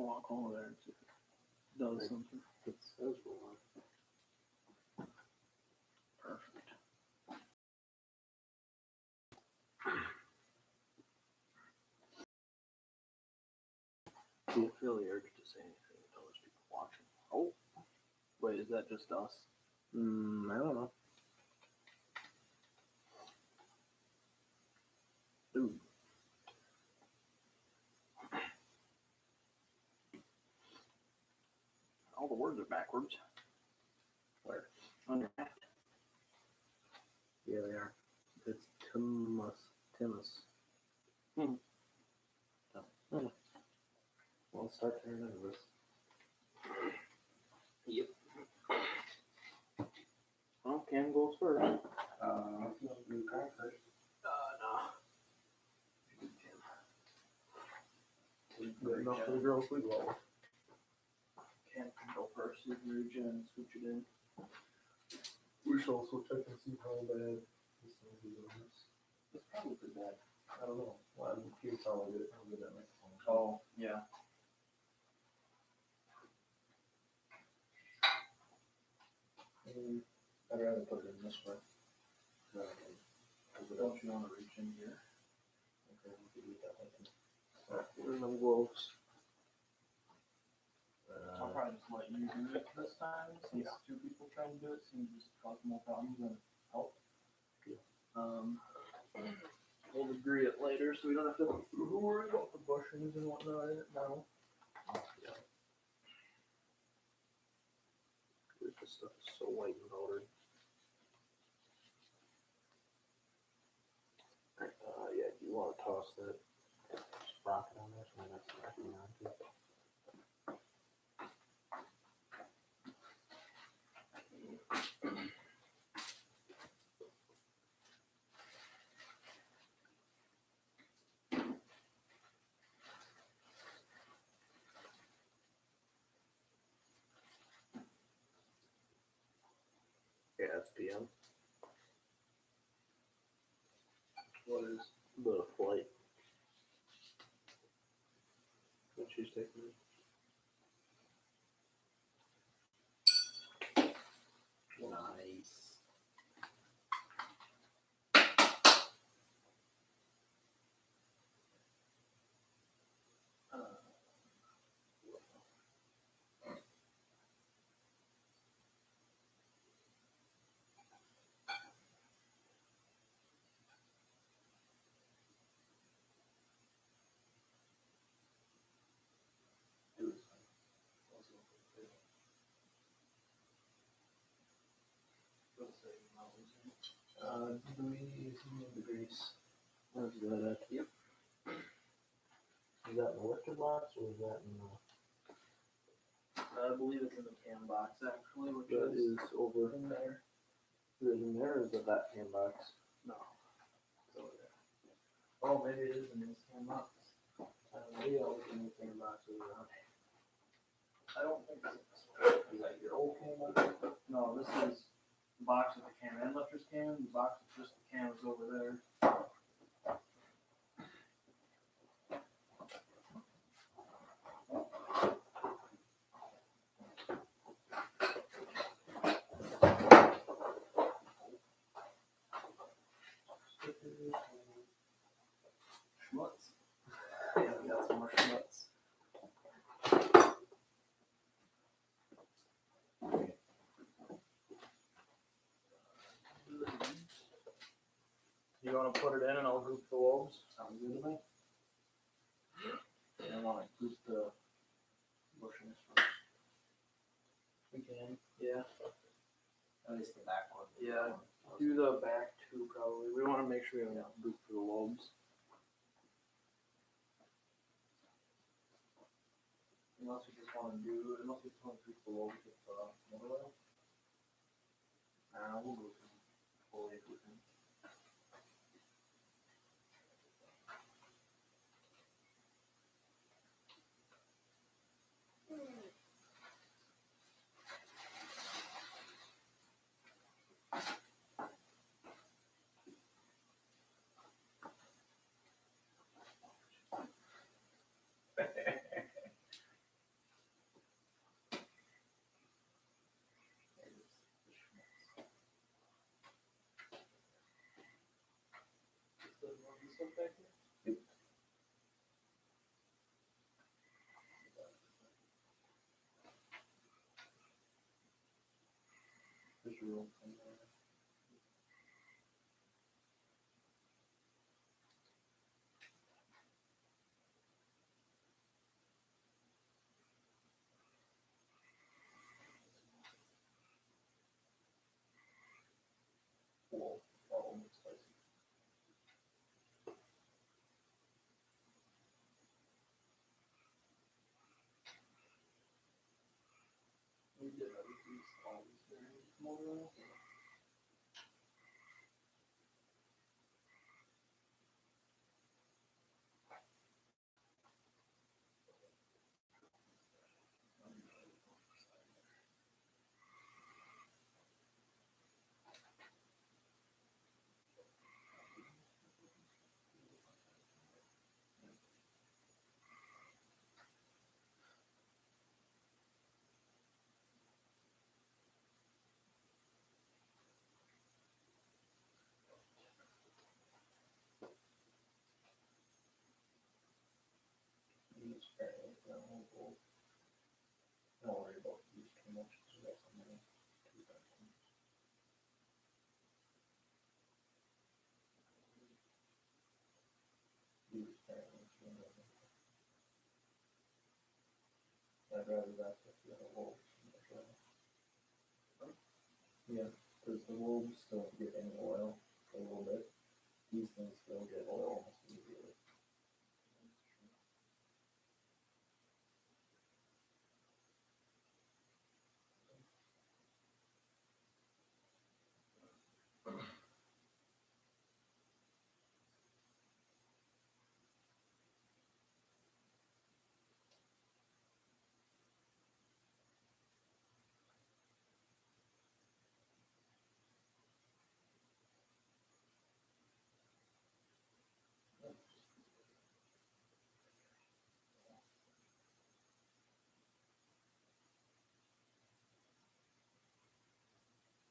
walk over there and see if it does something. It says one. Perfect. Do you feel the urge to say anything until there's people watching? Oh, wait, is that just us? I don't know. Dude. All the words are backwards. Where? On your hat. Yeah, they are. It's Timus. Hmm. Oh. Well, let's start tearing into this. Yep. Well, Cam goes first. You want to do car first? No. Good enough for the girls we go. Cam can go first. You can reach in and switch it in. We should also check and see how bad this thing is. It's probably pretty bad. I don't know. Well, I'm curious how good that microphone is. Oh, yeah. I'd rather put it in this way. Don't you want to reach in here? Okay, we can do that later. Alright, put in them gloves. I'll probably just let you do it this time. Since two people trying to do it, seems just cause more problems than help. Yeah. We'll degree it later so we don't have to worry about the bushings and whatnot in it now. Yeah. This stuff is so white and powdered. Yeah, do you want to toss that sprocket on there? So that's cracking on too. Yeah, it's PM. What is? The flight. What she's taking. Nice. Degrees. Where's that at? Yep. Is that in the lifter box or is that in the... I believe it's in the cam box actually, which That is over in there. Is it in there or is it that cam box? No. It's over there. Oh, maybe it is in this cam box. Maybe I'll look in the cam box over there. I don't think it's in this one. Is that your old cam box? No, this is the box with the cam and lifter's cam. The box with just the cam is over there. Schmutz. Yeah, we got some more schmutz. You want to put it in and I'll group the lobes? Sounds good to me. And I want to group the bushings first. We can, yeah. At least the back one. Yeah, do the back two probably. We want to make sure we have enough group for the lobes. Unless we just want to group the lobes with motor oil. We'll go through fully if we can. stuff back here? Just real from there. Cool. Oh, it's spicy. We did all these variants from over there. These variants, don't worry about these too much because we got so many. These variants, I'd rather that if the other wolves. Yeah, because the wolves don't get any oil for a little bit. These things still get oil almost immediately.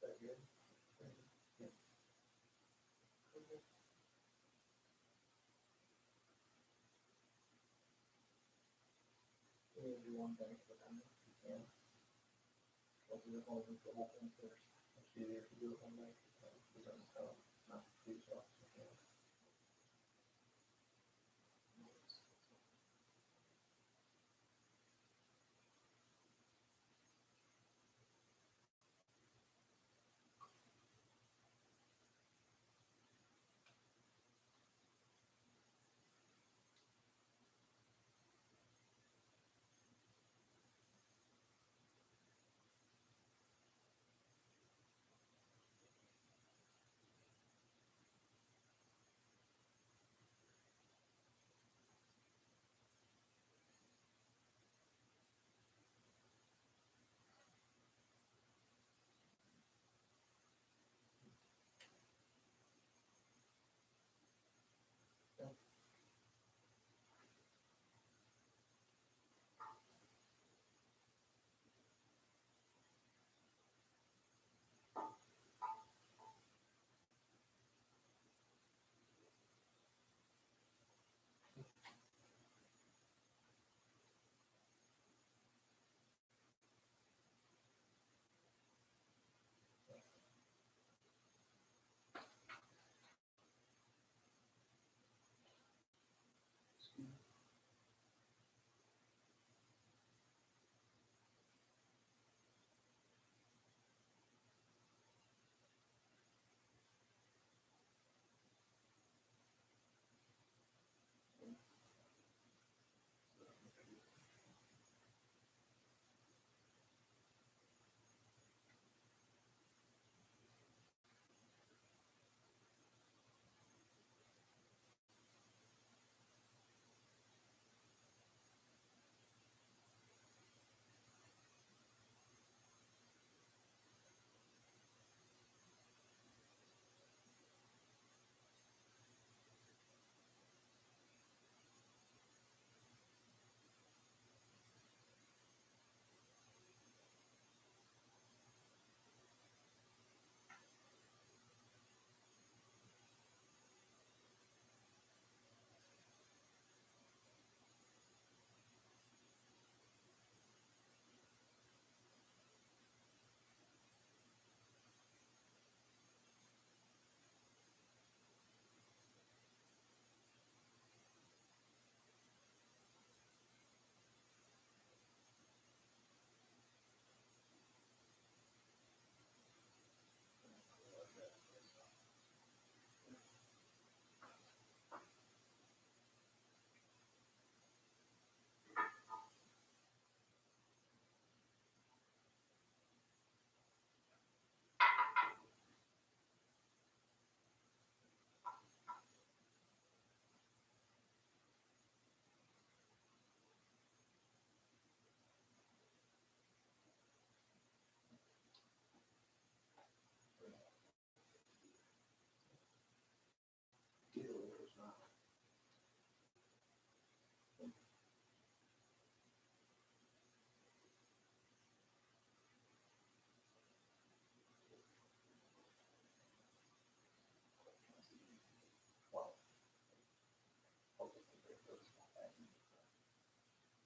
Is that good? Yeah. We need to do one thing for them. Yeah. We'll do the whole thing first. It's easier to do it one night because then it's not too soft.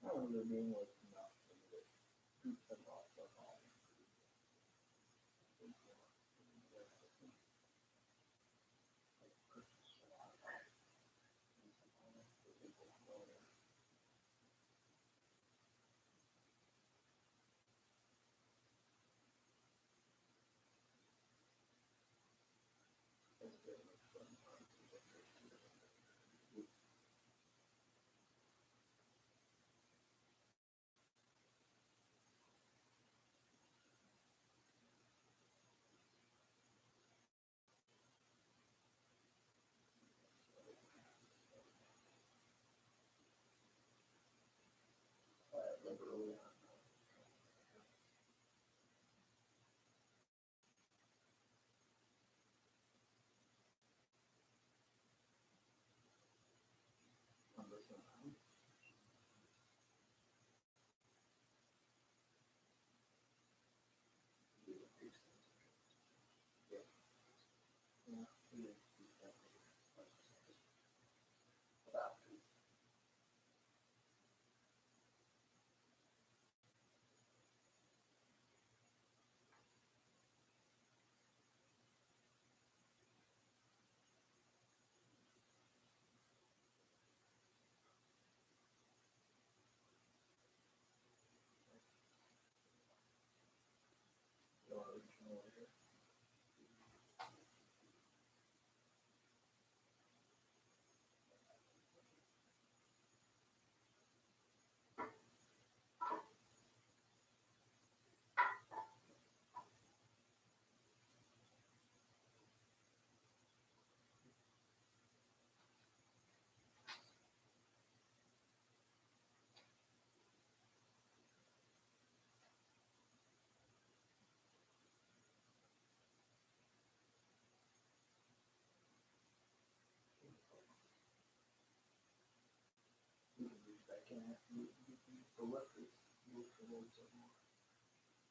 I remember being like enough to get group send off stuff on. I remember early on.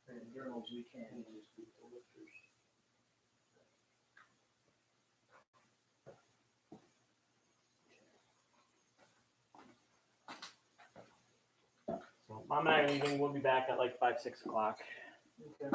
And journals we can just do the lifters. So Mom and I are leaving. We'll be back at like 5, 6 o'clock. Okay.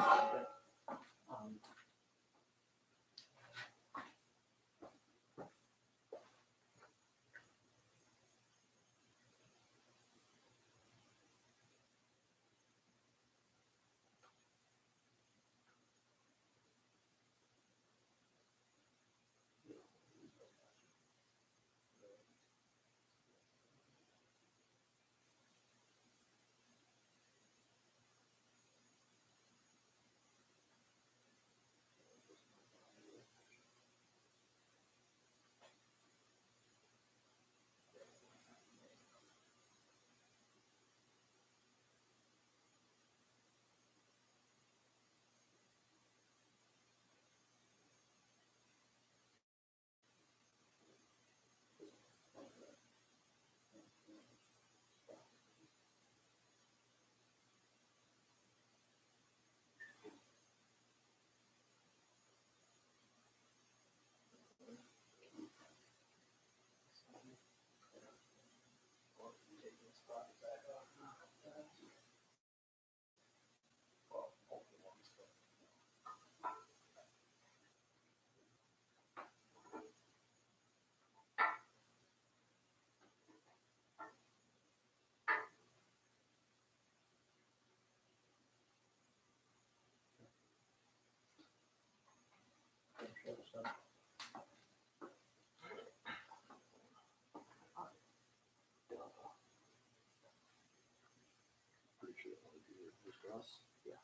Pretty sure that would be just us. Yeah.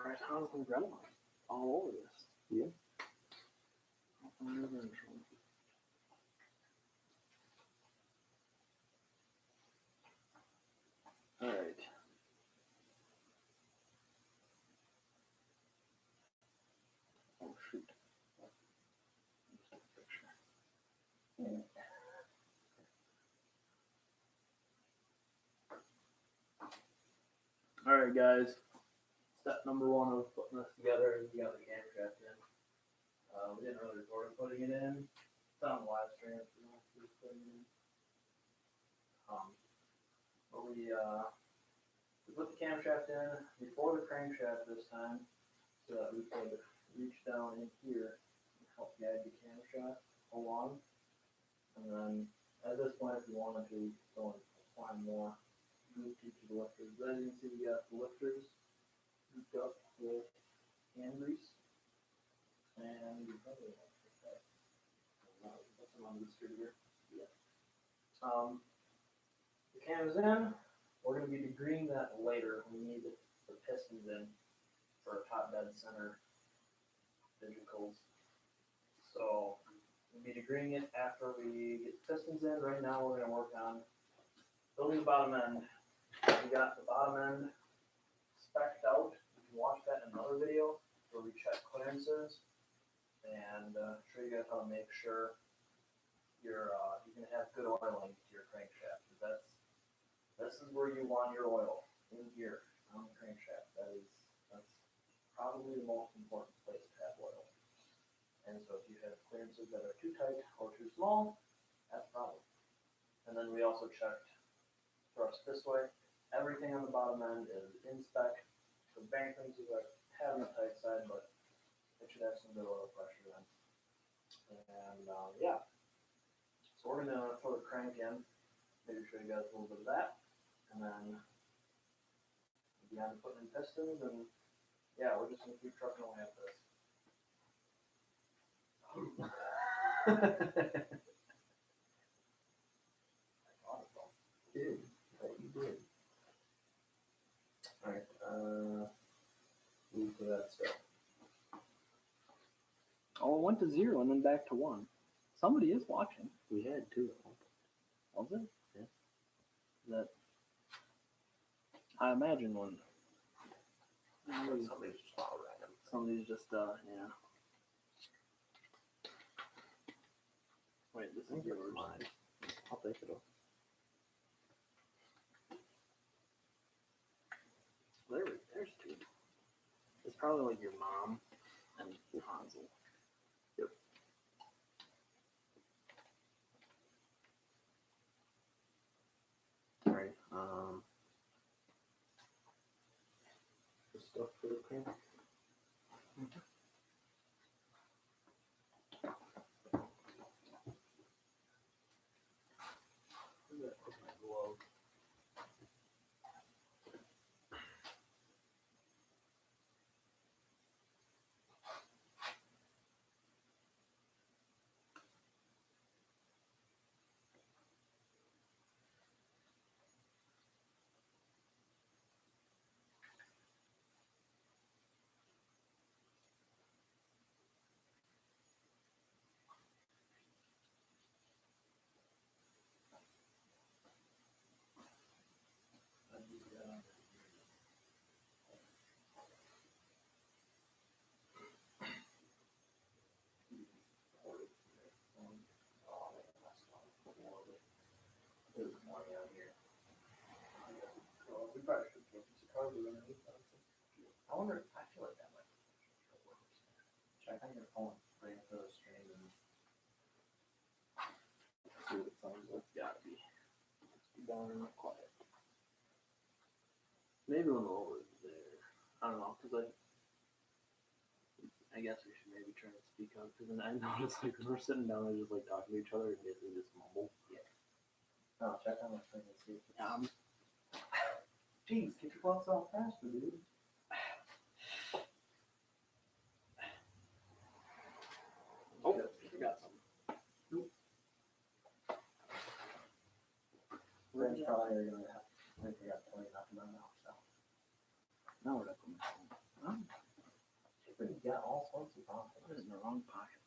Alright, how's the grandma? All over this. Yeah. Alright. Oh shoot. Alright guys, step number 1 of putting this together is we got the camshaft in. We didn't really record putting it in. on the live stream if you want to keep putting it in. But we put the camshaft in before the crankshaft this time, so that we could reach down in here and help guide the camshaft along. And then at this point, if you wanted to, go and apply more glue to the lifters. But as you can see, we got the lifters hooked up with hand grease. And you probably want to put that. That's an on the distributor. Yeah. The cam is in. We're going to be degreeing that later. We need the pistons in for our top dead center digicals. So we'll be degreeing it after we get the pistons in. Right now we're going to work on building the bottom end. We got the bottom end spec'd out. You can watch that in another video where we check clearances and show you guys how to make sure you're going to have good oiling to your crankshaft. This is where you want your oil, in here on the crankshaft. That's probably the most important place to have oil. And so if you have clearances that are too tight or too small, that's a problem. And then we also checked thrust this way. Everything on the bottom end is in spec. The banklings is like having a tight side, but it should have some good oil pressure then. And yeah. So we're gonna throw the crank in. Maybe show you guys a little bit of that. And then we'll be on to putting in pistons, and yeah, we're just gonna keep trucking away at this. Dude, that you did. Alright, move to that stuff. Oh, it went to 0 and then back to 1. Somebody is watching. We had 2 of them. Was it? Yeah. That I imagine when Somebody's just all random. somebody's just yeah. Wait, this is yours. Mine. I'll take it off. There's 2. It's probably like your mom and Hansel. Yep. Alright, the stuff for the crank. Where's my glove? There's money out here. We probably should put some cars underneath that. I wonder, I feel like that might work. Check on your phone, bring it to the stream and see what it sounds like. Gotta be. Down and quiet. Maybe when the lower is there. I don't know, because I guess we should maybe try to speak up, because then I noticed like when we're sitting down and just like talking to each other and basically just mumble. Yeah. No, check on the thing and see if it's... Jeez, get your gloves off faster, dude. Oh, forgot something. Rand's probably gonna have, I think we got 20 nothing on now, so. Now where'd I put my phone? Oh, You got all sorts of I put problems. it in the wrong pocket.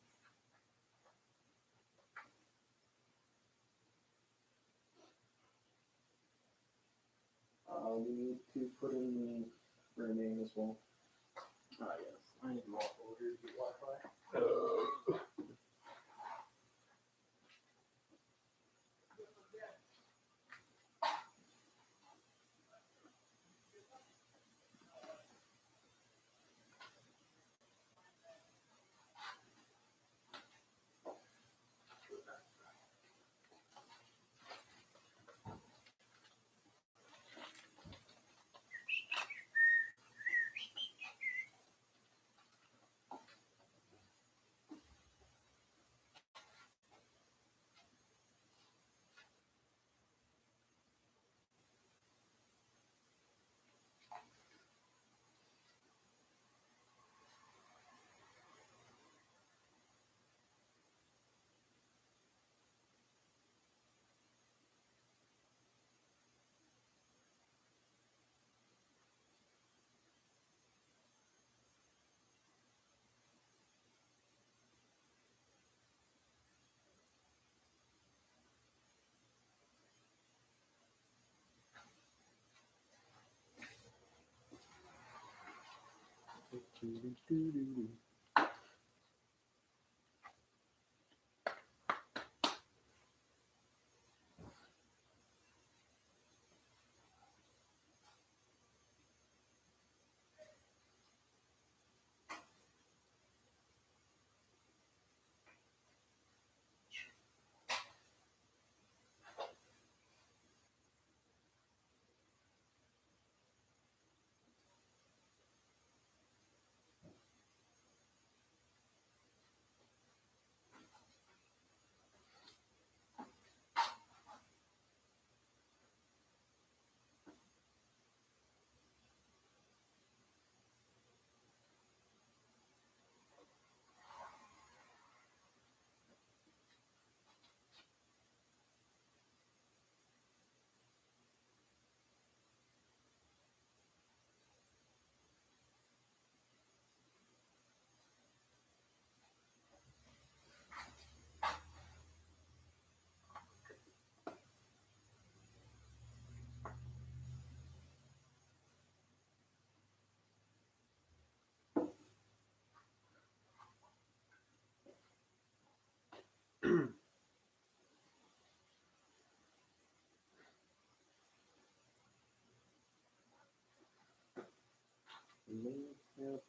We need to put in the rename as well. Ah, yes. I need more order to get Wi-Fi. Yep.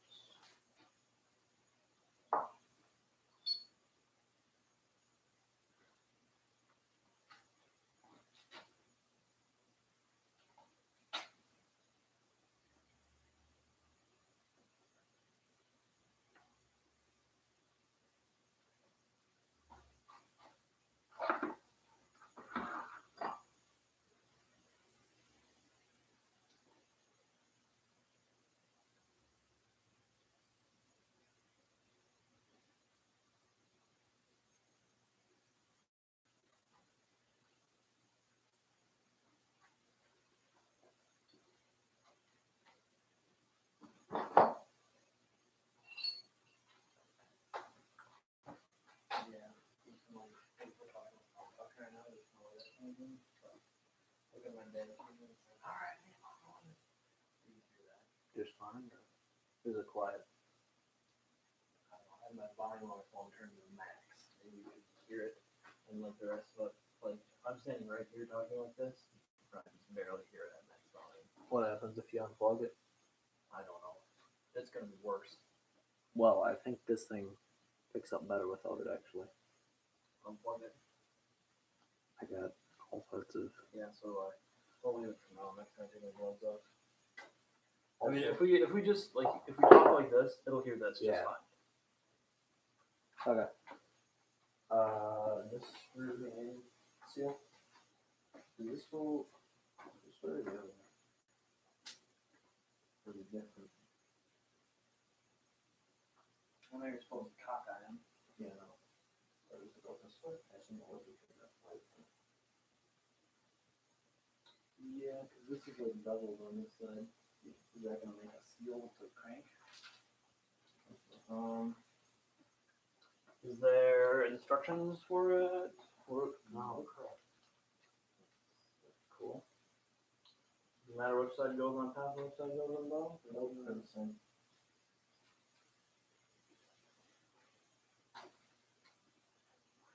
Yeah. We're talking about truck right now. There's no way that's moving. Look at my dad. Alright, man. You can hear that. Just fine. Or is it quiet? I don't know. I had my volume on my phone turned to the max. Maybe you could hear it. And like the rest of it, like I'm standing right here talking like this. I can just barely hear it at max volume. What happens if you unplug it? I don't know. It's gonna be worse. Well, I think this thing picks up better without it, actually. Unplug it. I got all sorts of... Yeah, so do I. We'll leave it for now. Next time I take my gloves off. I mean, if we just like if we talk like this, it'll hear this just Yeah. fine. Okay. This screw in seal. This will pretty different. I know you're supposed to cock on him. Yeah, no. Or does it go this way? I assume it would be that way. Yeah, because this is like beveled on this side. Is that gonna make a seal to crank? Is there instructions for it? No, correct. Cool. No matter which side goes on top and which side goes on bottom? Nope, they're the same.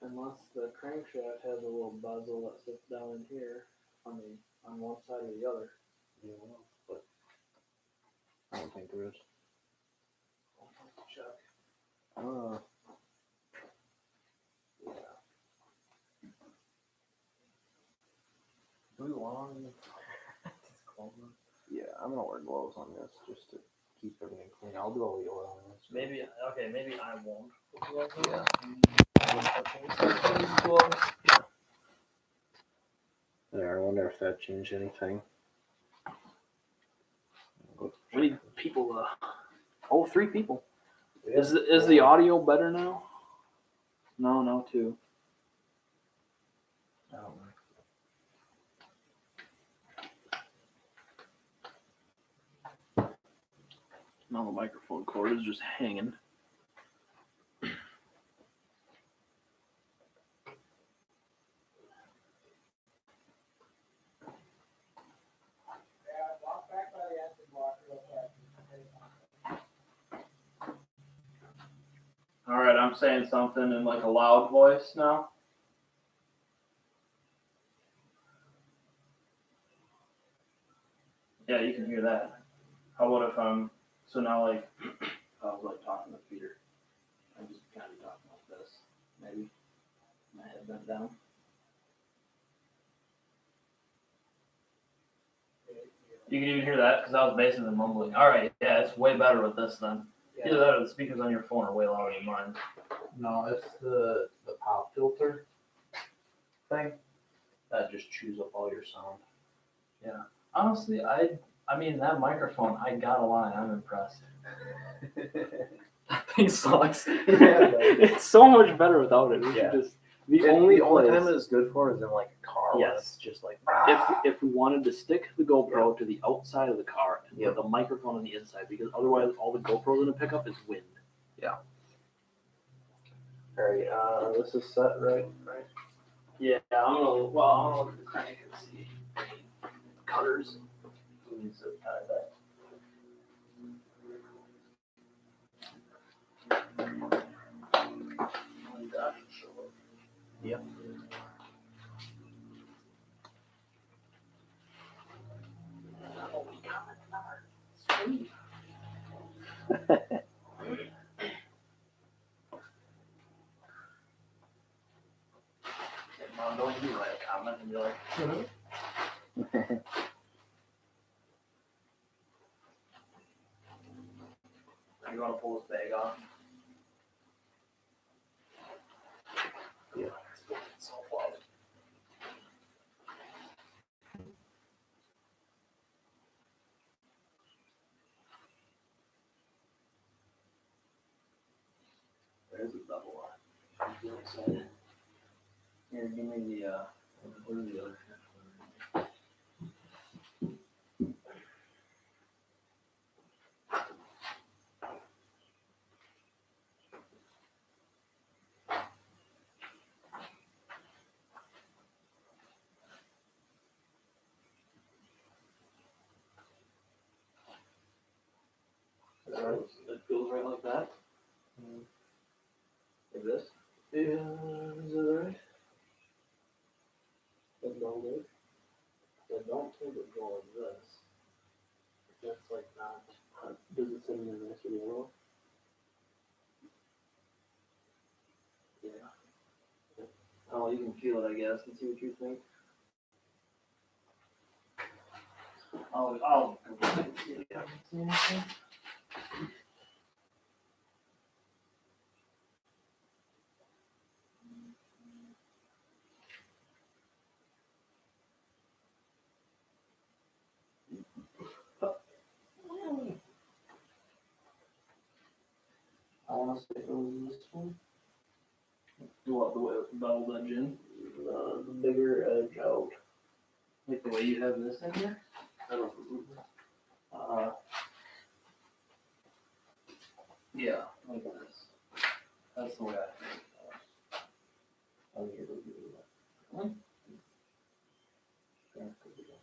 Unless the crankshaft has a little bezel that sits down in here on one side or the other. Yeah, well, but I don't think there is. Chuck. Yeah. Do we want Yeah, I'm gonna wear gloves on this just to keep everything clean. I'll do all the oil on this. maybe I won't. Yeah. There, I wonder if that changed anything. We need people. Oh, 3 people. Yeah. Is the audio better now? No, 2. I don't know. Now the microphone cord is just hanging. I'm saying something in like a loud voice now? Yeah, you can hear that. How about if I'm, so now like, I was like talking to Peter. I'm just kind of talking like this, maybe. My head bent down. you can even hear that because I was basically mumbling. All right, yeah, it's way better with this then. Either that or the speakers on your phone are way louder than mine. No, it's the pop filter thing that just chews up all your sound. Honestly, I mean that microphone, I gotta lie, I'm impressed. That thing sucks. Yeah, It's so much better without it. We should Yeah. just The only time it's good for is in like a car. Yes. When it's just like if we wanted to stick the GoPro to the outside of the car and put the microphone on the inside, because otherwise all the GoPro's gonna pick up is wind. Alright, this is set right? Yeah, I'm gonna look at the crank and see cutters. Who needs to tie that? Oh, gosh, it's so low. Yep. Hey, Mom, don't you write a comment and be like, you wanna pull this bag off? Yeah. It's so loud. There's a double line. I'm really excited. Here, give me the, what are the other? It goes right like that. Like this. Yeah, is that right? That's all good. I don't think it go like this. That's like not. Does it send me this or the other one? Yeah. Oh, you can feel it, I guess, and see what you think. I'll see if I can see anything. I wanna say it was this one. Do what, the way with the beveled edge in? The bigger edge out. Like the way you have this in here? I don't know. Yeah, like this. That's the way I think. I'll get it over that. Really? Yeah, could be that.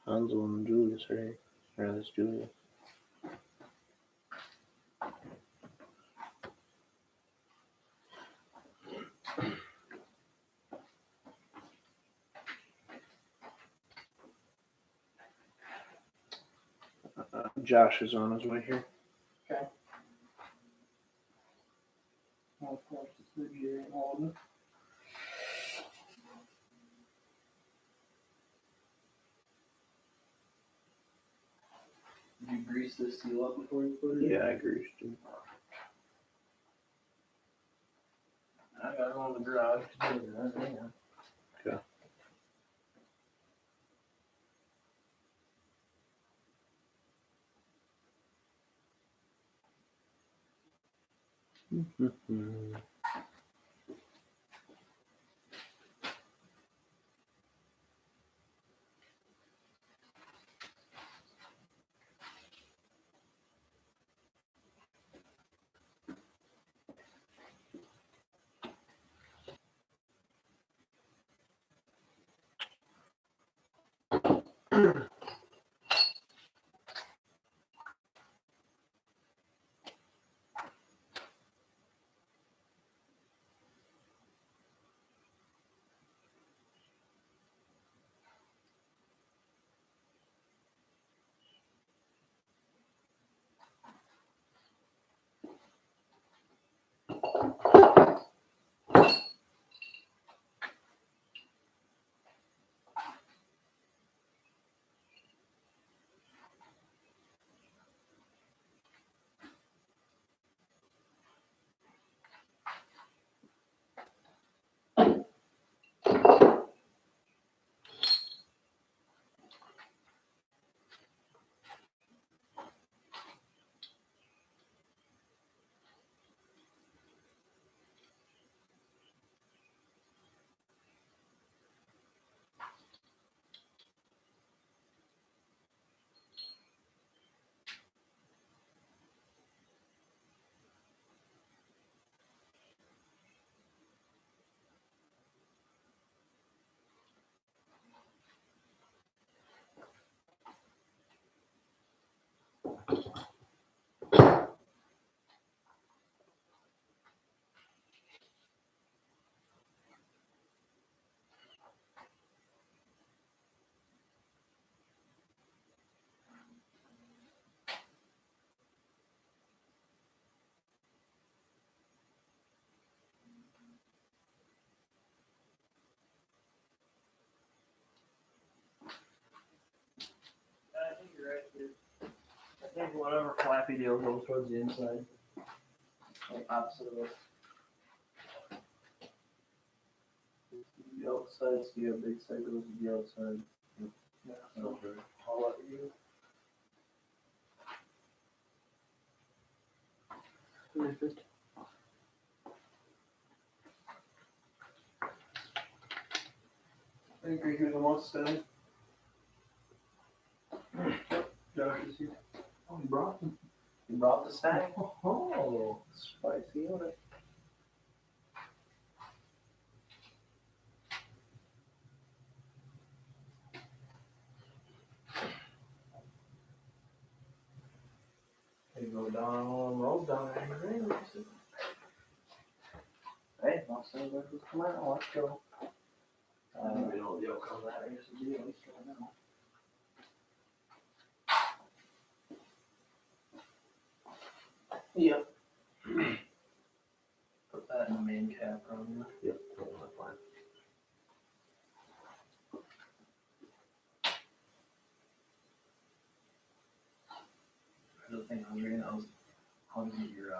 Hansel and Julius, right? Or that's Julia. Josh is on his way here. Well, of course, it's the gear and all of it. Did you grease this seal up before you put it in? Yeah, I greased him. I got it on the garage. Hang on. Okay. Mm-hmm. whatever flappy deal goes towards the inside. Like opposite of us. The outside, so you have big side goes to the outside. Yeah, so I'll let you. I think you're the most steady. Josh is here. Oh, you brought them? You brought the stack? Oh, spicy on it. They go down on road down there. Hey, I'll send it tomorrow. Let's go. We know the outcome of that, I guess it'd be at least right now. Yep. Put that in the main cap on you. Yep, that's fine. The thing I was reading, I was how to get your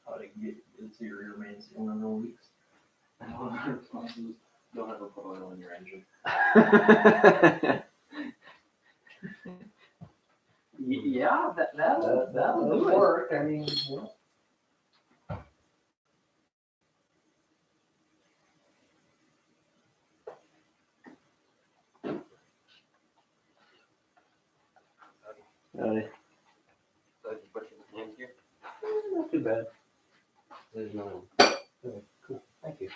how to get into your rear main seal in no leaks. Don't ever put oil in your engine. Yeah, that'll do it. work. I mean, Howdy. not too bad. There's no. Cool. Thank you.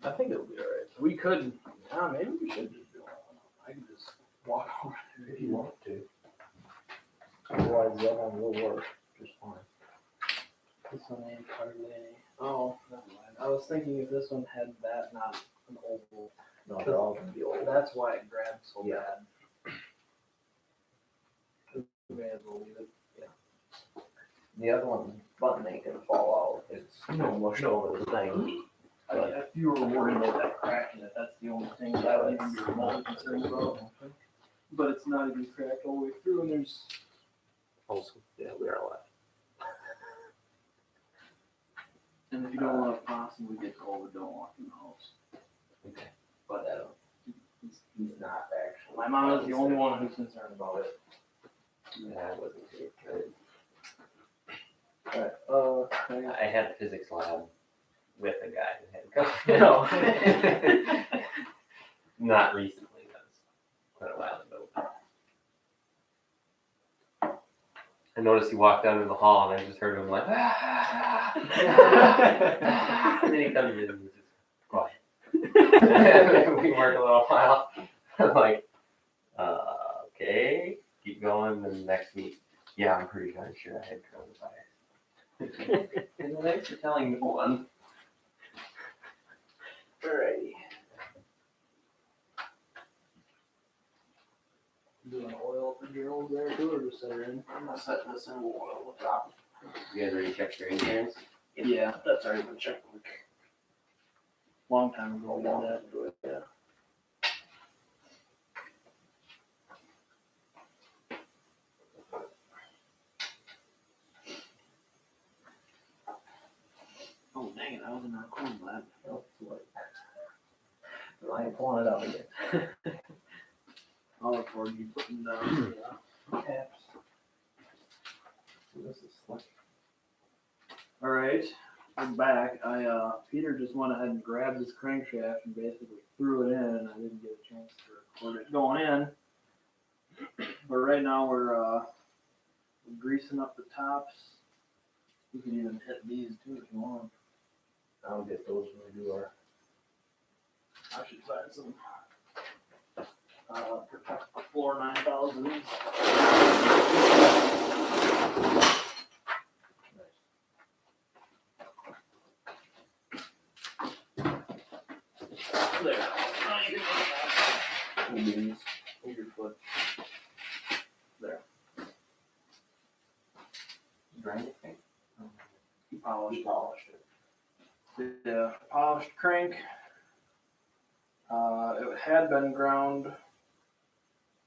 I think it'll be alright. We could, maybe we should just do it. I could just walk over there If you want to. Otherwise, that one will work just fine. This one ain't hardly any. Oh, never mind. I was thinking if this one had that, not an oval. No, they're all gonna be old. That's why it grabbed so Yeah. bad. We may as well leave it. The other one's button ain't gonna fall out. It's mushed over the thing. If you were worried about that crack in it, that's the only thing that would even be remotely concerned about. But it's not even cracked all the way through, and there's. Also, yeah, we are alive. And if you don't want a possum, we get cold, don't walk in the house. Okay. But he's not actually. My mom is the only one who's concerned about it. Yeah, I wasn't too good. Alright, I had a physics lab with a guy who had COVID. Not recently, that was quite a while ago. I noticed he walked out into the hall and I just heard him like, ah, and then he comes in and he's just quiet. We work a little while. I'm like, okay, keep going. And the next week, yeah, I'm pretty sure I had coronavirus. And thanks for telling me one. alrighty. Doing oil for Gerald there too, or just set her in? I'm not setting this in, we'll oil the top. You guys already checked your insurance? Yeah, that's already been checked like long time ago. We did that. Yeah. Oh dang it, I was in our corn lab. Oh, it's late. I ain't pulling it out again. I'll look forward to you putting down the caps. This is slick. Alright, I'm back. Peter just went ahead and grabbed this crankshaft and basically threw it in, and I didn't get a chance to record it going in. But right now we're greasing up the tops. You can even hit these too if you want. I'll get those when we do our. I should find some protect the floor 9000s. There. Now you can that. These. Move your foot. There. Grind it, thing? Polished it. Yeah, polished crank. It had been ground,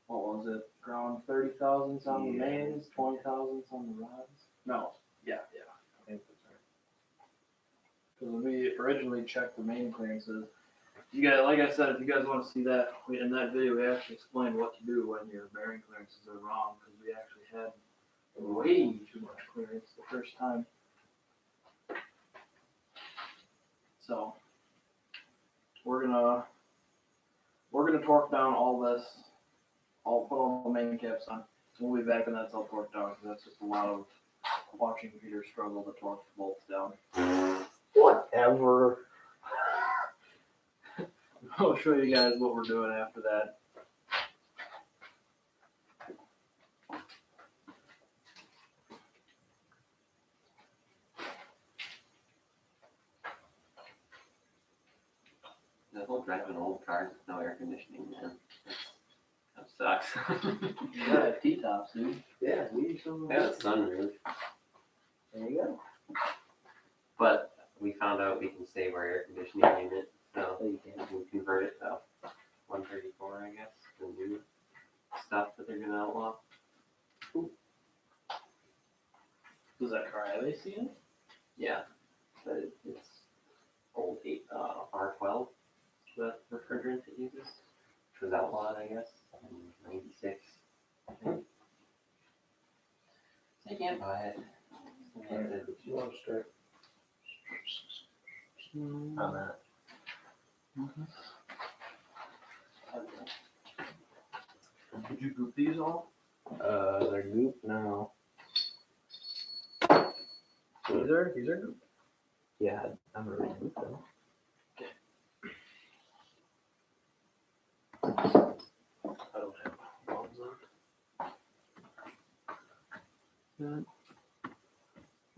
what was it, ground 30 thousandths on the Yeah. mains, 20 thousandths on the rods? No, yeah, I think that's right. Because when we originally checked the main clearances, you guys, like I said, if you guys want to see that, in that video we actually explained what to do when your bearing clearances are wrong, because we actually had way too much clearance the first time. So we're gonna torque down all this. I'll put all the main caps on. We'll be back when that's all torqued down, because that's just a lot of watching Peter struggle to torque the bolts down. Whatever. I'll show you guys what we're doing after that. That whole driving old cars with no air conditioning, man. That sucks. You gotta have T-tops, dude. Yeah, we use some. Yeah, the sunroof. There you go. But we found out we can save our air conditioning unit, so So you can. we convert it to 134, I guess, and do stuff that they're gonna outlaw. Does that car have AC in it? Yeah, but it's old R12, the refrigerant it uses, which was outlawed, I guess, in '96. So you can't buy it. You want to start on that? Did you group these all? They're goop now. These are group. Yeah, I'm already goop them. I don't have bombs on.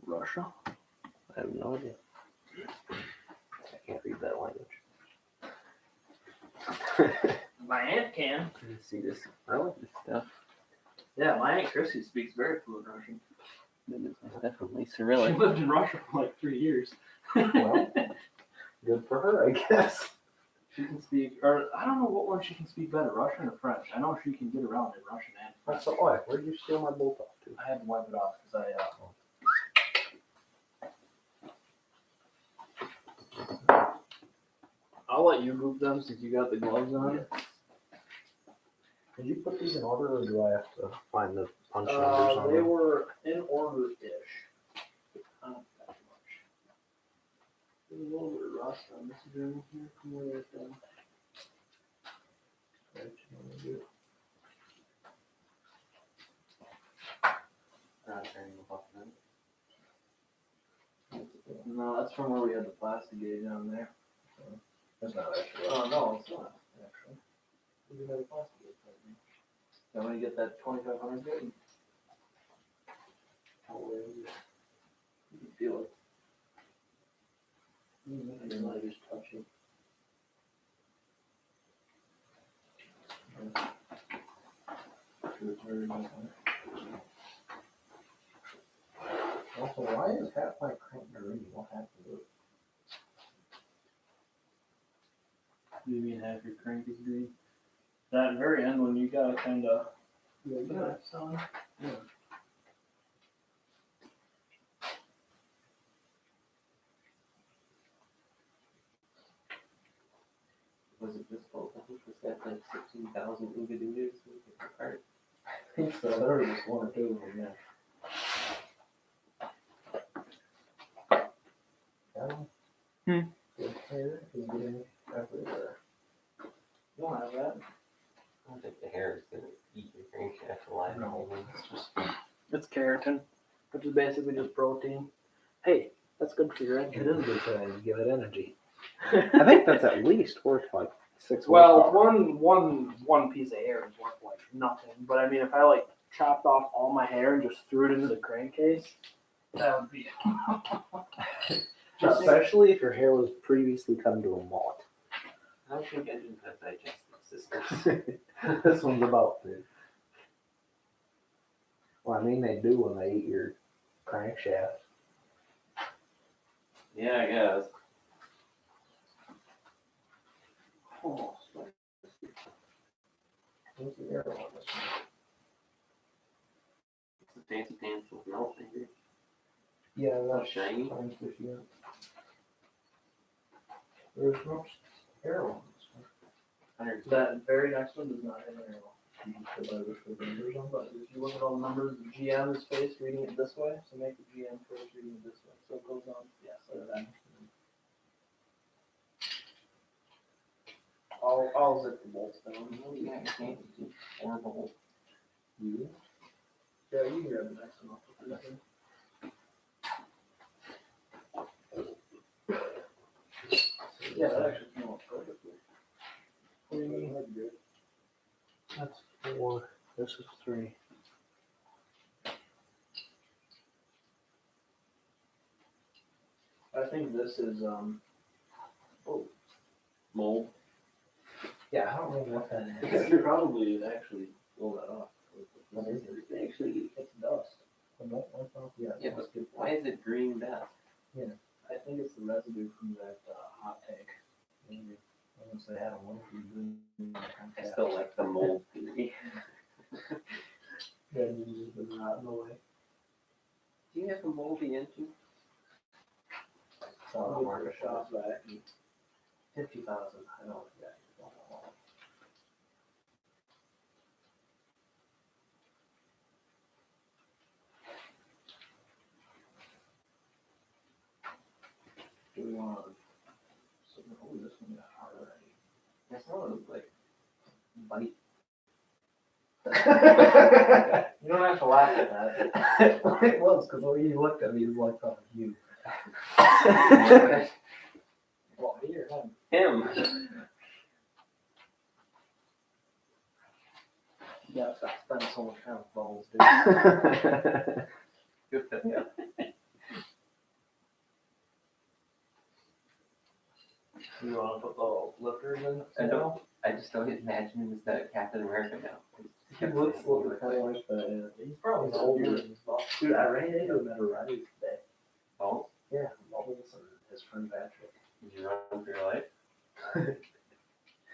Russia? I have no idea. I can't read that language. My aunt can. Let's see this. I like this stuff. Yeah, my aunt Chrissy speaks very fluent Russian. It's definitely She Cyrillic. lived in Russia for like 3 years. Well, good for her, I guess. She can speak, or I don't know what one she can speak better, Russian or French. I know she can get around in Russian and French. That's the oil. Where'd you steal my bolt off to? I had to wipe it off because I'll let you group them since you got the gloves on. Did you put these in order, or do I have to find the punch numbers on They them? were in order-ish. Not that much. There's a little bit of rust on this drum here from where it's been. No, that's from where we had the plastic gauge on there. That's not actually. Oh, no, it's not, actually. We do have a plastic gauge right there. Then when you get that 2500 gauge, you can feel it. I didn't want to just touch it. Also, why is half my crank green? What happened to it? You mean half your crank is green? That very end when you gotta kinda. Yeah, son. Yeah. Was it just both? I think it's got like 16,000 ooga-doogas apart. I think so. There was just one or two of them, yeah. Good hair is getting everywhere. You don't have that. I don't think the hair is gonna eat your crankshaft alive. No. It's just It's keratin, which is basically just protein. Hey, that's good for your It engine. is good for that. You give it energy. I think that's at least worth like 6 Well, horsepower. one piece of hair is worth like nothing. But I mean, if I like chopped off all my hair and just threw it into the crankcase, that would be. Especially if your hair was previously cut into a mullet. I don't think engines have digestive systems. This one's about to. Well, I mean, they do when they eat your crankshaft. Yeah, I guess. Oh, Where's the arrow on this one? It's a fancy pants with melt, maybe. Yeah, that's shiny. Fine fish, yeah. There's no arrow on this one. That very next one does not have an arrow. You just go by which way the numbers on, but if you look at all the numbers, the GM is faced reading it this way, so make the GM first reading it this way. So it goes on, yes, like that. I'll zip the bolts down. Or bolt. You? Yeah, you can grab the next one off the thing. Yeah, that actually came out perfectly. What do you mean? That'd be good. That's 4. This is 3. I think this is, Mold. yeah, I don't know what that You could probably actually blow that off. Actually, it's dust. Yeah, Yeah, but why is it green dust? I think it's the residue from that hot tank. Maybe. Unless they had a one for green. I still like the mold theory. Yeah, you just been rotting away. Do you have a moldy engine? So I'll work a shop back. 50,000. I know exactly. Do we want to? So, oh, this one got hard already. That's not like bite. You don't have to laugh at that. It was, because when you looked at me, he's like, oh, you. Well, me or him? Him. Yeah, I've spent so much time with bubbles, dude. Good for you. You want to put the lifters in? I just don't imagine him as the Captain America now. He looks kind of like the. He's probably older. Dude, I ran into him at a ride today. Oh, Yeah, Bubbles and his friend Patrick. did you run for your life?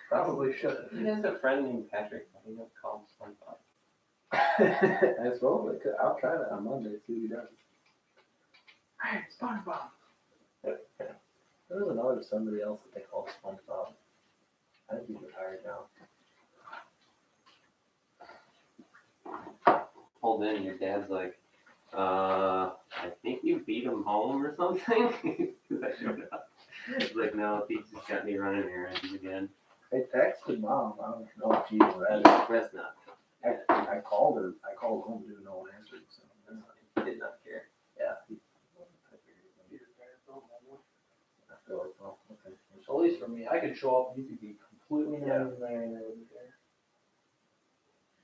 Probably should. He has a friend named Patrick. I think I'll call him SpongeBob. I suppose I could. I'll try that on Monday, see what he does. Hey, SpongeBob. There was another somebody else that they called SpongeBob. I think he's retired now. Pulled in, your dad's like, I think you beat him home or something. Because I showed up. He's like, no, he just got me running errands again. I texted Mom. I don't know if she even read it. That's not. I called her. I called home, dude. No one answered. So He did not care. yeah. I figured he was gonna be retired. I feel like, well, okay. So at least for me, I could show up. You could be completely not even there, and I wouldn't care.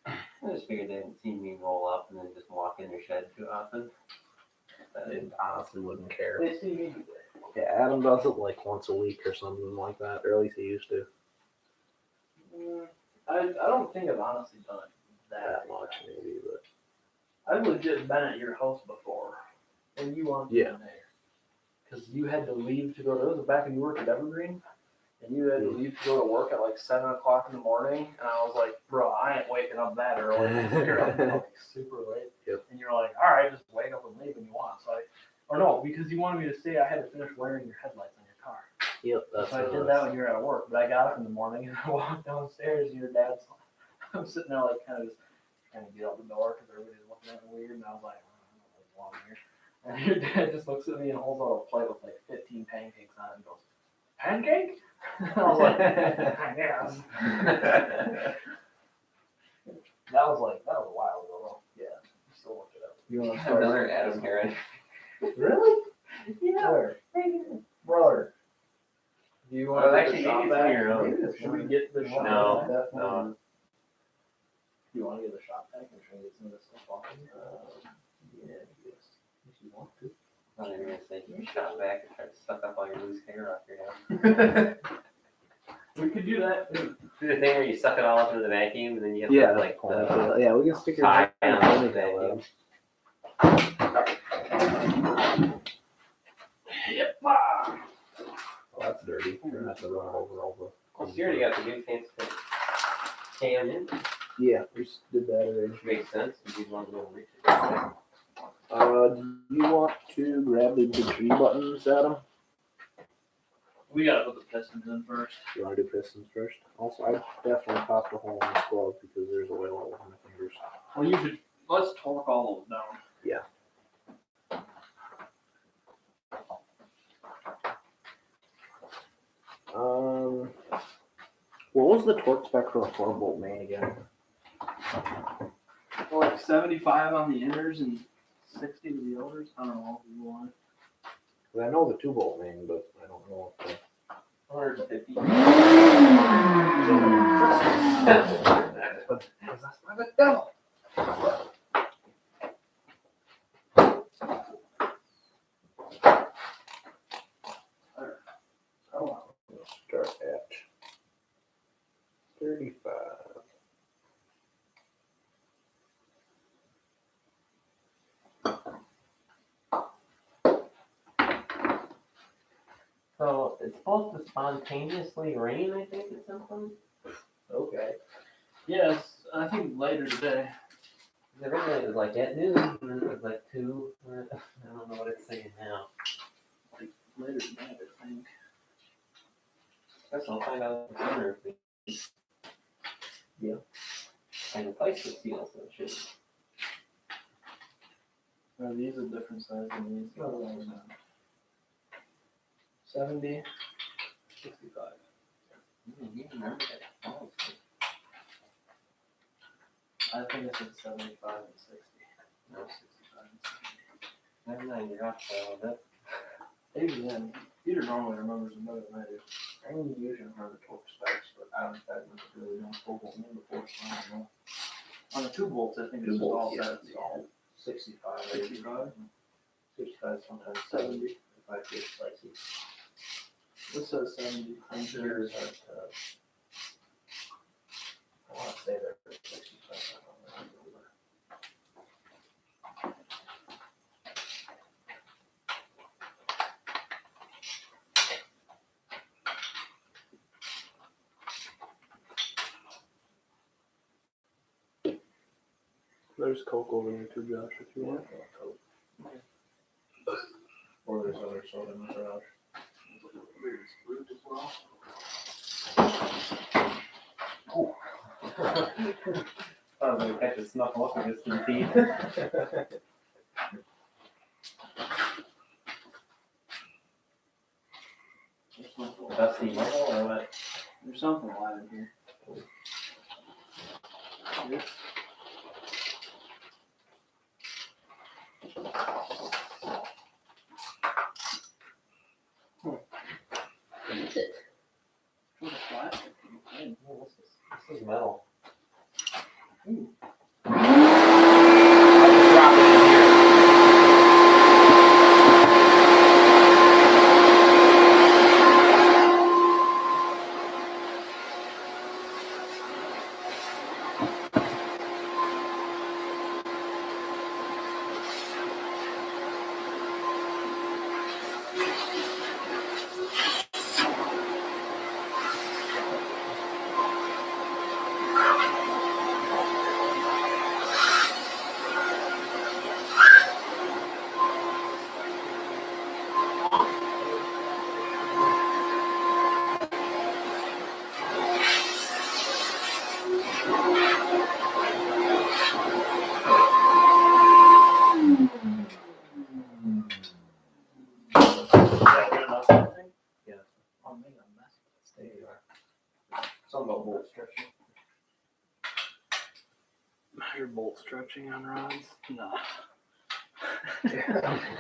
I just figured they hadn't seen me roll up and then just walk in their shed too often. I honestly wouldn't care. They see me do that. Yeah, Adam does it like once a week or something like that, or at least he used to. I don't think I've honestly done it That much maybe, but I've legit been at your house before, and you weren't Yeah. even there. Because you had to leave to go to, it was back when you worked at Evergreen, and you had to leave to go to work at like 7 o'clock in the morning, and I was like, bro, I ain't waking up that early. You're up like super late. Yep. And you're like, all right, just wake up and leave when you want. So or no, because you wanted me to stay, I had to finish wiring your headlights on your car. yep, that's So I did that when you were at work, but I got up in the morning and I walked downstairs and your dad's, I'm sitting there like kind of trying to get out the door because everybody's looking at me weird, and I was like, I don't know what's wrong here. And your dad just looks at me and holds out a plate with like 15 pancakes on it and goes, pancake? I was like, I guess. That was a while ago though. Yeah, you still looked it up. You want to start Another Adam Heron. Really? Yeah. Where? Brother. Do you want Well, to actually, maybe it's on your own. Should we get the shop? No, Definitely. no. You want to get the shop pack and try to get some of this stuff off? Yeah, yes. If you want to. I thought you were going to say you shot back and try to suck up all your loose hair off your head. We could do that. Do the thing where you suck it all up into the vacuum and then you have yeah, to like the yeah, we can stick your tie in on the ponytail, vacuum. Yep. Oh, that's dirty. You're gonna have to run over all the. Well, you already got the new fancy cam in. Yeah, we just did that already. Which makes sense, if you want to go reach it. Do you want to grab the tree buttons, Adam? We gotta put the pistons in first. You want to do pistons first? Also, I definitely popped a hole in this glove because there's oil all over my fingers. Well, you should, let's torque all those down. What was the torque spec for a 4-bolt main again? Like 75 on the inners and 60 to the outers. I don't know if you want. 'Cause I know the 2-bolt main, but I don't know if the 150. that's not the devil. Start at 35. So it's supposed to spontaneously rain, I think, at some point. Okay. Yes, I think later today. Originally it was like at noon, and then it was like 2. I don't know what it's saying now. Later today, I think. Guess I'll find out sooner if we. Yeah. I can replace the seal, so it should. No, these are different sizes than these. Oh, 70, 65. You remember that? Oh, I think it's at 75 and 60. No, 65 and 70. never mind, you're off a bit. Maybe then. Peter normally remembers them better than I do. I usually remember torque specs, but I don't have really done 4-bolt main before, so I don't know. On the 2 bolts, I think it's 2 bolts, all yeah, set. it's all 65. 65? 65, sometimes 70 if I feel spicy. This says 70. I'm sure. Yours are, I want to say they're 65. I don't remember. There's Coke over there too, Josh, if you want. Or there's other soda in the garage. There's fruit as well. I was gonna catch a snuffle up against the teeth. Dusty marble or what? There's something alive in here. Yes. What a plastic. Okay. Oh, this is metal. Ooh. Drop it in here. Is that good enough, I think? Yeah. Oh, man, I'm messing. There you are. Something about bolt stretching. Your bolt stretching on rods? No.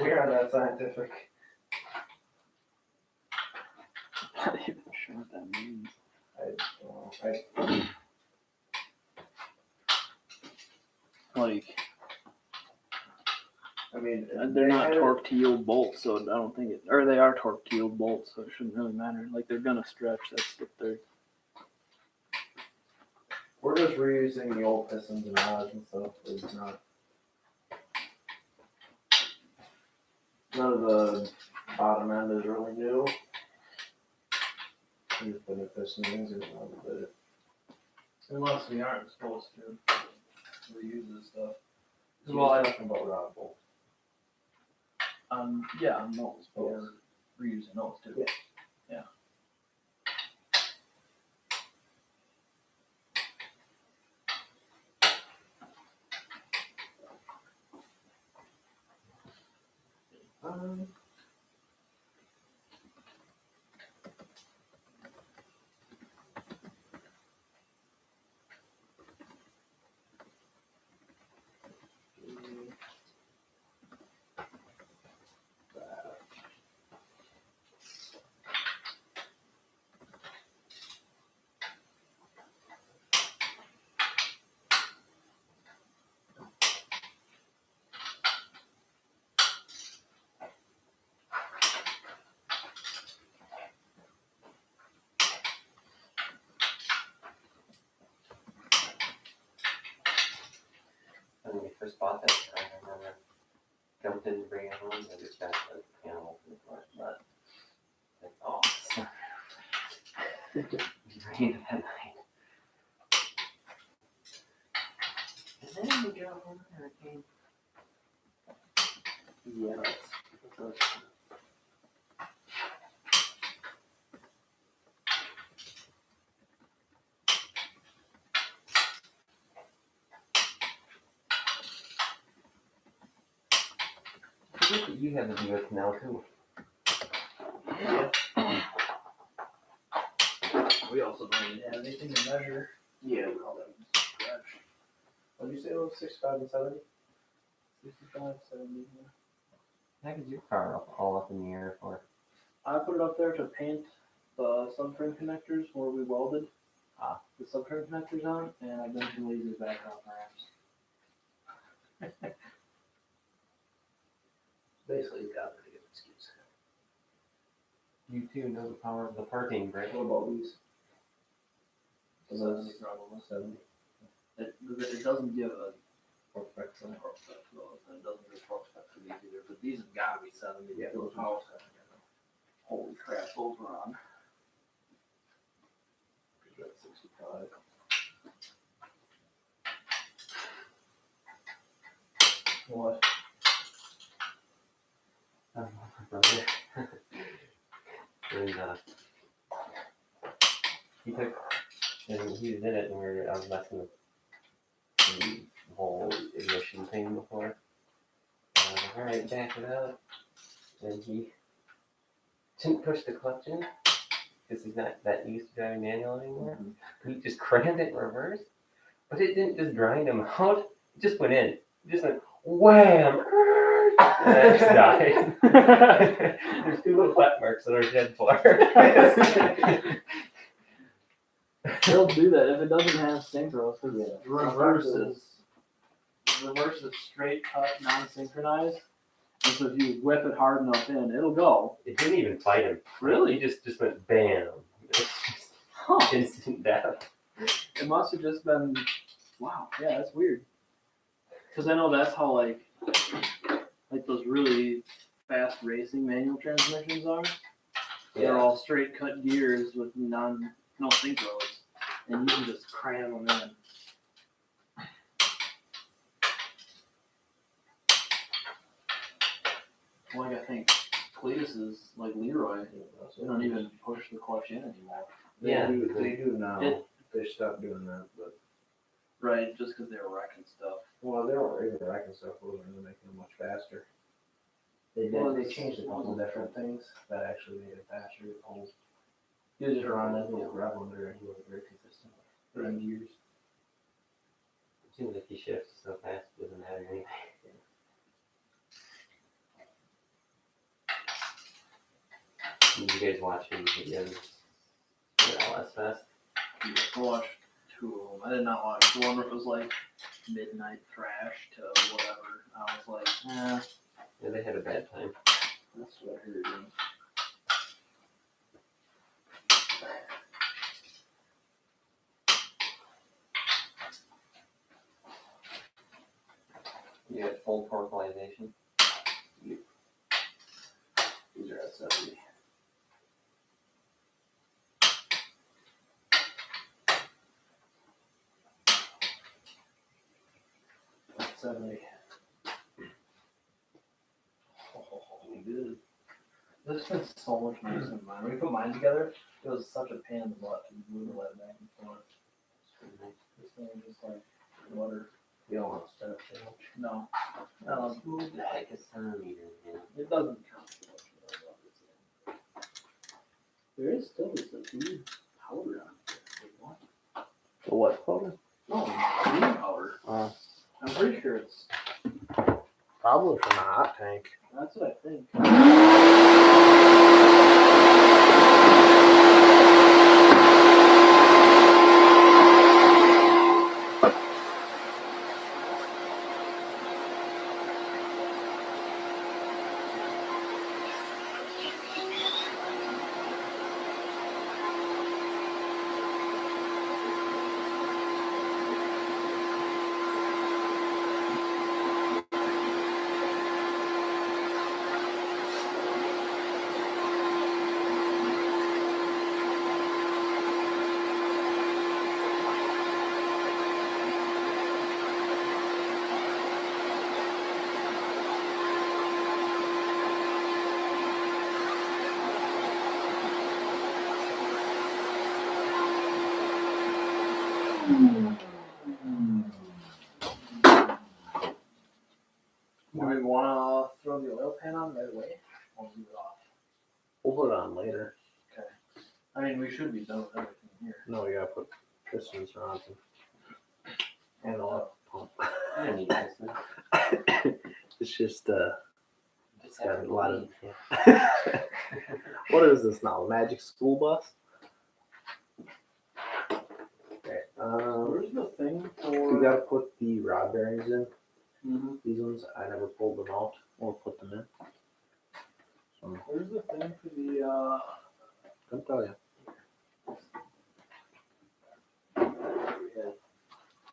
We're not that scientific. Not even sure what that means. I mean, They're not torque to yield bolts, so I don't think it, or they are torque to yield bolts, so it shouldn't really matter. Like they're gonna stretch, that's what they're. We're just reusing the old pistons and rods and stuff. It's not. None of the bottom end is really new. We just put the pistons in and all of it. Unless we aren't supposed to reuse this stuff. Well, I'm talking about round bolts. Yeah, on those, but we're reusing those too. Yeah. Yeah. When we first bought that, I remember jumped in to bring it home and I just got the panel open for it, but like, oh, it rained that night. Is that a major hurricane? Yeah, that's I forget that you have to do it now too. We also don't even have anything to measure. yeah. All that scratch. What did you say it was 65 and 70? 65, 70, yeah. How is your car all up in the air for? I put it up there to paint the subframe connectors where we welded the subframe connectors on, and I've been too lazy to back off my ramps. Basically, you got a pretty good excuse. You too know the power of the parking brake. What about these? So that's probably 70. it doesn't give a Torque spectrum. torque spec to those, and it doesn't give torque spec to these either, but these have gotta be 70 Yeah, for the those power are spec. Holy crap, those were on. That's 65. What? My brother. And he took, and he was in it, and I was messing with the whole ignition thing before. And I was like, alright, back it up. And he didn't push the clutch in, because he's not that used to driving manual anymore. He just crammed it in reverse, but it didn't just grind him out, it just went in. It just went wham! And I just died. There's 2 little flat marks on our shed floor. They'll do that if it doesn't have synchros, because Yeah. reverse is straight cut, non-synchronized. And so if you whip it hard enough in, it'll go. It didn't even fight him. Really? He just went bam. Huh. Instant death. It must have just been, wow, yeah, that's weird. Because I know that's how like those really fast racing manual transmissions are. They're all straight cut gears with no synchros, and you can just cram them in. Like I think Cletus is like Leroy. They don't even push the clutch in anymore. Yeah. They do now. It- They stopped doing that, but Right, just because they were wrecking stuff. well, they weren't even racking stuff. Those are making them much faster. They did. Well, They it's- changed a couple of different things that actually made it faster. He was just running that little gravel under, and he wasn't very consistent. Running gears. It seems like he shifts so fast, it doesn't matter anything. Did you guys watch any videos for LS Fest? I watched 2 of them. I did not watch the one where it was like midnight thrash to whatever. I was like, eh, Yeah, they had a bad time. that's what I heard. You had full torqueization. These are at 70. 70. Good. This has been so much nicer than mine. When we put mine together, it was such a pain in the butt to move the lead back and forth. This thing is just like water. You don't want to start too much. No. Smooth like a centimeter, man. It doesn't count too much. There is still this weed powder on there. Like, what? The what powder? No, green powder. I'm pretty sure it's. Probably from the hot tank. That's what I think. Do we want to throw the oil pan on right away? Or leave it off? We'll put it on later. I mean, we should be done with everything here. No, we gotta put pistons around them. And a pump. I don't need this. It's just it's got a lot of. What is this now? A magic school bus? Okay. Where's the thing We for? gotta put the rod bearings in. Mhm. These ones, I never pulled them out or put them in. So, Where's the thing for the? I'll tell you.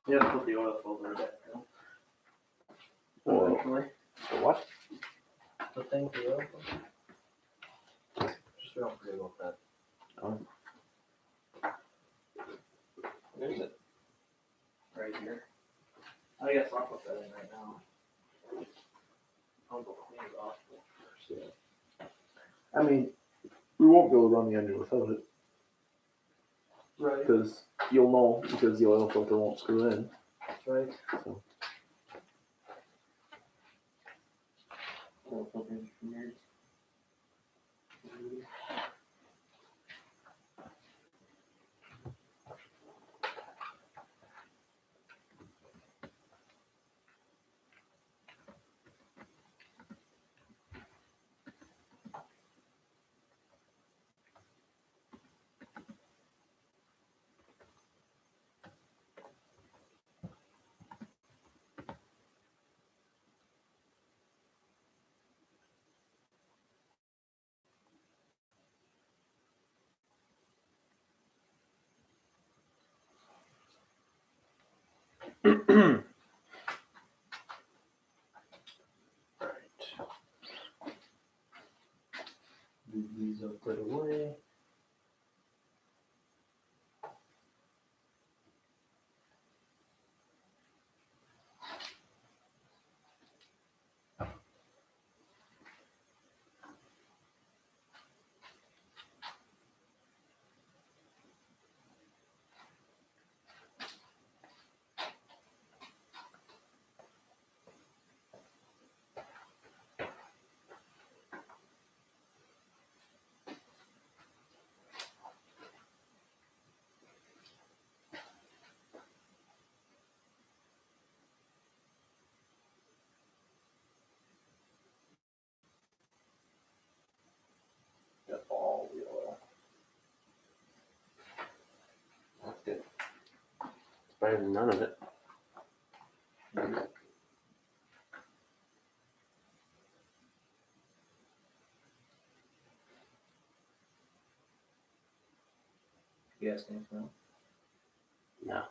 You have to put the oil filter back. Oil. Eventually, For what? the thing for the oil filter. Just don't forget about that. Where's it? Right here. I guess I'll put that in right now. I'll go clean it off first. Yeah. I mean, we won't be able to run the engine without it Right. because you'll know because the oil filter won't screw in. That's right. So. Oil filter engineers. Move these up right away. Got all the oil. That's good. It's better than none of it. Gas tank now. No.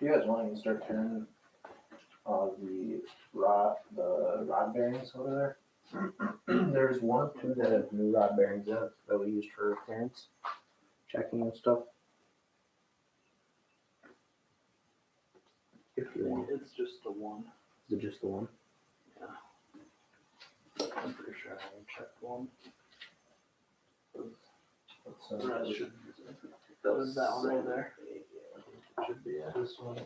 you guys want to start turning the rod bearings over there? There's one or two that have new rod bearings in it that we used for clearance checking and stuff. If you want, It's just the one. is it just the one? I'm pretty sure I haven't checked one. Let's, The rest should be. That was that one right there. It should be, yeah. This one.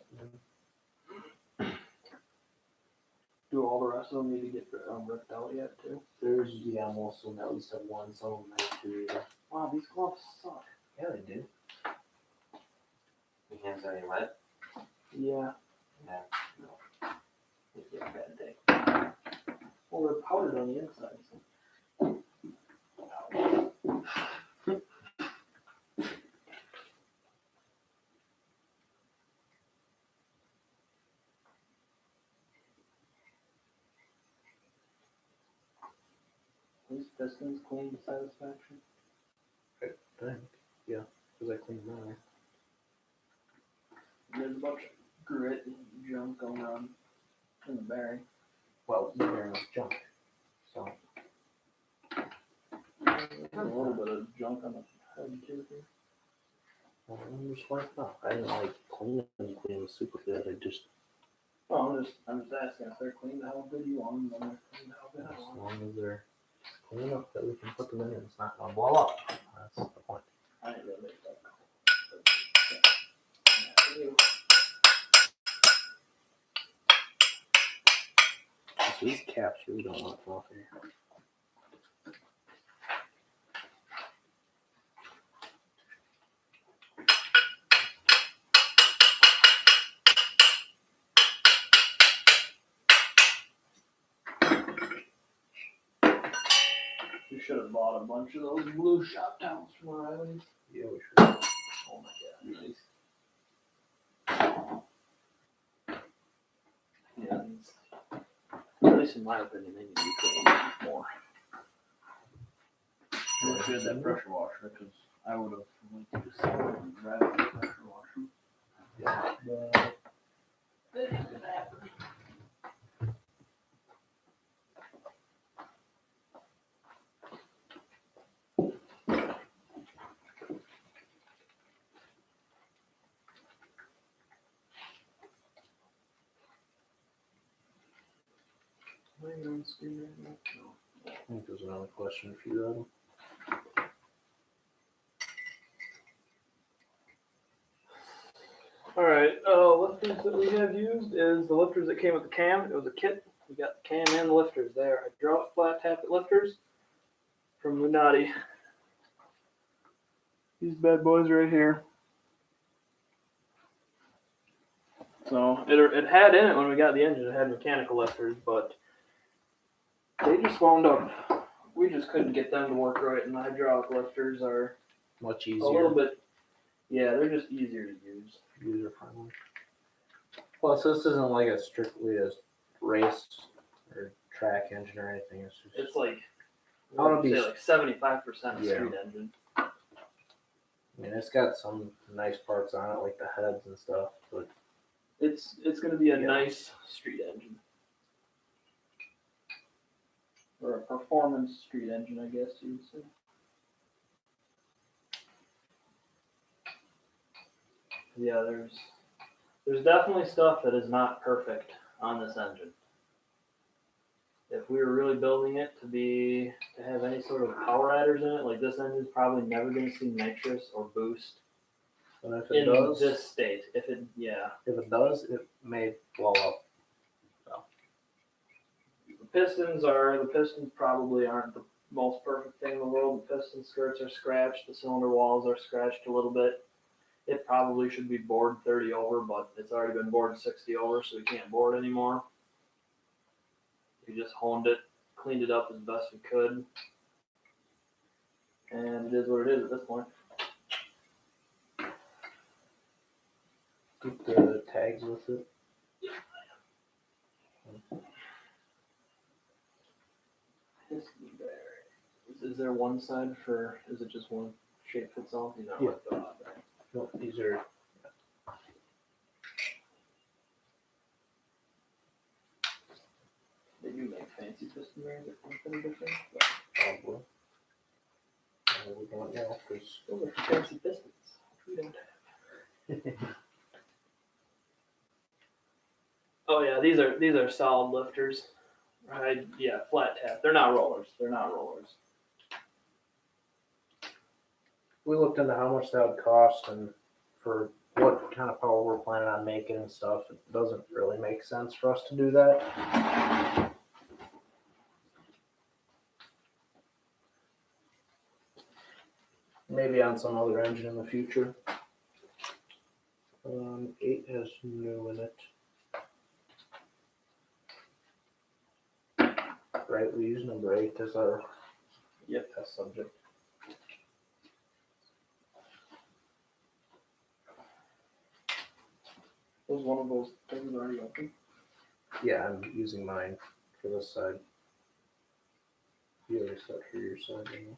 Do all the rest of them need to get ripped out yet too? There's most of them at least have one, some of them have two. Wow, these gloves suck. Yeah, they do. Your hands are any wet? Yeah. Yeah. It's a bad day. Well, they're powdered on the inside. So. These pistons clean to satisfaction. I think. Yeah, because I cleaned mine. There's a bunch of grit and junk going on in the bearing. Well, the bearing was junk. So. There's a little bit of junk on the head too here. Well, I'm just like, no, I didn't like clean them super good. I just, Oh, I'm just asking if they're clean how good you want them, then they're clean how good I as want them. long as they're clean enough that we can put them in and it's not gonna blow up. That's the point. I ain't gonna make that call. So these caps really don't want to fall off here. We should have bought a bunch of those blue shop towels from O'Reilly's. Yeah, we should. Oh my god, nice. Yeah, at least in my opinion, they need to be cleaned more. I wish we had that pressure washer because I would have liked to just rather than pressure wash them. Yeah. That ain't gonna happen. Am I on screen right now? No. I think there's another question for you, Adam. Alright, lifters that we have used is the lifters that came with the cam. It was a kit. We got the cam and the lifters there. Hydraulic flat tappet lifters from Lunati. These bad boys right here. So it had in it when we got the engine, it had mechanical lifters, but they just wound up, we just couldn't get them to work right, and the hydraulic lifters are Much a easier. little bit, yeah, they're just easier to use. User friendly. Plus, this isn't like a strictly a race or track engine or anything. It's just It's like, I wanna be- like 75% Yeah. street engine. I mean, it's got some nice parts on it, like the heads and stuff, but It's going to be a Yeah. nice street engine. Or a performance street engine, I guess you would say. Yeah, there's definitely stuff that is not perfect on this engine. If we were really building it to have any sort of power adders in it, like this engine's probably never going to see nitrous or boost and if it in does, this state. If it may blow up. The pistons probably aren't the most perfect thing in the world. The piston skirts are scratched. The cylinder walls are scratched a little bit. It probably should be bored 30 over, but it's already been bored 60 over, so we can't bore it anymore. We just honed it, cleaned it up as best we could. And it is what it is at this point. Keep the tags with it. Is there one side for, is it just one shape fits all? These aren't Yeah. like the odd, right? No, these are piston bearings are something different. Probably. We don't know, 'cause Those are fancy pistons. We don't have. Oh yeah, these are solid lifters. Yeah, flat tap. They're not rollers. They're not rollers. we looked into how much that would cost and for what kind of power we're planning on making and stuff, it doesn't really make sense for us to do that. Maybe on some other engine in the future. 8 has new in it. Right, we use number 8 as our test subject. Was one of those things already open? Yeah, I'm using mine for this side. You already set for your side, didn't you?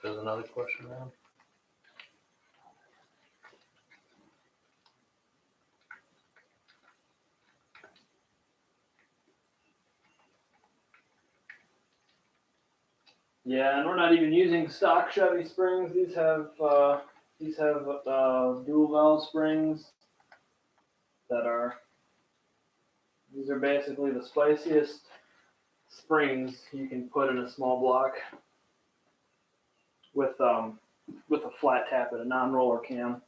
There's another question now. Yeah, and we're not even using stock Chevy springs. These have dual valve springs that are. These are basically the spiciest springs you can put in a small block with a flat tap and a non-roller cam.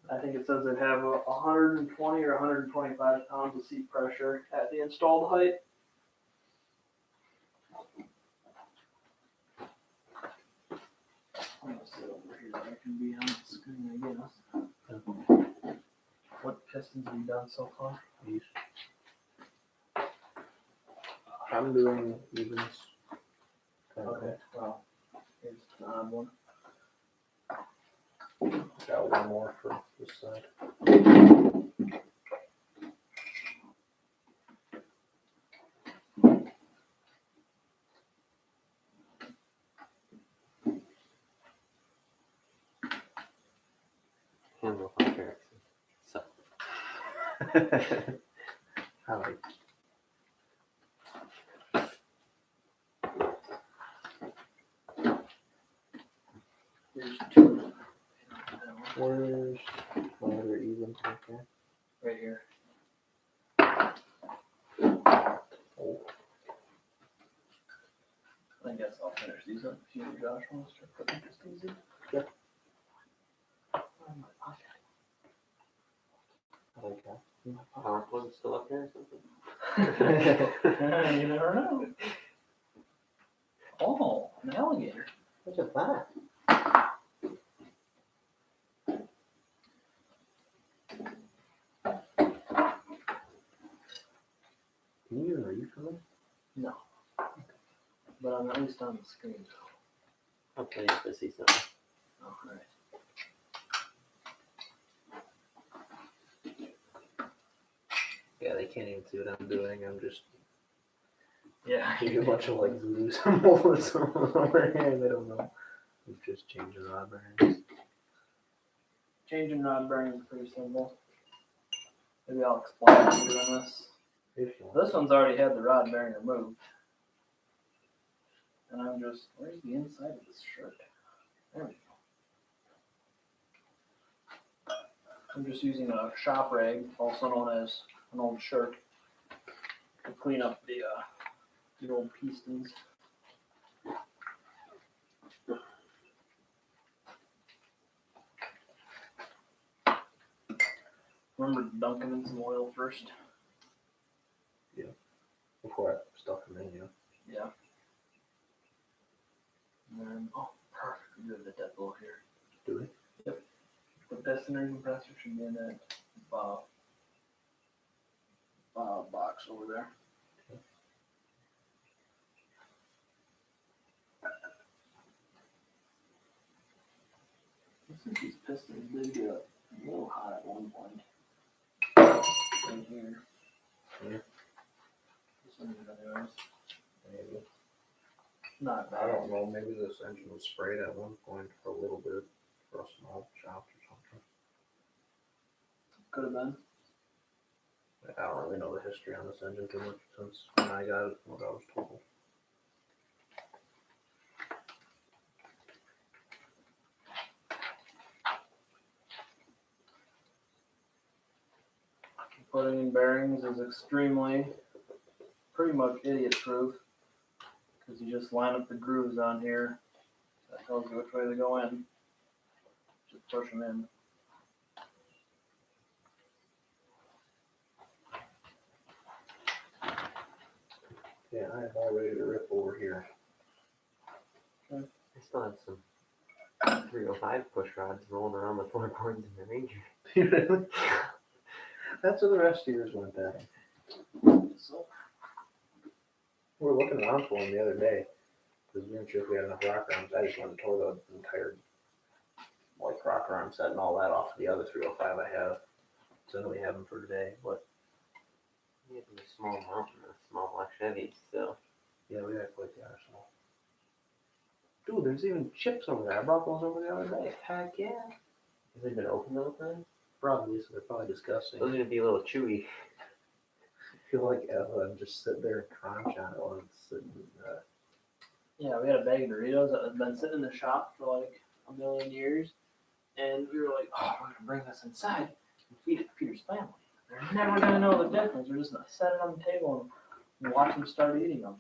I think it says they have 120 or 125 pounds of seat pressure at the installed height. I'm gonna sit over here. I can be on the screen, I guess. What pistons have you done so far? These. I'm doing evens. Okay, well, here's an odd one. Got one more for this side. Handle comparison. So. I like. Here's two. Where's my other evens right there? right here. I guess I'll finish these up if you and Josh wants to put these in. Yeah. Oh, my pocket. I like that. Power plug's still up there or something? You never know. Oh, an alligator. Look at that. Can you even read from it? No. But I'm at least on the screen now. Okay, I see something. Oh, alright. Yeah, they can't even see what I'm doing. I'm just Yeah. doing a bunch of like voodoo symbols over here. They don't know. We've just changed the rod bearings. Changing rod bearing is pretty simple. Maybe I'll explain what I'm doing this. If you want. This one's already had the rod bearing removed. And I'm just, where's the inside of this shirt? There we go. I'm just using a shop rag, also known as an old shirt, to clean up the old pistons. Remember to dunk them in some oil first. Before I stuff them in, yeah. Yeah. And then, oh, perfect. We do have the dead blow here. Do we? Yep. The piston ring compressor should be in that box over there. I think these pistons did get a little hot at one point. Right here. Yeah. This one is anyways. Maybe. Not bad. I don't know. Maybe this engine was sprayed at one point for a little bit for a small shop or something. Could have been. I don't really know the history on this engine too much since when I got it, what I was told. Putting in bearings is pretty much idiot proof. Because you just line up the grooves on here. That tells you which way they go in. Just push them in. Yeah, I am all ready to rip over here. I still have some 305 push rods rolling around the floorboards in the Ranger. Really? That's where the rest of yours went at. So, We were looking around for them the other day because we weren't sure if we had enough rocker arms. I just went and tore the entire like rocker arm set and all that off of the other 305 I have. So I know we have them for today, but We have a small mountain, a small black Chevy still. yeah, we got quite the arsenal. Dude, there's even chips over there. I brought those over the other day. Heck yeah. Has it been opened all the time? Probably, so they're probably disgusting. Those are gonna be a little chewy. I feel like Ella just sit there and crunch on it while it's sitting. yeah, we had a bag of Doritos that had been sitting in the shop for like a million years. And we were like, oh, we're going to bring this inside and feed it to Peter's family. They're never going to know the difference. We're just going to set it on the table and watch them start eating them.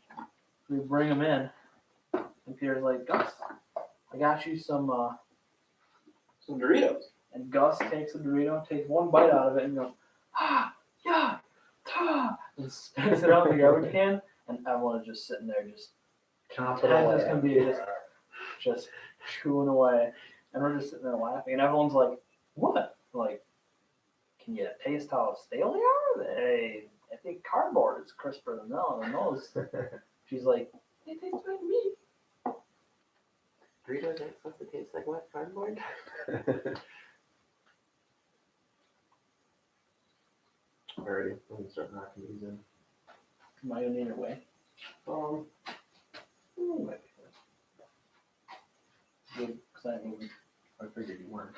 We bring them in. And Peter's like, Gus, I got you some Doritos. And Gus takes a Dorito, takes one bite out of it, and goes, yeah, and spits it out in the garbage can. And everyone is just sitting there, just as can be, just chewing away. And we're just sitting there laughing. And everyone's like, what? Like, can you taste how stale they are? I think cardboard is crisper than those. She's like, they taste like meat. Doritos aren't supposed to taste like wet cardboard? Alrighty, I'm gonna start knocking these in. Am I gonna need it way? Might be Good, because I figured you weren't.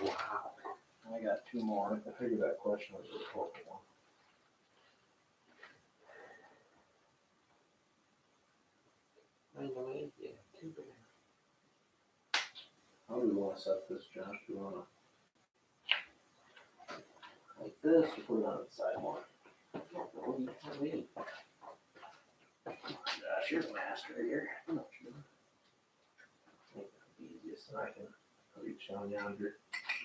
wow. I got two more. I figured that question was a rhetorical one. By the way, yeah, too bad. How do we want to set this, Josh? Do we want to like this, or put it on the side more? What do you mean? Gosh, here's a master here. I know what you're doing. I think that's the easiest, and I can reach down yonder.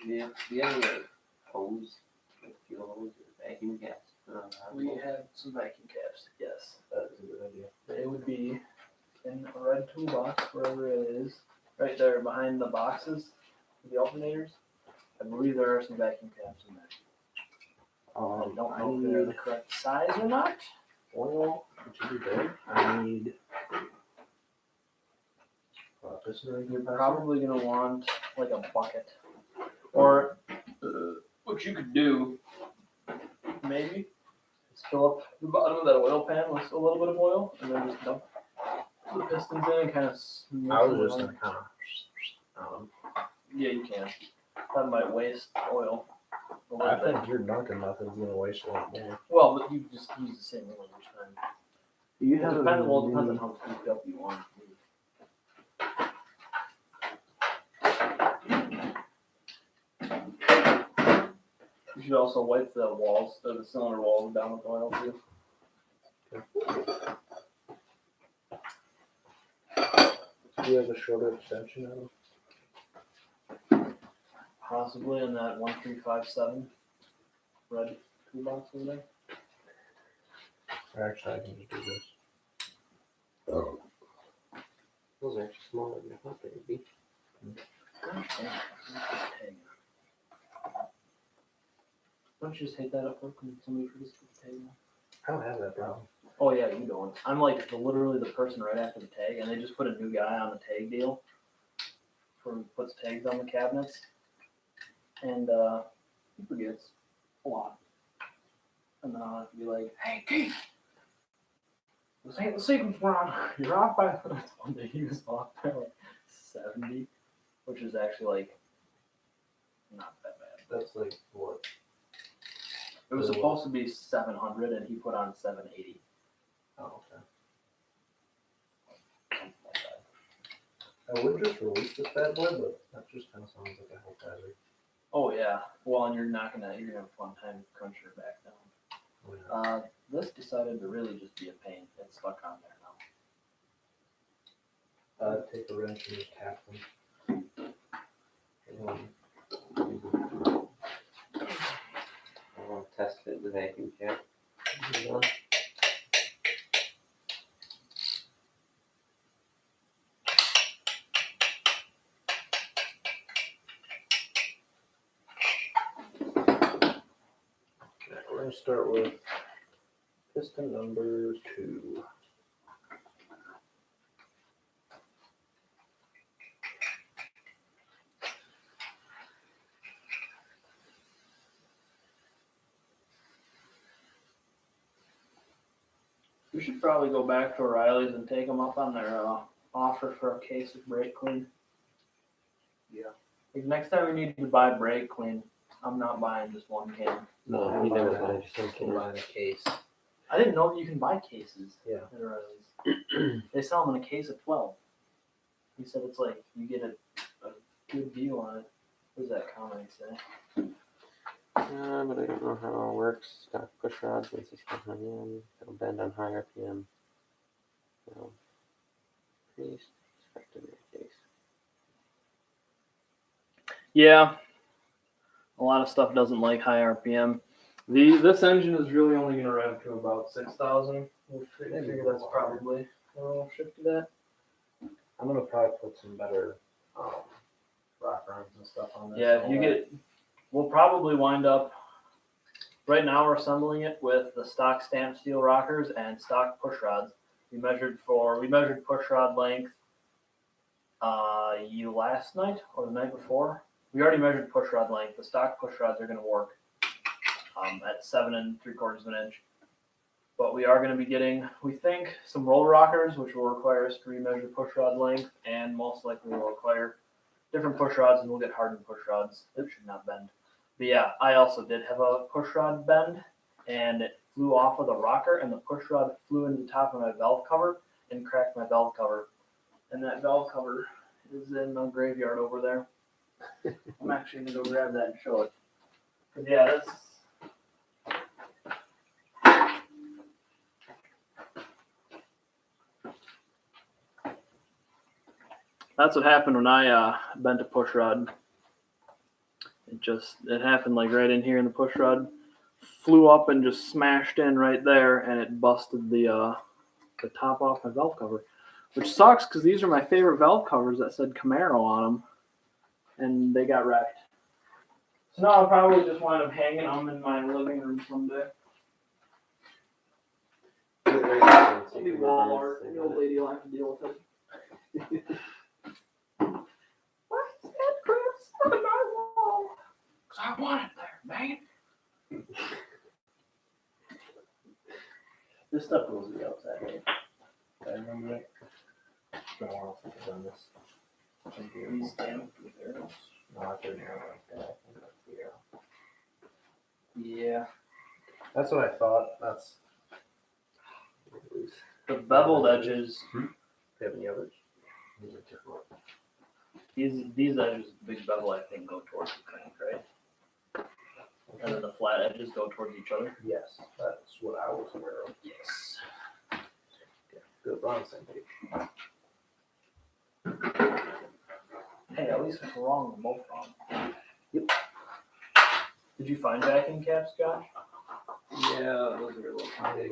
Yeah, the other hose, like fuel hose or vacuum caps. We have some vacuum caps, yes. That is a good idea. They would be in a red toolbox, wherever it is, right there behind the boxes, the alternators. I believe there are some vacuum caps in there. I don't know if they're the correct size or not. Oil, which is good. I need piston ring You're compressor. probably gonna want like a bucket, or what you could do, maybe, is fill up the bottom of that oil pan with a little bit of oil, and then just dump the pistons in and kind of smooth I was them just around. gonna kind of. Yeah, you can. That might waste oil a little I bit. think your Dunkin' method's gonna waste a lot more. Well, but you just use the same oil each time. Do you It depends, well, it depends on how tweaked up you want it to be. You should also wipe the walls, the cylinder walls down with oil too. Do you have a shorter extension on them? Possibly in that 1357 red toolbox over there. Or actually, I can just do this. Those are actually smaller than I thought they would be. Gosh, dang it. Tag. Don't you just hate that at work when somebody forgets to put the tag on? I don't have that problem. Oh yeah, you don't. I'm like literally the person right after the tag, and they just put a new guy on the tag deal for puts tags on the cabinets, and he forgets a lot. And then I'll have to be like, "Hey, Keith, this ain't the sequence run. You're off by." One day he was off by like 70, which is actually like not that bad. That's like what? It was supposed to be 700, and he put on 780. Oh, okay. I would just release this bad boy, but that just kind of sounds like a hell hazard. Oh yeah. Well, and you're gonna have a fun time crunching her back down. Oh, yeah. This decided to really just be a pain. It's stuck on there now. Take a wrench and just tap them. I want to test fit the vacuum cap. We're going to start with piston number 2. We should probably go back to O'Reilly's and take them up on their offer for a case of brake clean. Yeah. Like next time we need to buy brake clean, I'm not buying just one can. No, he never finds some Can can. buy a case. I didn't know that you can buy cases Yeah. at O'Reilly's. They sell them in a case of 12. He said it's like you get a good deal on it. What does that comment say? But I don't know how it all works. Stock push rods and 1600 yen. It'll bend on high RPM. So, pretty effective in that case. Yeah, a lot of stuff doesn't like high RPM. This engine is really only going to rev to about 6,000. We'll figure that's probably where we'll shift to that. I'm going to probably put some better rock runs and stuff on this. Yeah, we'll probably wind up, right now we're assembling it with the stock stamped steel rockers and stock push rods. We measured push rod length last night or the night before. We already measured push rod length. The stock push rods are going to work at 7 3/4 of an inch. But we are going to be getting, we think, some roll rockers, which will require us to remeasure push rod length, and most likely will require different push rods, and we'll get hardened push rods. It should not bend. But yeah, I also did have a push rod bend, and it flew off of the rocker, and the push rod flew into the top of my valve cover and cracked my valve cover. And that valve cover is in the graveyard over there. I'm actually going to go grab that and show it. But yeah, That's what happened when I bent a push rod. It happened like right in here in the push rod. Flew up and just smashed in right there, and it busted the top off my valve cover, which sucks because these are my favorite valve covers that said Camaro on them, and they got wrecked. So now I'll probably just wind up hanging them in my living room someday. Maybe Walmart. The old lady will have to deal with it. Why is that Chris on my wall? Because I want it there, man. This stuff goes to the outside, right? I remember that. It's been a while since I've done this. These damn arrows. No, I put an arrow like that. I think that's the arrow. Yeah. That's what I thought. That's. The beveled edges. Do you have any others? These edges, big bevel, I think, go towards the crank, right? And then the flat edges go towards each other. Yes, that's what I was aware of. Yes. Good, we're on the same page. Hey, at least if we're wrong, we're both wrong. Yep. Did you find backing caps, Josh? Yeah, those are a little big.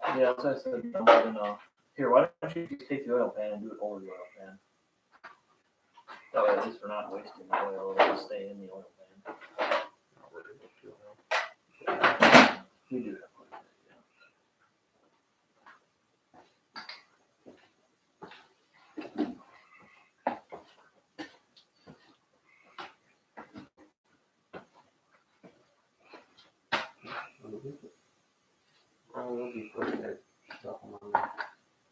Yeah, that's what I said. I'm gonna, here, why don't you just take the oil pan and do it over the oil pan? That way, at least we're not wasting the oil. It'll stay in the oil pan. We do that.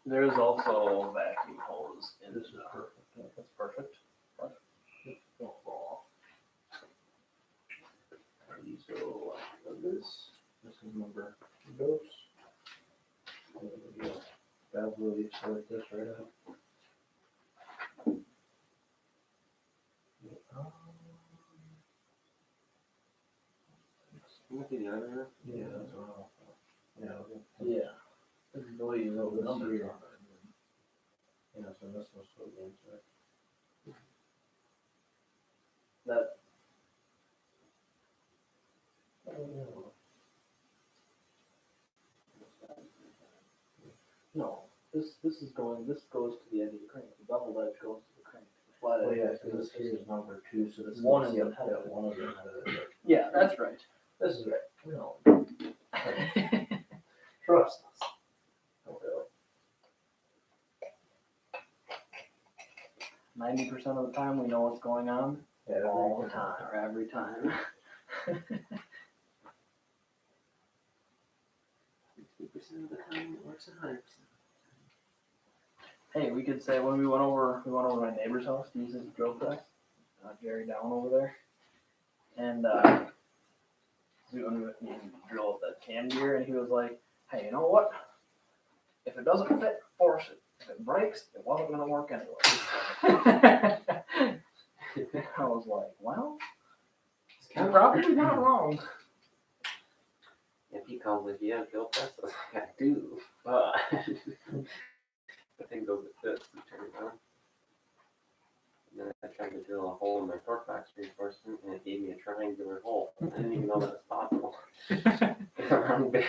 There is also a vacuum hose in this. Is perfect. That's perfect. Don't fall off. These go like this. This is number dose. Valve really select this right up. Look at the other. Yeah, that's what I thought. Yeah. This is the way you know the numbers on it. Yeah, so this was so good, right? That no. This goes to the edge of the crank. The beveled edge goes to the crank. The flat edge. Oh yeah, because this here is number 2, so this One is is the ahead of it. one of them. Yeah, that's right. This is right. No. Trust us. Okay. 90% of the time we know what's going on. Yeah, All the time, or every time. 60% of the time it works 100%. Hey, we could say when we went over my neighbor's house to use his drill press, Jerry down over there, and when we drill with that cam gear, and he was like, "Hey, you know what? If it doesn't fit, force it. If it breaks, it wasn't gonna work anyway." I was like, "Well, you're probably not wrong." If he calls like, yeah, drill press, I was like, I do, but the thing goes like this and turn it on. And then I tried to drill a hole in my torque box reinforcement, and it gave me a triangular hole. I didn't even know that was possible. It's a wrong bit.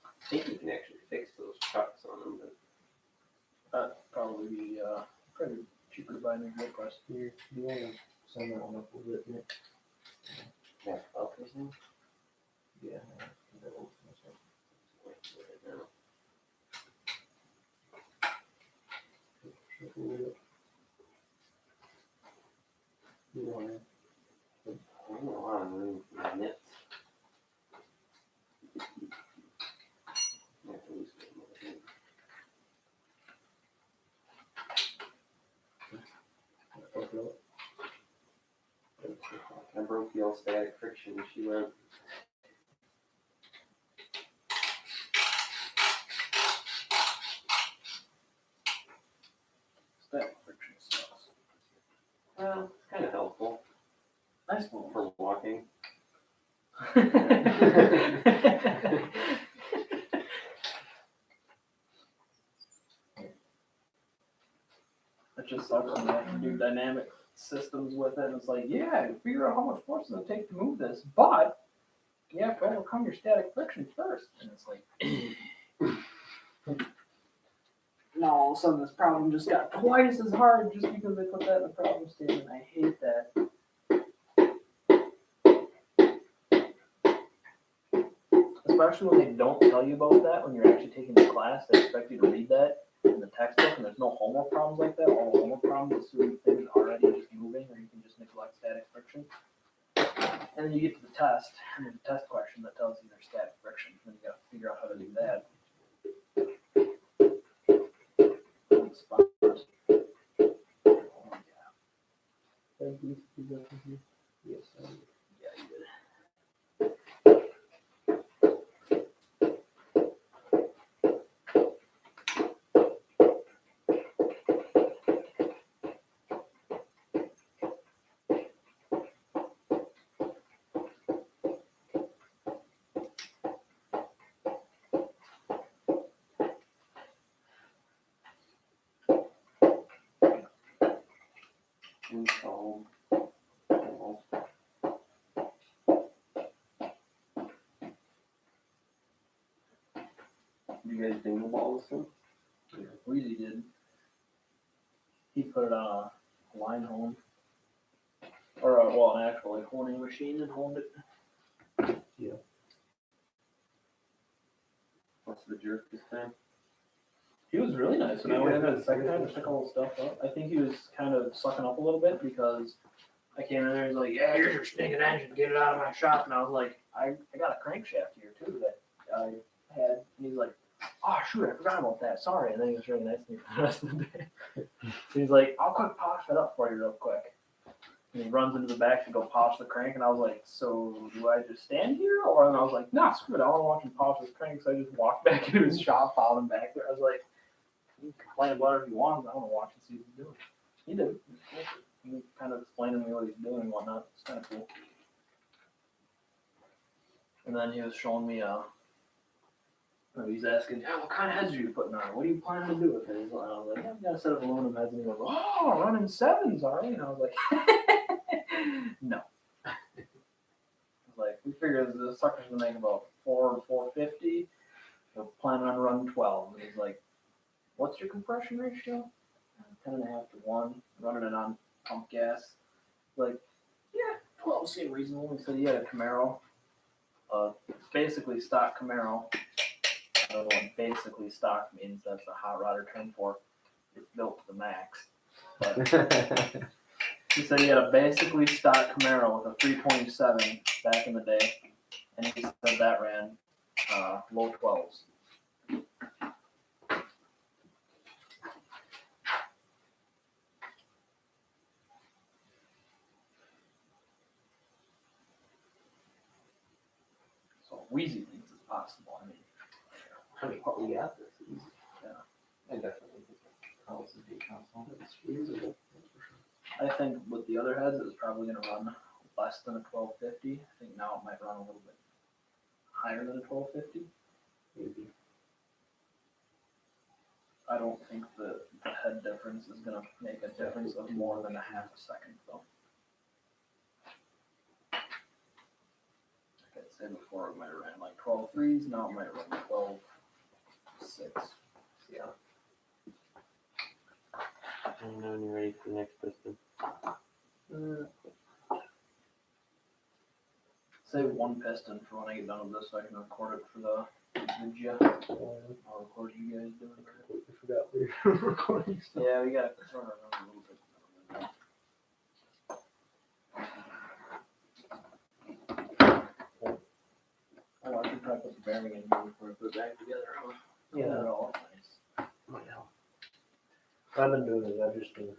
I think you can actually fix those chucks on them, but That'd probably be pretty cheaper to buy a new drill press. Here, you want to send that one up a little bit, Nick? that's about this thing. Yeah. You want to I don't know how I'm running my nits. Yeah, at least get them over here. fuck it up? I broke the old static friction. She went. Static friction sucks. Well, it's kind of helpful. I suppose. For walking. It just sucks when you have to do dynamic systems with it. And it's like, yeah, figure out how much force it's going to take to move this, but you have to overcome your static friction first. And it's like, now all of a sudden this problem just got twice as hard just because they put that in the problem statement. I hate that. Especially when they don't tell you about that when you're actually taking the class. They expect you to read that in the textbook, and there's no homework problems like that. All homework problems assume things are already just moving, or you can just neglect static friction. And then you get to the test, and there's a test question that tells you there's static friction, and then you got to figure out how to do that. On the spot. Oh, Yes. yeah, you did. Installed. You guys ding the balls too? Weezy did. He put it on a line hone. Or, well, an actual like honing machine and honed it. What's the jerk this time? He was really nice. When I went in there the second time to check all the stuff up, I think he was kind of sucking up a little bit because I came in there and he's like, yeah, here's your stinking engine, get it out of my shop. And I was like, I got a crankshaft here too that I had. And he's like, oh, shoot, I forgot about that. Sorry. And then he was really nice to me for the rest of the day. He's like, I'll quick polish that up for you real quick. And he runs into the back to go polish the crank. And I was like, so do I just stand here? Or and I was like, nah, screw it. I want to watch him polish his crank. So I just walked back into his shop, followed him back there. I was like, you can complain about it if you want. I want to watch and see what he's doing. He did. He kind of explained to me what he's doing and whatnot. It's kind of cool. And then he was showing me, he's asking, yeah, what kind of heads are you putting on? What are you planning to do with it? And I was like, yeah, I've got a set of aluminum heads. And he goes, oh, running sevens, are you? And I was like, no. I was like, we figured the sucker's going to make about 450. We're planning on running 12. And he's like, what's your compression ratio? 10.5 to 1. Running it on pump gas. Like, yeah, 12 seemed reasonable. He said he had a Camaro. Basically stock Camaro. I don't know what basically stock means. That's a hot rodder term for it's built to the max. But he said he had a basically stock Camaro with a 327 back in the day. And he said that ran low 12s. So Wheezy thinks it's possible. I mean, what we got this easy. Yeah. I definitely think the house is big house. It's reasonable. I think with the other heads, it was probably going to run less than a 1250. I think now it might run a little bit higher than a 1250. Maybe. I don't think the head difference is going to make a difference of more than a half a second, though. Like I said before, it might have ran like 12.3s. Now it might run 12.6. Yeah. And now you're ready for the next piston. Save one piston for when I get done with this so I can record it for the video. I'll record you guys doing it. Completely forgot we were recording stuff. Yeah, we got to turn around a little bit. Oh, I should probably put the bearing in here before I put it back together. Huh? Yeah. They're all nice. Might help. What I've been doing is I've just been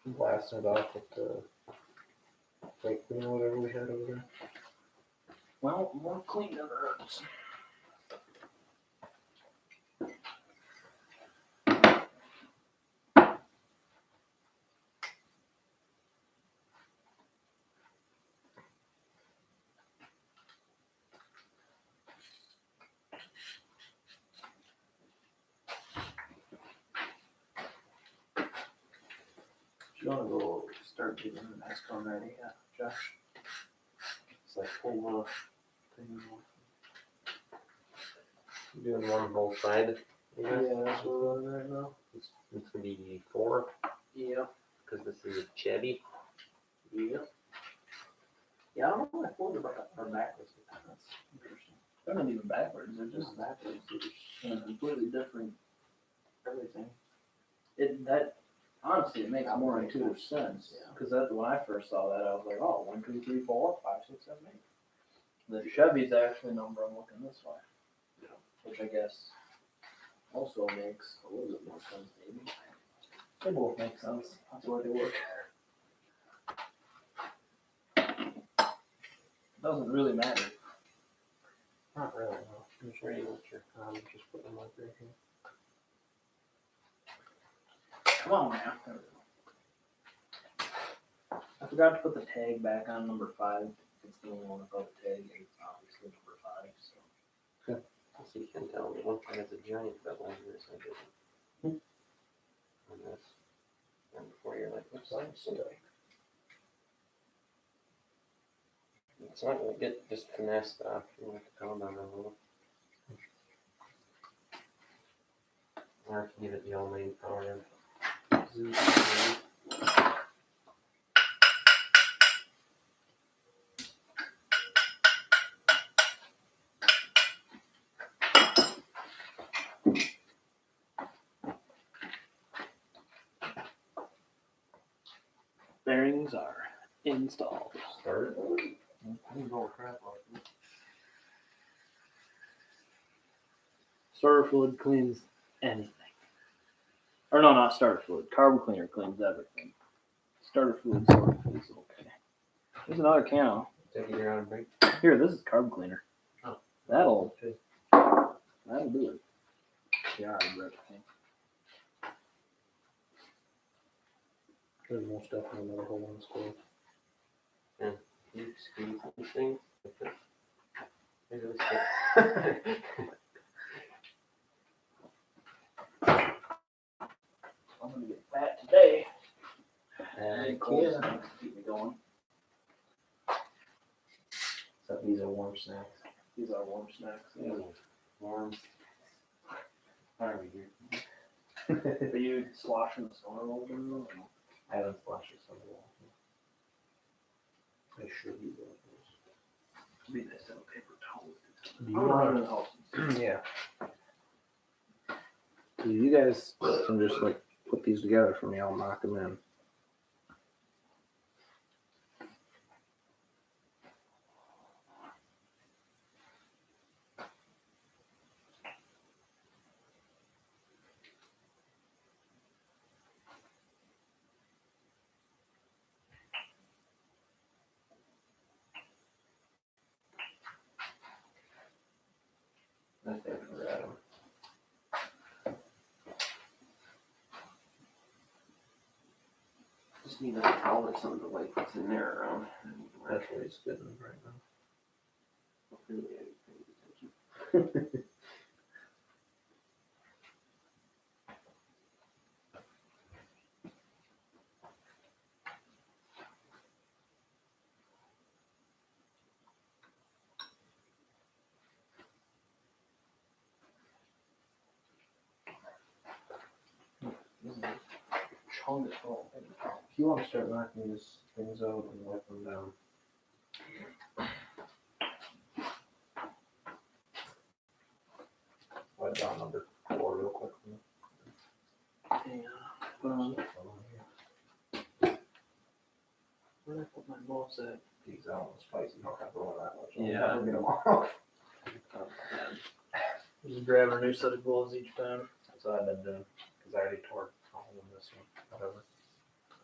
blasting it off with the brake cleaner, whatever we had over there. Well, more clean never hurts. You wanna go start getting the next one ready, Josh? It's like pull the thing off. Doing one on both sides. Yeah, that's what we're running right now. It's gonna be 4, Yeah. because this is a Chevy. Yeah. Yeah, I don't know, I wonder about that, or backwards, that's interesting. They're not even backwards, they're Just just backwards, it's in a completely different, everything. that, honestly, it makes more intuitive sense. Yeah. Cause that, when I first saw that, I was like, oh, 1, 2, 3, 4, 5, 6, 7, 8. The Chevy's actually number I'm looking this way. Yeah. Which I guess also makes a little bit more sense, maybe. They both make sense, that's why they work. Doesn't really matter. Not really, no. I'm sure you want your just put them up right here. Come on, man. There we go. I forgot to put the tag back on number 5. It's the only one without the tag, and it's obviously number 5, so. So you can tell, one side has a giant bevel on this side doesn't. On this. And before you're like, what's that? It's not gonna get just finessed off. You want to calm down a little. Or if you give it the all main power in. Bearings are installed. Start it. Starter fluid cleans anything. Or no, not starter fluid. Carbon cleaner cleans everything. Starter fluid's okay. There's another can. Take it around and break. Here, this is carbon cleaner. Oh. That'll do it. Yeah, I think. There's most definitely another hole in this clothes. You squeeze these things. Maybe this gets. I'm gonna get fat today. And Cold snacks to keep me going. So these are warm snacks. These are warm snacks. warm. Are we here? Are you sloshing the soda over them? I haven't splashed this on the wall. I should be doing It'd be nice to have a paper towel. this. Do I'm running the house. Yeah. You guys can just like put these together for me, I'll knock them in. I think we're at them. Just need a towel or something to wipe what's in there around. That's what he's spitting right now. Chunk it all. If you want to start knocking these things out and wipe them down. Wipe down number 4 real quick. Hang on. Where did I put my gloves at? These out spicy, you don't have to roll that much. Yeah. I'll get them off. Just grab a new set of gloves each time. That's what I've been doing, because I already tore a hole in this one, whatever.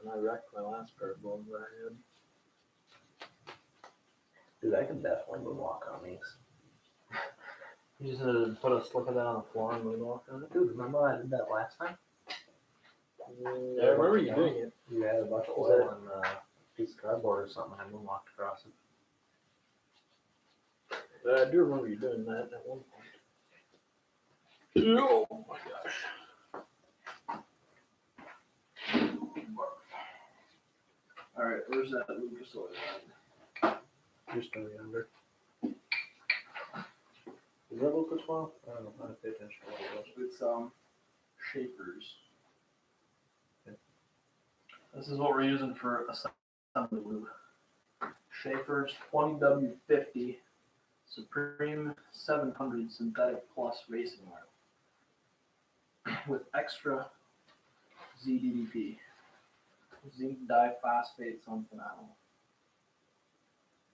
And I wrecked my last pair of gloves that I had. Dude, I can definitely moonwalk on these. You just had to put a slip of that on the floor and moonwalk on it? Dude, remember I did that last time? Yeah, I remember you doing it. You had a bunch of oil and a piece of cardboard or something, and I moonwalked across it. But I do remember you doing that at one point. Oh my gosh. where's that Lucas oil at? Just on the under. Is that Lucas well? I don't know, I don't pay attention to what it was. It's Schaefer's. This is what we're using for assembly lube. Schaefer's 20W50 Supreme 700 Synthetic Plus Racing Oil with extra ZDDP, zinc diphosphate something, I don't know.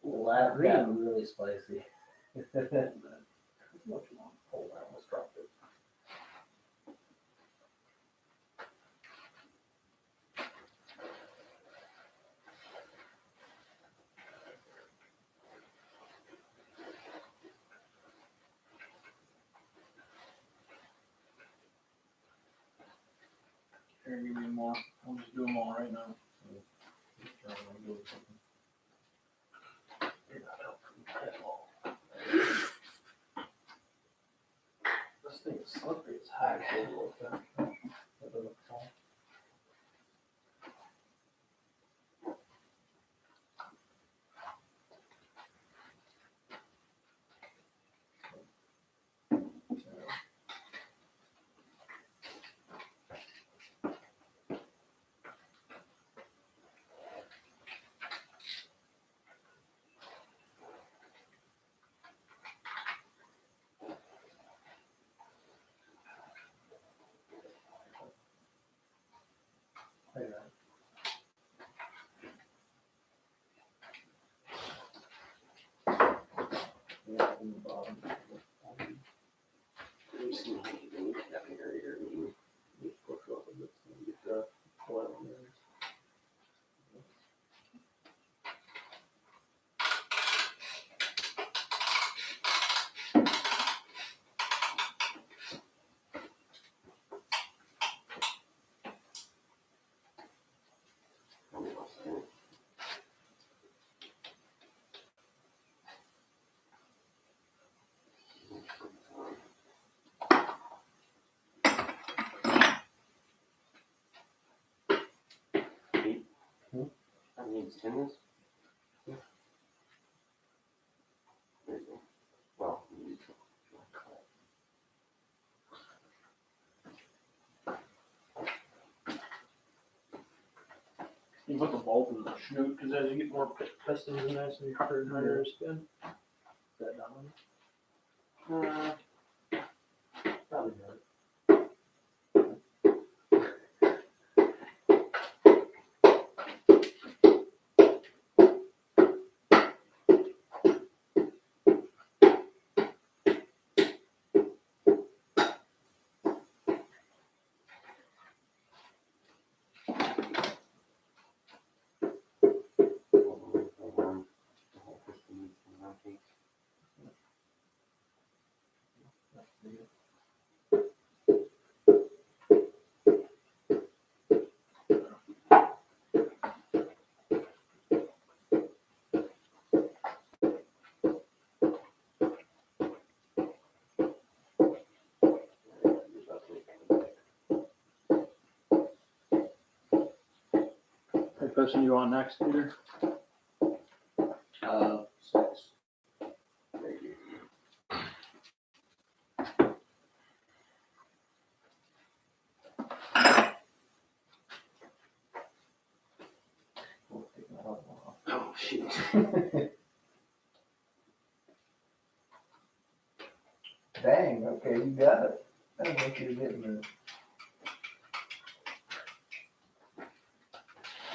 Well, that got really spicy. What you want? Hold on, let's drop it. Here, give me more. I'll just do them all right now. This thing is slippery as heck. Yeah, in the bottom. Just Push up a bit so you get the oil in there. I need stainless. There you go. Well, you need to. You put the bolt in the chute, because as you get more pistons in there, so you're harder and harder to spin. Is that done? Probably not. What piston you want next, Peter? 6. Oh, shoot. Dang, okay, you got it. I don't think you're getting it.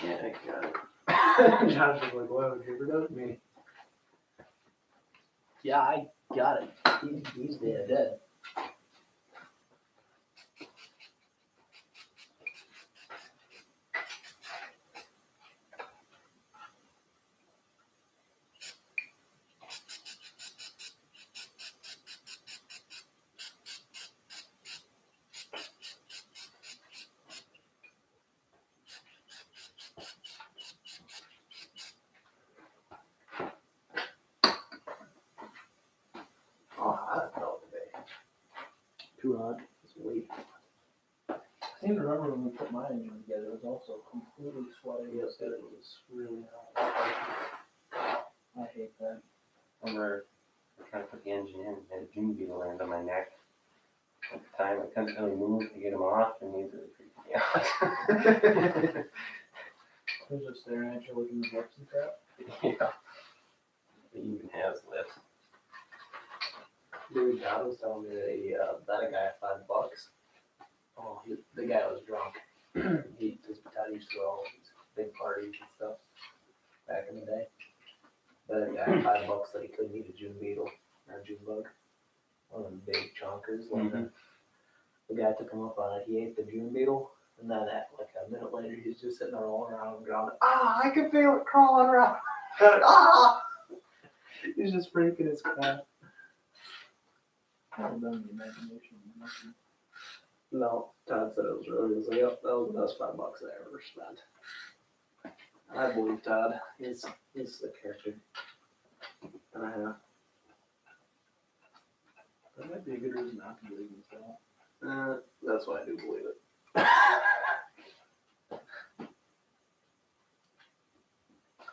Yeah, I got it. Josh was like, "What would you ever do to me?" Yeah, I got it. He's dead. Oh, I felt today. Too hot. It's way. I seem to remember when we put my engine together, it was also completely sweaty. Yes, it was really hot. I hate that. Remember trying to put the engine in, and a June beetle landed on my neck. At the time, I couldn't really move to get him off, and he was really freaking me out. Who's just staring at you looking at lips and crap? Yeah. It even has lips. Dude, Dad was telling me that he bet a guy $5. Oh, the guy was drunk. His dad used to go to all these big parties and stuff back in the day. Bet a guy $5 that he couldn't eat a June beetle or a June bug. One of them big chonkers. The guy took him up on it. He ate the June beetle, and then like a minute later, he's just sitting there rolling around on the ground. I can feel it crawling around. He's just freaking his crap. Well done, the imagination. No, Todd said it was really. He was like, "Yep, that was the best $5 I ever spent." I believe Todd. He's a character and a half. That might be a good reason not to believe in himself. That's why I do believe it.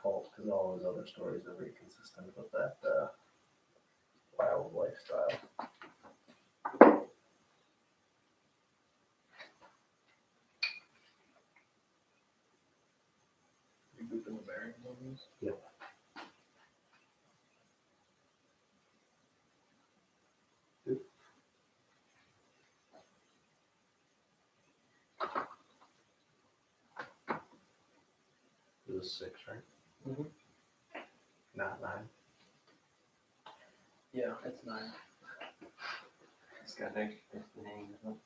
Because all his other stories are very consistent with that wild lifestyle. You booping the bearings on these? Yep. It was 6, right? Mhm. Not 9. Yeah, it's 9. It's got a it's the name, isn't it?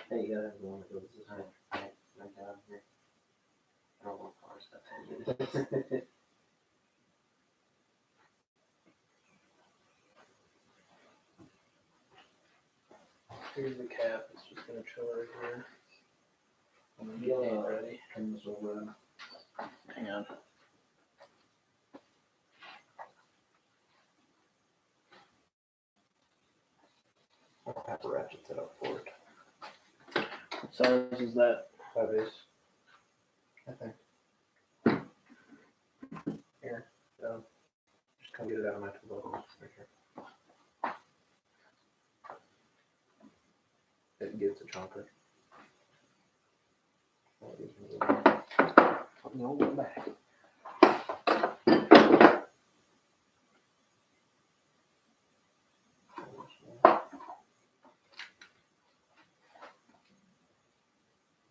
Hey, you gotta have the one that goes this way. Right down here. I don't know what car stuff it is. Here's the cap. It's just gonna chill right here. I'm gonna Yeah. get it ready. Turn this over. Hang on. I'll have to ratchet it up for it. What size is that? 5/8. I think. Here. Just come get it out of my toolbox. Right here. It gets a chonker. No, go back.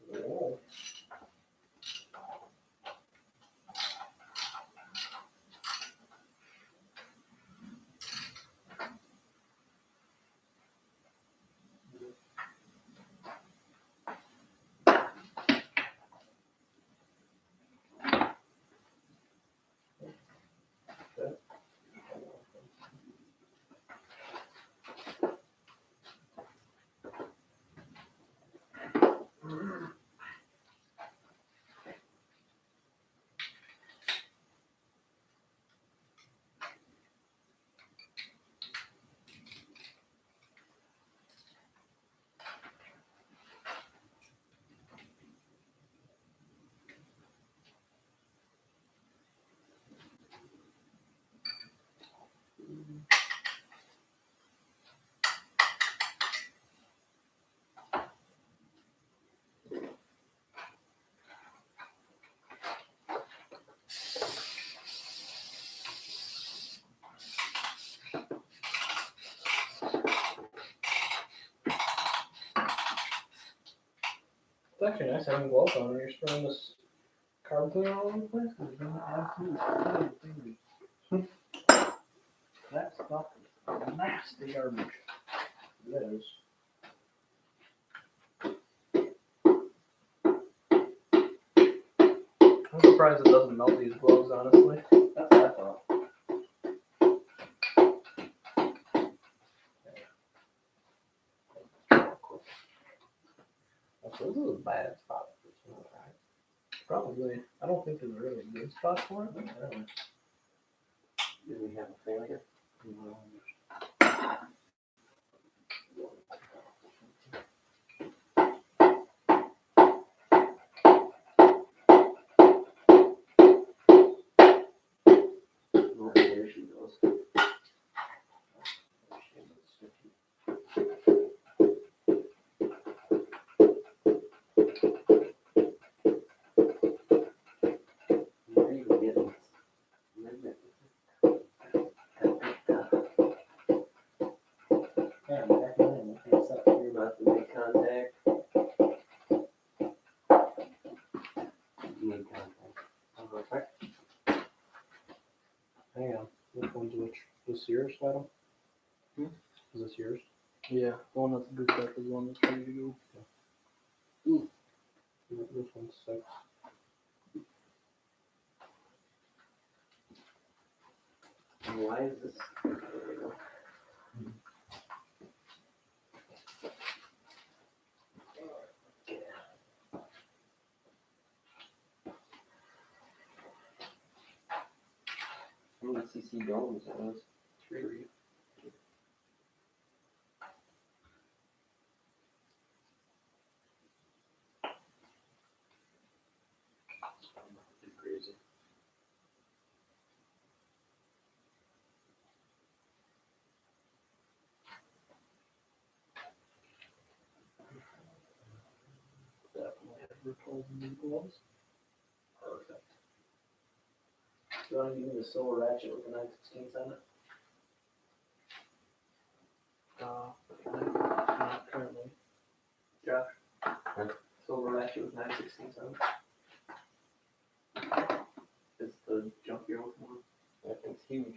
Whoa. It's actually nice having gloves on when you're spraying this carb cleaner all over the place. Because you're going absolutely fingers. That stuff is nasty garbage. It is. I'm surprised it doesn't melt these gloves, honestly. That's what I thought. So this is a bad spot for this one, right? Probably. I don't think there's a really good spot for it. Do we have a failure? calibration goes. Where are you getting Redneck? Yeah, back in, it's up. You're about to make contact. Make contact. I'll go quick. Hang on, which one's which? This yours, Adam? Hmm? Is this yours? Yeah, the one that's goofed up is the one that's ready to go. This one's 6. And why is this? There we go. How many CC domes are those? 3. Crazy. Definitely have rip holes in these gloves. Perfect. Do you want to give me the silver ratchet with the 9/16 on it? Not currently. Josh? Huh? Silver ratchet with 9/16 on it? It's the junkyard one. That thing's huge.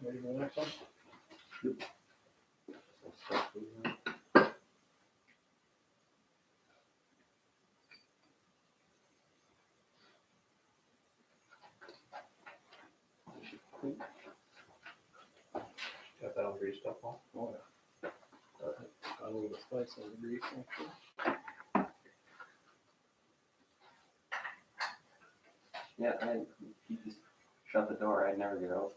Ready for the next one? Got that all greased up all? Oh yeah. Got a little bit spice on the grease actually. Yeah, you just shut the door, I'd never get out.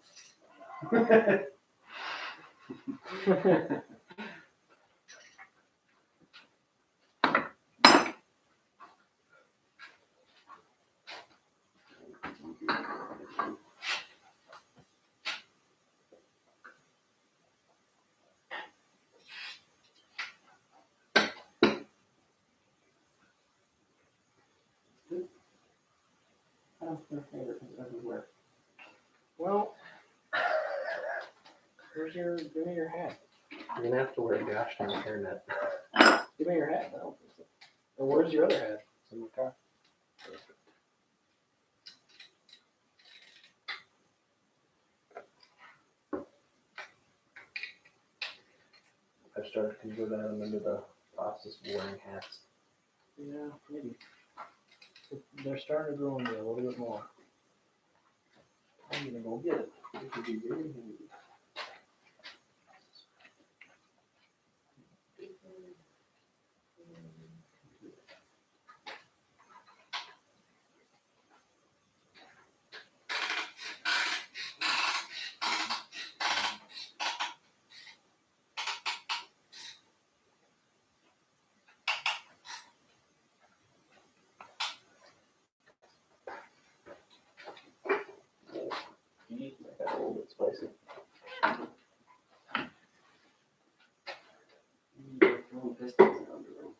Oh, my favorite is everywhere. Well, give me your hat. You're gonna have to wear a gosh darn hairnet. Give me your hat now. Or where's your other hat? It's in the car. I've started to go down into the process of wearing hats. Yeah, maybe. They're starting to grow on me a little bit more. I'm gonna go get it. It could be very handy. That got a little bit spicy. Throwing pistons around the room.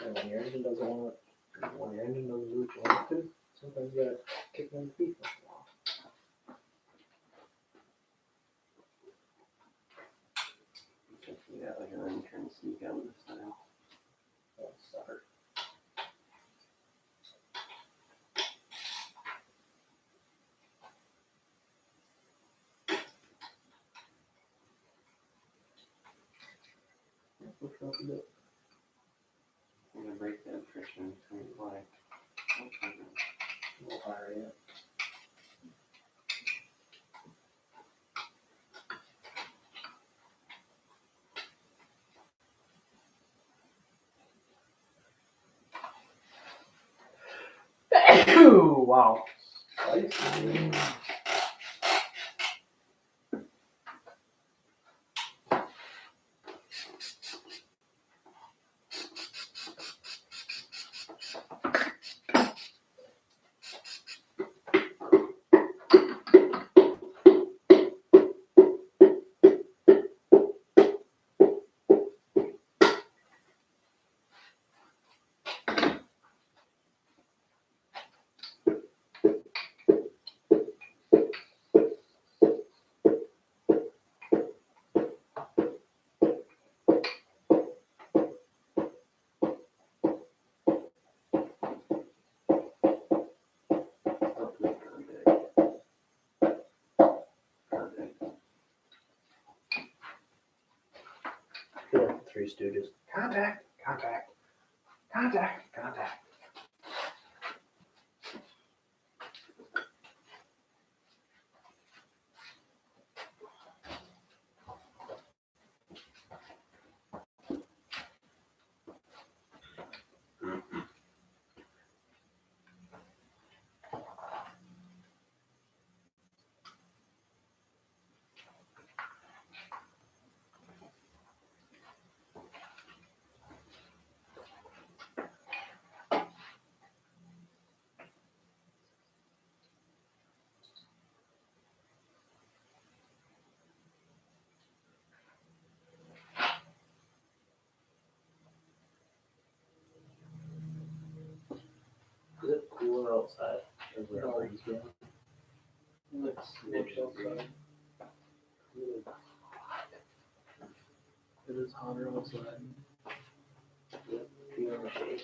And when your engine doesn't want it, when your engine doesn't do what you want it to, sometimes you gotta kick them in the feet once in a while. Yeah, like an intern sneak out this time. Don't start. Push up a bit. I'm gonna break that friction between the line. A little higher yet. Wow. Spicy. I feel like the Three Stooges. Contact, contact, contact, contact. Is it cooler outside? Is there a breeze going? It's nice outside. It is hotter outside. Feeling the shade.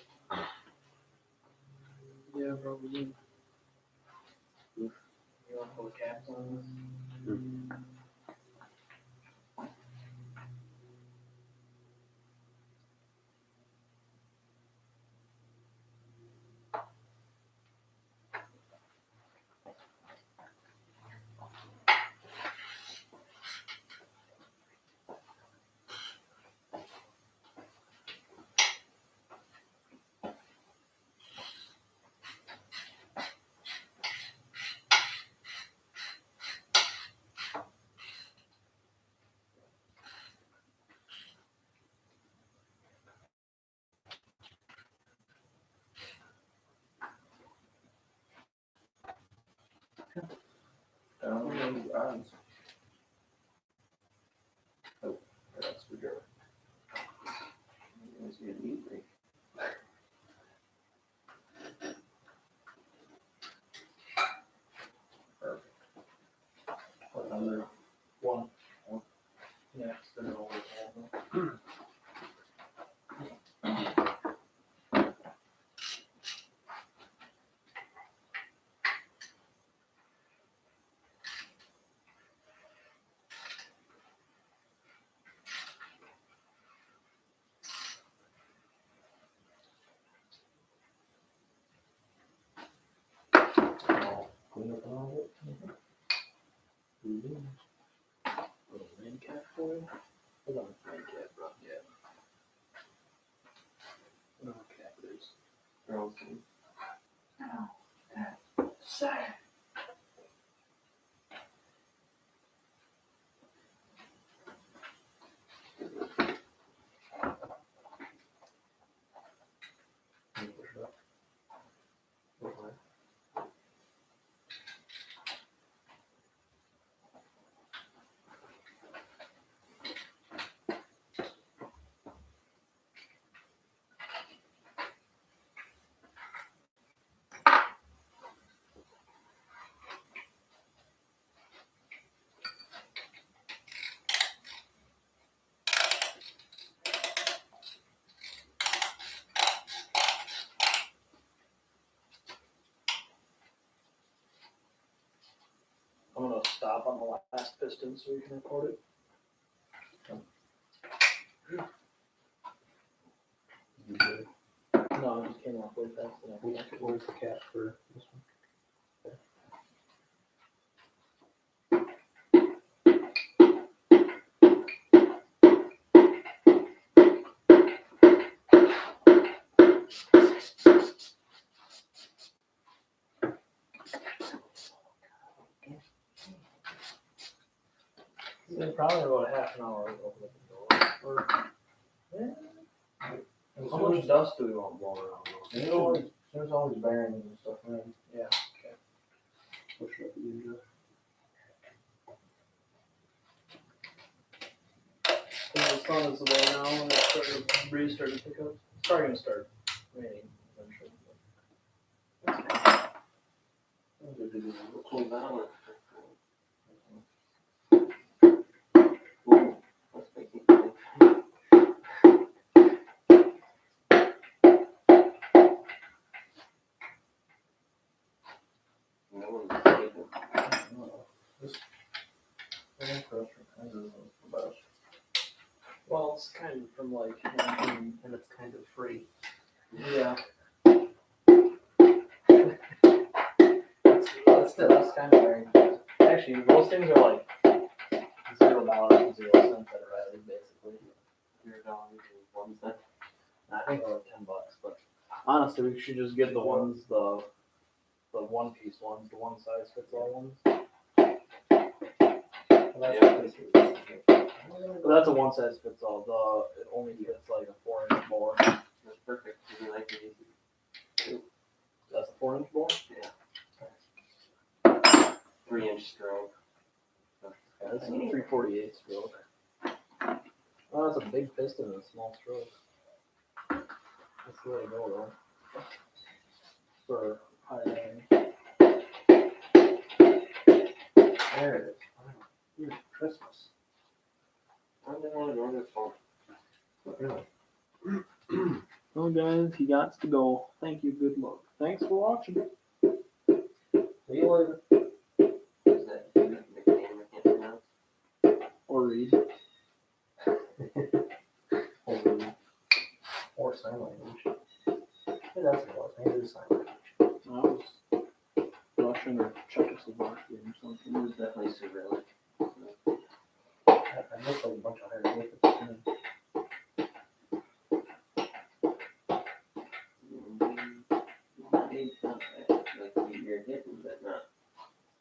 Yeah, probably. You want to put caps on this? Down those rods. Oh, that's for sure. You guys get easy. Perfect. What number? One. One. Yeah, it's been over. Oh, clean up all of it. Little rain cap for you. Hold on, rain cap, bro. Yeah. No cap is. Girls. Sad. I'm gonna stop on the last piston so we can record it. You good? No, I just came off way fast enough. Where's the cap for this one? Probably about a half an hour ago. Or, yeah. As How soon much as, dust do we want blowing around? as soon as all these bearings and stuff are in, Yeah. push it up the engine. The sun is away now and it's starting to breeze starting to pick up. It's probably gonna start raining eventually. Cool down. Ooh, that's spicy. That one's sleeping. This air pressure kind of the best. Well, it's kind of from like, And it's kind of free. yeah. That's kind of very good. Actually, those things are like $0 and 0 cents at Riley, basically. $100 and 1 cent. I think they're like $10, but honestly, we should just get the ones, the one-piece ones, the one size fits all ones. Well, that's what this is. But that's a one size fits all. It only fits like a 4-inch bore. That's perfect. You like it easy. That's a 4-inch bore. 3-inch stroke. Yeah, this is a 3/48 stroke. Oh, that's a big piston and a small stroke. That's the way to go though. For high end. There it is. Here's Christmas. I don't want to go this far. Really? Well, guys, he got to go. Thank you. Good luck. Thanks for watching. See you later. Is that McCain I can't pronounce? Or read. Or sign language. Hey, that's what it was. Maybe it's sign language. That was Russian or Czechoslovakian or something. It was definitely Cyrillic. I looked like a bunch of hieroglyphics. Big stuff, like you're hitting, but not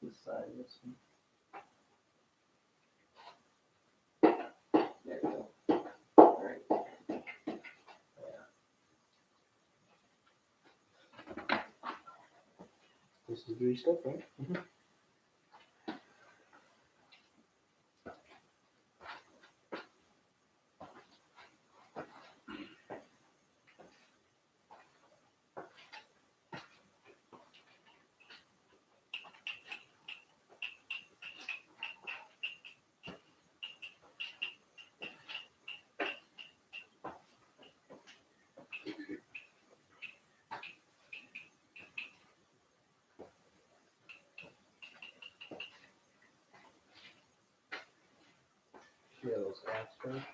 This side, this one. there we go. Alright. This is greased up, right? Yeah, those gaps there.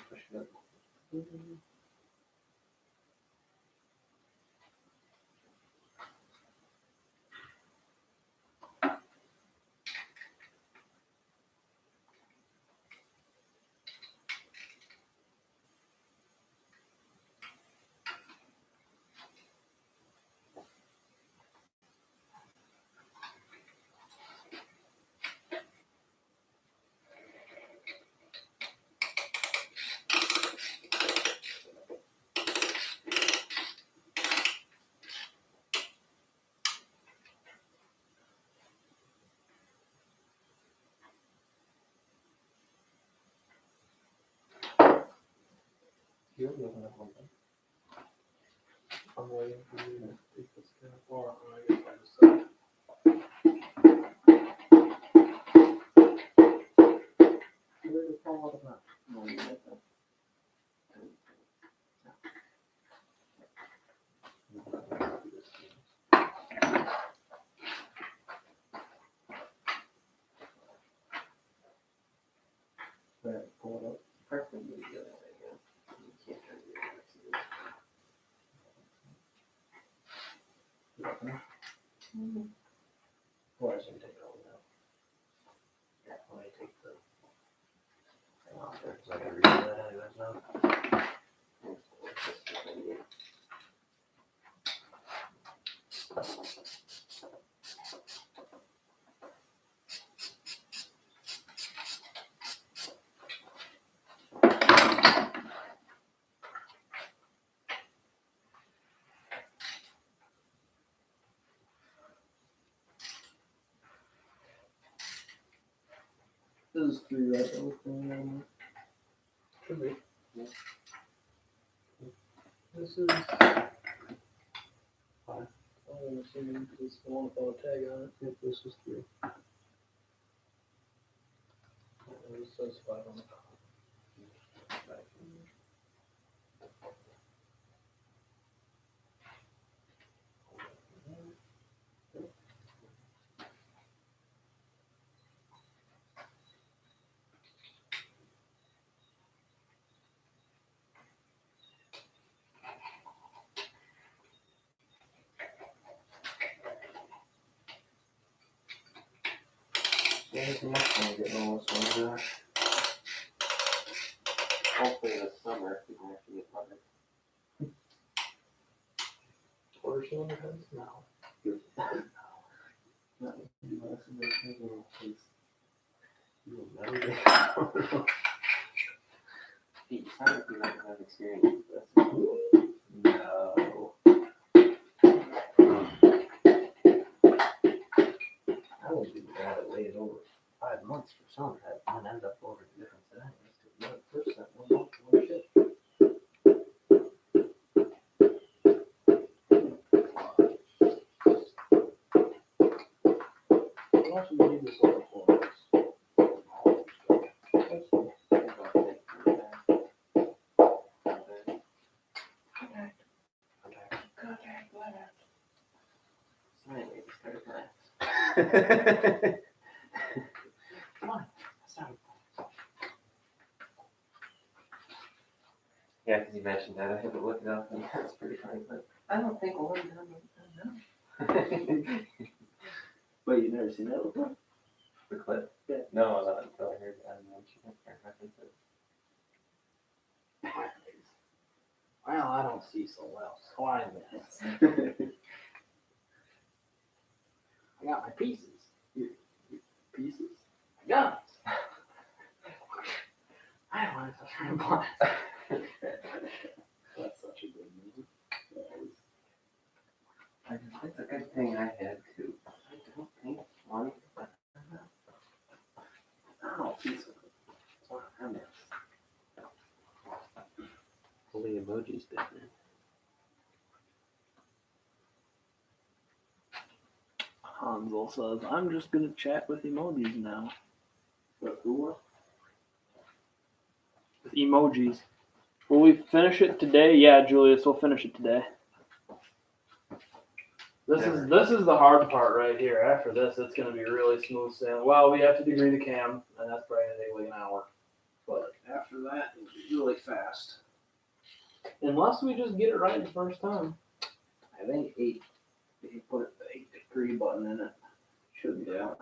Push it up. You're looking at one thing. I'm waiting for you to take this kind of far. I guess I'll just Where did it fall out of that? No, you like that. Right, pull it up. Perfect. You can't turn it Or I should take it all out. Yeah, let me take the thing off there, because I gotta read that anyways now. This is 3, right? Everything, Should be. This is. I'm assuming it's the one without a tag on it. If this is 3. It says 5 on the top. Where's the next one getting all this one there? Hopefully this summer we can actually get weather. Quarter cylinder heads? No. That would be less of a little place. You will never get Hey, you sound like you might have experience with this. No. I would be the guy that waited over 5 months for summer and ended up over the difference in that. First that 1 month, one shit. Why should we leave this over for us? So anyway, we started class. Come on, stop. Yeah, because you mentioned that. I had to look it up, and yeah, it's pretty funny. But I don't think one of them. Wait, you never seen that before? The clip? Yeah. No, not until I heard Adam mention it. I referenced it. Well, I don't see so well. So I miss. I got my pieces. Pieces? I got it. I don't want to touch my glass. That's such a good movie. It's a good thing I had two. I don't think one. Oh, piece of it. That's what I missed. Only emojis different. Hansel says, I'm just going to chat with emojis now. But who was? With emojis. Will we finish it today? Yeah, Julius, we'll finish it today. This is the hard part right here. After this, it's going to be really smooth sailing. Well, we have to degree the cam, and that's probably going to take like an hour. But After that, it was really fast. unless we just get it right the first time. I think 8. If you put the 8-degree button in it, should be out.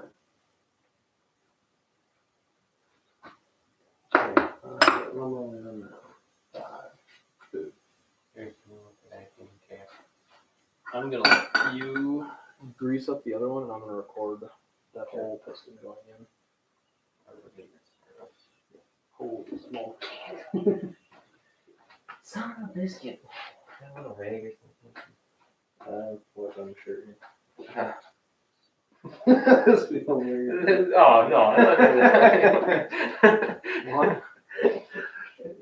One more on that. 5. I'm going to let you grease up the other one, and I'm going to record that whole piston going in. Holy smoke. Son of a biscuit. Got a little rag or something. What I'm sure. Yeah. This be hilarious. Oh, no. I'm not What?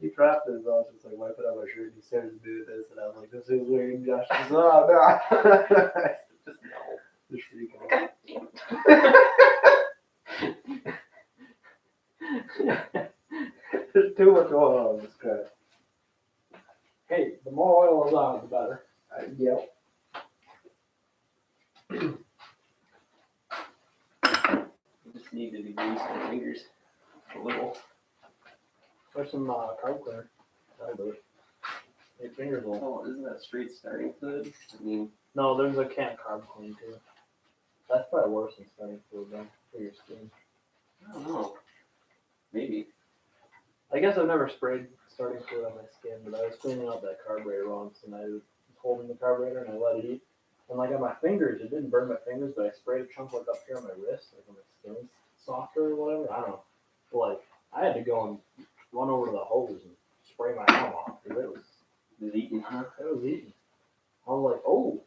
He dropped it, I was just like, wipe it on my pressure and he started to do this and I was like, this is weird. Josh says, oh no. I said, just no. Just freaking out. There's too much oil on this car. Hey, the more oil is on, the better. Yep. You just need to degrease my fingers a little. There's some carb cleaner. That'll do it. Your fingers will. Oh, isn't that straight starting fluid? I mean, No, there's a can of carb clean too. That's probably worse than starting fluid then for your skin. I don't know. Maybe. I guess I've never sprayed starting fluid on my skin, but I was cleaning out that carburetor once and I was holding the carburetor and I let it eat. And like on my fingers, it didn't burn my fingers, but I sprayed a chunk like up here on my wrist, like when my skin's softer or whatever. I don't know. But like I had to go and run over to the hose and spray my arm off because it was Eating, huh? It was eating. I was like, oh,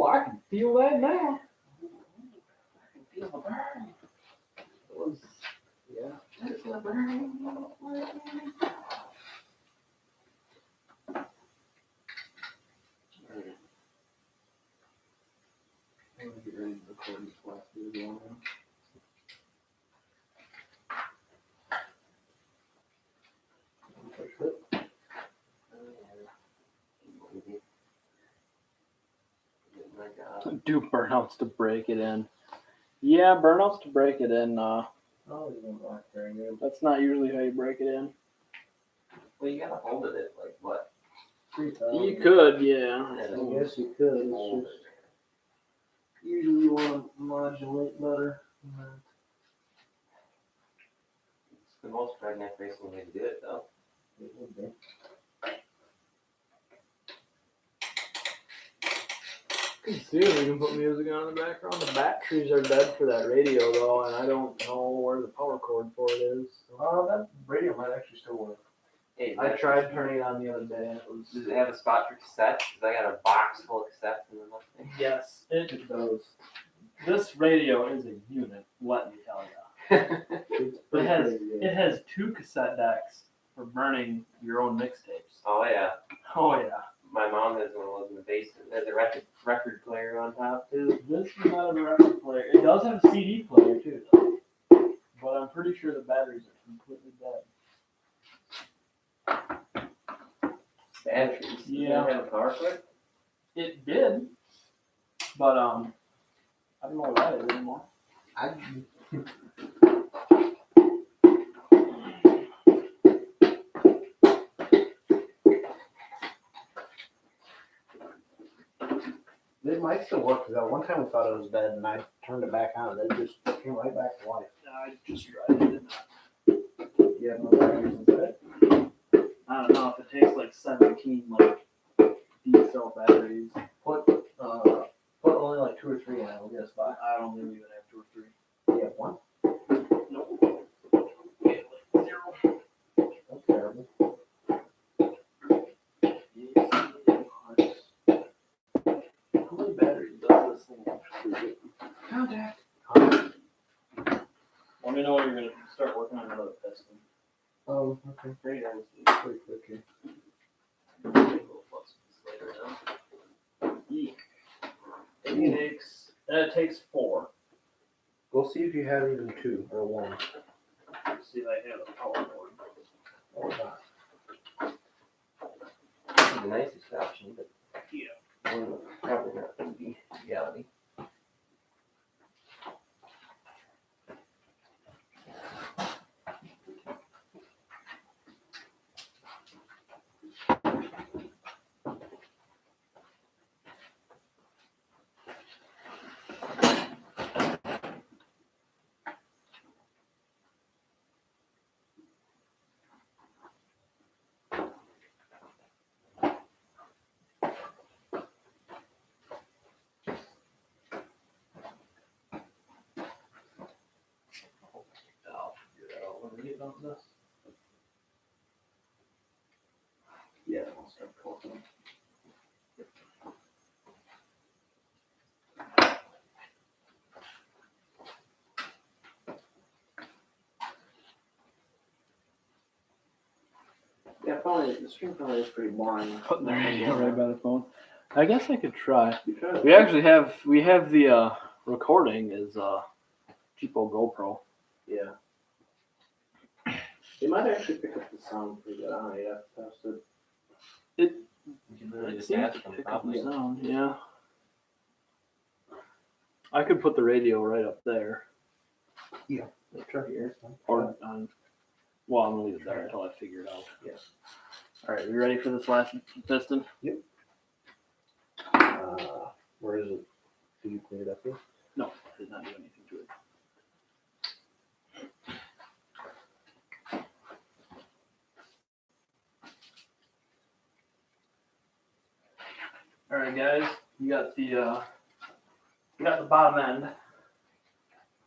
I can feel that now. I can feel the burn. It was, yeah. I can feel the burn. I'm gonna get ready to record this last video now. Do burnouts to break it in. Yeah, burnouts to break it in. Oh, you won't like very good. That's not usually how you break it in. Well, you gotta hold it at like what? 3,000. You could, yeah. I guess you could. It's just usually you want to modulate better. It's the most redneck racing way to do it, though. It would be. See if we can put music on in the background. The batteries are dead for that radio though, and I don't know where the power cord for it is. That radio might actually still work. Hey, I tried turning it on the other day and it was. Does it have a spot for cassettes? Because I got a box full of cassettes in the thing. Yes, it does. This radio is a unit, let me tell you. It has 2 cassette decks for burning your own mixtapes. Oh, yeah. Oh yeah. My mom has one of those in the basement. There's a record player on top, too. This is not a record player. It does have a CD player too, though. But I'm pretty sure the batteries are completely dead. Batteries. Yeah. Does it have a power cord? It did, but I don't know where that is anymore. It might still work because that one time we thought it was dead and I turned it back on and it just came right back to life. I just tried it. Did not. You have no batteries inside? I don't know if it takes like 17 like D-cell batteries. Put only like 2 or 3 in it. We'll get a spot. I don't think we even have 2 or 3. You have 1? Nope. We have like 0. That's terrible. How many batteries does this thing actually get? Contact. Let me know when you're gonna start working on another piston. Oh, okay. Pretty nice. Pretty quick here. It takes 4. We'll see if you have even 2 or 1. See if I have a power cord. Or not. The nicest option, but Yeah. probably not going to be reality. I'll figure it out when we get done with this. Yeah, I'll start cooking. Yeah, probably, the stream probably is pretty boring. Putting the radio right by the phone. I guess I could try. You could. We actually have the recording is cheapo GoPro. Yeah. They might actually pick up the sound pretty good. I don't know, you have to test it. You can really It just seems ask to them, pick up the probably. sound, yeah. I could put the radio right up there. Yeah. Try here. Or on. Well, I'm gonna leave it there until I figure it out. Yes. All right, we ready for this last piston? Where is it? Did you clean it up here? No, I did not do anything to it. All right, guys, you got the bottom end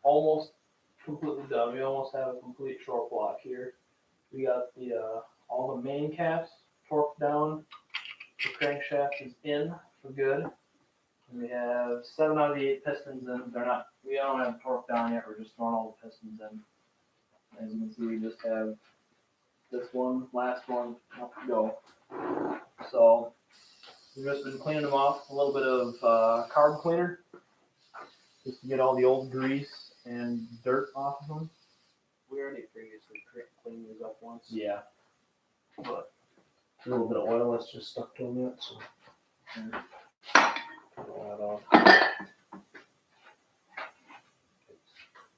almost completely done. We almost have a complete short block here. We got the all the main caps torqued down. The crankshaft is in for good. And we have 7 out of the 8 pistons in. We don't have torque down yet. We're just throwing all the pistons in. As you can see, we just have this one, last one, up to go. So we've just been cleaning them off. A little bit of carb cleaner, just to get all the old grease and dirt off of them. We already previously cleaned these up once. Yeah. But A little bit of oil that's just stuck to them yet, so. Pull that off.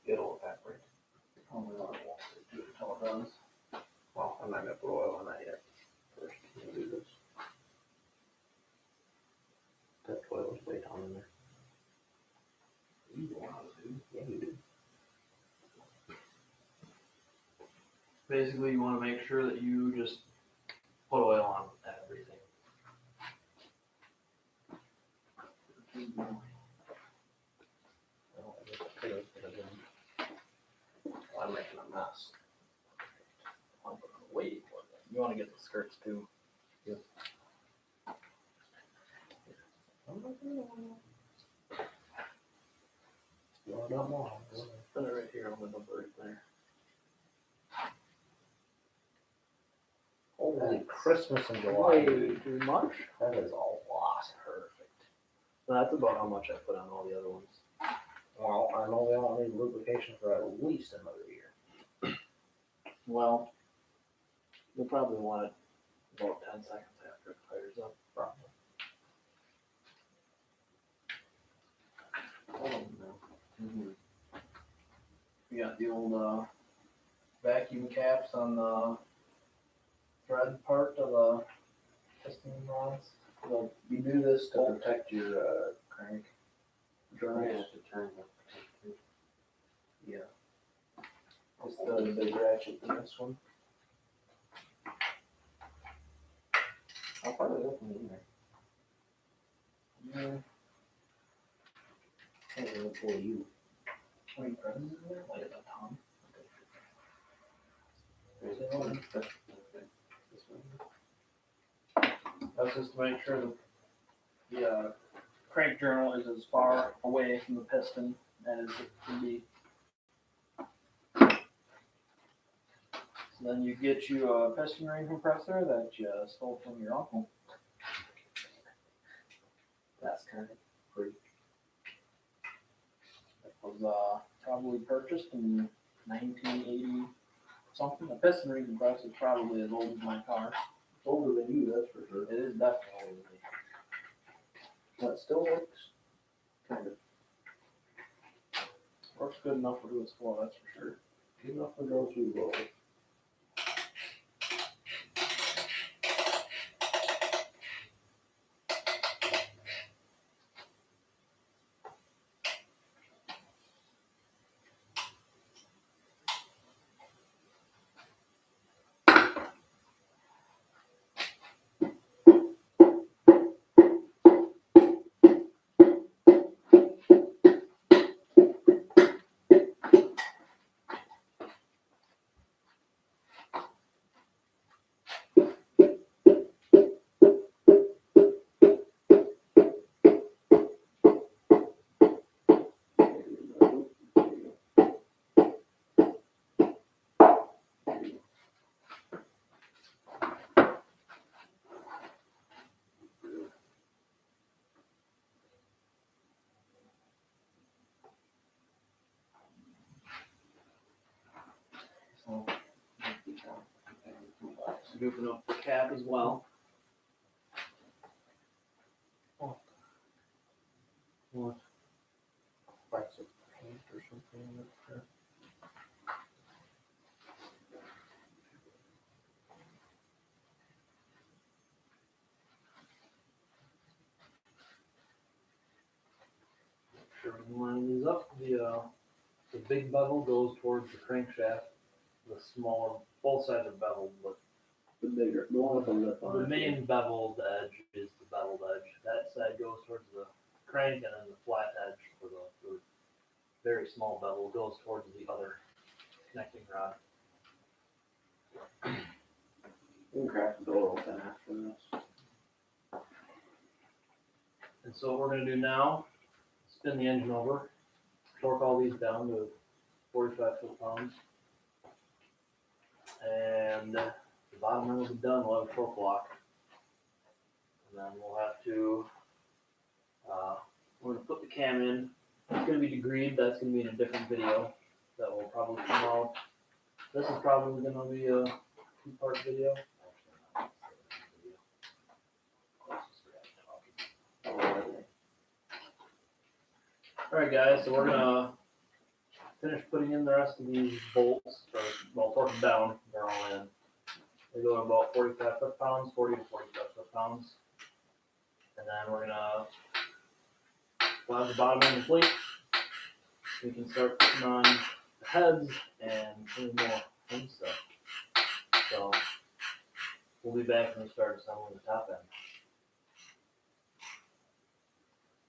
It'll evaporate. only one wants to do it until it does. Well, I'm not gonna put oil on that yet. First, I'm gonna do this. That oil is way down in there. You don't want to do. Yeah, you do. Basically, you want to make sure that you just put oil on everything. I'm making a mess. I'm gonna wait for that. You want to get the skirts too. No, not more. Put it right here on the number right there. Holy Christmas in July. Way too much. That is a lot. Perfect. That's about how much I put on all the other ones. Well, I know they don't need lubrication for at least another year. Well, you'll probably want it about 10 seconds after it fires up. Probably. I don't know. Mm-hmm. We got the old vacuum caps on the thread part of the piston rods. Well, you do this To protect your crank. journals. have to turn the Yeah. It's the big ratchet in this one. I'll probably open it in there. Yeah. Hey, look for you. How many presents in there? Like a ton. There's one. This one. That's just to make sure that the crank journal is as far away from the piston as it can be. So then you get you a piston ring compressor that you stole from your uncle. That's kind of free. It was probably purchased in 1980 something. A piston ring compressor is probably as old as my car. It's older than you, that's for sure. It is definitely older than me. But it still works. Kind of. Works good enough for who it's for, that's for sure. Good enough for those who roll. goofing up the cap as well. What? Like some paint or something up there. Sure, we line these up. The big bevel goes towards the crankshaft. The smaller, both sides are beveled, but The bigger, the one with the lip on the it. main beveled edge is the beveled edge. That side goes towards the crank, and then the flat edge for the very small bevel goes towards the other connecting rod. We can crack the door open after this. And so what we're gonna do now, spin the engine over, torque all these down to 45 foot-pounds. And the bottom end will be done, we'll have a torque block. And then we'll have to, we're gonna put the cam in. It's gonna be degreed, that's gonna be in a different video that will probably come out. This is probably gonna be a 2-part video. Alright guys, so we're gonna finish putting in the rest of these bolts, or, well, torque them down, they're all in. They go to about 45 foot-pounds, 40 to 45 foot-pounds. And then we're gonna have the bottom end complete. We can start putting on the heads and any more end stuff. So, we'll be back when we start assembling the top end.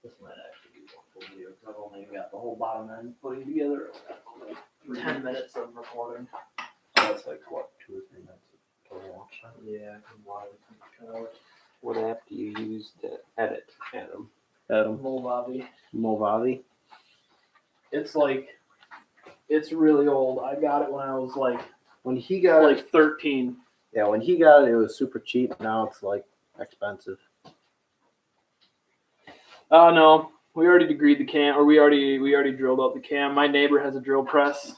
This might actually be one full video, because I've only got the whole bottom end putting together. 10 minutes of recording. So that's like what, 2 or 3 minutes of total launch time? Yeah, kind of What app do you use to edit, Adam? Movavi. Movavi? It's really old. I got it when I was When he got it, like 13. yeah, when he got it, it was super cheap. Now it's like expensive. Oh no, we already degreed the cam, or we already drilled out the cam. My neighbor has a drill press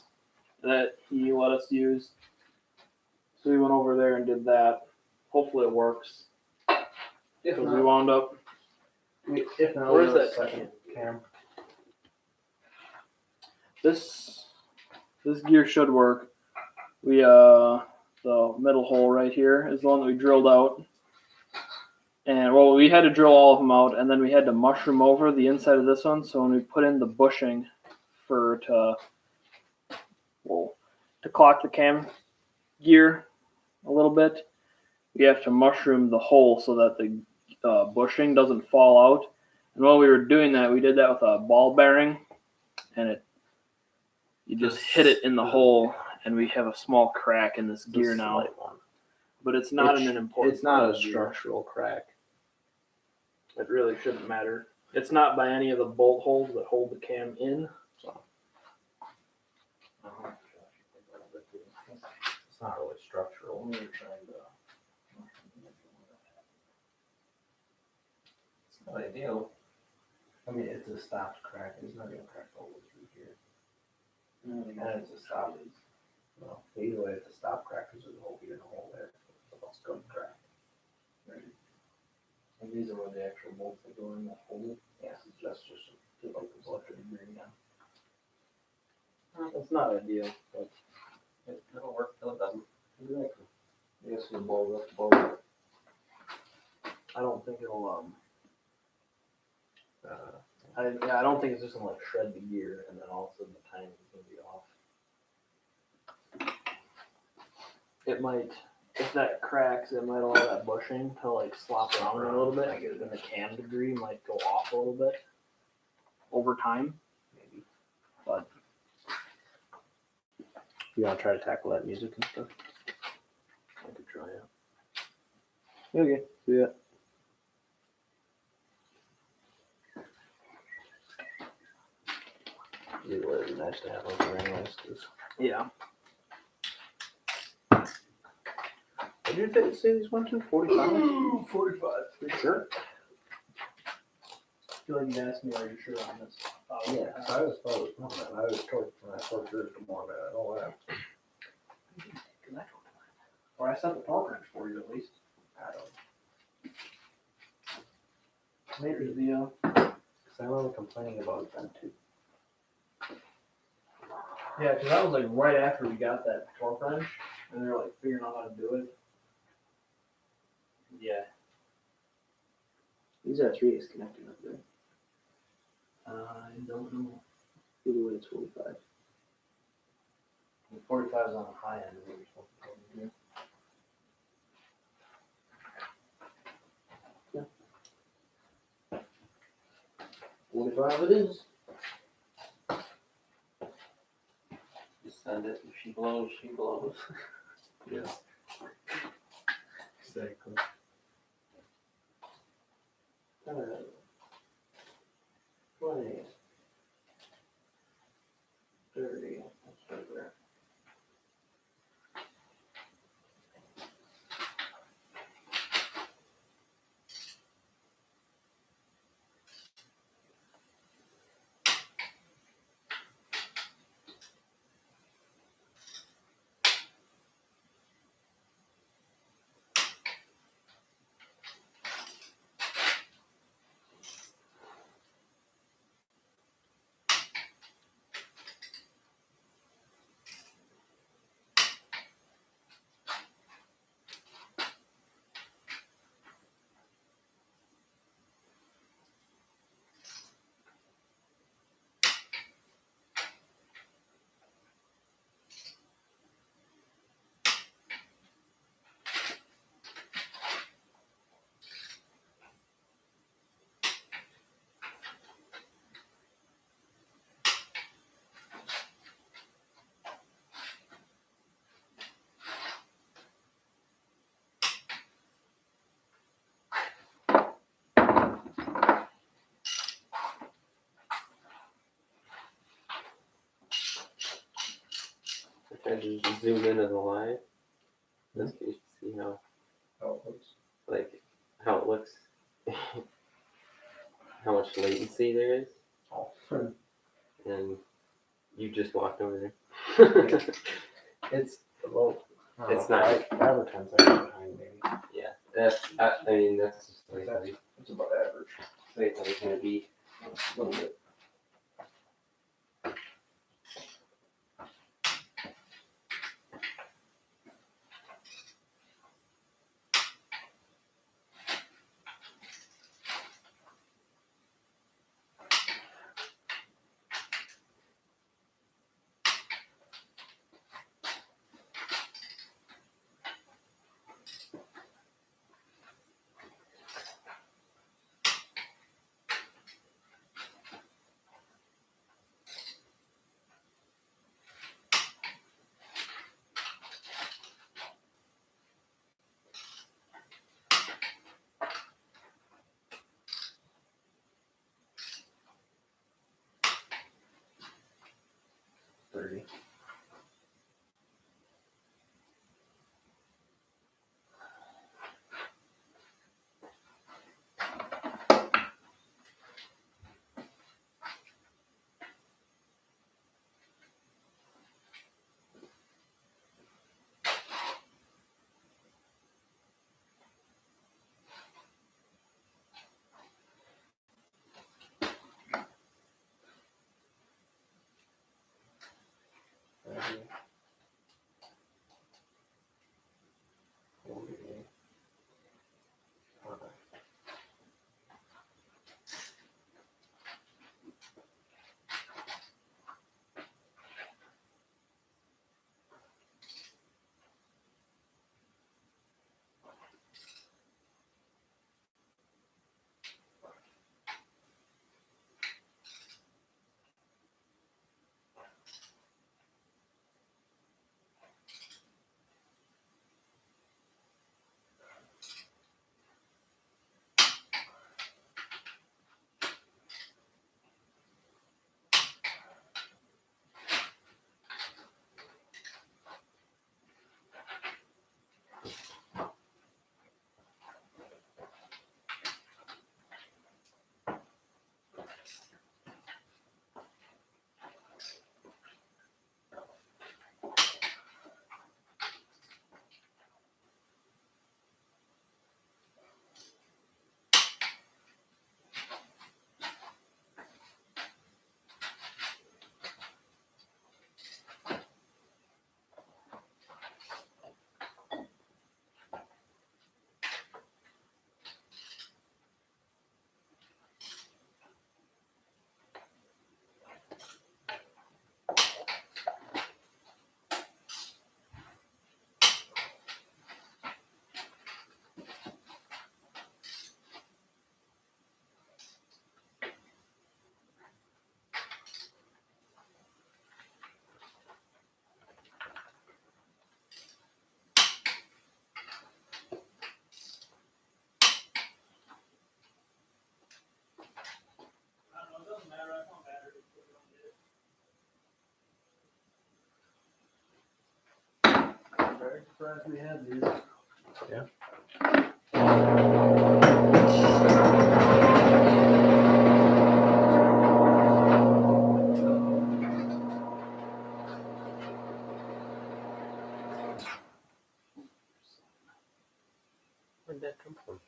that he let us use, so we went over there and did that. Hopefully it works. If Because we not, wound up. if not, Where's we'll do a that second cam? This gear should work. We the middle hole right here is the one that we drilled out. And well, we had to drill all of them out, and then we had to mushroom over the inside of this one. So when we put in the bushing to clock the cam gear a little bit, we have to mushroom the hole so that the bushing doesn't fall out. And while we were doing that, we did that with a ball bearing, and you just hit it in the hole, and we have a small crack in this gear now. But it's not an important. It's not part a of the gear. structural crack. It really shouldn't matter. It's not by any of the bolt holes that hold the cam in. So. It's not really structural. We were trying to. It's not ideal. I mean, it's a stopped crack. It's not gonna crack all the way through here. And it's a stop. Well, either way, it's a stop crack because there's a hole here and a hole there. It's gonna crack. And these are where the actual bolts that go in that hole. Yeah, that's just like the electric degree now. It's not ideal, but It'll work till it doesn't. Exactly. I guess we'll blow it up, blow it up. I don't think it'll. I don't think it's just gonna shred the gear and then all of a sudden the timing is gonna be off. It might, if that cracks, it might allow that bushing to slop around a little bit, and the cam degree might go off a little bit over time. Maybe. But You want to try to tackle that music and stuff? I could try it. Okay, do that. It would be nice to have over anyways, because Yeah. what did you say these went to? 45? 45. You sure? I feel like you asked me, are you sure on this? Yeah, I was probably, I was told when I first heard it more about it, all that. Or I set the torque wrench for you at least. I don't, Here's the, cause I remember complaining about it then too. yeah, cause that was like right after we got that torque wrench, and they're like figuring out how to do it. Yeah. These are 3 disconnected up there. I don't know. Either way, it's 45. 45 is on the high end of what you're supposed to do. 45 it is. Just send it. If she blows, she blows. Yes. Exactly. 20. 30. That's right there. If I just zoom into the line, just so you can see how How it looks. like how it looks, how much latency there is, Oh. and you just walked over there. It's about, It's not- 5 or 10 seconds behind maybe. Yeah, I mean that's just the way It's about average. it's always gonna be A little bit. Very surprised we had these. Where'd that come from?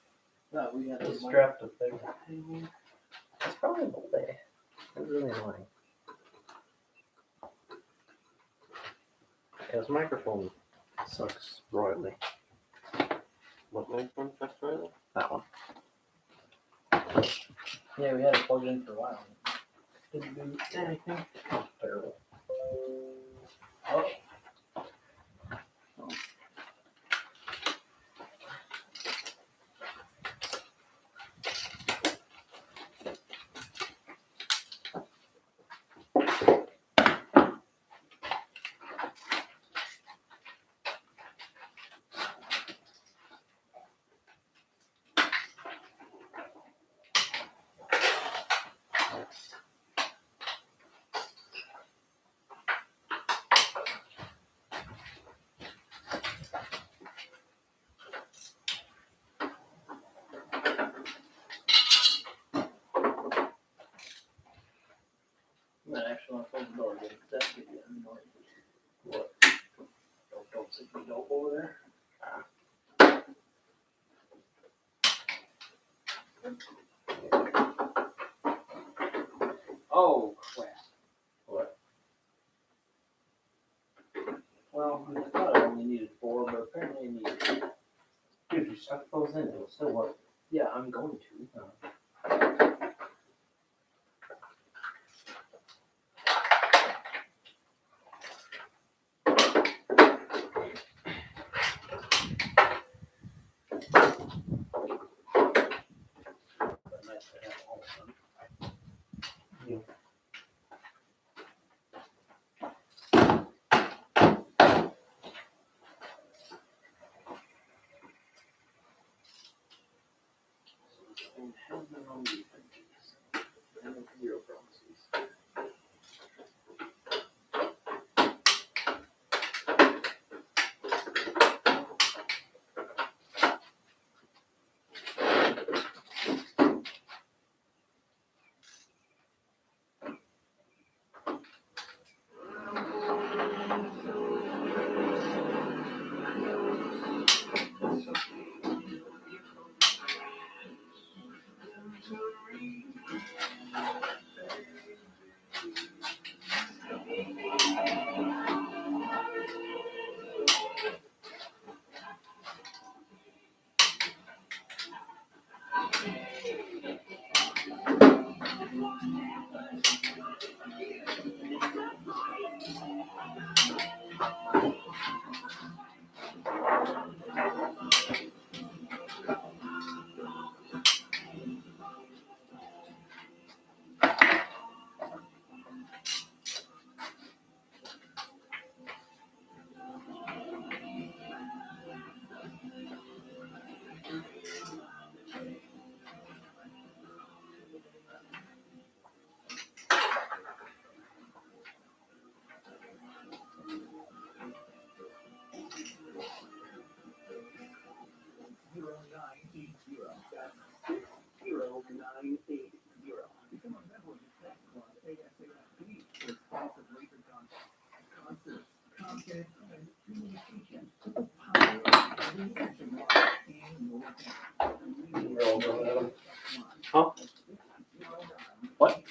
No, we had Just this one. strapped a thing. It's probably a belay. It's really annoying. Yeah, this microphone sucks royally. What microphone sucks royally? That one. Yeah, we had it plugged in for a while. Didn't do anything. Terrible. Oh. I'm not actually want to close the door again, because that's getting annoying. What? Don't stick me dope over there. Oh, crap. What? Well, I thought I only needed 4, but apparently I needed 2. Dude, you stuck those in. It'll still work. Yeah, I'm going to. But nice to have all done. And have them on defense. And with 0 promises. Huh? What?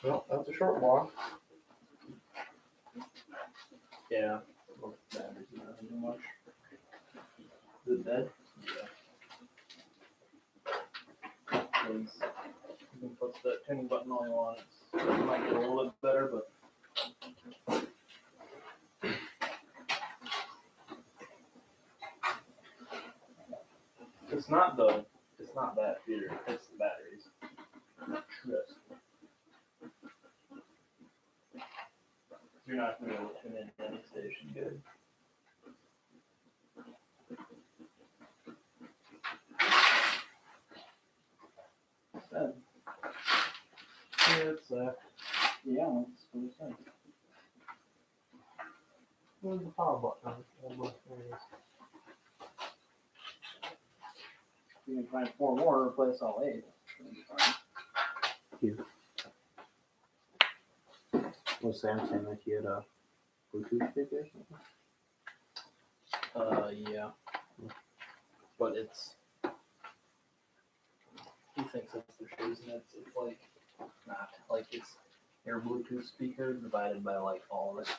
Well, that's a short walk. Yeah. Well, the batteries not do much. Is it dead? Yeah. Please. You can put the tuning button all you want. It might get a little bit better, but. It's not that feeder, it's the batteries. Yes. You're not gonna be able to tune in any station good. Said. Yeah, it's yeah, that's what it said. Where's the power button? There it is. You can find 4 more and replace all 8. Was Sam saying that he had a Bluetooth speaker or something? Yeah. But it's. He thinks it's the shoes, and it's like not like it's your Bluetooth speaker divided by like all of it.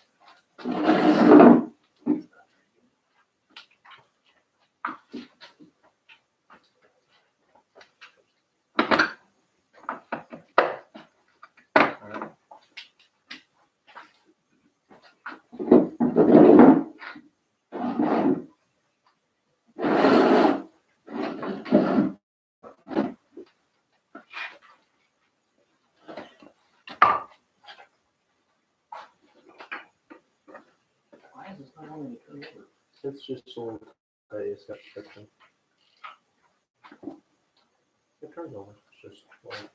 Why is this not only turn over? It's just so it's got friction. It turns over. It's just like.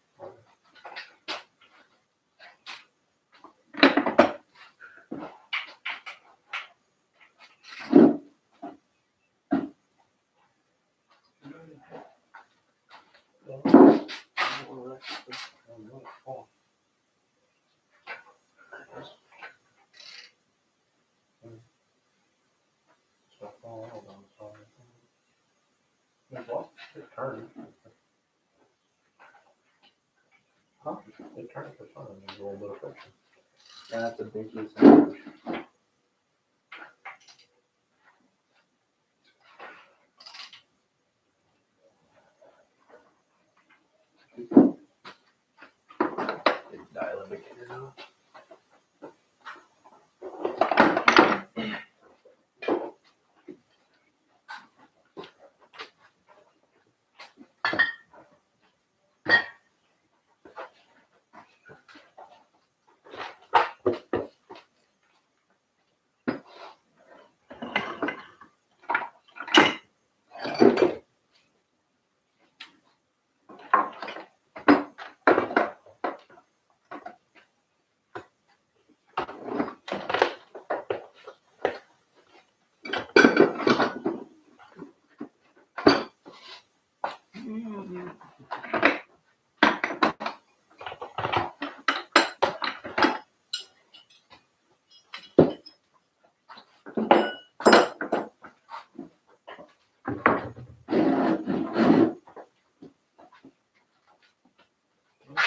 It turned. Huh? It turned for fun. There's a little bit of friction. That's a biggie sandwich. Dial indicator now.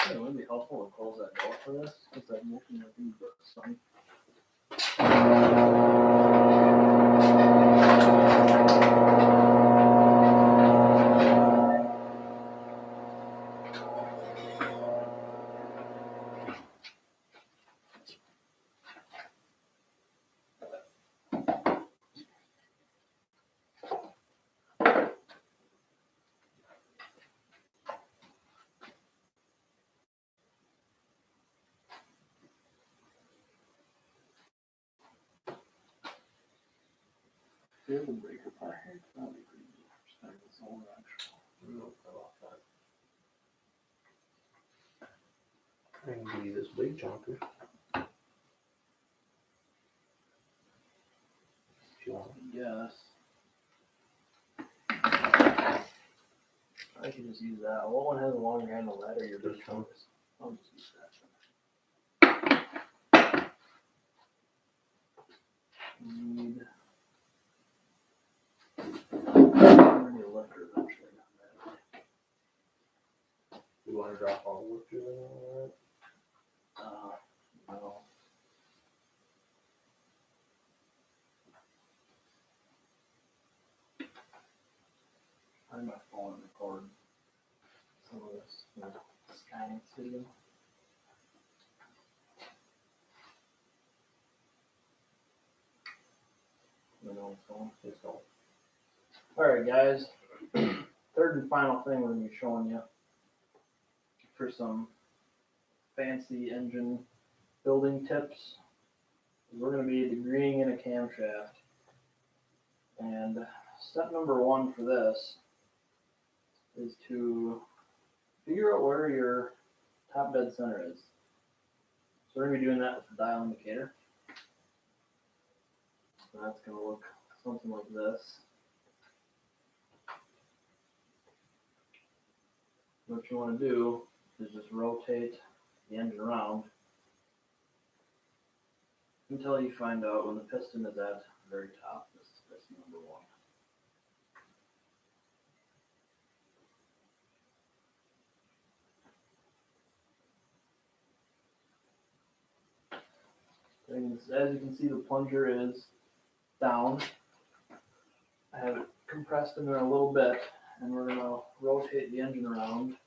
It would be helpful to close that door for this, because I'm looking at the sun. Here's the breaker part here. That'll be pretty easy. Just have this all actual. I can give you this big chunker. If you want. Yes. I could just use that. What one has a longer handle, that or your big chunks? I'll just use that. Need. I need a lifter eventually. You want to drop all the lifters in on that? No. find my phone and record some of this. Scanning video. Just go. Alright guys, third and final thing we're going to be showing you for some fancy engine building tips. We're going to be degreeing in a camshaft. And step number one for this is to figure out where your top dead center is. So we're going to be doing that with the dial indicator. So that's going to look something like this. What you want to do is just rotate the engine around until you find out when the piston is at the very top. This is piston number one. As you can see, the plunger is down. I have it compressed in there a little bit, and we're going to rotate the engine around.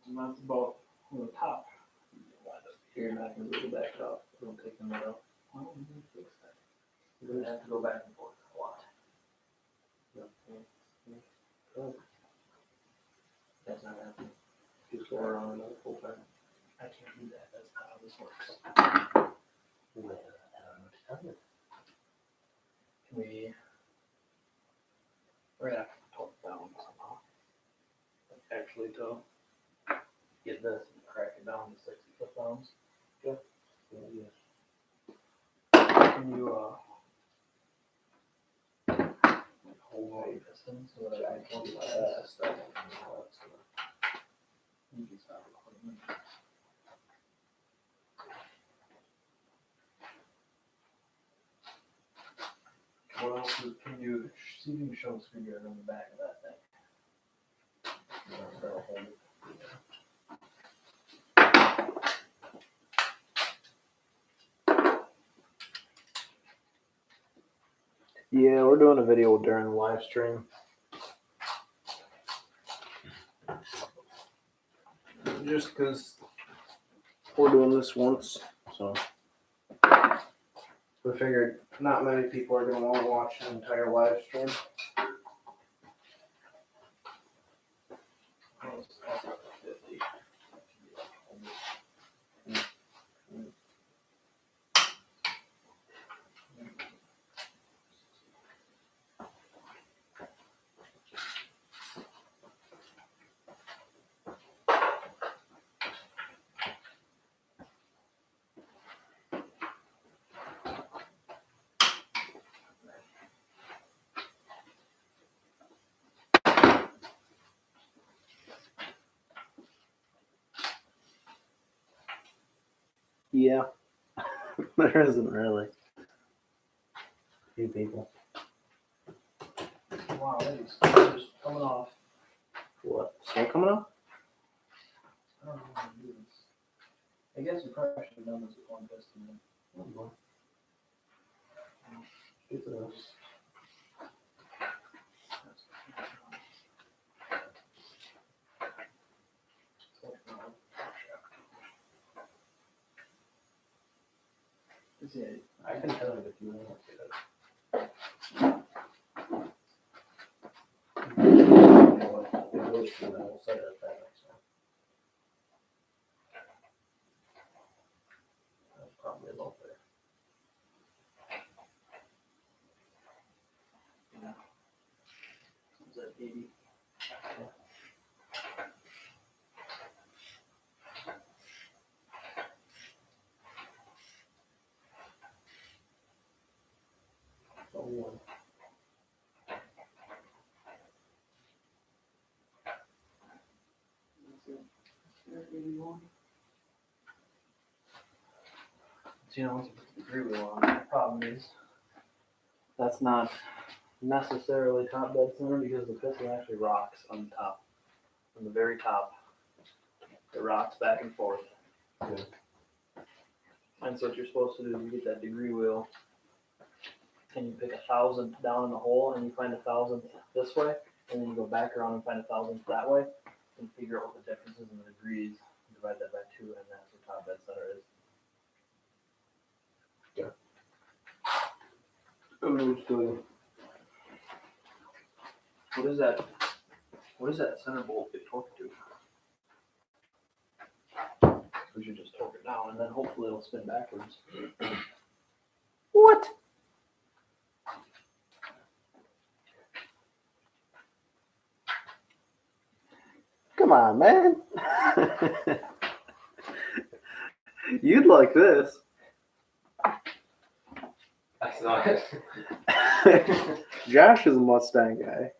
And that's about the top. Here, you're not going to be able to back it up. It'll take a minute. Why don't we fix that? You're gonna have to go back and forth a lot. That's not happening. Just go around another full time. I can't do that, that's not how this works. Well, I don't know what to tell you. Can we, we're going to have to torque it down somehow. Actually, to get this and crack it down to 60 foot-pounds. Yeah, yes. Can you hold all your pistons so that I can do that? You can stop recording. What else can you see if you can show the screwdriver on the back of that thing? That'll hold it. Yeah, we're doing a video during the live stream. Just because we're doing this once, so we figured not many people are going to want to watch an entire live stream. Yeah, there isn't really. Few people. Wow, that is just coming off. What? Still coming up? I don't know how to do this. I guess you probably should have done this with one piston. Get this. Yeah, I can tell you if you want to. We'll set it up that way, so. That's probably about there. is that 80? So one. So, you know, once you put the degree wheel on, the problem is that's not necessarily top dead center because the piston actually rocks on the top, on the very top. It rocks back and forth. Okay. And so what you're supposed to do is you get that degree wheel and you pick 1,000 down in the hole and you find 1,000 this way, and then you go back around and find 1,000 that way, and figure out what the differences in the degrees, divide that by 2, and that's what top dead center is. What is that center bolt get torqued to? We should just torque it down and then hopefully it'll spin backwards. What? Come on, man. You'd like this. I saw it. Josh is a Mustang guy.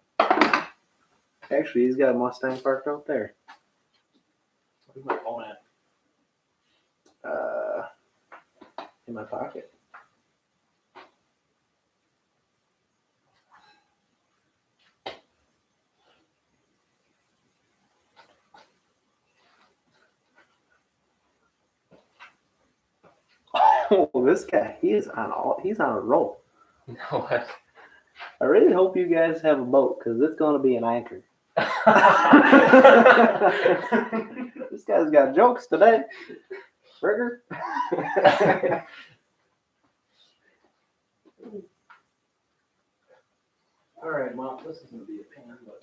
Actually, he's got a Mustang parked out there. Where's my phone at? In my pocket. Oh, this guy, he's on a roll. No, what? I really hope you guys have a boat because it's going to be an anchor. This guy's got jokes today. Rigger. Alright, well, this is going to be a pain, but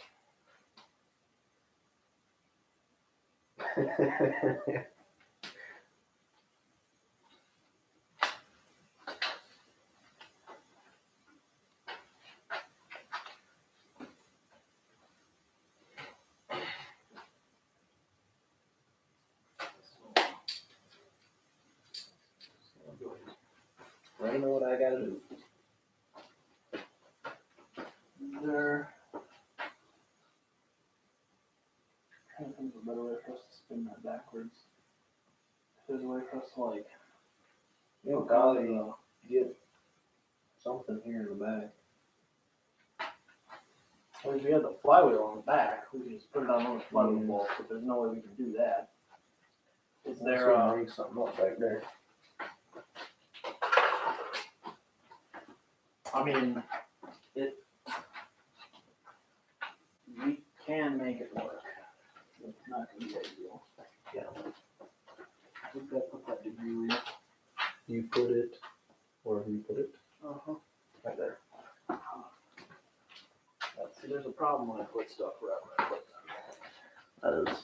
I know what I got to do. there. I think there's a better way for us to spin that backwards. There's a way for us to like. You'll probably get something here in the back. Well, if we had the flywheel on the back, we could just put it on one of the flywheel bolts, but there's no way we can do that. Is there rig something up back there? I mean, we can make it work. It's not going to be ideal. Yeah. We've got to put that degree wheel. You put it wherever you put it. Uh-huh. Right there. See, there's a problem when I put stuff right where I put them. That is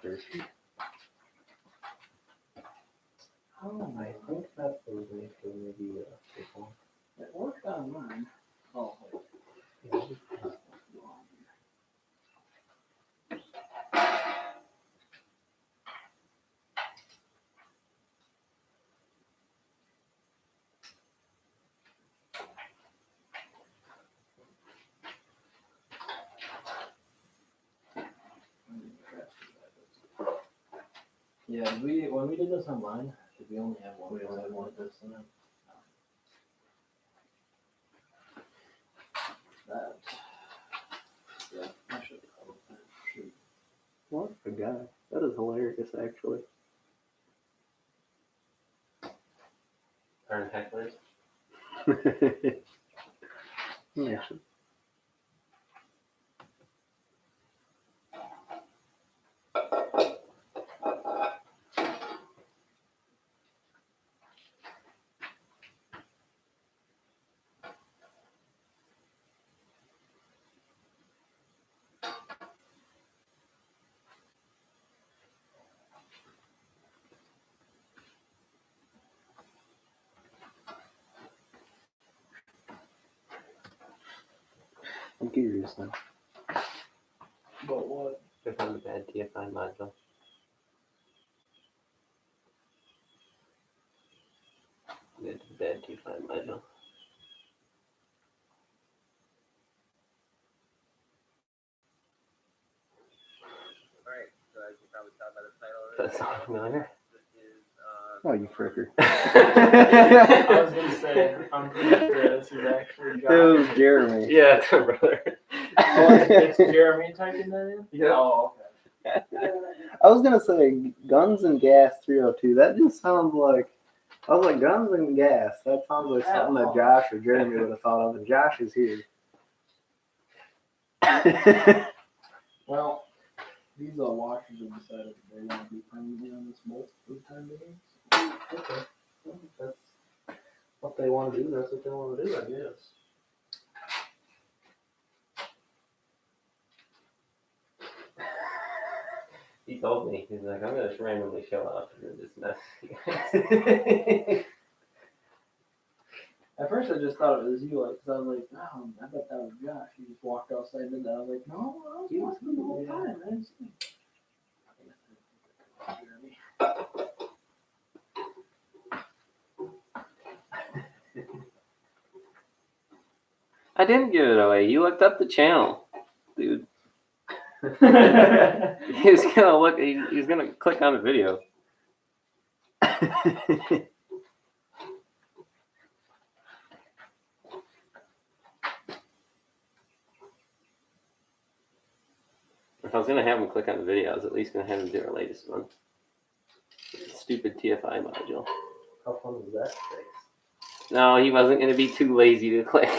thirsty. Oh, I think that was made for maybe this one. It worked on mine. Oh, wait. Yeah, when we did this online, did we only have one? We only had one of this in it. That. Yeah, I should have called that. Shoot. What a guy. That is hilarious, actually. Turn hecklers. Yeah. I'm curious now. But what? If I'm a bad TFI module. It's a bad TFI module. Alright, so as you probably saw by the title, Does that sound familiar? this is Oh, you fricker. I was gonna say, I'm pretty sure this is actually It was Josh. Jeremy. Yeah, it's my brother. Oh, it's Jeremy typing that in? Yeah. Oh, okay. I was gonna say Guns and Gas 302. That just sounds like. I was like Guns and Gas. That sounds like something that Josh or Jeremy would have thought of, and Josh is here. Well, these washers have decided that they want to be permanently on this bolt for the time being. Okay. Well, if that's what they want to do. That's what they want to do, I guess. He told me, he's like, I'm gonna just randomly show up and just mess. At first, I just thought it was you, like, because I was like, oh, I bet that was Josh. He just walked outside and did that. I was like, no, I was watching the whole time. I didn't see him. I didn't give it away. You looked up the channel, dude. Jeremy. He's gonna look. He's gonna click on the video. If I was gonna have him click on the video, I was at least gonna have him do our latest one. Stupid TFI module. How fun was that fix? No, he wasn't gonna be too lazy to click.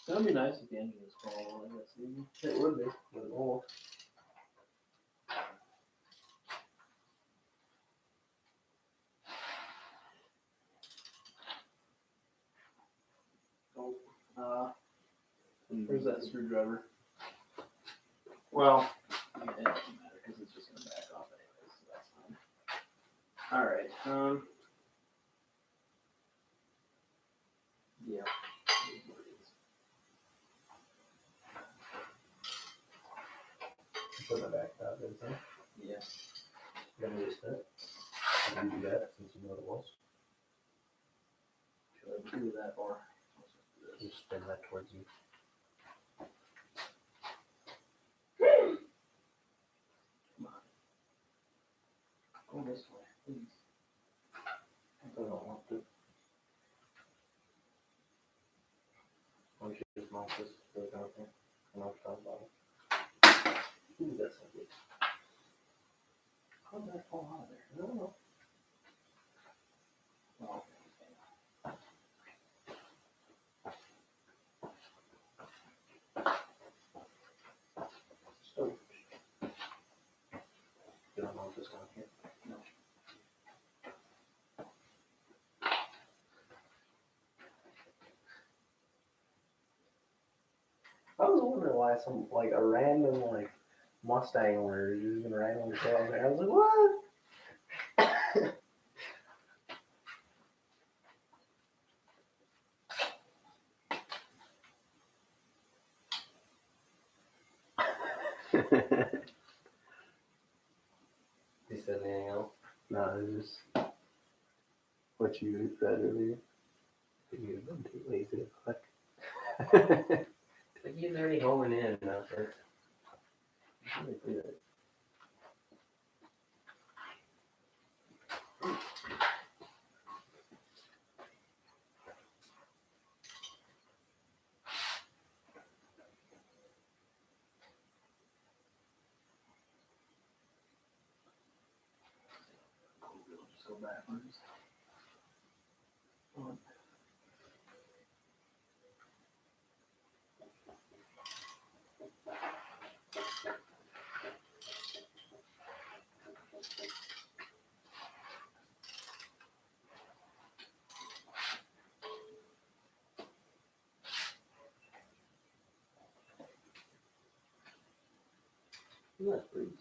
That'd be nice if the engine was small, I guess. Maybe. It would be, but it won't. Where's that screwdriver? Well, yeah, it doesn't matter because it's just gonna back off anyways, so that's fine. All right. Yeah. Put my back out there, son. Yeah. You want me to spin it? You do that since you know what it was. Should I do that or? Just spin that towards you. Come on. Go this way, please. I don't want to. Why don't you just mount this to the down here? And I'll try about it. Ooh, that's not good. How did that fall out of there? I don't know. Oh, So, you don't mount this down here? No. I was wondering why some, like, a random, like, Mustang owner is just gonna randomly show up there. I was like, what? He said anything else? No, it's just what you said earlier. You've been too lazy to click. Like he's already homing in out there. Really do it. we'll just go backwards. One. That's pretty.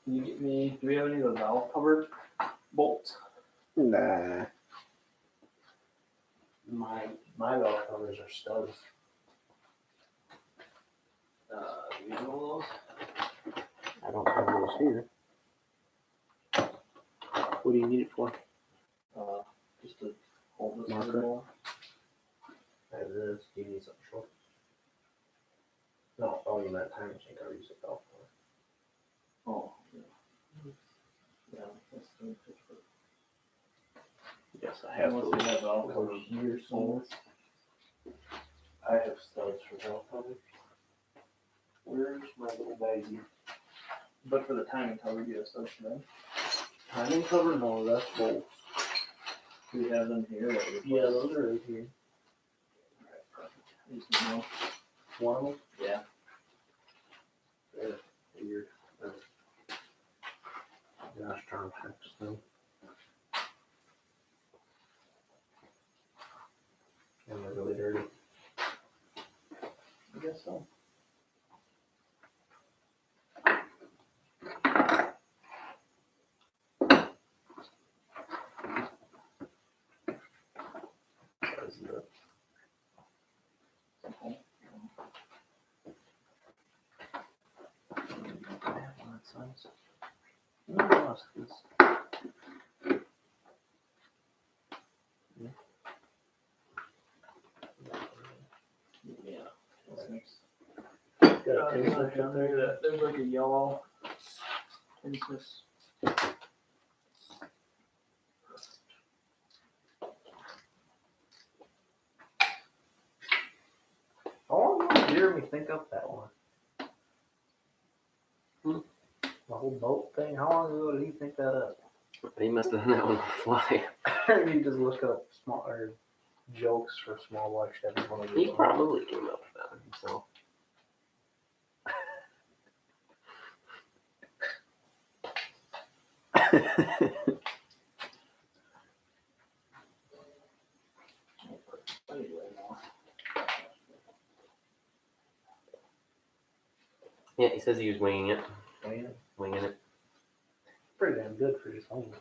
Can you get me? Do we have any of the valve cover bolts? Nah. My valve covers are studs. Do you know those? I don't have those here. What do you need it for? Just to hold this Marker. little. As is, do you need something short? No, oh, you meant time machine cover, you said valve cover. Oh, yeah. Yeah, that's the picture. Yes, I have Unless those. we have valve Over cover here somewhere. I have studs for valve covers. Where's my little baggie? But for the timing cover, you have stuff for them. Timing cover? No, that's bolts. Do we have them here? That we Yeah, those are right here. Alright, perfect. I just need to know. One of them? Yeah. There, weird. Gosh darn hex thing. And they're really dirty. I guess so. That's the I have one that size. No, I lost this. Yeah. That's nice. Got a tin switch on there. There's like a yellow Christmas. How long did Jeremy think up that one? The whole boat thing? How long ago did he think that up? He must have done that on the fly. He just looked up small or jokes for small block Chevy. One of He those. probably came up with that himself. Anyway, now. Yeah, he says he was winging it. Oh, yeah. Winging it. Pretty damn good for his home.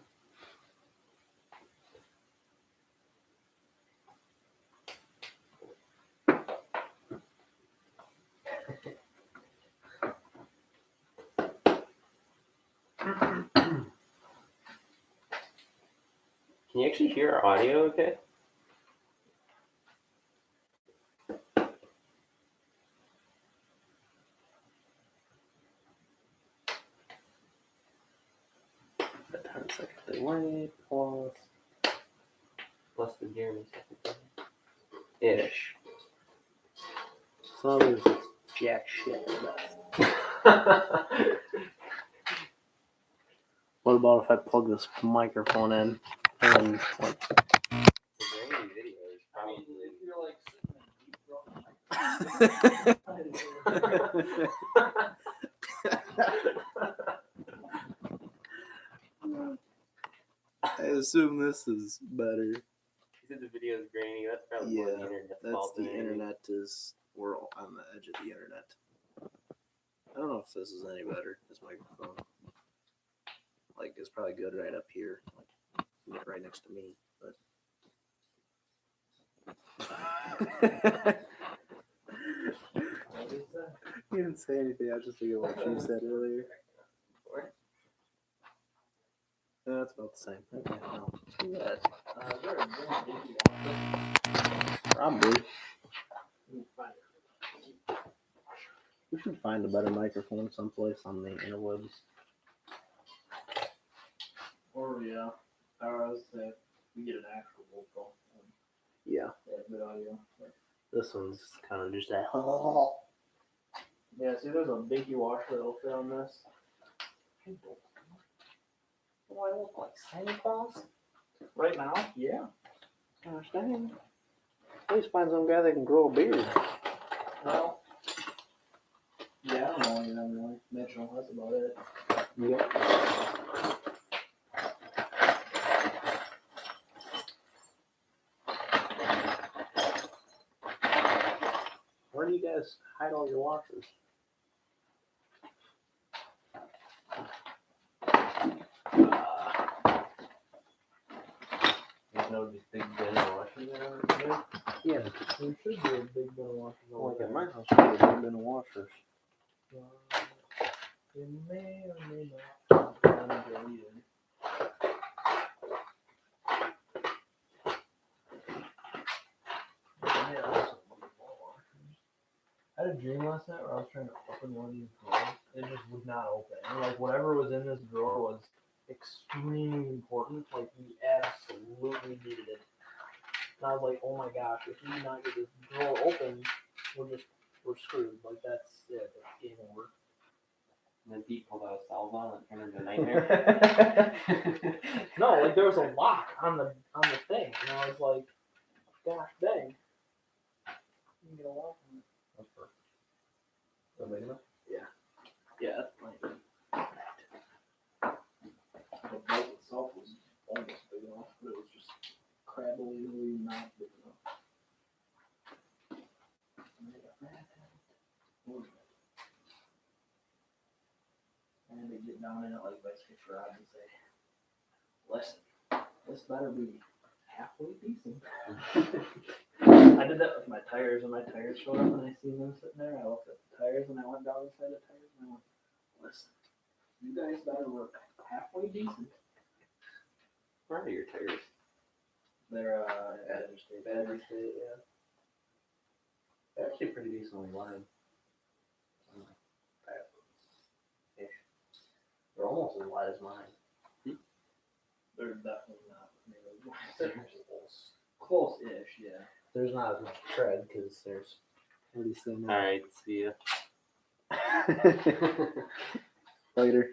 Can you actually hear our audio okay? The 10 second delay plus the Jeremy second delay. Ish. So there's jack shit at best. What about if I plug this microphone in and like The grainy video is I mean, probably. if you're like sitting in deep I assume this is better. You said the video is grainy. That's probably more Yeah, the internet's that's fault the than anything. internet is we're on the edge of the internet. I don't know if this is any better, this microphone. Like it's probably good right up here, like right next to me, but you didn't say anything, I was just thinking what you said earlier. That's about the same. Okay, no. Screw that. is there a green dinky washer? Probably. You can find it. We should find a better microphone someplace on the interwebs. Or yeah, I was saying we get an actual vocal. Yeah, They have good audio. this one's kind of just that. Yeah, see, there's a dinky washer that'll fit on this. Do I look like Santa Claus? Right now, yeah. Gosh dang. At least find some guy that can grow a beard. Well, yeah, I don't know any of them really. Mitchell, that's about it. Yep. Where do you guys hide all your washers? No, just big bin of washers there. Yeah. There should be a big bin of washers over Like there. at my house, we have a bin of washers. It may or may not have been deleted. I had a dream last night where I was trying to open one of these drawers. It just would not open. And like whatever was in this drawer was extremely important. Like we absolutely needed it. And I was like, oh my gosh, if we do not get this drawer open, we're screwed. Like that's it. That's game over. And then Pete pulled out a salve on and turned into a nightmare. No, like there was a lock on the thing, and I was like, gosh dang. You can get a lock on it. That's perfect. Is that big enough? Yeah, that's fine. The bolt itself was almost big enough, but it was just crabbily not big enough. I had to get down in it like vice garage and say, listen, this better be halfway decent. I did that with my tires when my tires showed up and I seen them sitting there. I looked at the tires and I went down inside the tires and I went, listen, you guys better work halfway decent. Where are your tires? They're Battery state, yeah. They're actually pretty decently lined. They're almost as wide as mine. They're definitely not made of close-ish, yeah. There's not as much tread because there's. What do you say now? Alright, see ya. Later.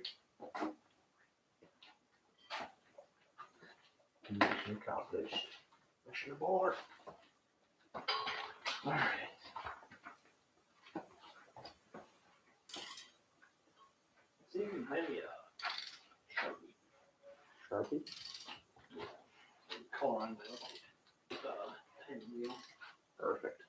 Mission accomplished. Mission aboard. Alright. See if you can hand me a Sharpie. Sharpie? Color on the tiny wheel. Perfect.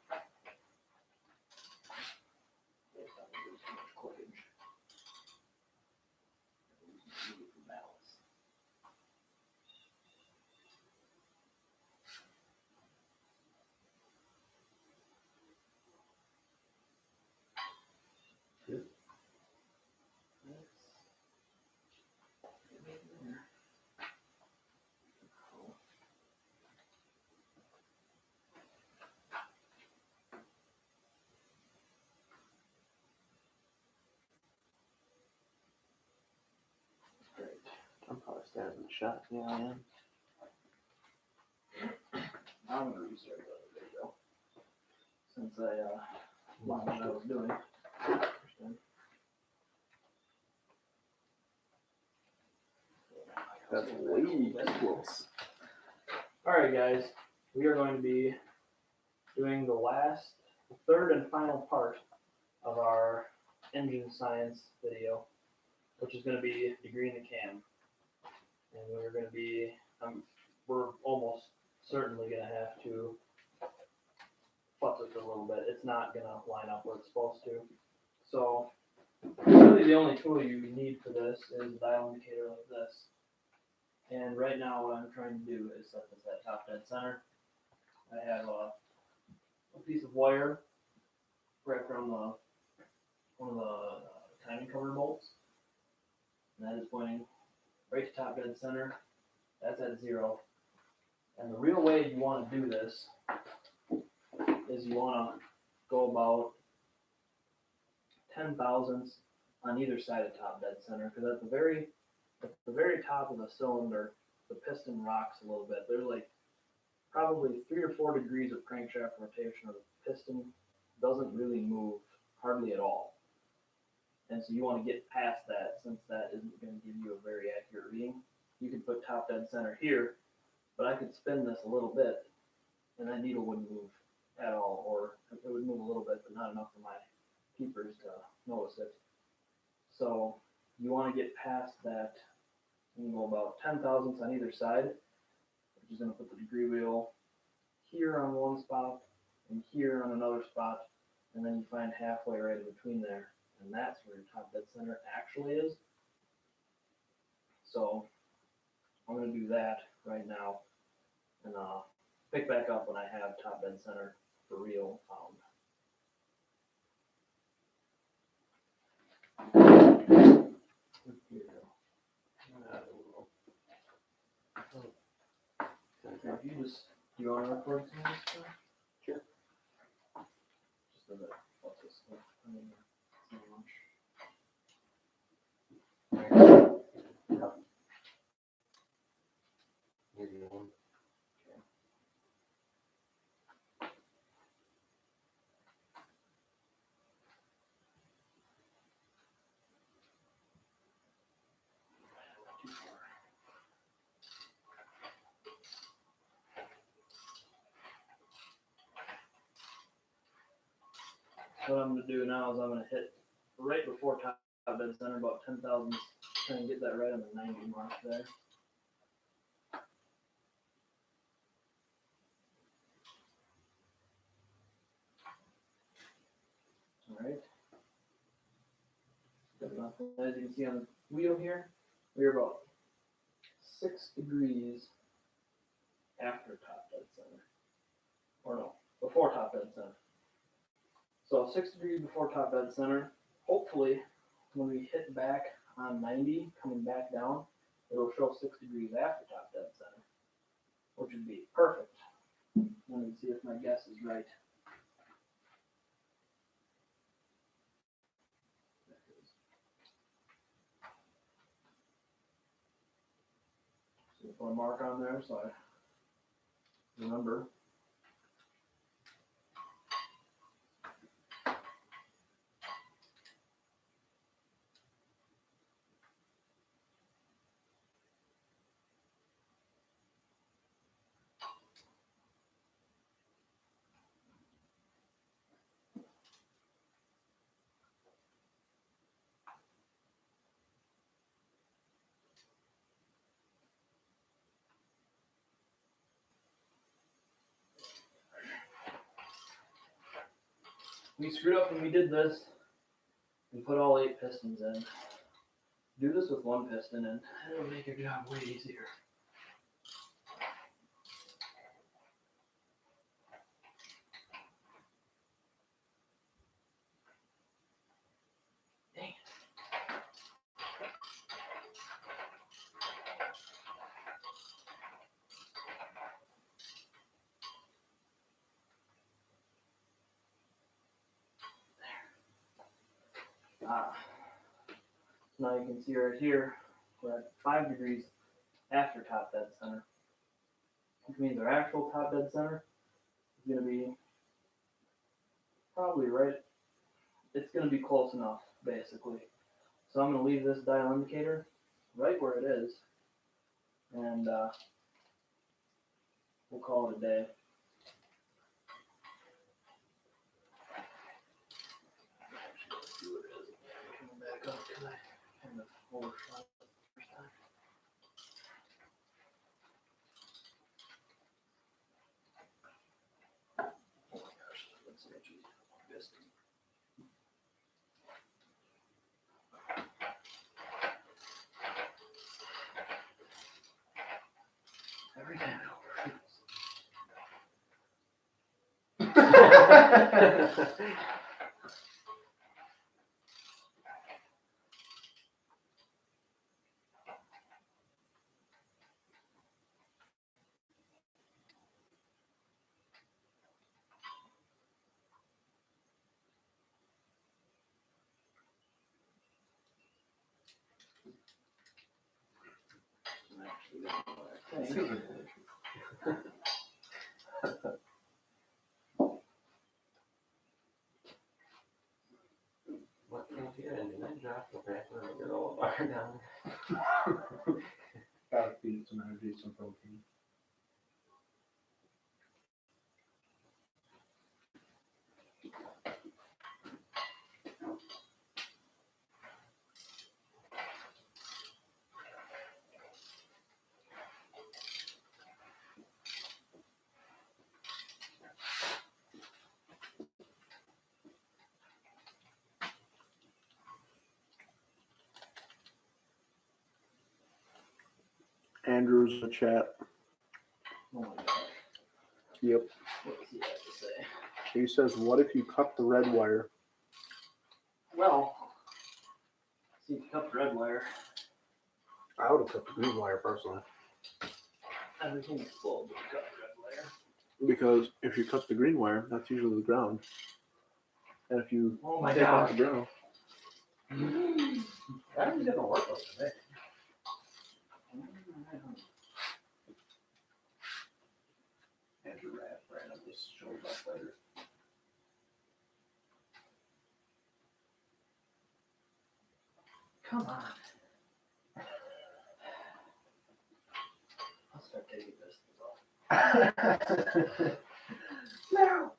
I'm probably standing in the shot. Yeah, I am. I'm gonna restart the video since I lost what I was doing. That's way close. Alright guys, we are going to be doing the third and final part of our engine science video, which is going to be degreeing the cam. And we're going to be, we're almost certainly going to have to futz it a little bit. It's not going to line up where it's supposed to. So, really the only tool you need for this is a dial indicator like this. And right now what I'm trying to do is set this at top dead center. I have a piece of wire right from one of the timing cover bolts. And that is pointing right to top dead center. That's at 0. And the real way you want to do this is you want to go about 10 thousandths on either side of top dead center, because at the very top of the cylinder, the piston rocks a little bit. There's like probably 3 or 4 degrees of crankshaft rotation, or the piston doesn't really move hardly at all. And so you want to get past that, since that isn't going to give you a very accurate reading. You could put top dead center here, but I could spin this a little bit, and that needle wouldn't move at all, or it would move a little bit, but not enough for my peepers to notice it. So you want to get past that. You can go about 10 thousandths on either side, which is going to put the degree wheel here on one spot and here on another spot, and then you find halfway right in between there, and that's where your top dead center actually is. So I'm going to do that right now, and pick back up when I have top dead center for real found. If you just, do you want to record some of this stuff? Sure. Just a bit. What's this stuff? I mean, it's not much. Here's your one. Too far. So what I'm going to do now is I'm going to hit right before top dead center, about 10,000, try and get that right on the 90 mark there. Alright. Good enough. As you can see on the wheel here, we're about 6 degrees after top dead center. Or no, before top dead center. So 6 degrees before top dead center. Hopefully, when we hit back on 90, coming back down, it'll show 6 degrees after top dead center, which would be perfect. Let me see if my guess is right. So put a mark on there so I remember. We screwed up when we did this. We put all 8 pistons in. Do this with 1 piston and it'll make your job way easier. Dang it. Now you can see right here, we're at 5 degrees after top dead center, which means our actual top dead center is going to be probably right, it's going to be close enough, basically. So I'm going to leave this dial indicator right where it is, and we'll call it a day. Let's see what it is. Coming back up because I kind of overshot it the first time. Oh my gosh, that's so much easier. Piston. Every time it overshoots. I'm actually gonna go back. What can't you get into that drop the pressure and get all the bar down? Gotta feed it some energy, some protein. Andrew's in the chat. Oh my god. Yep. What does he have to say? He says, what if you cut the red wire? Well, see if you cut the red wire, I would have cut the green wire personally. everything's full, but you cut the red wire. Because if you cut the green wire, that's usually the ground. And if you Oh my take out gosh. the ground, That didn't work out today. Andrew ran up this shoulder back later. Come on. I'll start taking pistons off. No.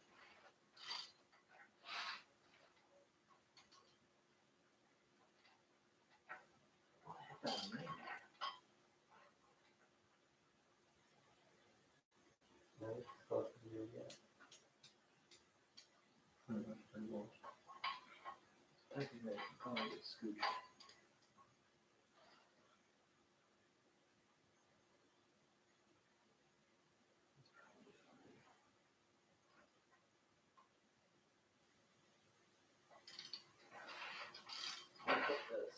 I think I can probably get scooched. Look at this.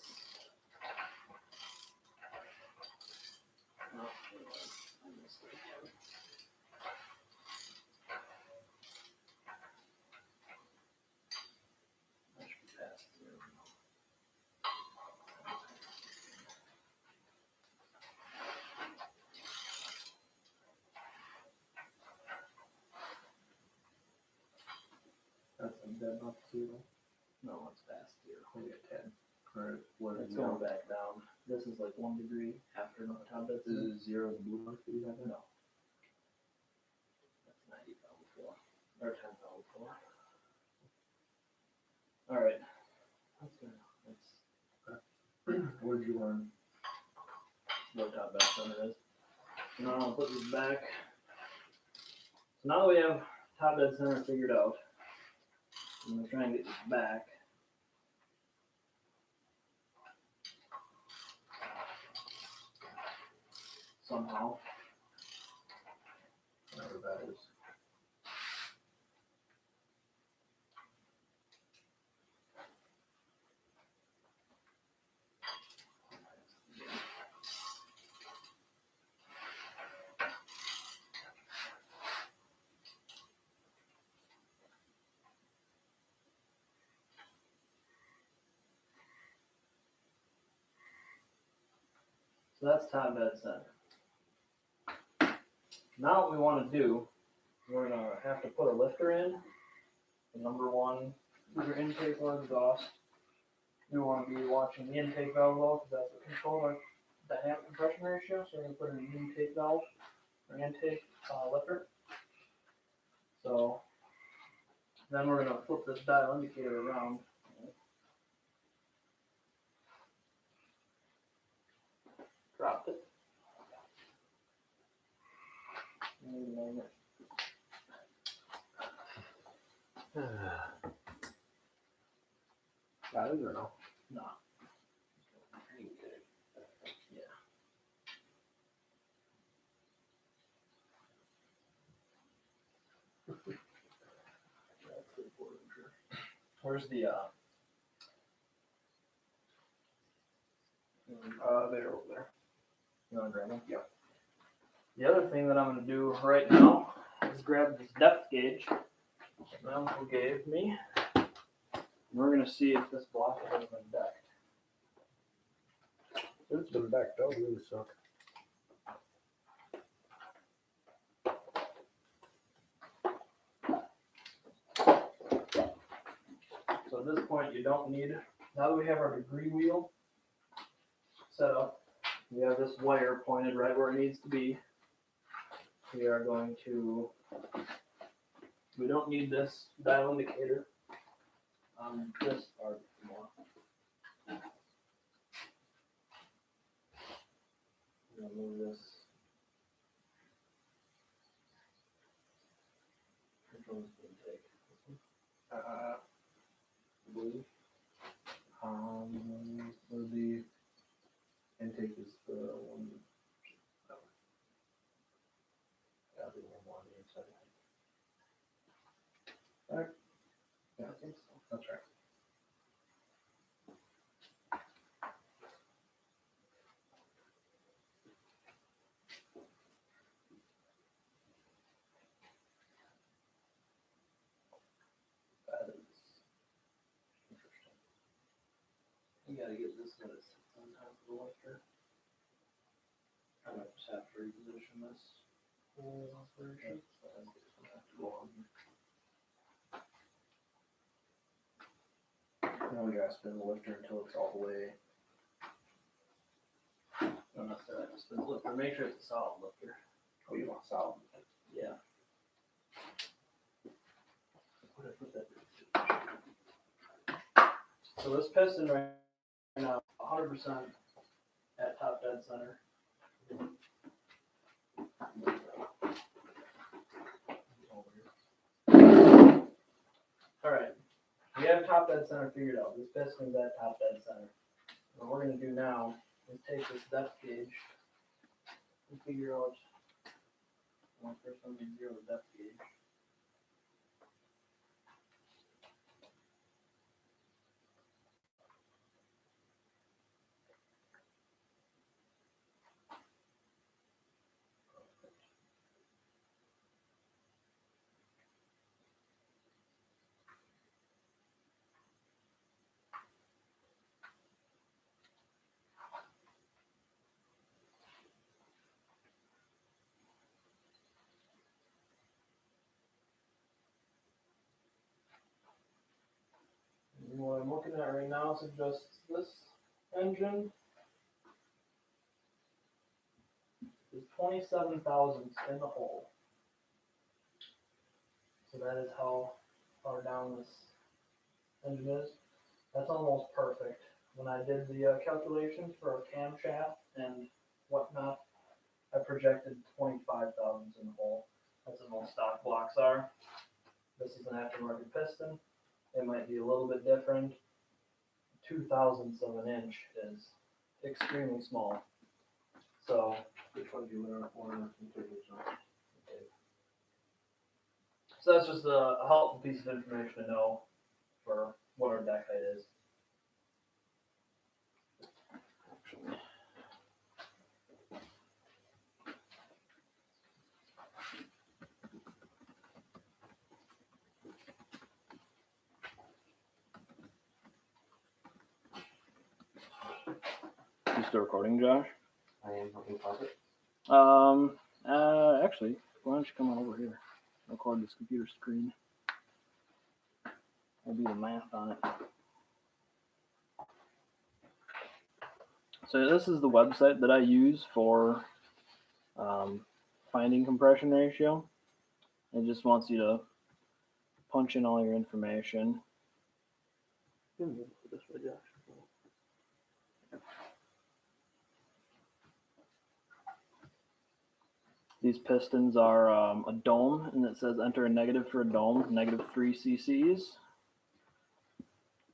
Oh, anyway, I missed it again. I should be past here. That's a dead buck too. No, it's past here. Maybe a 10. Or what It's is going back down. This is like 1 degree after the top that's Is it 0 the blue mark that you have there? No. That's 90 pound before. Or 10 pound before. Alright. That's good. That's Where'd you learn? what top bed center is. So now I'll put this back. So now that we have top dead center figured out, I'm gonna try and get this back. Somehow. Whatever that is. So that's top dead center. Now what we want to do, we're going to have to put a lifter in. The number one is your intake or exhaust. You want to be watching the intake valve though, because that's what controls our dynamic compression ratio. So we're going to put in an intake valve or intake lifter. So then we're going to flip this dial indicator around. Dropped it. And then that is or no? no. Yeah. That's good for it, I'm sure. Where's the They're over there. you want to grab them? Yeah. The other thing that I'm going to do right now is grab this depth gauge my uncle gave me. And we're going to see if this block has been decked. It's been backed out, really suck. So at this point, you don't need, now that we have our degree wheel set up, we have this wire pointed right where it needs to be. We are going to, we don't need this dial indicator on this part anymore. I'm gonna move this. Which one's the intake? Blue. Or the intake is the one. Yeah, the one on the inside. Right. I think so. That's right. That is interesting. You gotta get this notice on top of the lifter. I might just have to reposition this whole operation. So I'm just gonna have to go on. Now we gotta spin the lifter until it's all the way. Not necessarily have to spin the lifter. Make sure it's a solid lifter. Oh, you want solid? Yeah. So this piston right now, 100% at top dead center. All right, we have top dead center figured out. This piston's at top dead center. What we're gonna do now is take this depth gauge and figure out. First, I'm gonna zero the depth gauge. And what I'm looking at right now suggests this engine is 27 thousandths in the hole. So that is how far down this engine is. That's almost perfect. When I did the calculations for a camshaft and whatnot, I projected 25 thousandths in the hole. That's what most stock blocks are. This is an aftermarket piston. It might be a little bit different. 2 thousandths of an inch is extremely small. So, Which one do you want to take? so that's just a helpful piece of information to know for what our deck height is. You still recording, Josh? I am looking for it. Actually, why don't you come on over here? Record this computer screen. We'll do the math on it. So this is the website that I use for finding compression ratio. It just wants you to punch in all your information. This way, Josh. These pistons are a dome, and it says enter a negative for a dome, -3 cc's.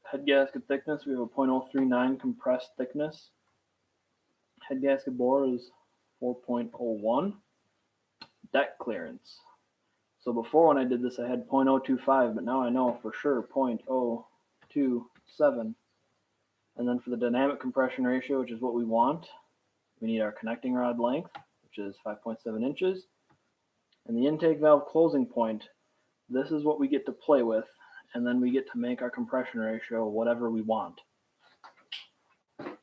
Head gasket thickness, we have a 0.039 compressed thickness. Head gasket bore is 4.01. Deck clearance. So before when I did this, I had 0.025, but now I know for sure 0.027. And then for the dynamic compression ratio, which is what we want, we need our connecting rod length, which is 5.7 inches. And the intake valve closing point, this is what we get to play with, and then we get to make our compression ratio whatever we want. You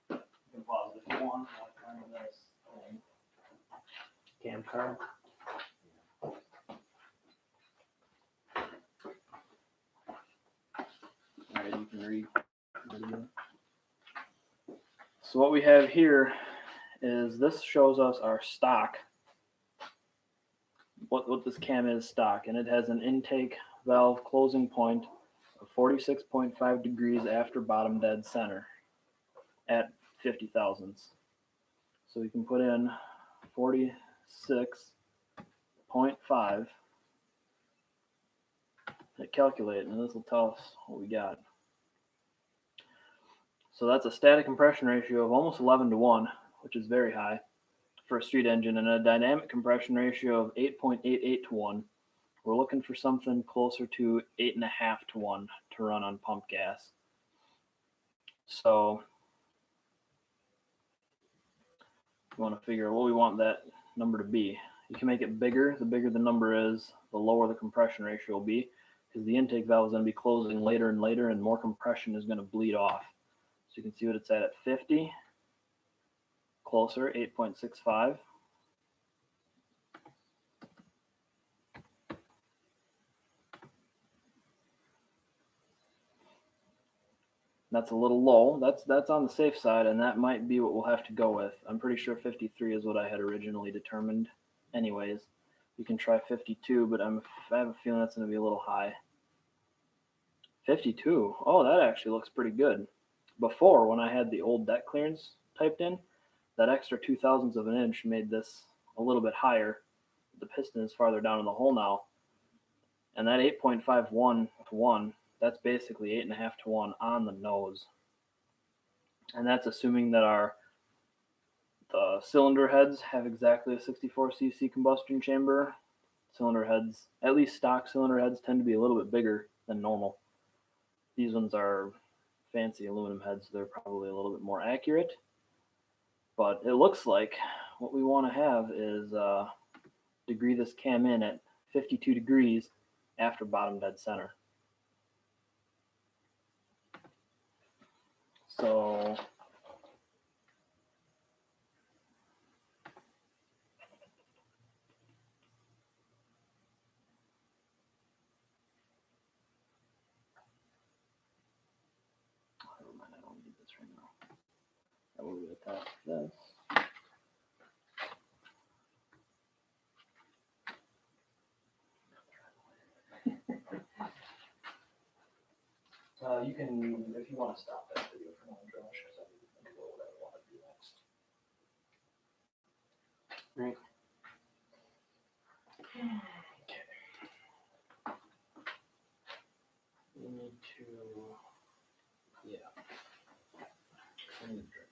can pause if you want. I'll turn this thing. Cam card. Alright, you can read. So what we have here is this shows us our stock, what this cam is stock, and it has an intake valve closing point of 46.5 degrees after bottom dead center at 50 thousandths. So we can put in 46.5, hit calculate, and this will tell us what we got. So that's a static compression ratio of almost 11:1, which is very high for a street engine, and a dynamic compression ratio of 8.88:1, we're looking for something closer to 8.5 to 1 to run on pump gas. So we want to figure out what we want that number to be. You can make it bigger. The bigger the number is, the lower the compression ratio will be, because the intake valve is going to be closing later and later, and more compression is going to bleed off. So you can see what it's at 50. Closer, 8.65. That's a little low. That's on the safe side, and that might be what we'll have to go with. I'm pretty sure 53 is what I had originally determined. Anyways, we can try 52, but I have a feeling that's going to be a little high. 52. Oh, that actually looks pretty good. Before, when I had the old deck clearance typed in, that extra 0.02 of an inch made this a little bit higher. The piston is farther down in the hole now. And that 8.51 to 1, that's basically 8.5 to 1 on the nose. And that's assuming that the cylinder heads have exactly a 64cc combustion chamber. Cylinder heads, at least stock cylinder heads, tend to be a little bit bigger than normal. These ones are fancy aluminum heads, so they're probably a little bit more accurate. But it looks like what we want to have is degree this cam in at 52 degrees after bottom dead center. So never mind, I don't need this right now. I will attach this. You can, if you want to stop that video for now, Josh, because I need to think about what I want to do next. Right. Okay. We need to, yeah. I need a drink.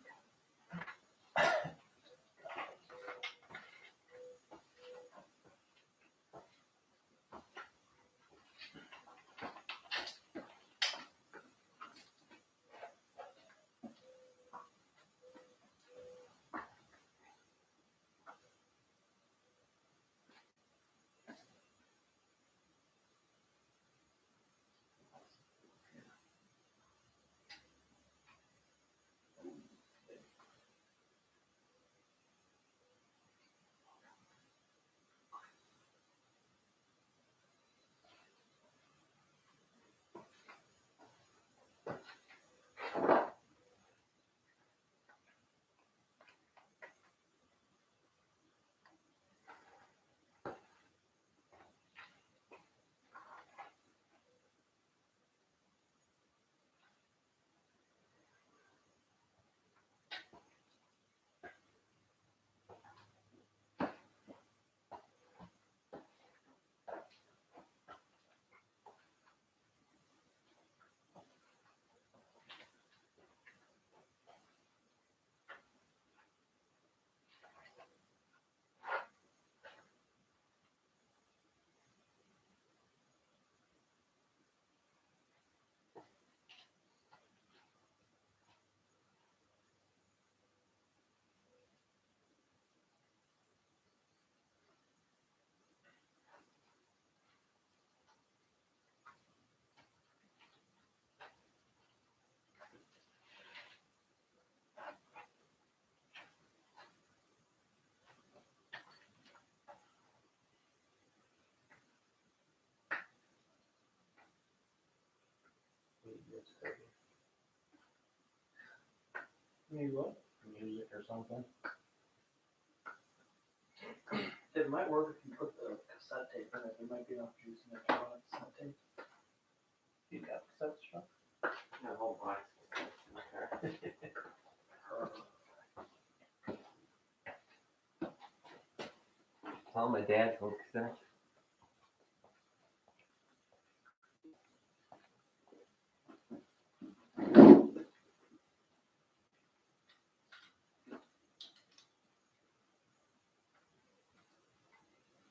Maybe what? Music or something. It might work if you put the cassette tape in it. There might be enough juice in it to run a cassette tape. You got cassette stuff? Yeah, the whole box. Tell my dad told cassette.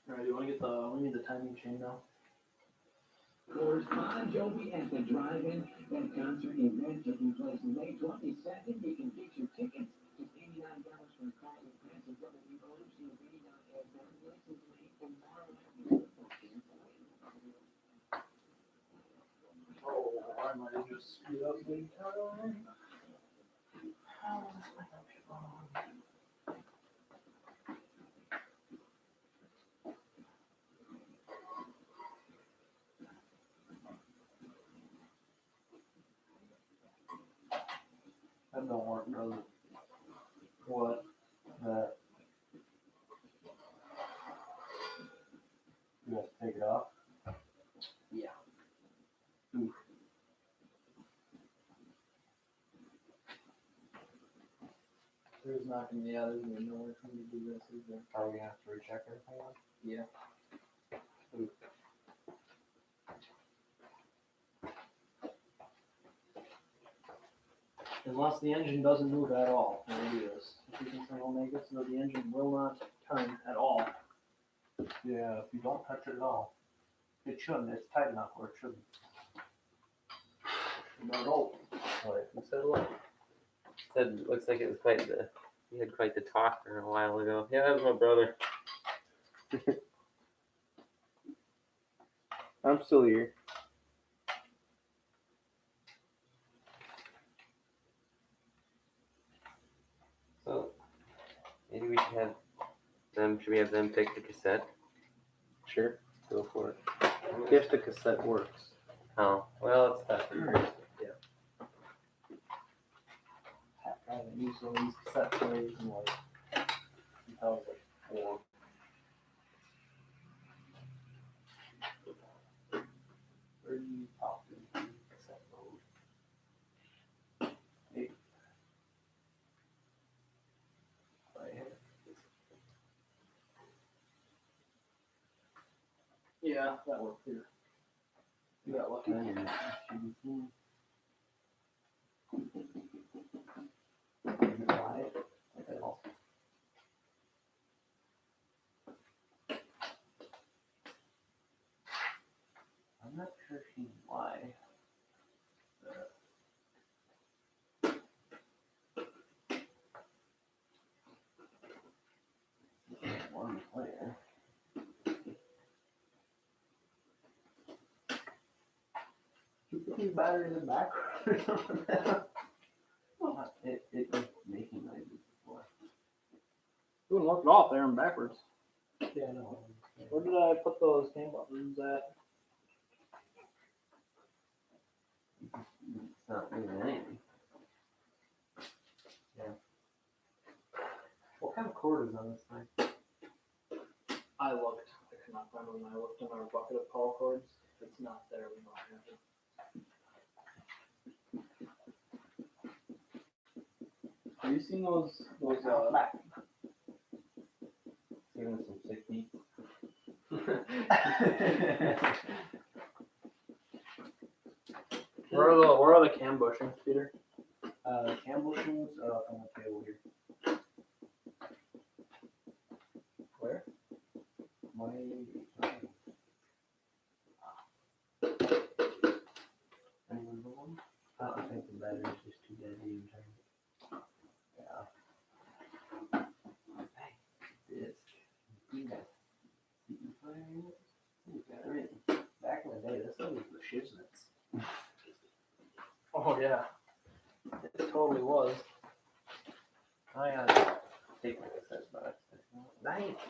All right, we need the timing chain now. Coors Bon Jovi at the Drive-In. That concert event taking place May 22nd. You can get your tickets. Just $89 for a concert pass. And WOC Radio at that. Listen to me tomorrow night. Oh, I might have just screwed up big time. That don't work, does it? What? That. You have to take it off? Yeah. Oof. There's not gonna be, there's gonna be nowhere for me to do this, is there? Are we gonna have to recheck everything on? Yeah. Unless the engine doesn't move at all, when we do this. If you can turn, make it so that the engine will not turn at all. Yeah, if you don't touch it at all. It shouldn't, it's tight enough where it shouldn't. Not all. Wait, who said what? Said looks like it was quite the he had quite the talk there a while ago. Yeah, that was my brother. I'm still here. So maybe we should have them. Should we have them pick the cassette? Sure, go for it. If the cassette works. Oh, well, it's tough. I haven't used one of these cassette players in like, since I was like 4. Where do you pop in cassette mode? Hey. Right here. Yeah, that worked here. You got lucky. I'm not sure she's why. One player. You put these batteries in backwards or something? It was making noises before. You wouldn't look it off there and backwards. Yeah, I know. Where did I put those cam buttons at? It's not moving anything. Yeah. What kind of cord is on this thing? I looked. I could not find one. I looked in our bucket of call cords. If it's not there, we don't have it. Have you seen those Giving us some sick beats. where are the cam bushings, Peter? Cam bushings are up on the table here. Where? My. Anyone know one? I don't think the battery's just too dead to even turn. Yeah. Hey, disc. You got CD player in it? You got everything. Back in the day, this thing was the shiznits. Oh yeah, it totally was. I gotta take my cassette box. Nice.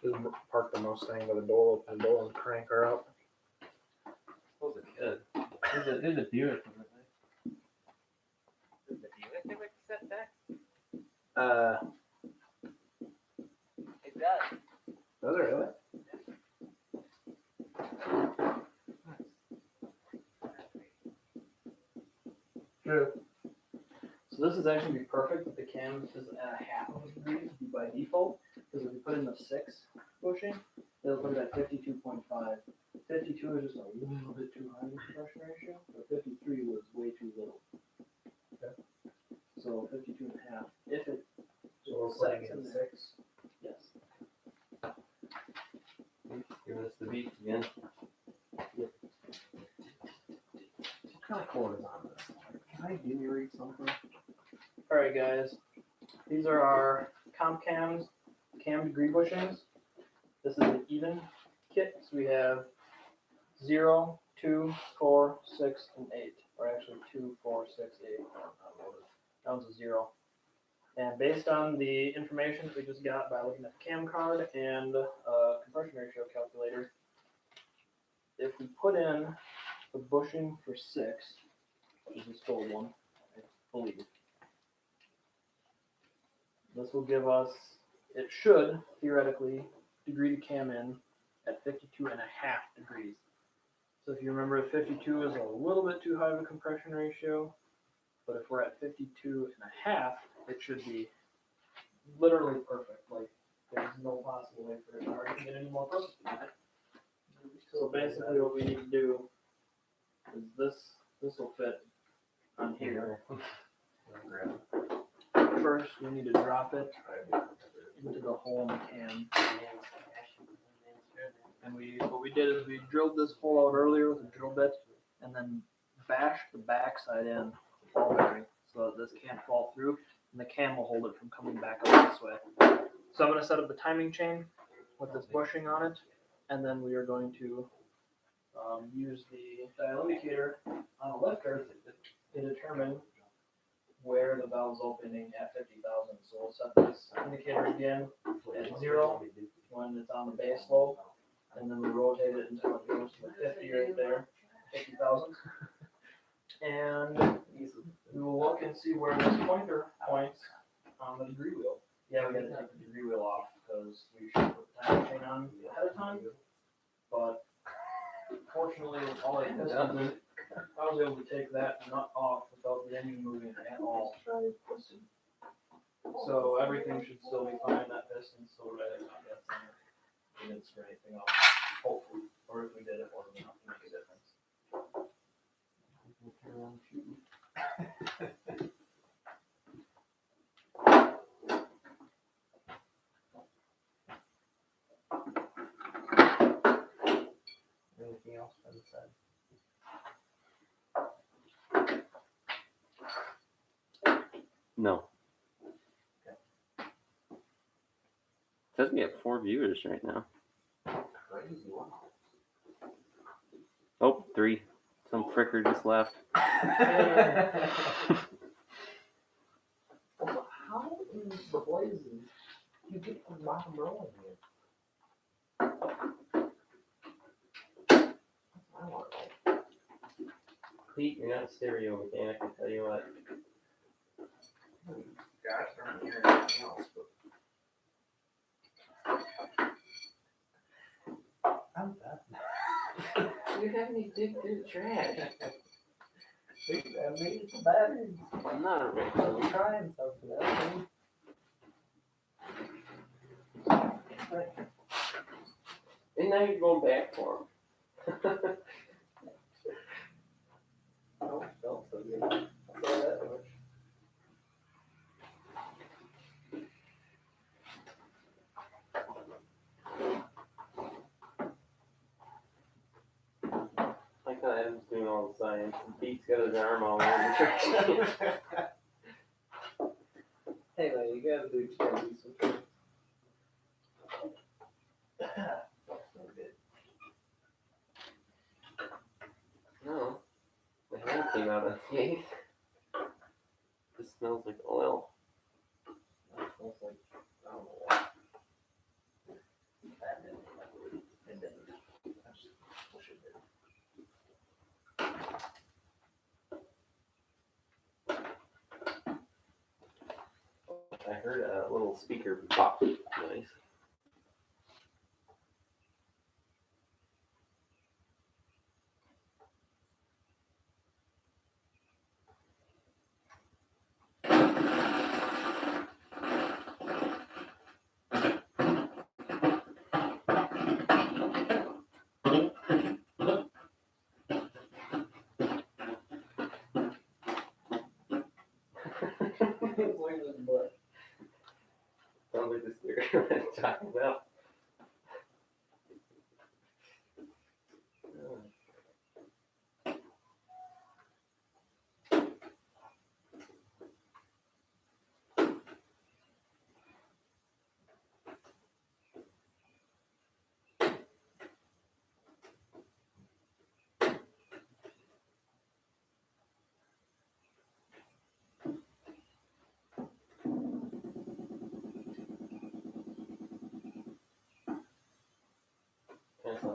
Just park the Mustang by the door, open the door, and crank her up. Those are good. There's a Buick in it. Did you have a cassette back? It does. Does it really? True. So this is actually be perfect if the cam is at a half of a degree by default, because if we put in the 6 bushing, it'll put it at 52.5. 52 is just a little bit too high compression ratio, but 53 was way too little. Okay. So 52 and a half. If it So we're putting in 6. Yes. Give us the beats again. kind of quote is on this? Can I give you read something? Alright guys, these are our comp cam degree bushings. This is an even kit, so we have 0, 2, 4, 6, and 8. Or actually 2, 4, 6, 8. That one's a 0. And based on the information that we just got by looking at the cam card and compression ratio calculator, if we put in the bushing for 6, which is this gold one, I believe, this will give us, it should theoretically degree the cam in at 52.5 degrees. So if you remember, 52 is a little bit too high of a compression ratio, but if we're at 52.5, it should be literally perfect. Like, there's no possible way for it to get any more perfect than that. So basically what we need to do is this will fit on here. First, we need to drop it into the hole in the cam. And what we did is we drilled this hole out earlier with a drill bit and then bashed the backside in with the ball bearing so that this can't fall through and the cam will hold it from coming back up this way. So I'm going to set up the timing chain with this bushing on it, and then we are going to use the dial indicator on a lifter to determine where the valve's opening at 50,000. So we'll set this indicator again at 0 when it's on the base lobe, and then we rotate it until it goes to the 50 right there, 50,000. And we will look and see where this pointer points on the degree wheel. Yeah, we got to take the degree wheel off because we should put the timing chain on ahead of time. But fortunately, with all the pistons, I was able to take that nut off without the engine moving at all. So everything should still be fine. That piston's still right up that center. We didn't screw anything up, hopefully. Or if we did, it wasn't enough to make a difference. Anything else been said? No. Says we have 4 viewers right now. Crazy one. Oh, 3. Some fricker just left. Well, how in the blazes you get from rock and roll in here? I want to know. Pete, you're not a stereo mechanic, I tell you what. Gosh, I don't hear anything else, but I'm done. You have me dig through the trash. I mean, it's a battery. I'm not a rich. I'm trying something else. And now you're going back for him. Oh, felt so good. I'll say that much. I thought Adam's doing all the science, and Pete's got his arm all over the trash. Hey, man, you gotta do some tricks. No. The hair came out of the 8th. This smells like oil. That smells like, I don't know what. That didn't, I believe. It didn't. That's just push it there. I heard a little speaker pop noise. Sounds like the speaker I'm talking about.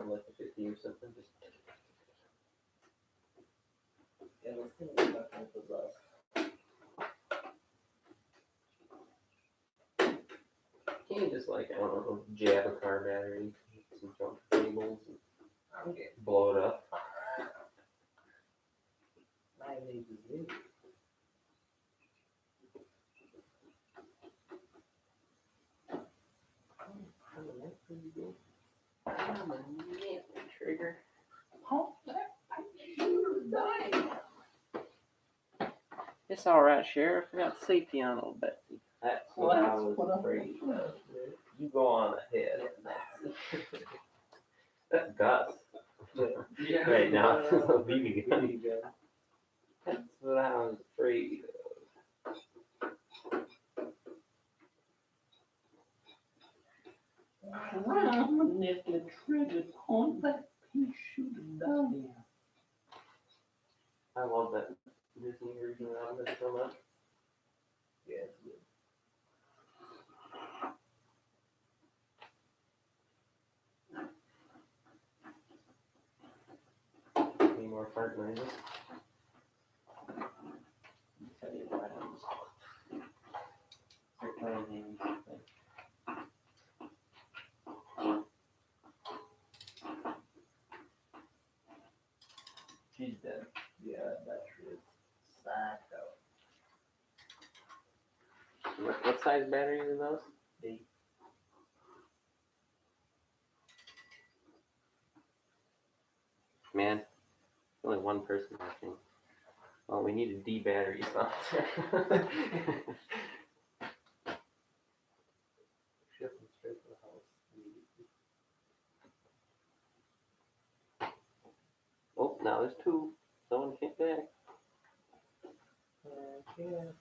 from like the 50 or something. Just Yeah, let's think about that with us. can't you just like, I don't know, jab a car battery, some junk cables, and I'm getting blow it up? my age is new. Trigger. It's all right, Sheriff. We got safety on a little bit. That's what I was afraid of. You go on ahead. That's Gus. Yeah. Right now, it's a BB gun. That's what I was afraid of. Ram the trigger on that pea shooting down here. I love that Disney version of it so much. Yeah, it's good. Any more fart noises? Tell you what, they're playing something. She's dead. Yeah, that battery is sacked out. What size batteries are those? 8. Man, only one person watching. Well, we need a D battery sponsor. Ship them straight to the house. Oh, now there's 2. Someone came back. Yeah.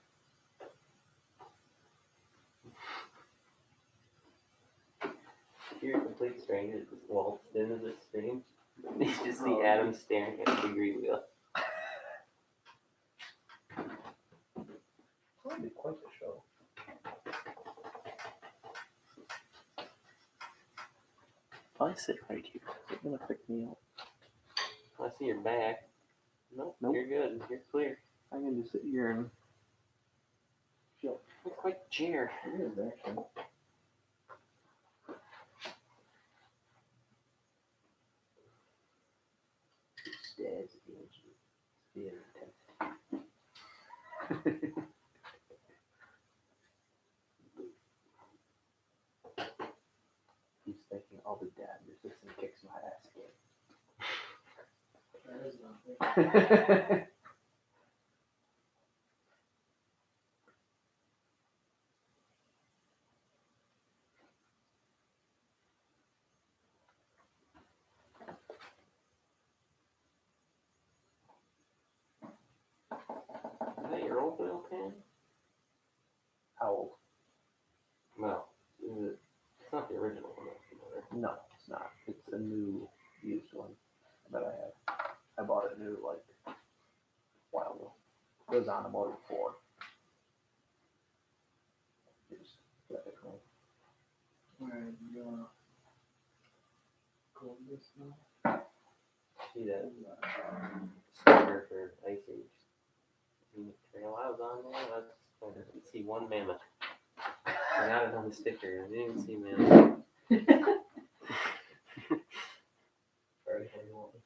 You're a complete stranger just waltzed into this stream. You just see Adam staring at the degree wheel. That'd be quite the show. If I sit right here, it's gonna pick me up. I see your back. Nope, you're good. You're clear. I can just sit here and chill. It's quite a chair. It is actually. Stabs at the edge of the intensity. He's thinking, I'll be dead. Your system kicks my ass There is nothing. again. Is that your old oil can? How old? No. It's not the original one. No, it's not. It's a new used one that I have. I bought it new like a while ago. It was on about before. Just let it go. Alright, you wanna close this now? See that sticker for Ice Age. Trail I was on there. I didn't see one mammoth. I got another sticker. I didn't see mammoth. Alright, how you want me?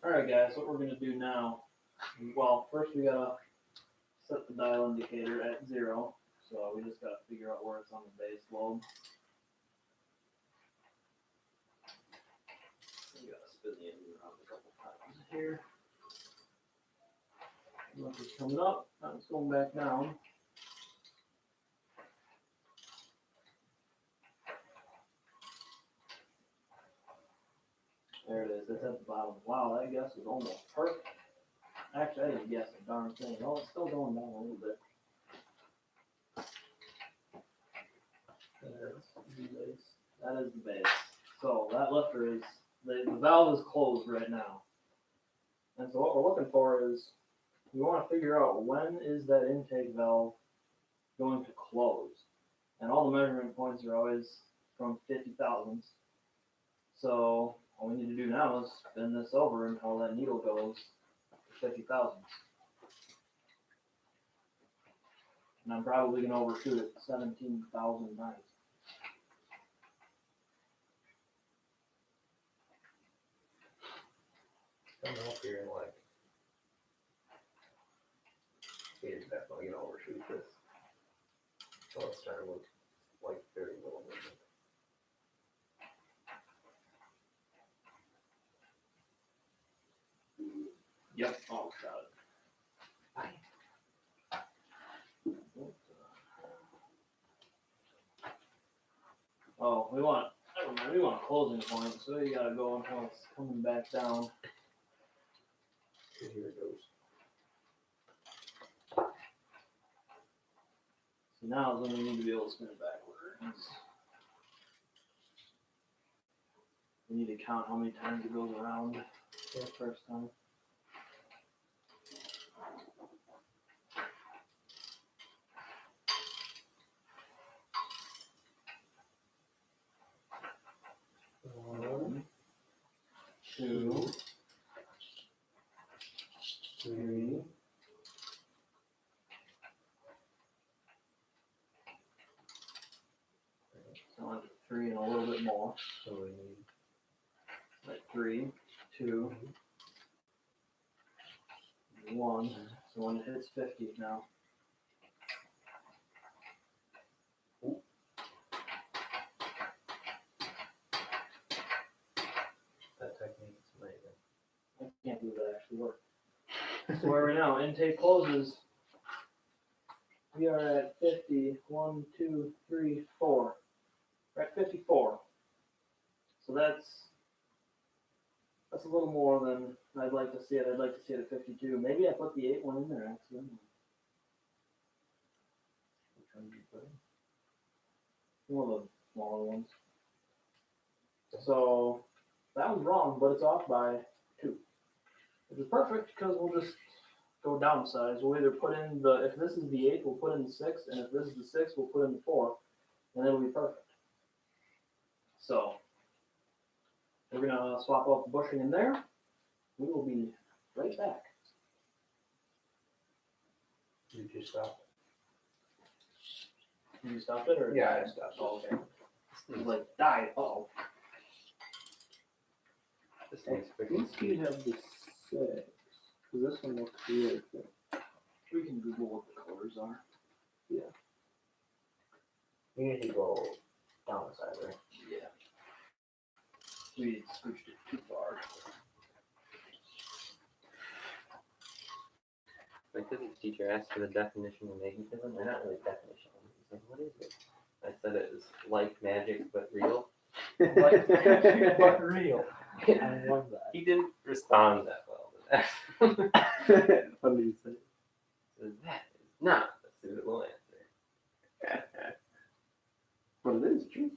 Alright guys, what we're gonna do now, well, first we gotta set the dial indicator at 0, so we just gotta figure out where it's on the base lobe. We gotta spin the engine around a couple times here. Look, it's coming up, now it's going back down. There it is, it's at the bottom. Wow, that guess was almost perfect. Actually, I didn't guess a darn thing. Oh, it's still going down a little bit. There it is, the base. That is the base. So that lifter is, the valve is closed right now. And so what we're looking for is, we want to figure out when is that intake valve going to close. And all all the measurement points are always from 50 thousandths. So all we need to do now is spin this over until that needle goes to 50 thousandths. And I'm probably going to overshoot it 17,000 times. I don't know if you're like, you're definitely gonna overshoot this. So it's starting with like very little movement. Yep, oh, got it. Oh, we want a closing point, so you gotta go until it's coming back down. Here it goes. So now is when we need to be able to spin it backwards. We need to count how many times it goes around for the first time. One, two, three. So like 3 and a little bit more. So we need Like 3, 2, 1. So when it hits 50 now. that technique is amazing. I can't believe that actually worked. So where are we now? Intake closes. We are at 50. 1, 2, 3, 4. We're at 54. So that's a little more than I'd like to see it. I'd like to see it at 52. Maybe I put the 8 one in there accidentally. Which one did you put in? One of the smaller ones. So that was wrong, but it's off by 2. Which is perfect because we'll just go downsize. We'll either put in if this is the 8, we'll put in the 6, and if this is the 6, we'll put in the 4, and it'll be perfect. So we're gonna swap out the bushing in there. We will be right back. You just stopped. Did you stop it or? Yeah, I stopped. Oh, okay. It like died. Uh-oh. This I thing's freaking think you have the 6. Because this one looks really good. We can Google what the colors are. You need to go down the side, right? Yeah. We scooched it too far. My physics teacher asked for the definition of magnetism, or not really definition. He's like, what is it? I said it was like magic but real. Like magic, but real. I love that. He didn't respond that well to that. What did you say? So that is not a suitable answer. But it is true.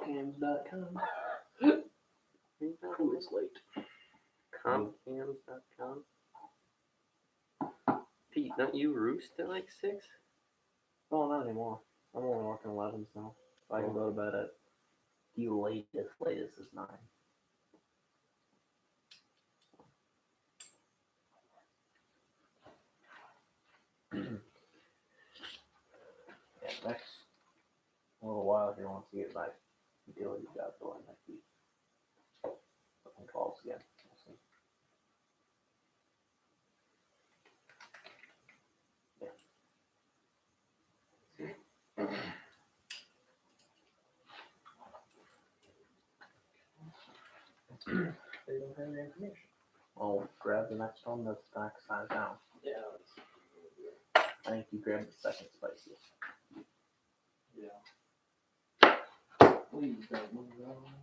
Cams.com. Oh, it's late. Compcams.com. Pete, don't you roost at like 6? Oh, not anymore. I'm only working 11s now. So I can go to bed at the latest is 9. Yeah, next little while here once you get my utility job going next week. Putting calls again. We'll see. They don't have your information. I'll grab the next one that's next size down. Yeah. I think you grabbed the second spiciest. Yeah. Please don't move that one.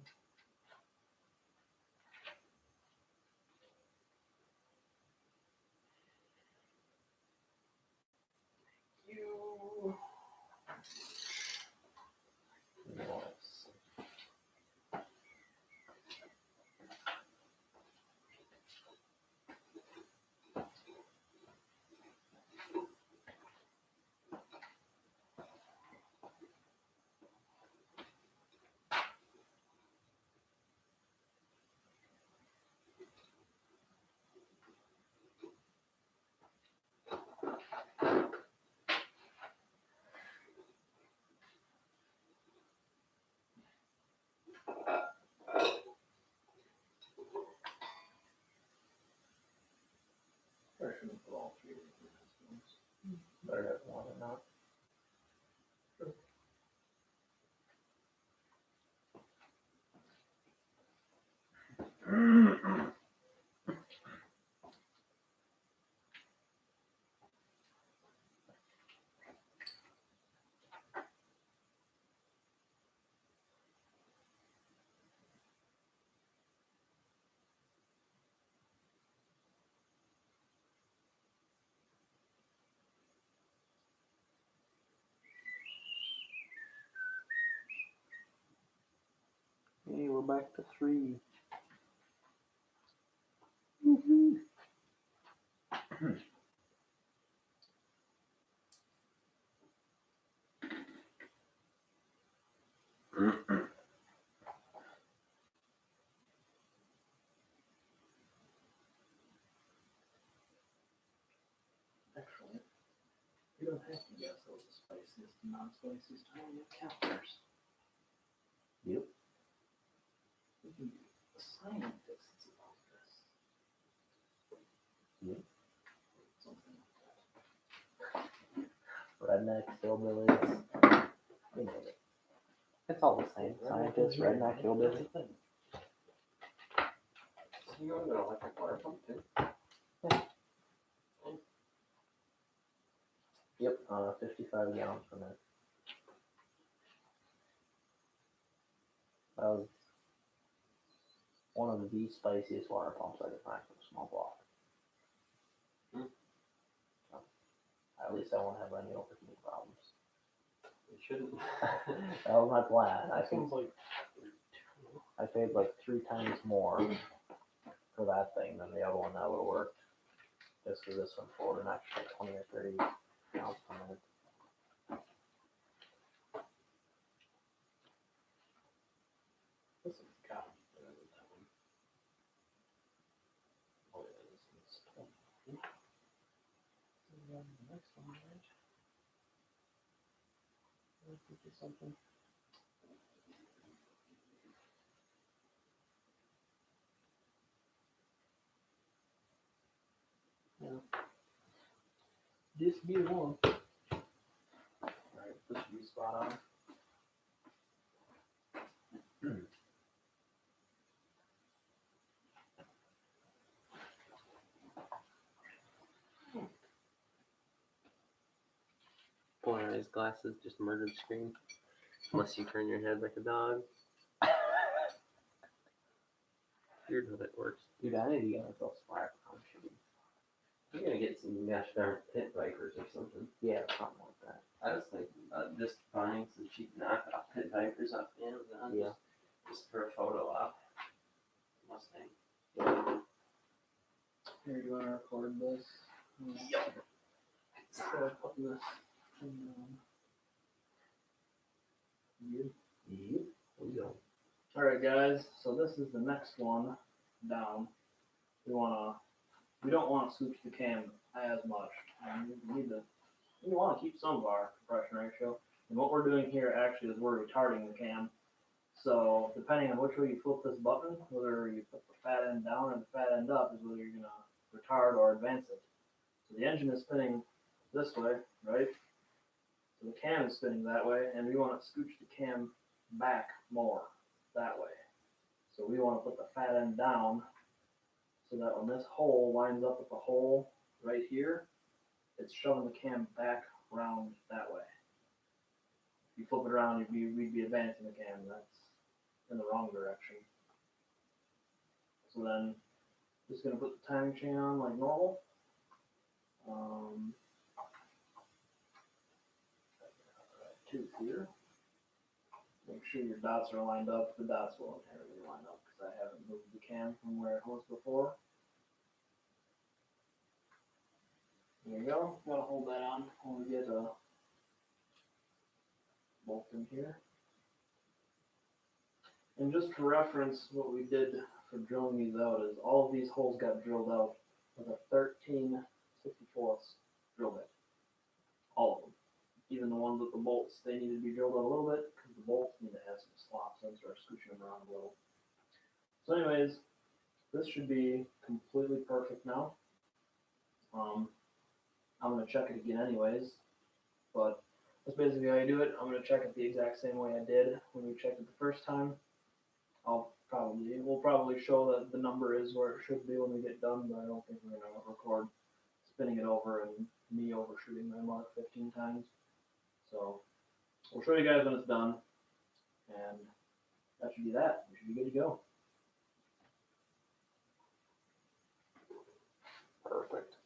Hey, we're back to 3. Actually, you don't have to guess those spiciest and non-spiciest how you count theirs. Yep. We can be the scientists about this. Yep. Something like that. Redneck, hillbillies. You know it. It's all the same. Scientists, redneck, hillbilly. So you want an electric water pump too? Yep, 55 gallons per minute. That was one of the spiciest water pumps I could find from a small block. So, at least I won't have any overheating problems. It shouldn't. That was my plan. That sounds like I paid like 3 times more for that thing than the other one that would have worked. Just for this one for an extra 20 or 30 gallons per minute. this has got to be better than that one. Oh yeah, this one's 20. So we have the next one, right? 50 something. Yeah. This be the one. Alright, this should be spot on. Polarized glasses just murdered the screen. Unless you turn your head like a dog. Weird how that works. Dude, I need to get myself smart. You're gonna get some gosh darn pit vipers or something. Yeah, something like that. I was thinking about just buying some cheap knockoff pit vipers off Amazon. Yeah. Just for a photo op. Mustang. Here, you want to record this? Yep. So putting this thing down. Good. Yep. There we go. Alright guys, so this is the next one down. We don't want to switch the cam as much. We want to keep some of our compression ratio. And what we're doing here actually is we're retarding the cam. So depending on which way you flip this button, whether you put the fat end down or the fat end up, is whether you're going to retard or advance it. So the engine is spinning this way, right? So the cam is spinning that way, and we want to scooch the cam back more that way. So we want to put the fat end down so that when this hole lines up with the hole right here, it's shoving the cam back around that way. If you flip it around, we'd be advancing the cam. That's in the wrong direction. So then, just going to put the timing chain on like normal. Tooth here. Make sure your dots are lined up. The dots will inherently line up because I haven't moved the cam from where it was before. There you go. Gotta hold that on when we get a bolt in here. And just for reference, what we did for drilling these out is all of these holes got drilled out with a 13/64 drill bit. All of them. Even the ones with the bolts, they need to be drilled out a little bit because the bolts need to have some slop, so I start scooching them around a little. So anyways, this should be completely perfect now. I'm going to check it again anyways, but that's basically how you do it. I'm going to check it the exact same way I did when we checked it the first time. We'll probably show that the number is where it should be when we get done, but I don't think we're going to record spinning it over and me overshooting my mark 15 times. So we'll show you guys when it's done, and that should be that. We should be good to go. Perfect.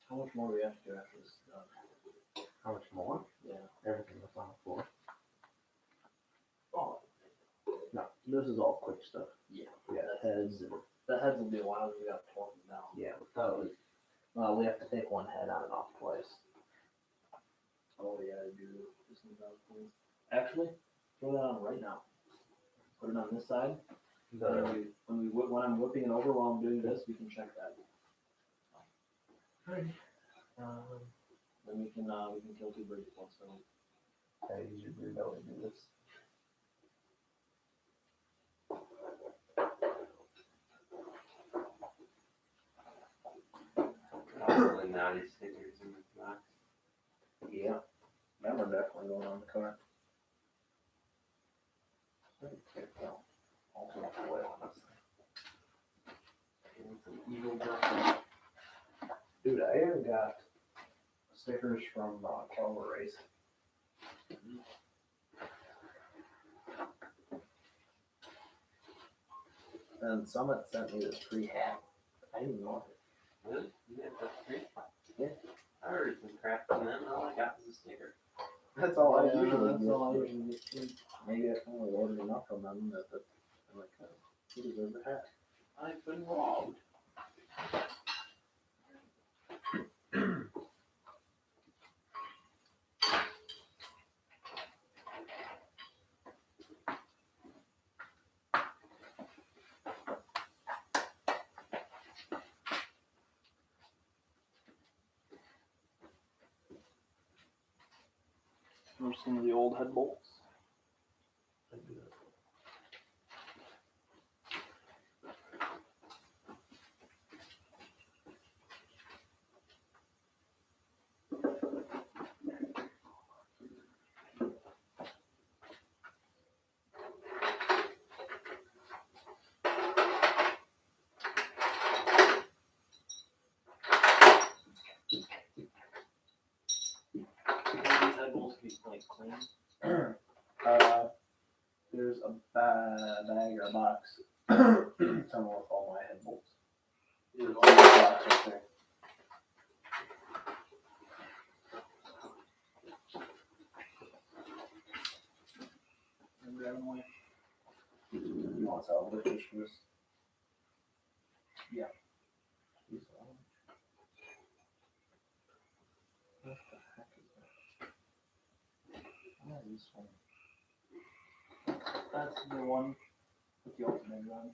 How much more do we have to do after this is done? How much more? Yeah. Everything was on the floor. this is all quick stuff. Yeah. We got heads and, The heads will be a while, we got torn them down. yeah, well, we have to take one head on and off twice. Oh, yeah, I do. Actually, throw that on right now. Put it on this side. When I'm whipping it over while I'm doing this, we can check that. Then we can kill two birds with one stone. I usually do know to do this. Probably naughty stickers in the box. Yeah, that one definitely going on the car. I'll walk away on this thing. And some evil buffalo. Dude, I even got stickers from Calvert Race. And Summit sent me this free hat. I didn't even want it. Really? Yeah, that's great. Yeah. I ordered some crap from them, all I got was a sticker. That's all I Yeah, usually that's get. all I usually get too. Maybe I can only order enough from them that I'm like, you deserve the hat. I've been robbed. There's some of the old head bolts. These head bolts be like clean. There's a bag or a box somewhere with all my head bolts. There's all my box right there. And grab them away. You want salvage for this? Yeah. Use that one. What the heck is that? What is this one? That's the one with the alternator on.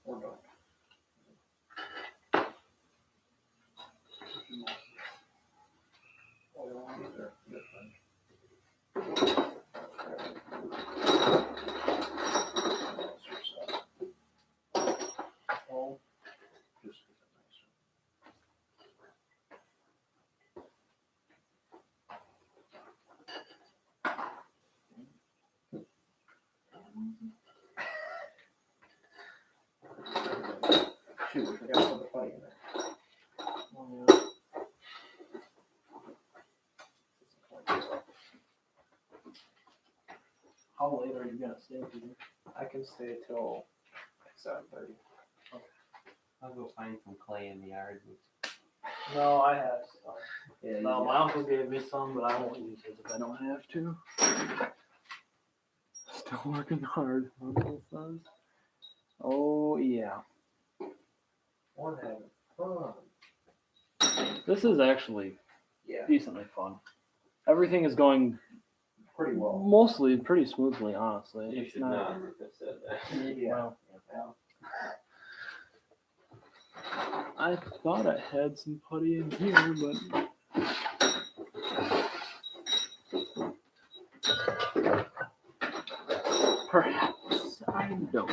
Or don't. Oil on either. Oh, Just shoot, we forgot to put the putty in there. oh yeah. How late are you gonna stay, Peter? I can stay till like 7:30. I'll go find some clay in the yard. No, I have some. Yeah, No, my uncle gave me some, but I won't use it if I don't have to. Still working hard, Uncle says. Oh yeah. One having fun. This is actually Yeah, decently fun. Everything is going pretty well. mostly pretty smoothly, honestly. You It's should not have said that. Yeah. I thought I had some putty in here, but perhaps I don't.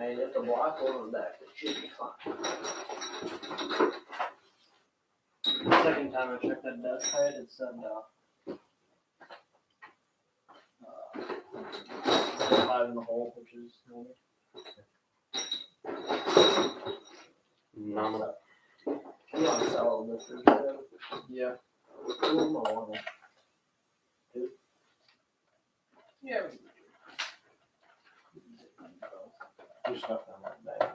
And if the block over the back, it should be fine. The second time I checked that desk height, it said 5 in the hole, which is normal. Normal. You want to sell this? Yeah. A little more. Yeah. There's stuff on that bag.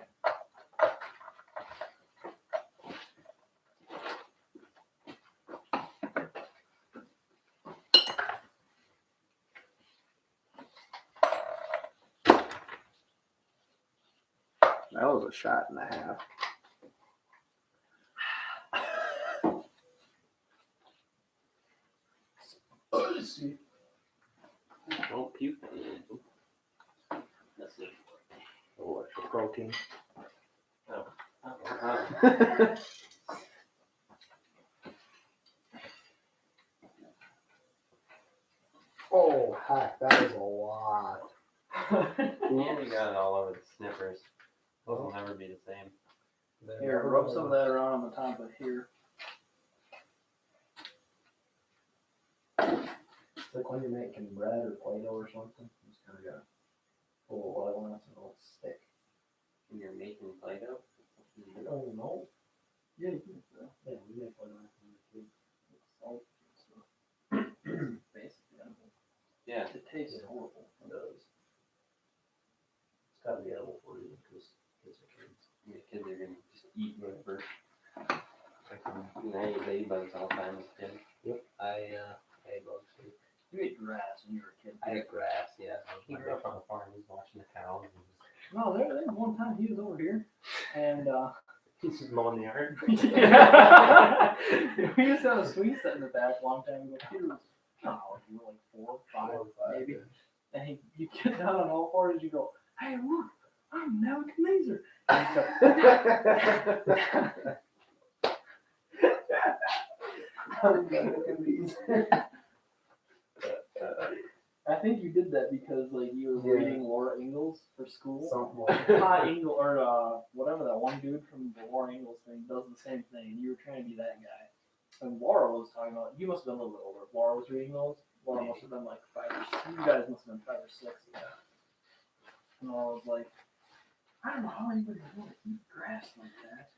That was a shot and a half. Don't puke. That's it. Oh, extra protein. Oh, heck, that is a lot. And you got it all over the snippers. Those will never be the same. Here, rub some of that around on the top of here. It's like when you're making bread or Play-Doh or something. You just kind of got a little oil on it and it'll stick. When you're making Play-Doh. Oh, no. Yeah, Yeah, we make Play-Doh from the kid. salt and stuff. Basically, Yeah. it tastes Yeah. horrible. It does. It's gotta be edible for you because kids are kids. Your kids are gonna just eat whatever. And I ate ladybugs all the time as a kid. Yep, I ate bugs too. You ate grass when you were a kid. I ate grass, yeah. He grew up on a farm. He's watching the cows. And No, there was one time he was over here, and he's just mowing the yard. we used to have a swing set in the back a long time ago. Peter was, you were like 4, 5, maybe. And you get down on all fours, you go, hey, look, I'm Nebuchadnezzar. And you I think you did that because like you were reading Laura Ingalls for school. Something Pa Ingalls or whatever that one dude from the Laura Ingalls thing does the same thing, and you were trying to be that guy. And Laura was talking about you must have been a little bit older. Laura was reading those. Laura must have been like 5 or 6. You guys must have been 5 or 6. Yeah. And I was like, I don't know how anybody would want to eat grass like that.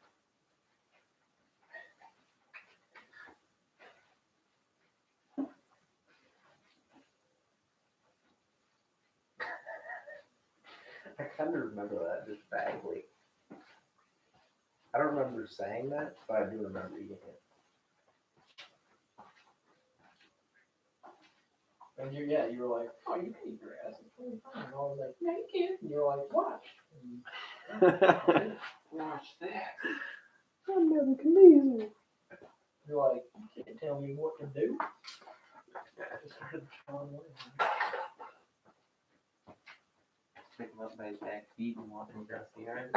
I kind of remember that just vaguely. I don't remember saying that, but I do remember eating it. And you were like, oh, you can eat grass. It's totally fine. And I was like, no, you can't. And you were like, watch. Watch that. I'm Nebuchadnezzar. You're like, you can't tell me what to do. I just started throwing away. Pick him up by his back feet and walk him across the yard.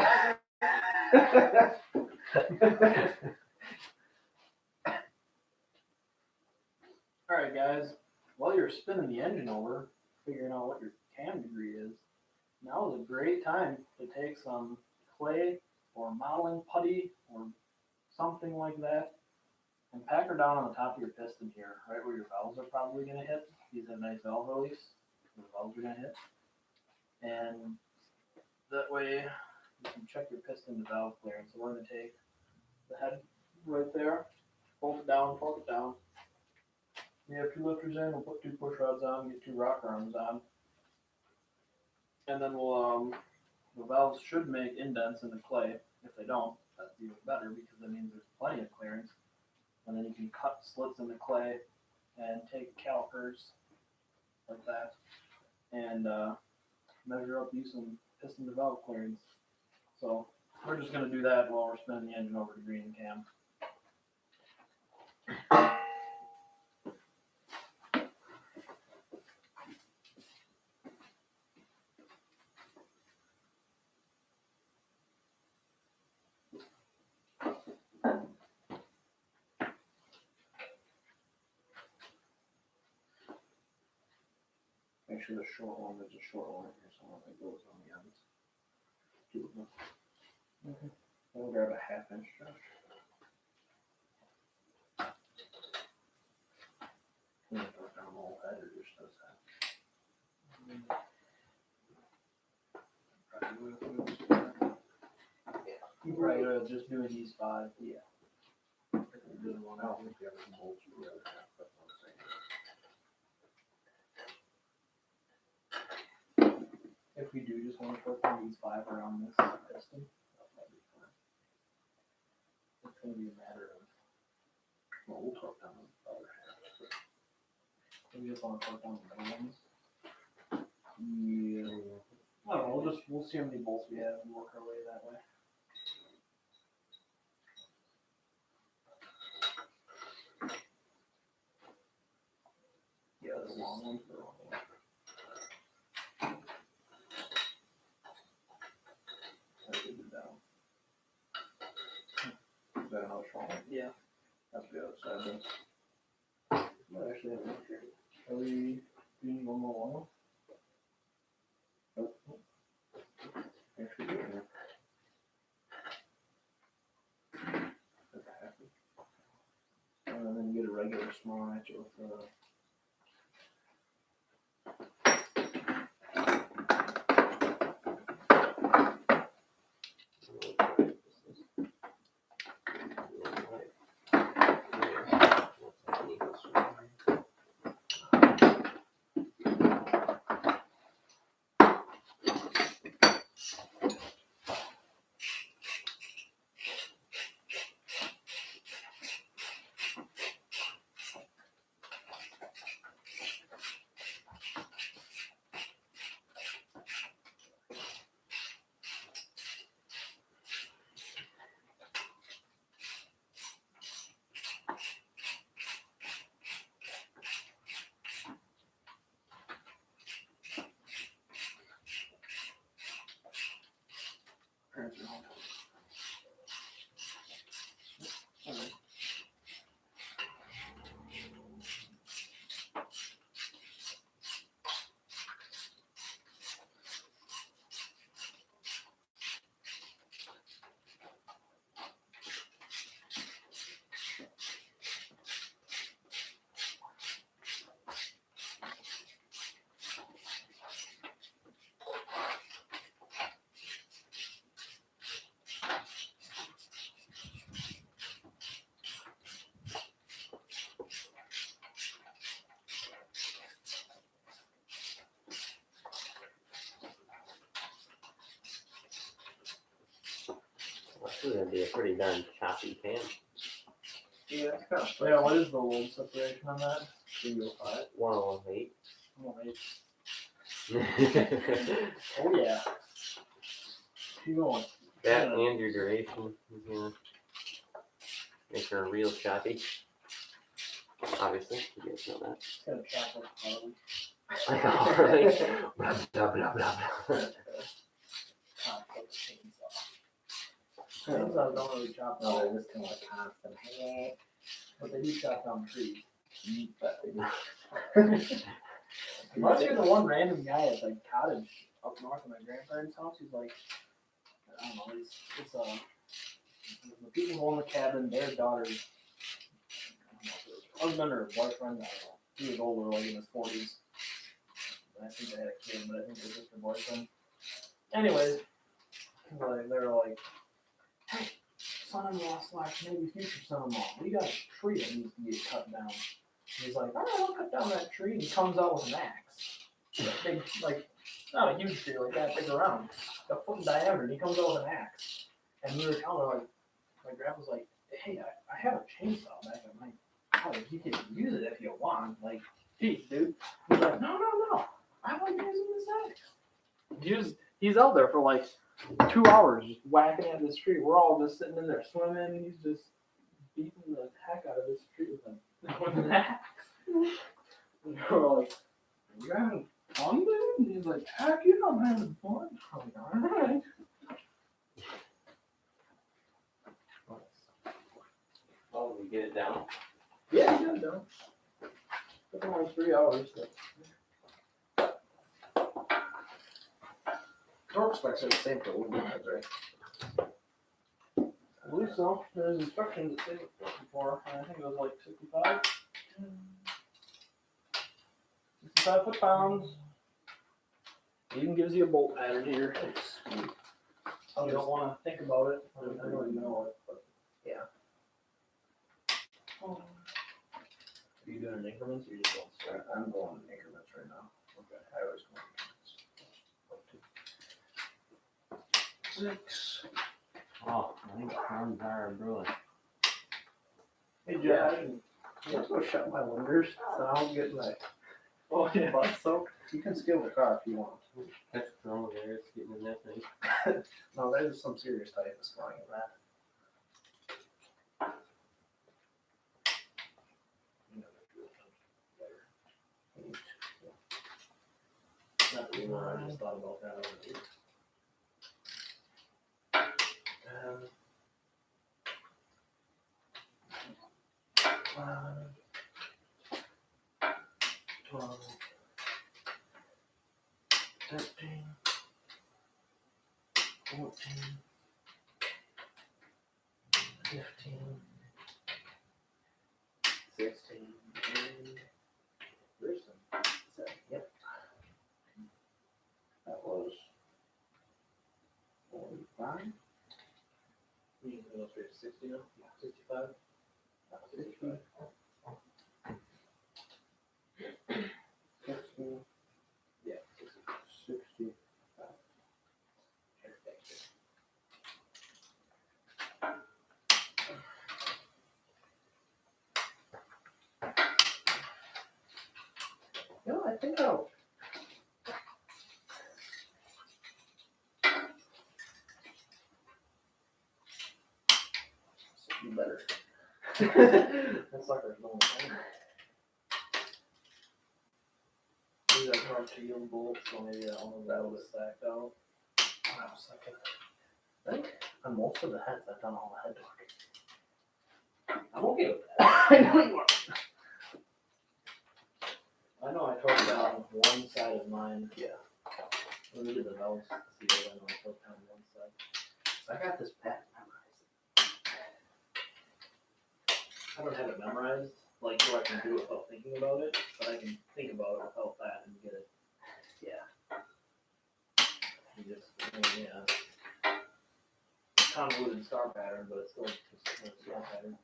Alright guys, while you're spinning the engine over, figuring out what your cam degree is, now is a great time to take some clay or modeling putty or something like that and pack her down on the top of your piston here, right where your valves are probably going to hit. These have a nice valve release where the valves are going to hit. And that way you can check your piston to valve clearance. So we're going to take the head right there, bolt it down, torque it down. We have 2 lifters in, we'll put 2 push rods on, get 2 rocker arms on. And then we'll, the valves should make indents in the clay. If they don't, that's even better because that means there's plenty of clearance. And then you can cut slits in the clay and take calipers like that and measure up using piston to valve clearance. So we're just going to do that while we're spinning the engine over to green cam. Make sure the short one, there's a short one here somewhere that goes on the ends. 2 of them. Mm-hmm. We'll grab a 1/2 inch, Josh. Down the whole head or just does that? You probably would just doing these 5. Yeah. Doing one I don't out. think we have any bolts for the other half, that's what I'm saying. If we do just want to put these 5 around this piston, that'll be fine. It's gonna be a matter of, Well, we'll talk down the other half. we just want to put down the ones. Yeah. I don't know, we'll see how many bolts we have and work our way that way. Yeah, this is long one for the long one. That's good to down. Is that how it's wrong? Yeah. That's the other side then. Might actually have one here. Are we doing one more long one? Actually, do it here. That's a half. And then get a regular small ratchet with Parents are home. This is gonna be a pretty darn choppy pan. Yeah, it's kind of. Yeah, what is the load separation on that? 305. 108. Oh, oh yeah. Keep going. That and your duration is gonna make her real choppy. Obviously, you guys know that. It's gonna chop up Harley. Like a Harley. Blah, blah, blah, blah, blah. Chainsaws don't really chop No, down, they're just kind of like constant. but they do chop down trees. But they do. Unless you're the one random guy at the cottage up north of my grandparents' house, he's like, I don't know, it's the people who own the cabin, their daughter, I don't know if it was her husband or boyfriend, I don't know. He was older, like in his 40s. I think they had a kid, but I think it was just her boyfriend. Anyways, like, they were like, hey, son-in-law / maybe future son-in-law, we got a tree that needs to get cut down. And he's like, all right, I'll cut down that tree. And he comes out with an axe. That big, like, not a huge tree like that, big around, a foot in diameter. And he comes out with an axe. And we were telling her, like, my grandpa's like, hey, I have a chainsaw back at my house. You can use it if you want. Like, geez, dude. He's like, no. I like using this axe. He's out there for like 2 hours just whacking at this tree. We're all just sitting in there swimming. He's just beating the heck out of this tree with an axe. And we're like, are you having fun, dude? And he's like, heck yeah, I'm having fun. I'm like, all right. Oh, we get it down. Yeah, you know. Took him like 3 hours. So. Torque specs are the same for wood guys, right? I believe so. There's instructions that say it 54, and I think it was like 65. 65 foot-pounds. even gives you a bolt pattern here. I'll You just, don't wanna think about it. I know you know it, but Are you doing increments or you just going straight? I'm going in increments right now. Okay. I always go in increments. 6. Oh, I think corns are brewing. Hey Josh, I'm gonna go shut my windows so I don't get my Oh, yeah. butt soaked. You can steal the car if you want. That's the only there. It's getting in that thing. No, there's some serious typhus going in that. Not anymore, I just thought about that already. And 12, 13, 14, 15, 16, and there's some. 7. Yep. That was 45. You can go straight to 60 now? 65? 65. 60. Yeah, 60. No, I think I'll. You better. That sucker's going down. Maybe I can to yield bolts, so maybe that one will be stacked out. Hold on a second. I think on most of the heads, I've done all the head work. I'm okay with that. I know you are. I know I torqued down one side of mine. Yeah. When we did the valves, see what I know I torqued down one side. So I got this pattern memorized. I don't have it memorized, like so I can do it without thinking about it, but I can think about it without that and get it. Yeah. You just, yeah. Convoluted star pattern, but it's still just a star pattern.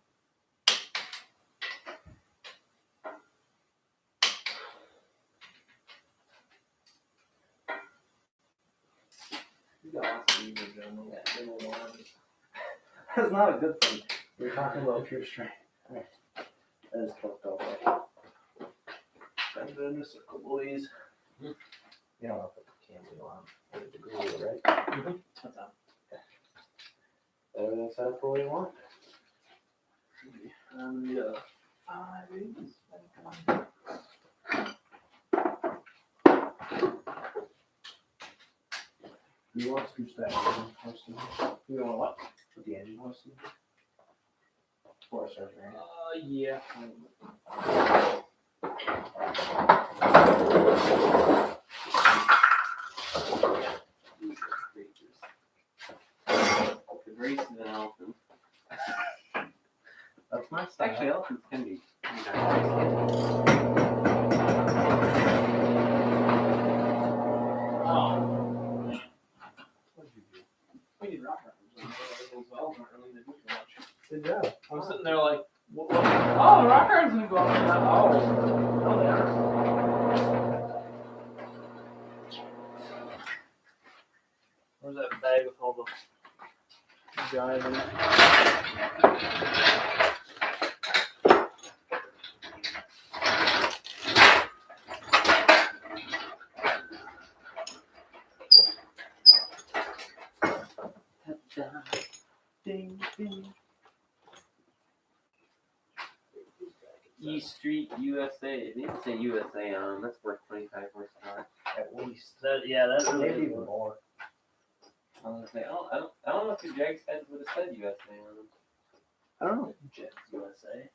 You got lots of lever, John. Little ones. That's not a good thing. You're talking about pure strength. Alright. That is fucked up. Bend it in a circle, boys. You don't have to put the cam wheel on. With the glue, right? That's on. Everything's set up the way you want. Yeah. 5/8. You want to switch that engine hoisting? You want what? With the engine hoisting? Before I start running. Yeah. The race is an elephant. That's my style. Actually, elephants can be. We need rock records. Those valves aren't really gonna do too much. Good job. I'm sitting there like, what? Oh, the rock record's gonna go up and down. Oh, no, they aren't. Where's that bag with all the jive in it? Ding, ding. E Street USA. It didn't say USA on. That's worth 25 horsepower. At least. That's really Maybe good. even more. I was gonna say, I don't know if your Jag heads would have said USA on them. I don't know. Jets USA.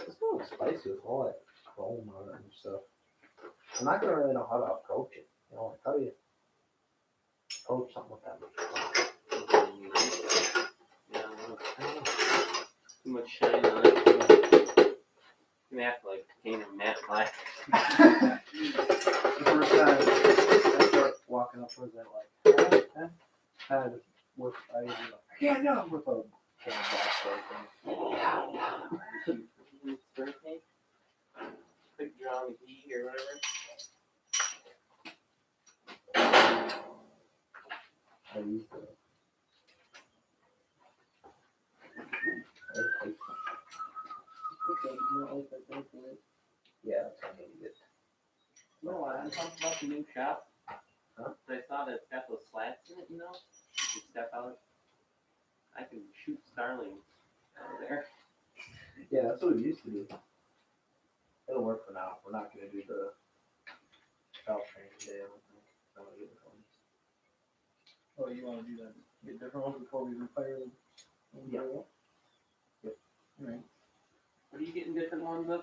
It's a little spicy with all that chrome on it and stuff. I'm not gonna really know how to approach it. You know, how do you approach something with that much? Yeah, I don't know. Too much shine on it. You may have to like paint a matte black. I start walking up towards that like, kind of with I usually like, I can't know with a can of birthday. Quick draw on the key or whatever. I use the. Yeah, that's what I need to get. No, I talked about the new shop. Huh? I saw that it's got those slats in it, you know? You step out. I can shoot starlings out of there. Yeah, that's what we used to do. It'll work for now. We're not gonna do the valve train today, I don't think. I'm gonna get the phones. Oh, you wanna do that, get different ones before we refire them? Yeah. Alright. What are you getting different ones of?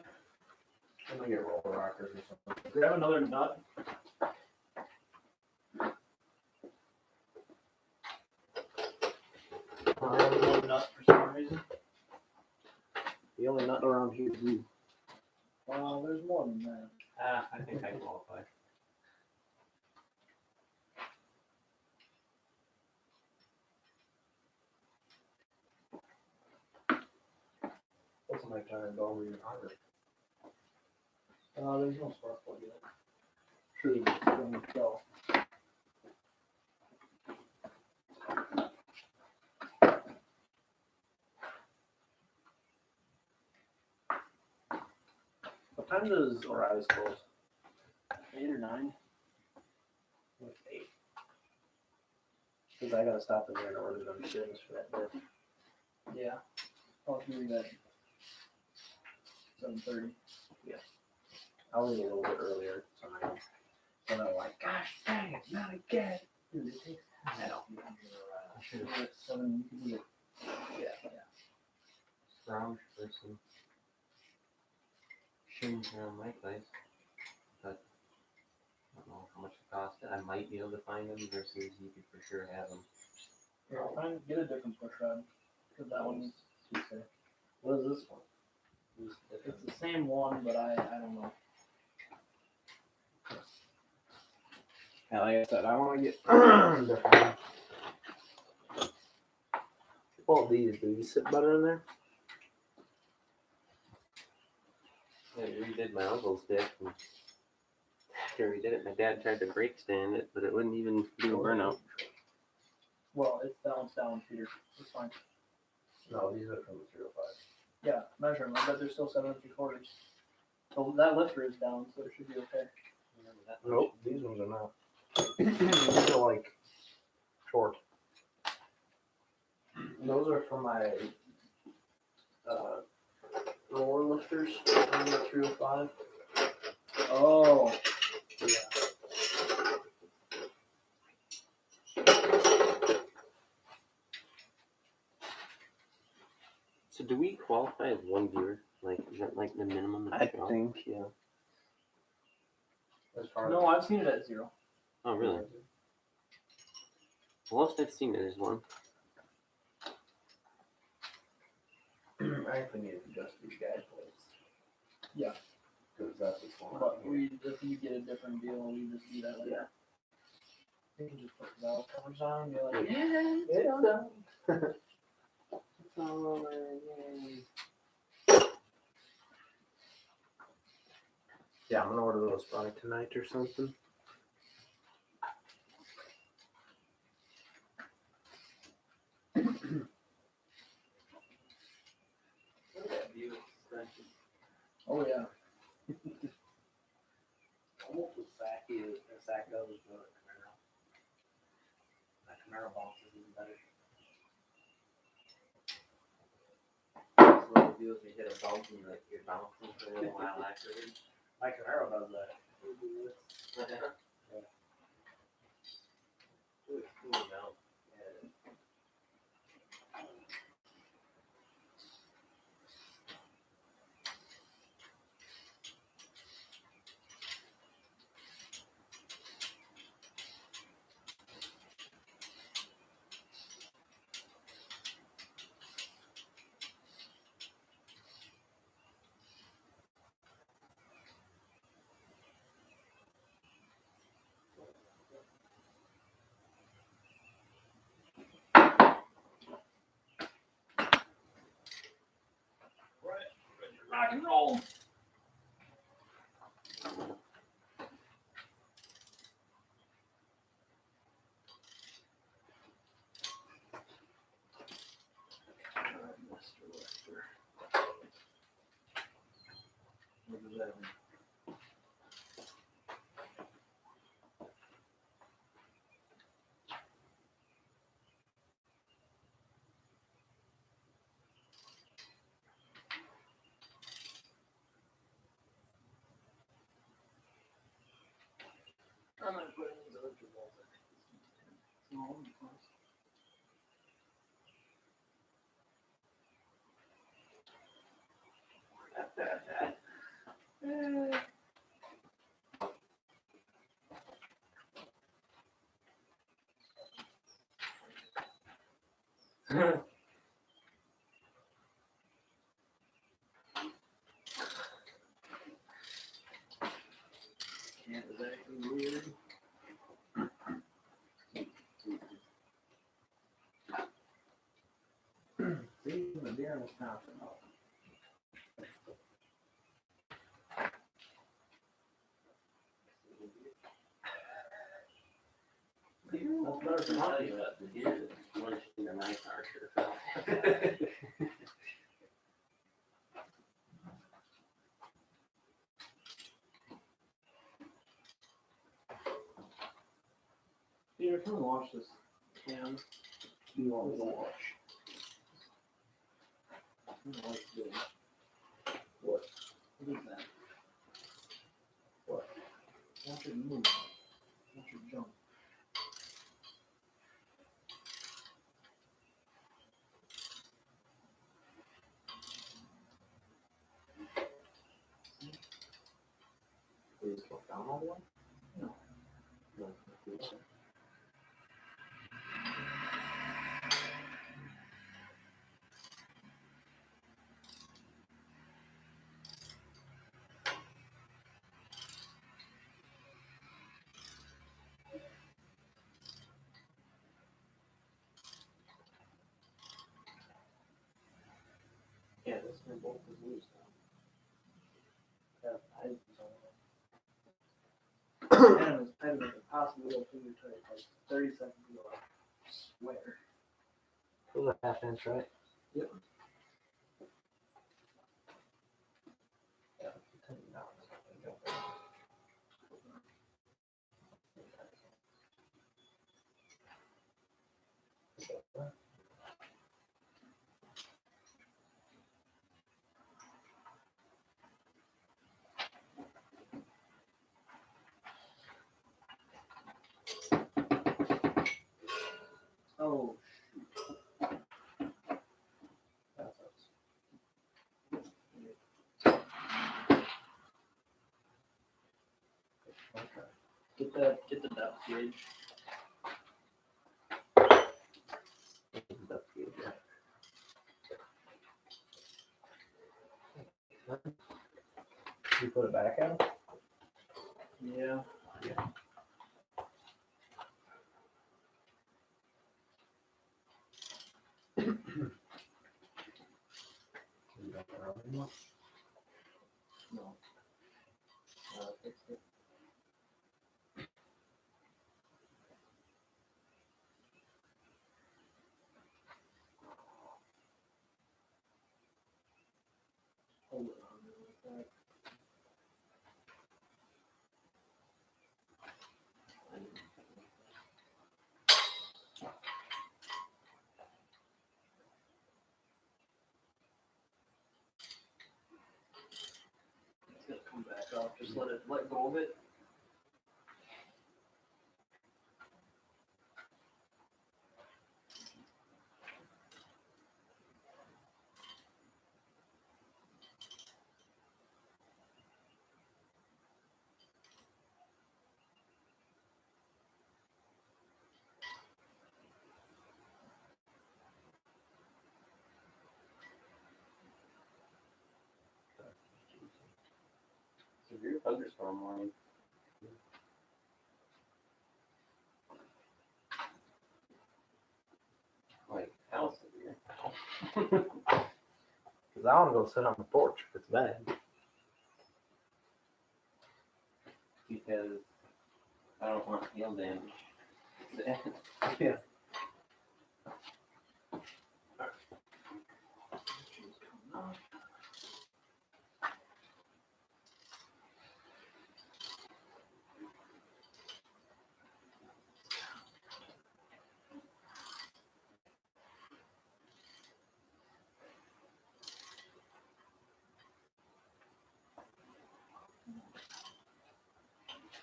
I'm gonna get roller rockers or something. Grab another nut. One nut for some reason. The only nut around here is you. Well, there's more than that. I think I qualify. What's my time to go over your harder? There's no spark plug in it. True, from the shell. What time does Ori's close? 8 or 9. Like 8. Cause I gotta stop in there and order them shins for that day. Yeah. I'll give you that. 7:30. I'll leave a little bit earlier, so I'm like, gosh dang it, not again. Dude, it takes time. I know. I should have at 7. You can do it. Yeah. Scrouge for some shins around my place. But I don't know how much it cost. I might be able to find them versus you could for sure have them. Yeah, get a different push rod. Cause that one's too thick. What is this one? It's the same one, but I don't know. Yeah, like I said, I want to get different. Well, these do you sit better in there? I redid my uncle's dick. And after we did it, my dad tried to brake stand it, but it wouldn't even do a burnout. Well, it's down, Peter. It's fine. No, these are from the 305. Yeah, measure them. I bet they're still 7 3/4. So that lifter is down, so it should be okay. Nope, these ones are not. These are like short. Those are for my roller lifters on the 305. Oh. Yeah. So do we qualify as one gear? Like, is that like the minimum? I think, yeah. As far No, I've seen it at 0. Oh, really? The most I've seen it is one. I actually need to adjust these guys' plates. Yeah. Because that's what's going on But here. if you get a different deal, we just do that later. You can just put the valve covers on and be like, yeah, It's done. it's all over, yay. Yeah, I'm gonna order those probably tonight or something. Oh yeah. Almost as sacky as a sack goes with the Camaro. That Camaro bounce is even better. So what you do is you hit a bump and like you're bouncing for a little while afterwards. My Camaro does that. Yeah. Ooh, it's cool now. Rock and roll. Alright, Mr. Lester. What does that mean? I'm gonna put in these electric balls. Small and close. Can't is acting weird. See, the deer was talking about. That's better than tell you what the deer is munching the night archer. Peter, come and watch this cam. You want me to watch? I don't know what it's doing. What? What is that? What? Watch it move. Watch it jump. Please go down all the way? No. No. Yeah, this one bolt is loose now. Yeah, I man, it's tight as possible to finger tight, like 30 seconds ago. I swear. It was a half-inch, right? Yep. Yeah. Turn it down. Oh, That's us. Okay. get the depth gauge. That's good, yeah. You put it back at him? Yeah. You don't run anymore? No. Fix it. Hold it on there like that. It's gonna come back up. Just let go of it. Severe thunderstorm warning. Like, how severe? Because I want to go sit on the porch if it's bad. Because I don't want hail damage. Yeah.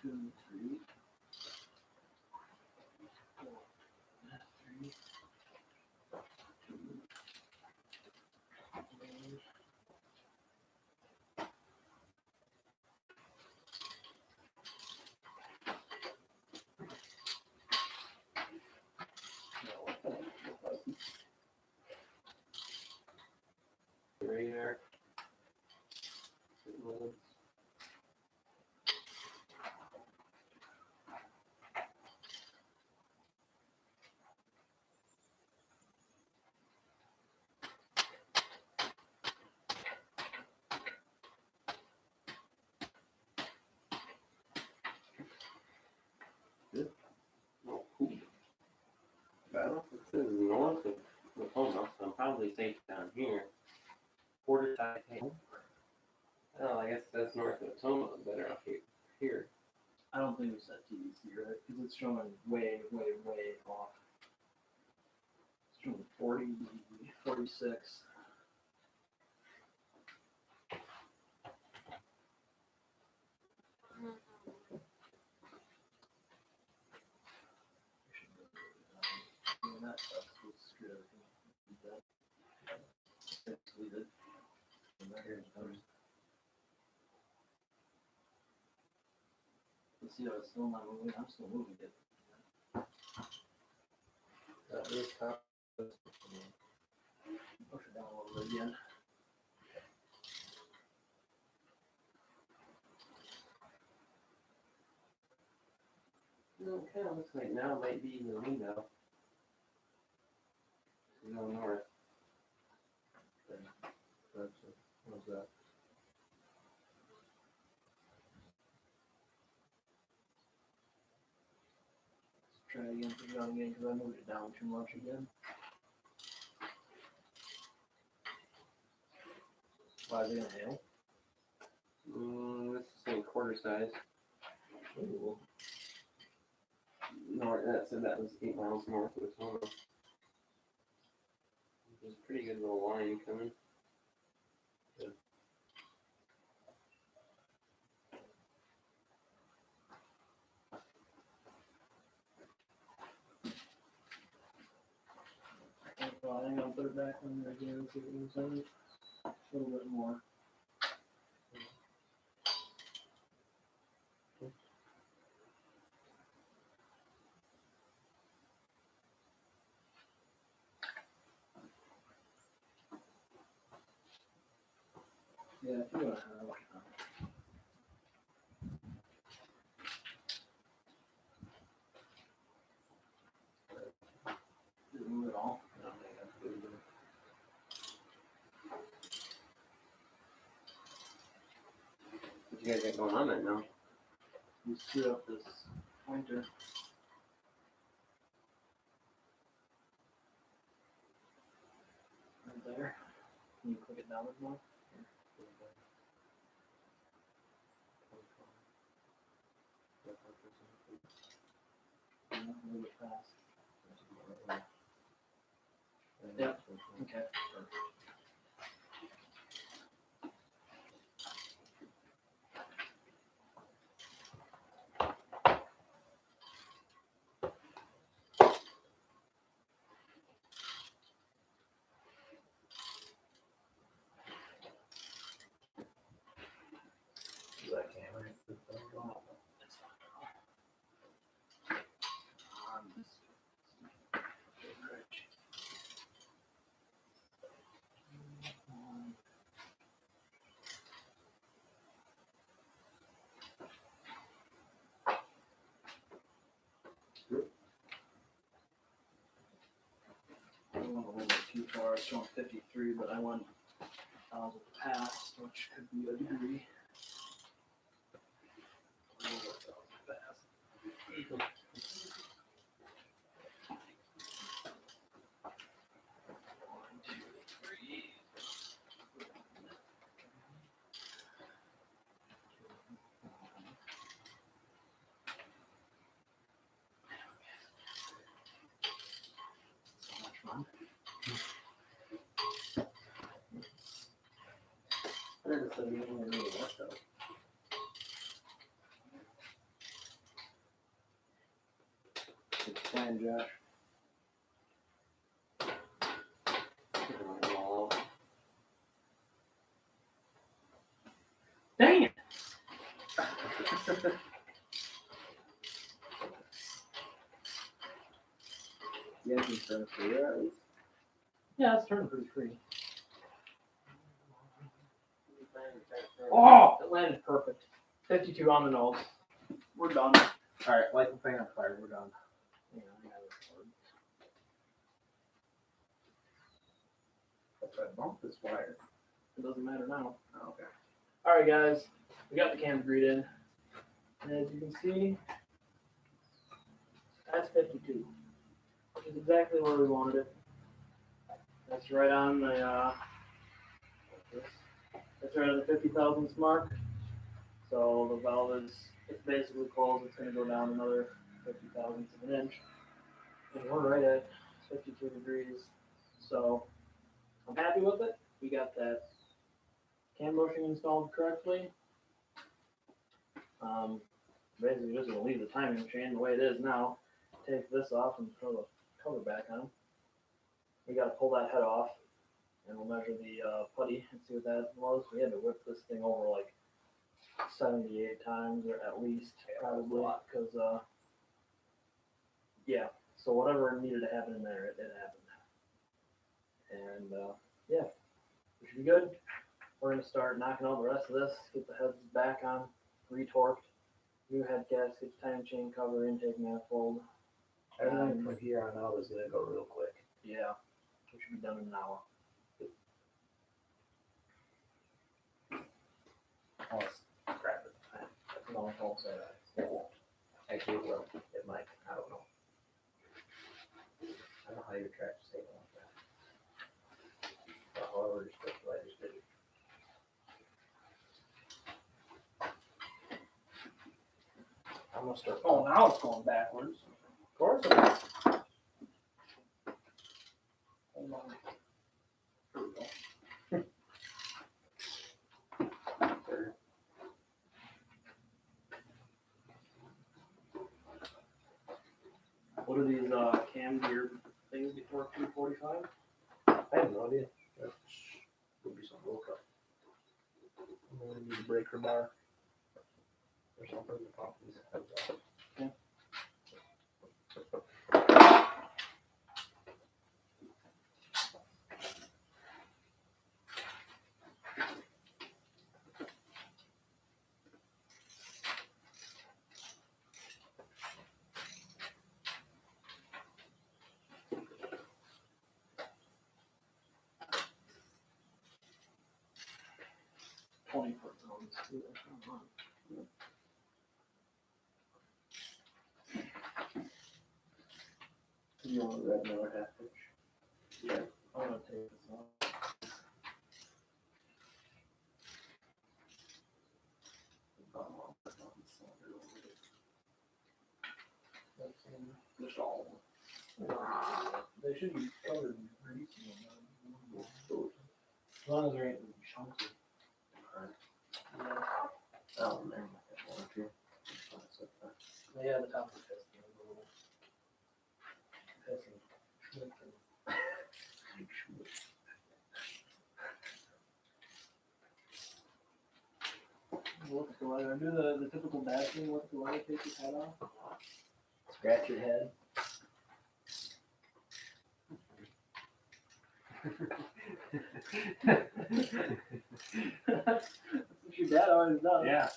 Two, three. Radar. Oh, cool. Well, it says north of Oklahoma, so I'm probably safe down here. Border side. Oh, I guess that's north of Oklahoma, better off here. I don't think we set TDC right because it's showing way off. It's showing 40, 46. That stuff was screwed everything. It's deleted. Let's see, I was still not moving. I'm still moving it. That is top. Push it down a little bit again. No, it kind of looks like now might be in the window. Go north. What's that? Let's try again, push it down again because I moved it down too much again. Why is it gonna hail? This is the same quarter size. Ooh. North, that said that was 8 miles north of Oklahoma. There's a pretty good little line coming. Well, I think I'll put it back on there again and see what it was in. A little bit more. Yeah, if you go ahead, I'll work it on. Did it move at all? I don't think that's good. What you guys got going on right now? We screwed up this pointer. Right there. Can you click it down with more? Yeah, a little bit fast. Yep. Okay. Is that camera? I went a little bit too far. It's showing 53, but I went Valve pass, which could be a degree. Fine, Josh. Dang it! You have insurance for you at least? Yeah, it's turning pretty free. Oh, it landed perfect. 52 on the nose. We're done. Alright, light the thing on fire, we're done. Yeah, I got it recorded. If I bump this wire. It doesn't matter now. Oh, okay. Alright guys, we got the cam agreed in. And as you can see, that's 52. Which is exactly where we wanted it. That's right on the that's right on the 50 thousandths mark. So the valve is, it's basically closed. It's going to go down another 50 thousandths of an inch. And we're right at 52 degrees. So I'm happy with it. We got that cam bushing installed correctly. Basically just going to leave the timing chain the way it is now. Take this off and throw the cover back on. We got to pull that head off. And we'll measure the putty and see what that was. We had to whip this thing over like 78 times, or at least, probably, because, yeah, so whatever needed to happen in there, it happened. And, yeah, we should be good. We're going to start knocking out the rest of this, get the heads back on, retorqued, new head gasket, time chain cover, intake manifold. Everything from here on out is gonna go real quick. Yeah, we should be done in an hour. Oh, crap it. No, I won't say that. It won't. Actually, it will. It might. I don't know. I don't know how your tractor stay like that. But however, just put the lighters did it. I'm gonna start. Oh, now it's going backwards. Of course it is. Hold on. There we go. What are these cam gear things before 245? I have no idea. That would be some low cut. I'm gonna need a breaker bar or something to pop these heads off. Okay. You want a red another half inch? Yeah, I'm gonna take this off. Just all of them. They should be covered in grease. As long as there ain't chunky. Yeah. Oh, man. One or two. Yeah, the top of the piston is a little piston. Look at the lighter. Do the typical bashing. Look at the lighter. Take your head off. Scratch your head. That's what your dad always does. Yeah.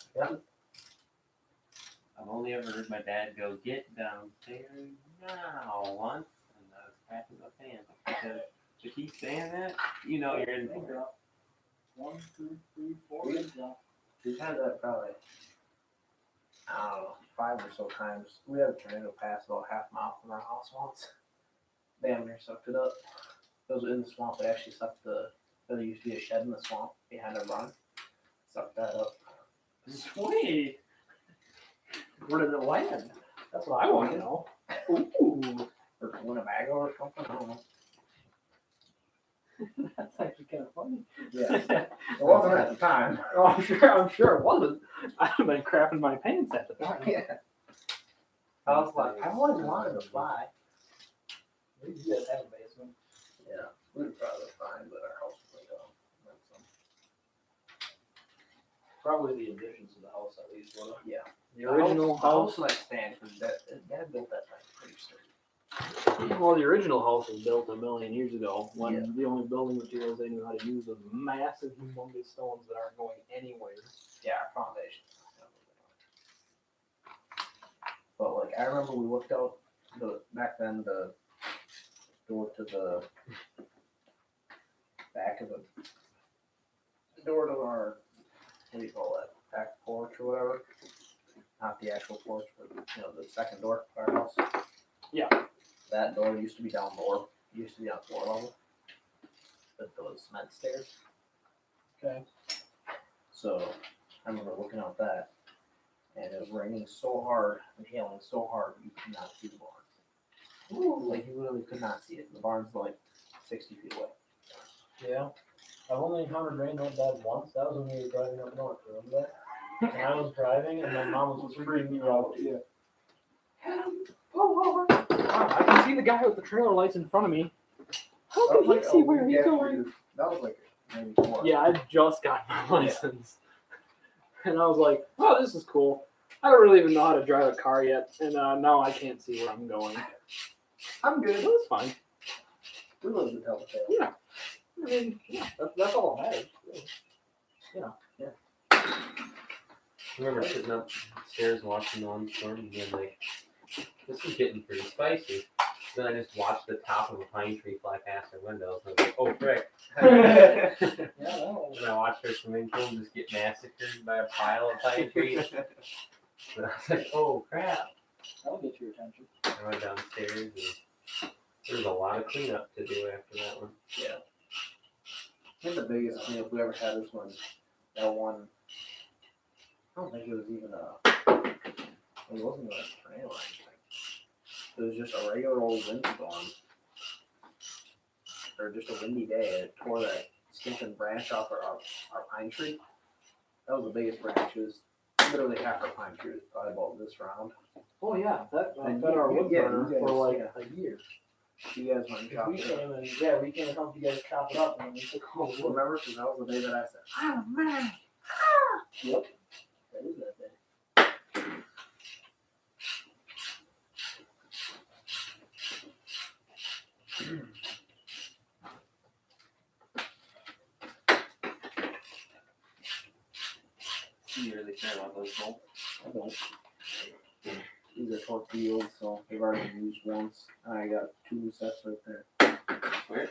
I've only ever heard my dad go, "Get downstairs now," once, and I was cracking my pants because if he's saying that, you know you're in for it. 1, 2, 3, 4 We- kids now. We've had that probably, I don't know, 5 or so times. We had a tornado pass about half mile from our house once. Damn near sucked it up. It was in the swamp. It actually sucked there used to be a shed in the swamp behind our barn. Sucked that up. Sweet. Where did it land? That's what I want to know. Ooh, Or Winnebago or something. I don't know. that's actually kind of funny. Yeah. It wasn't at the time. Oh, I'm sure it wasn't. I'd have been crapping my pants at the time. Yeah. I was like, I always wanted to fly. You guys have a basement. Yeah. We were probably fine, but our house was like, Probably the additions to the house at least. Wasn't it? yeah. The original house. like stands because Dad built that thing pretty sturdy. Well, the original house was built a million years ago when Yeah. the only building materials they knew how to use was massive, humongous stones that aren't going anywhere. Yeah, our foundation. But like I remember we looked out back then the door to the back of the door to our, what do you call that, back porch or whatever. Not the actual porch, but the second door to our house. Yeah. That door used to be down lower. It used to be on floor level. But those cement stairs. Okay. So I remember looking out that, and it was raining so hard and hailing so hard you could not see the barn. Ooh. Like you literally could not see it. The barn's like 60 feet away. Yeah. I've only encountered rain like that once. That was when we were driving up north. Remember that? And I was driving, and my mom was freaking me out. Yeah. Wow, I can see the guy with the trailer lights in front of me. How That can was he like see a where week he's after going? That was like '94. Yeah, I just got my license. And I was like, oh, this is cool. I don't really even know how to drive a car yet, and now I can't see where I'm going. I'm good. That's fine. We live to tell the tale. Yeah. I mean, yeah, that's all that matters. I remember sitting upstairs watching the one storm and being like, this is getting pretty spicy. Then I just watched the top of a pine tree fly past our windows and I was like, oh frick. Yeah, no. And I watched our swimming pool just get massacred by a pile of pine trees. And I was like, oh crap. That'll get your attention. I went downstairs and there was a lot of cleanup to do after that one. Yeah. I think the biggest cleanup we ever had was when that one, I don't think it was even it wasn't even a tornado or anything. It was just a regular old windstorm. Or just a windy day, and it tore that stinking branch off our pine tree. That was the biggest branch. It was literally half our pine tree was probably about this round. Oh yeah, that And fed our wood yeah, burner you guys, for like yeah. a year. You guys went and chopped We it up. came and we came and helped you guys chop it up, and we took all the wood. Remember? Because that was the day that I said, oh man. Yep. That is that day. You really care about those bolts? I don't. These are torpedoes, so they've already been used once. And I got 2 sets right there. Where?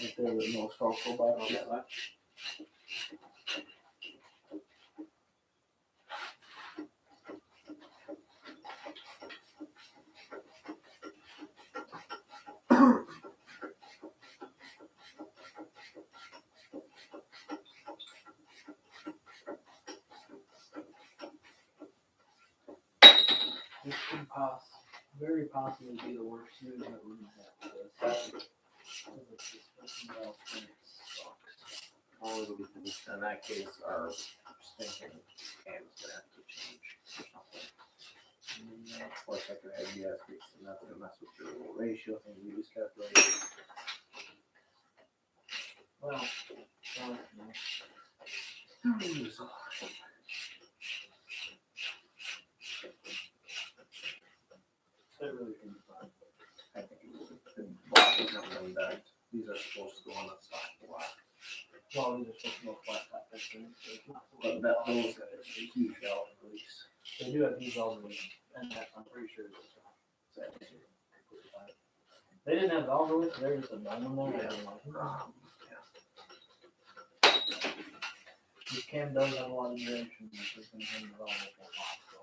Right there with no structural boxes. This could very possibly be the worst news that we're gonna have for this. This fucking bell thing sucks. Oh, it'll be finished. In that case, our stinking cam's gonna have to change or something. Of course, I could have gas fix, and that's gonna mess with your little ratio thing you just calculated. Well, it really can be fun. I think it would. The block is not really back. These are supposed to go on the stock block. Well, these are supposed to go flat top pistons, so it's not so But that those are a huge valve release. They do have these valves, and that, I'm pretty sure it's not. So it's completely fine. They didn't have valve release, they were just a dome in there. They didn't like it. Yeah. This cam does have a lot of direction, which is going to develop a lot, so.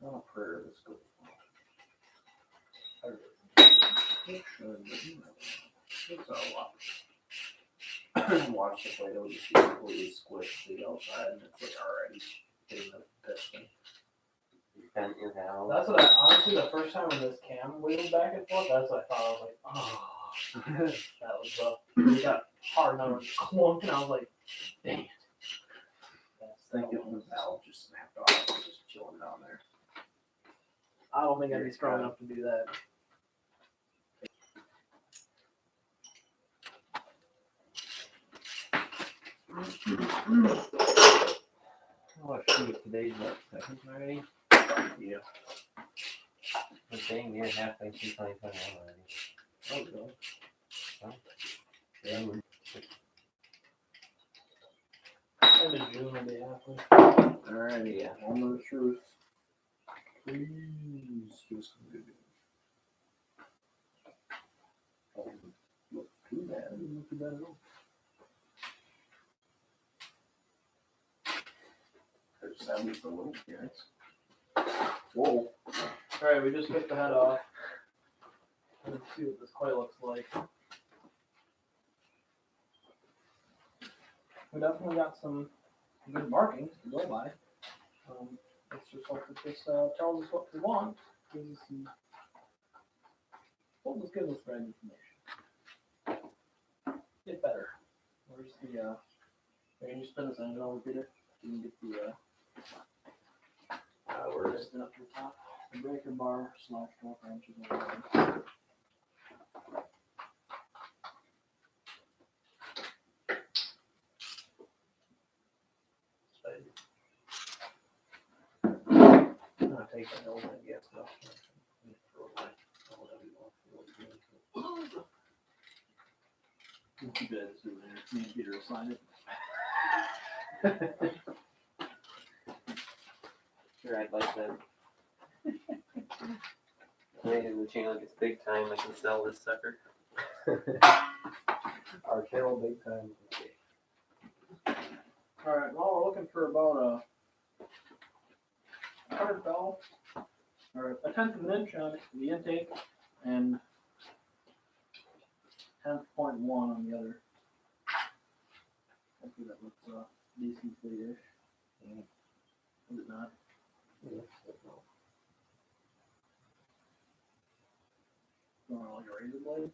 Oh, prayer, let's go. It's a lot. Watch the Play-Doh just be completely squished to the outside, and it's like already getting the piston. You bent your valve. That's what honestly, the first time when this cam wheeled back and forth, that's what I thought. I was like, oh, that was rough. It got hard and I was clunk, and I was like, dang it. That's thinking the valve just snapped off, it's just chilling down there. I don't think I'd be strong enough to do that. Oh shoot, today's what, second already? Yeah. We're dang near halfway through 2021 already. Oh, no. Yeah, End of June will be halfway. Alrighty, Yeah. moment of truth. Please give us some good news. Oh, look too bad. Doesn't look too bad at all. There's at least a little appearance. Whoa. Alright, we just took the head off. Let's see what this coil looks like. We definitely got some good markings to go by. Let's just hope that this tells us what we want. Gives us some. Well, just gives us the right information. Get better. Where's the can you spin this engine over, Peter? You can get the Where's piston up to the top. The breaker bar / 12 inches over there. I'm gonna take that old, I guess, though. Throw it away. Oh, that'd be awful. Too bad it's in there. Me and Peter will sign it. sure, I'd like that. Later in the channel gets big time, I can sell this sucker. Our channel big time. Alright, well, we're looking for about a 100 valve, or a 1/10 of an inch on the intake, and 10.1 on the other. Hopefully that looks decently-ish. Is it not? Going on like a razor blade?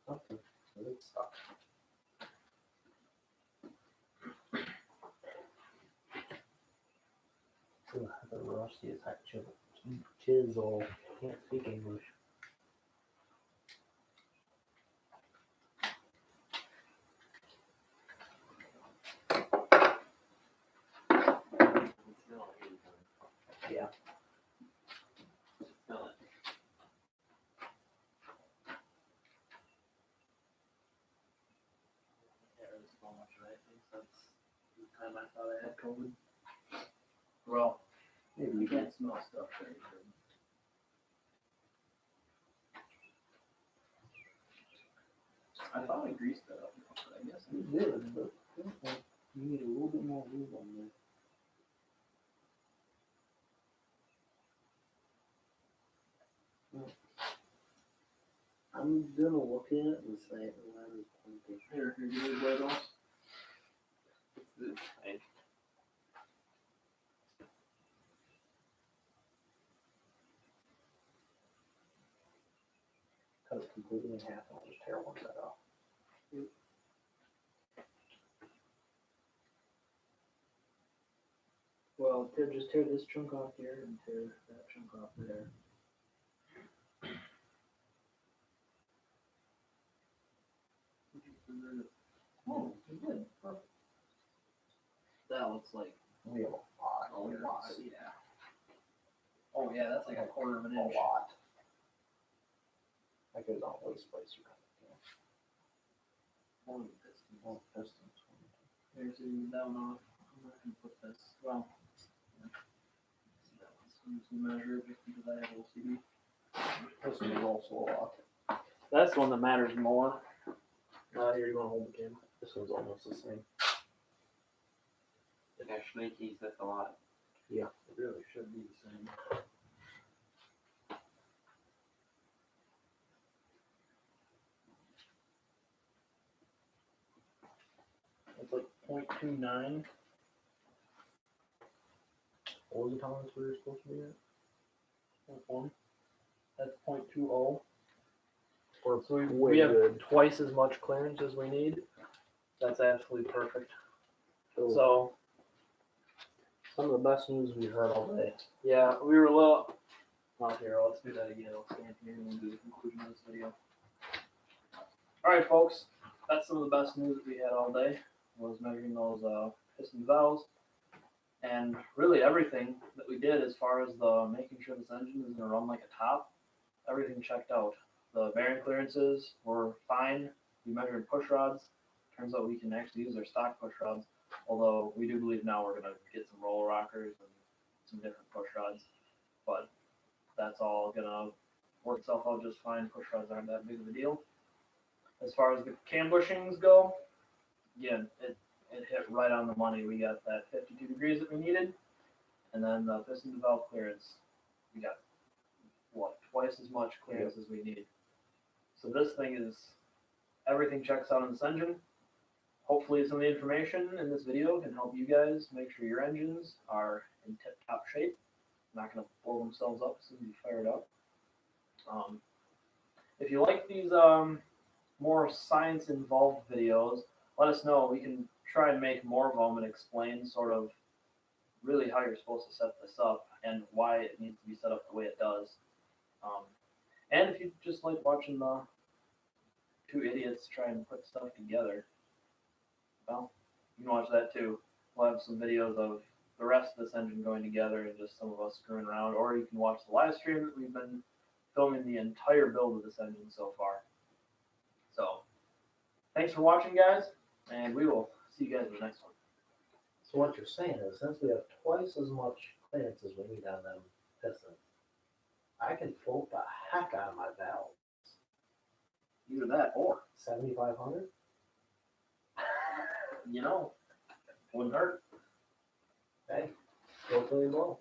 Something. It's stuck. The rustiest hot chisel. Can't speak English. Yeah. Smell it. Yeah, there's so much, right? I think that's the time I thought I had COVID. Well, Maybe you you can. can't smell stuff very good. I thought I greased that up, but I guess I You did, but you need a little bit more lube on there. I'm gonna look at it and say, well, that is pointing. Here, give me the blade off. Cut it completely in half and I'll just tear one side off. Well, just tear this chunk off here and tear that chunk off there. Oh, you did. Perfect. That looks like We have a lot. a lot, yeah. Oh yeah, that's like a quarter of an A inch. lot. Like it's on a waste place. One of the pistons. Oh, pistons. There's that one off. I'm not gonna put this. Well, yeah. That one's I'm just gonna measure it just because I have OCD. This one is also a lot. That's the one that matters more. Here, you want to hold the camera? This one's almost the same. Actually, geez, that's a lot. It really should be the same. It's like 0.29. What was the tolerance we were supposed to be at? 0.1. That's 0.20. Or So we way have good. twice as much clearance as we need. That's absolutely perfect. So, So, some of the best news we've heard all day. yeah, we were a little. Not here. Let's do that again. I'll stand here and we'll do the conclusion of this video. All right, folks. That's some of the best news that we had all day. Was measuring those piston valves, and really everything that we did as far as the making sure this engine is going to run like a top. Everything checked out. The bearing clearances were fine. We measured push rods. Turns out we can actually use our stock push rods. Although we do believe now we're going to get some roller rockers and some different push rods. But that's all going to work itself out just fine. Push rods aren't that big of a deal. As far as the cam bushings go, again, it hit right on the money. We got that 52 degrees that we needed. And then the piston to valve clearance, we got, twice as much clearance as we need. So this thing is, everything checks out on this engine. Hopefully some of the information in this video can help you guys make sure your engines are in tip-top shape. Not going to blow themselves up as soon as you fire it up. If you like these more science-involved videos, let us know. We can try and make more of them and explain sort of really how you're supposed to set this up and why it needs to be set up the way it does. And if you just like watching the two idiots try and put stuff together, well, you can watch that too. We'll have some videos of the rest of this engine going together and just some of us screwing around, or you can watch the live stream that we've been filming the entire build of this engine so far. So, thanks for watching, guys, and we will see you guys in the next one. So what you're saying is, since we have twice as much clearance as we need on them pistons, I can float the heck out of my valve. Either that or, 7,500? wouldn't hurt. Hey, go till you blow.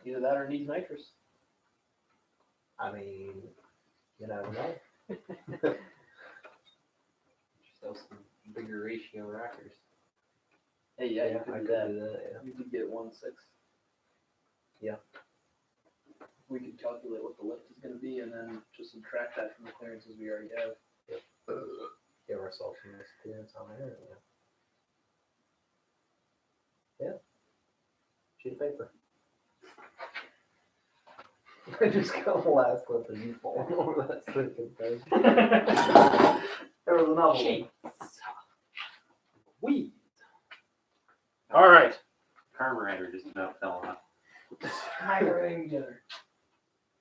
Either that or needs nitrous. I mean, you never know. Just those some bigger ratio rockers. Hey, yeah, you could I do could that. do that, yeah. You could get 1/6. Yeah. We could calculate what the lift is going to be and then just subtract that from the clearances we already have. Give ourselves some nice clearance on there. Yeah. Sheet of paper. I just got the last clip of you falling over that freaking thing. There was another one. Weed. All right. Carburetor just about fell off. Smack everything together.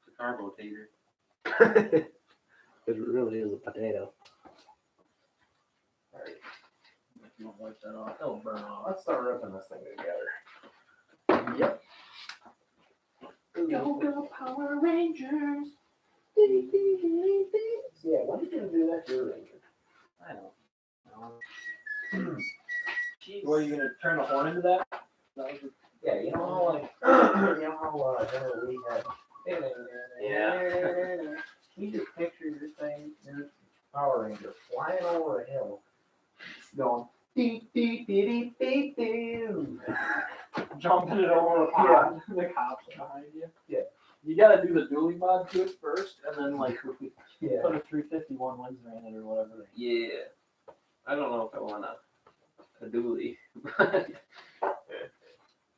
The carbotator. It really is a potato. Alright. If you don't wipe that off, it'll burn off. Let's start ripping this thing together. Yep. Go, go, Power Rangers. Yeah, when are you gonna do that to your Ranger? I don't know. What, are you going to turn a horn into that? Yeah, you know how like, General Lee had. Yeah. You just picture your thing, your Power Ranger flying over a hill, going beep beep beep beep beep. Jumping it over a pond. The cops are behind you. Yeah. You got to do the dually mod to it first, and then like Yeah. put a 351 Windsor in it or whatever. Yeah. I don't know if I want a dually.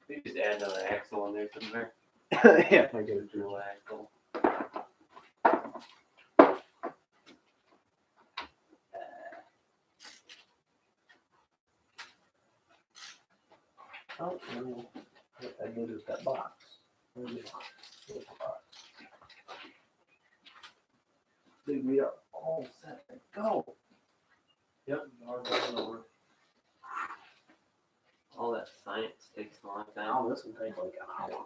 They just add another axle in there somewhere. Yeah. I get it. Dual axle. Oh, no. I noticed that box. Where's the box? Where's the box? Dude, we are all set to go. Yep, our going over. All that science takes a long time. Now this will take like an hour.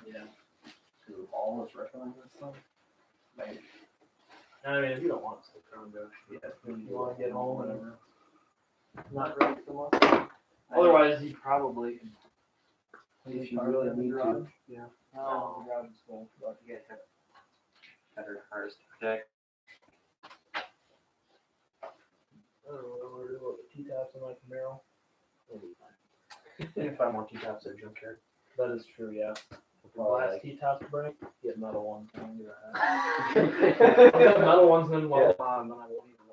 Yeah. Do all this recommend this thing? Maybe. I mean, if you don't want to stick around, Josh, Yeah. you want to get home and Whatever. not ready so much. Otherwise, you probably can. If you really need to. Yeah. No, the garage is full. Well, you guys have better cars to protect. I don't know what we're doing with the T-tops in my Camaro. You can find more T-tops at junkyard. That is true, yeah. Probably Glass like- T-tops break, get metal ones. I don't do that. I'll get metal ones and then weld them on, and then I won't even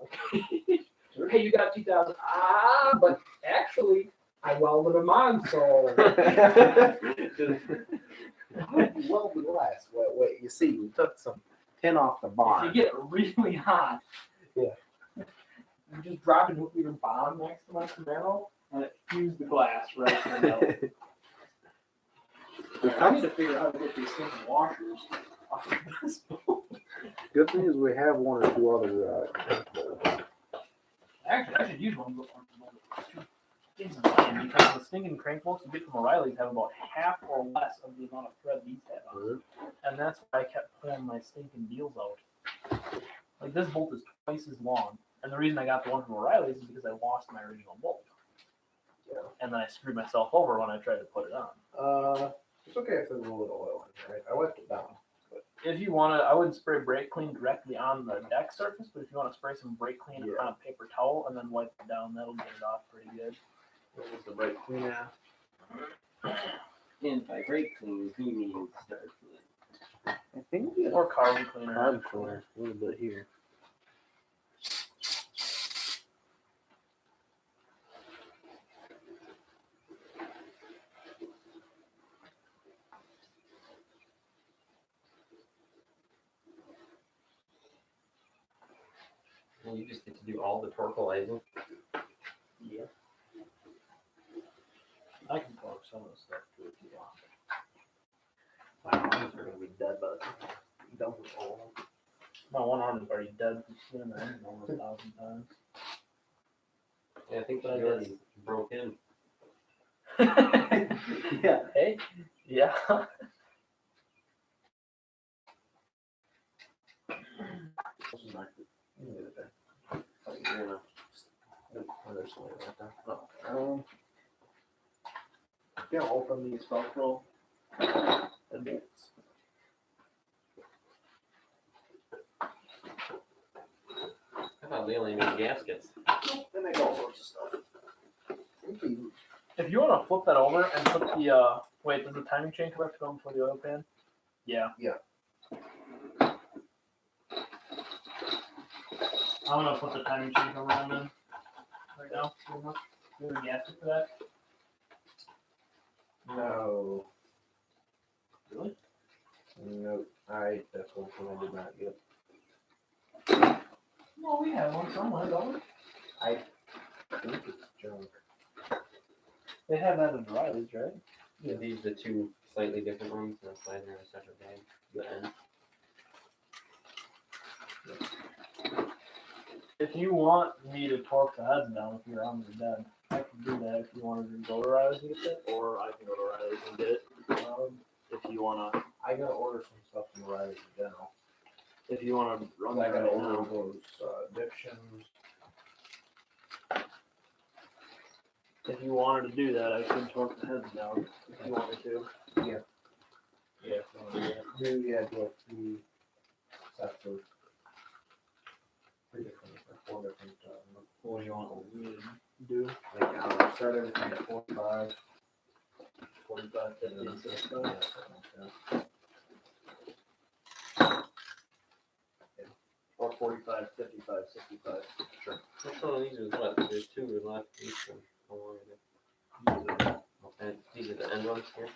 look. Hey, you got T-tops? Ah, but actually, I welded them on, so. Well, the glass. Wait, you see, we took some tin off the If barn. you get really hot. Yeah. You just drop a nuclear bomb next to my Camaro, and it fused the glass right in the metal. I need to figure out how to get these things washers off of this boat. Good thing is we have one or two other. Actually, I should use one of those things in mine because the stinking crank bolts you get from O'Reilly's have about half or less of the amount of thread these have on them. And that's why I kept pulling my stinking deals out. Like this bolt is twice as long. And the reason I got the one from O'Reilly's is because I lost my original bolt. Yeah. And then I screwed myself over when I tried to put it on. It's okay if there's a little oil in there. Right? I wiped it down. If you want to, I wouldn't spray brake clean directly on the deck surface, but if you want to spray some brake clean Yeah. on a paper towel and then wipe it down, that'll get it off pretty good. What was the brake clean at? And by brake clean, he means start clean. I think we Or carbon cleaner. carbon cleaner a little bit here. And you just get to do all the torquilizing. Yeah. I can torque some of the stuff too if you want. My arms are gonna be dead by the time I'm done with all. My one arm is already dead from spinning the engine over 1,000 times. Yeah, I think But I she already broke in. Yeah. Hey. Yeah. This is not good. You need it there. Oh, you're gonna. Oh, there's something right there. Oh, You know, open these Velcro bolts. I thought they only made gaskets. they make all sorts of stuff. If you want to flip that over and put the wait, does the timing chain come back to go before the oil pan? Yeah. Yeah. I'm gonna put the timing chain cover on then. Right now. You have a gasket for that? No. Really? Nope. That's one thing I did not get. Well, we have one somewhere, don't we? I think it's junk. They have that in Riley's, right? Yeah. These are the two slightly different ones. That's why they're in a separate bag. The end. If you want me to torque the heads down if your arms are dead, I can do that if you wanted to go to Riley's and get it, or I can go to Riley's and get it. If you wanna, I gotta order some stuff from Riley's in general. if you wanna run I that gotta right order now. those diptions. If you wanted to do that, I could torque the heads down if you want me to. Yeah. Yeah, so do like 3 sets of 3 different or 4 different. What do you want me to do? Like start everything at 45. 45, 50, Yeah, 65. something like that. Or 45, 55, 65. Sure. Which one of these is left? There's two left. Each one. How long are they? Okay, these are the end ones here.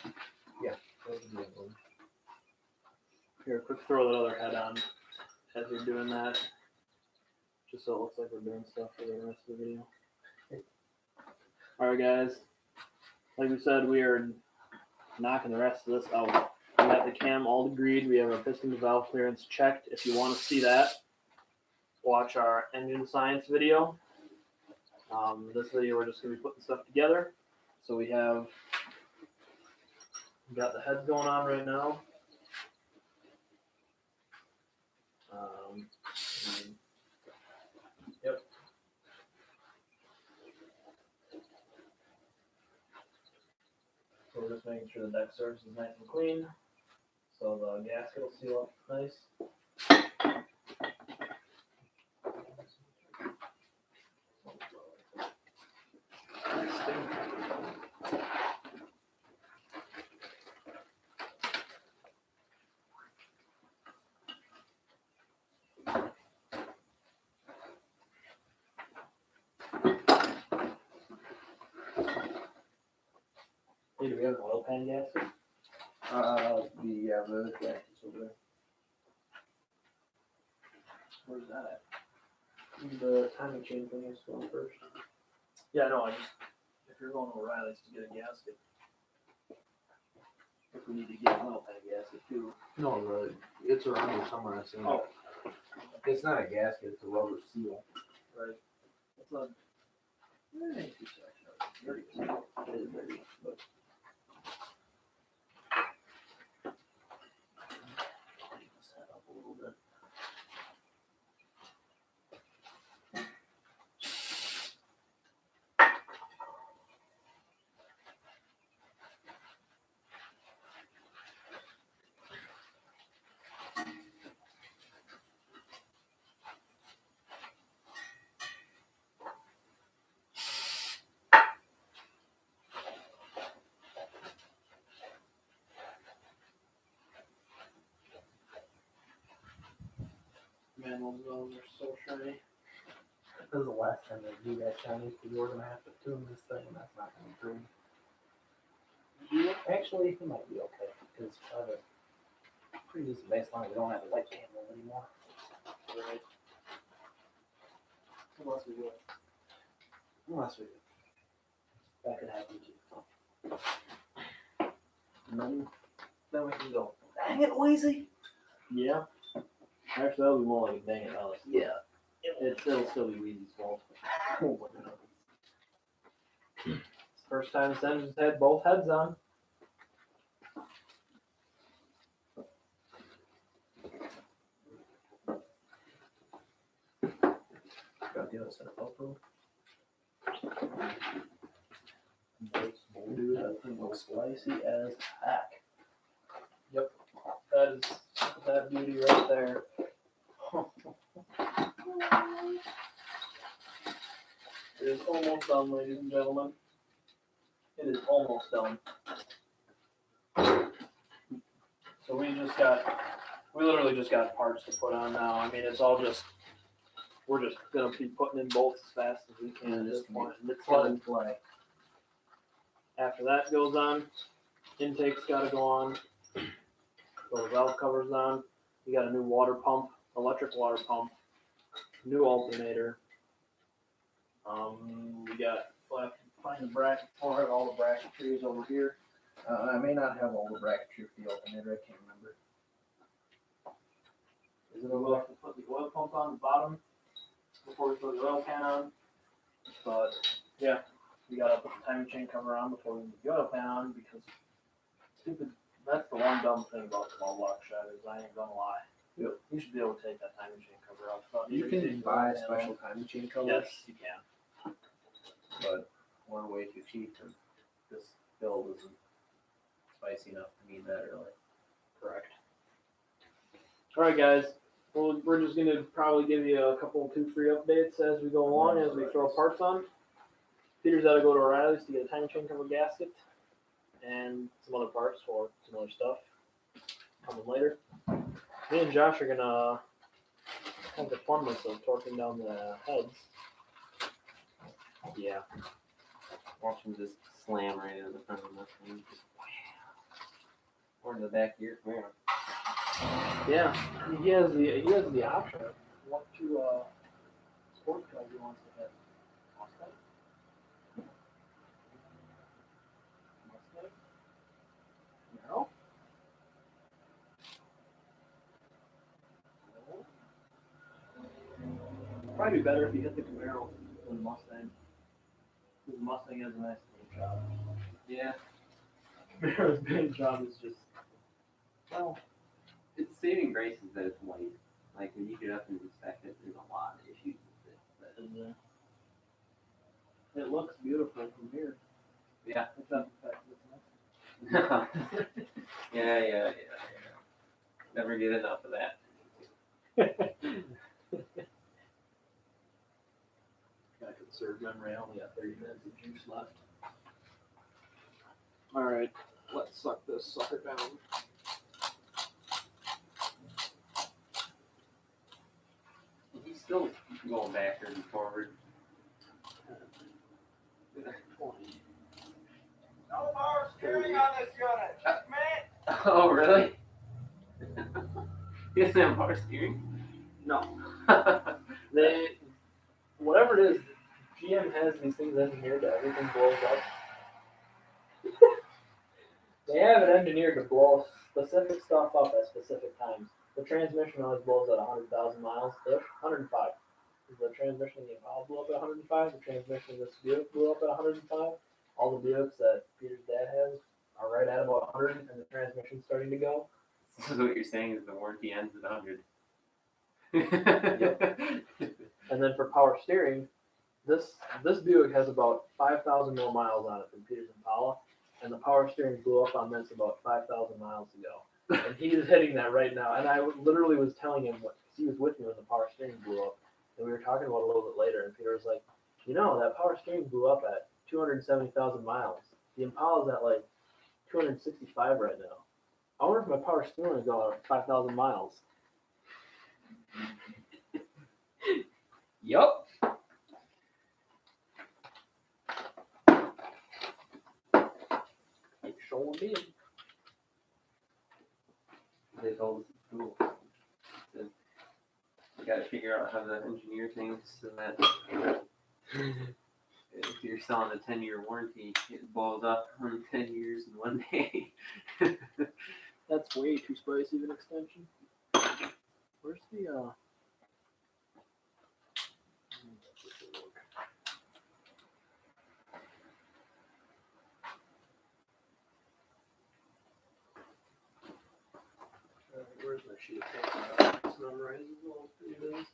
Those are the other ones. Here, quick throw that other head on as you're doing that. Just so it looks like we're doing stuff for the rest of the video. Alright guys, like we said, we are knocking the rest of this out. We got the cam all agreed, we have our piston to valve clearance checked. If you want to see that, watch our engine science video. This video we're just going to be putting stuff together. So we got the heads going on right now. So we're just making sure the deck surface is nice and clean. So the gasket will seal up nice. Hey, do we have an oil pan gasket? The gasket's over there. Where's that at? The timing chain thing is going first. Yeah, no, I just, if you're going to O'Reilly's to get a gasket, if we need to get an oil pan gasket too. No, it's around here somewhere. I seen it. Oh, It's not a gasket, it's a rubber seal. right. It's a, eh, 2 seconds. Dirty. It is dirty, but. Set up a little bit. Manual zones are so shiny. This is the last time they do that Chinese, because we're gonna have to tune this thing, and that's not gonna be pretty. Actually, it might be okay, because I have a pretty decent baseline. We don't have a light candle anymore. Right. Unless we do it. Unless we do. That could happen too. And then we can go. Dang it, Wheezy! Yeah. Actually, that'll be more like a dang it, Alice. Yeah. It'll still be Weezy's fault. First time this engine's had both heads on. Got the other set up, bro. Dude, that thing looks spicy as heck. That is that beauty right there. It is almost done, ladies and gentlemen. It is almost done. So we literally just got parts to put on now. I mean, it's all just, we're just gonna be putting in bolts as fast as we can at this point. And it's Plug gonna- and play. After that goes on, intake's gotta go on. So the valve cover's on. You got a new water pump, electric water pump, new alternator. We'll have to find the bracket for it, all the bracketry is over here. I may not have all the bracketry for the alternator, I can't remember. We'll have to put the oil pump on the bottom before we put the oil pan on. But yeah, we gotta put the timing chain cover on before we put the oil pan on because that's the one dumb thing about small block Chevys, I ain't gonna lie. Yep. You should be able to take that timing chain cover off. You can buy special timing chain covers, Yes, you can. but we're way too cheap, and this build isn't spicy enough to need that early. Correct. Alright guys, well, we're just gonna probably give you a couple, 2 free updates as we go along, as we throw parts on. Peter's gotta go to O'Reilly's to get a timing chain cover gasket and some other parts for some other stuff coming later. Me and Josh are gonna have the funness of torquing down the heads. Yeah. Watch him just slam right into the front of the Mustang. Just wham. Or in the back of your car. Yeah, he has the option of what sports car he wants to hit. Mustang? Mustang? No? Probably be better if you hit the Camaro than the Mustang. Because the Mustang has a nice paint job. Yeah. Camaro's paint job is just, well, Its saving grace is that it's white. Like when you get up and inspect it, there's a lot of issues with it. But it looks beautiful from here. yeah. Except the fact that it's nice. Yeah. Never get enough of that. I conserve memory. I only got 30 minutes of juice left. All right, let's suck this sucker down. He's still going backward and forward. No power steering on this unit. Man. Oh, really? He doesn't have power steering? No, they, whatever it is, GM has these things engineered that everything blows up. They have it engineered to blow specific stuff up at specific times. The transmission always blows at 100,000 miles-ish, 105. The transmission in the Impala blew up at 105. The transmission in this Buick blew up at 105. All the Buicks that Peter's dad has are right at about 100, and the transmission's starting to go. So what you're saying is the warranty ends at 100. And then for power steering, this Buick has about 5,000 more miles on it than Peter's Impala, and the power steering blew up on this about 5,000 miles ago. And he is hitting that right now. And I literally was telling him what, because he was with me when the power steering blew up, and we were talking about it a little bit later, and Peter was like, you know, that power steering blew up at 270,000 miles. The Impala's at like 265 right now. I wonder if my power steering would go at 5,000 miles. Yup. It sure did. They told us it's cool. You gotta figure out how to engineer things so that if you're selling a 10-year warranty, it blows up in 10 years in one day. That's way too spicy of an extension. Where's the where's my sheet of paper? It's memorized as well as it is.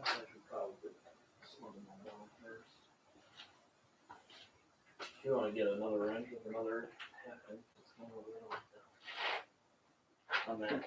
I should probably slow them down first. If you want to get another wrench with another half inch, it's going over there like that. On that.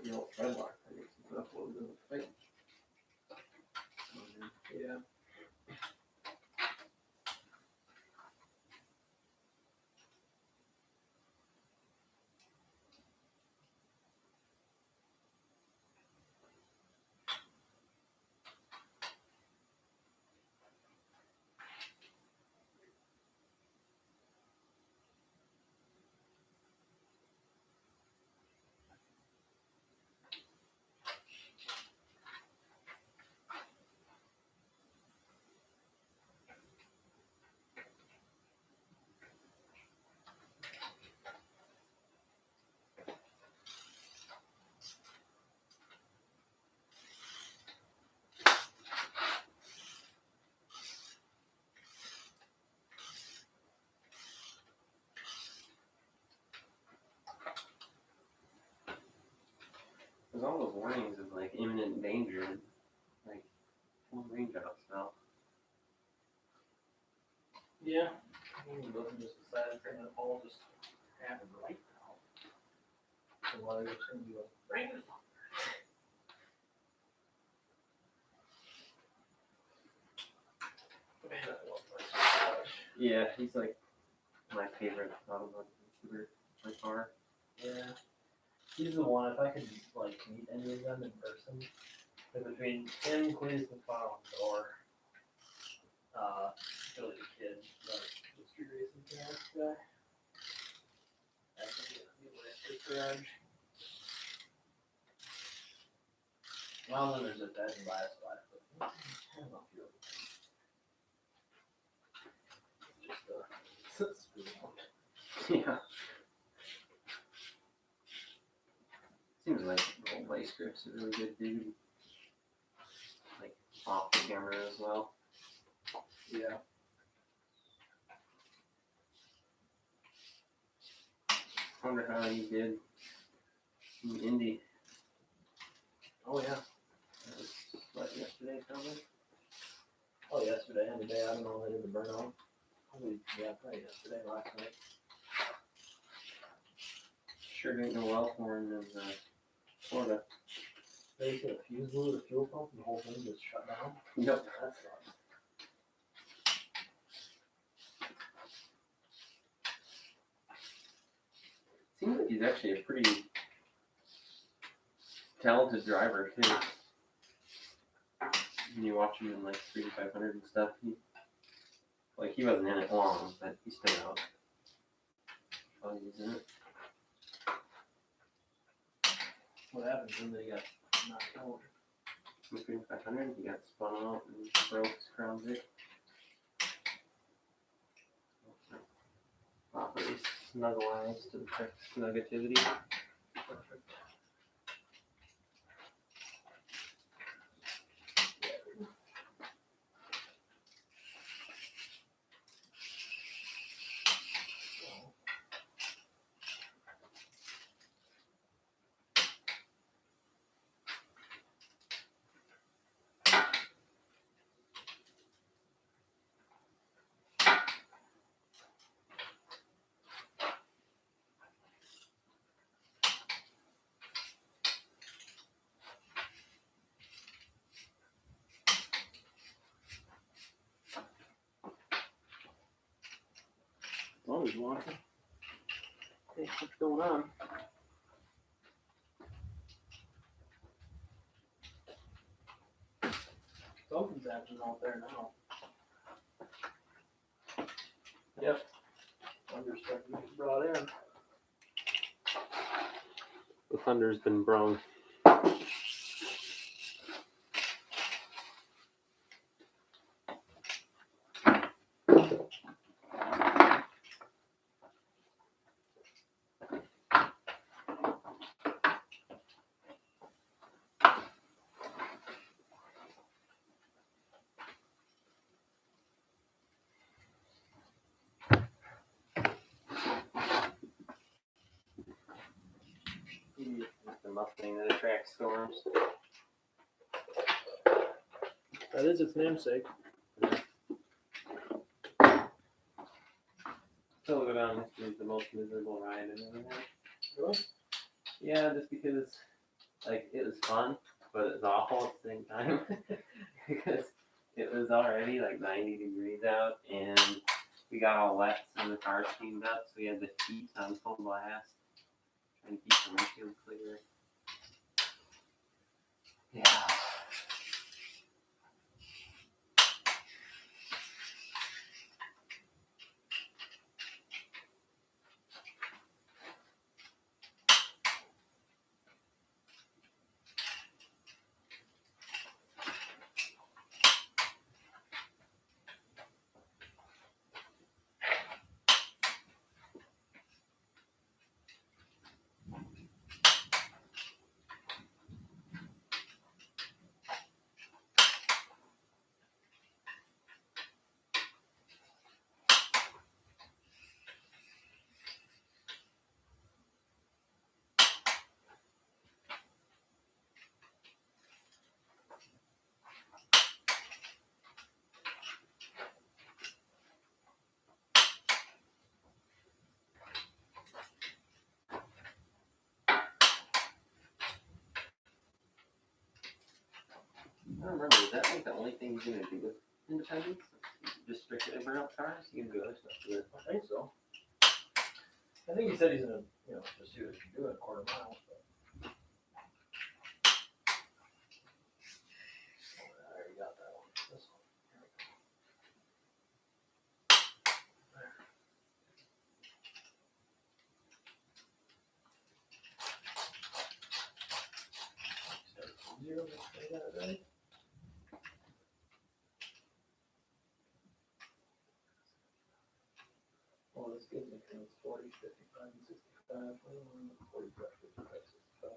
The old treadlock, I guess, is up a little There's all those warnings of like imminent danger, and, like full raindrops now. Yeah. Doesn't just decide it's gonna all just happen right now. The weather's gonna be like rain. Yeah, he's like my favorite automotive YouTuber by far. Yeah. He's the one, if I could like meet any of them in person, like between him, Cleese the Found, or Billy the Kid, the street racing guy. I think his garage. Well, then there's a dead and bias life, but I don't know if you just screw out. Yeah. Seems like old vice grips are really good dude. Like off the camera as well. Yeah. Wonder how he did in Indy. Oh yeah. That was what, yesterday probably? Oh, yesterday and today. I don't know. They didn't burn out. Probably, yeah, probably yesterday, last night. Sure didn't go well for him in Florida. They hit a fuse blew the fuel pump and the whole thing just shut down. Yep. That sucks. Seems like he's actually a pretty talented driver too. When you watch him in like 3 to 500 and stuff, he wasn't in it long, but he stood out. Oh, he's in it. What happened when they got knocked out? In 3 to 500, he got spun out and broke his crown vic. Properly snuggleized to the negativity. Perfect. Oh, he's walking. Hey, what's going on? Something's happening out there now. Yep. Thunder starting to get brought in. The thunder's been brung. The Mustang that attracts storms. That is its namesake. Still go down history as the most miserable ride I've ever had. Really? Yeah, just because like it was fun, but it was awful at the same time. Because it was already like 90 degrees out and we got all wet so the car steamed up, so we had the heat on full blast. Trying to keep the windshield clear. Yeah. that like the only thing he's gonna do with independence? Just strictly burnout cars? He can do other stuff with it. I think so. I think he said he's gonna, just see what he can do at a quarter mile. But. I already got that one. This one. Here we go. There. Start from 0, make sure I got it right. Well, this gives me kind of 40, 55, and 65. 45, 55, 65.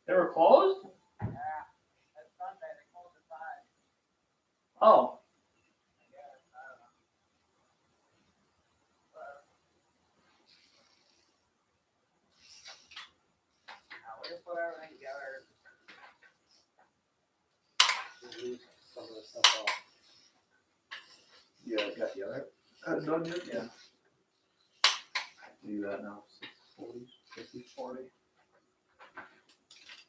They were closed? Oh. We just put everything together. Leave some of the stuff off. You guys got the other done yet? Yeah. Do that now. 40, 50, 40.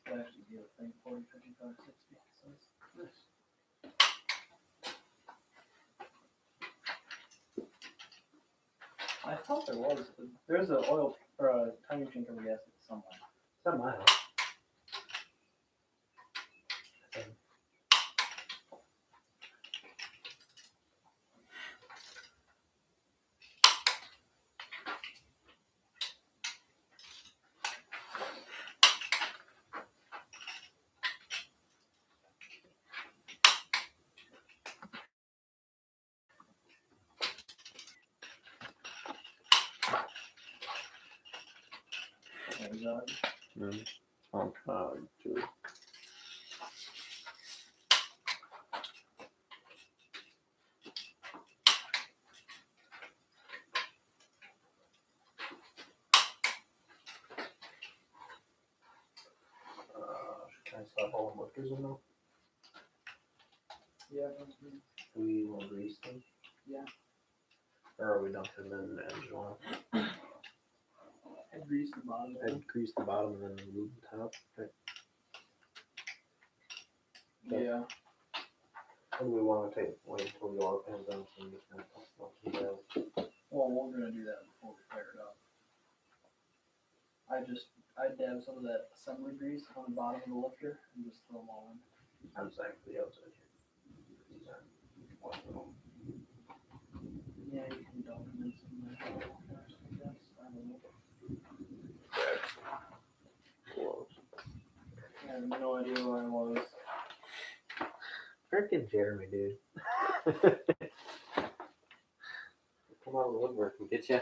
It'll actually be a thing, 40, 55, 60. So I thought there was. There's an oil or a timing chain cover gasket somewhere. It's at my house. Julie. Can I stop all the lifters in them? Yeah. Do we want to grease them? Yeah. Or are we dumping them in the engine oil? I'd grease the bottom. I'd grease the bottom and then lube the top. Right. Yeah. Or do we want to wait until the oil pans out and just kind of put stuff in the rails? Well, we're gonna do that before we fire it up. I'd dab some of that assembly grease on the bottom of the lifter and just throw them all in. I'm just actually the outside here. These aren't one of them. Yeah, you can dump them in some of that oil first, I guess. I don't know. Close. I have no idea where I was. Freaking Jeremy, dude. Come out of the woodwork and get you.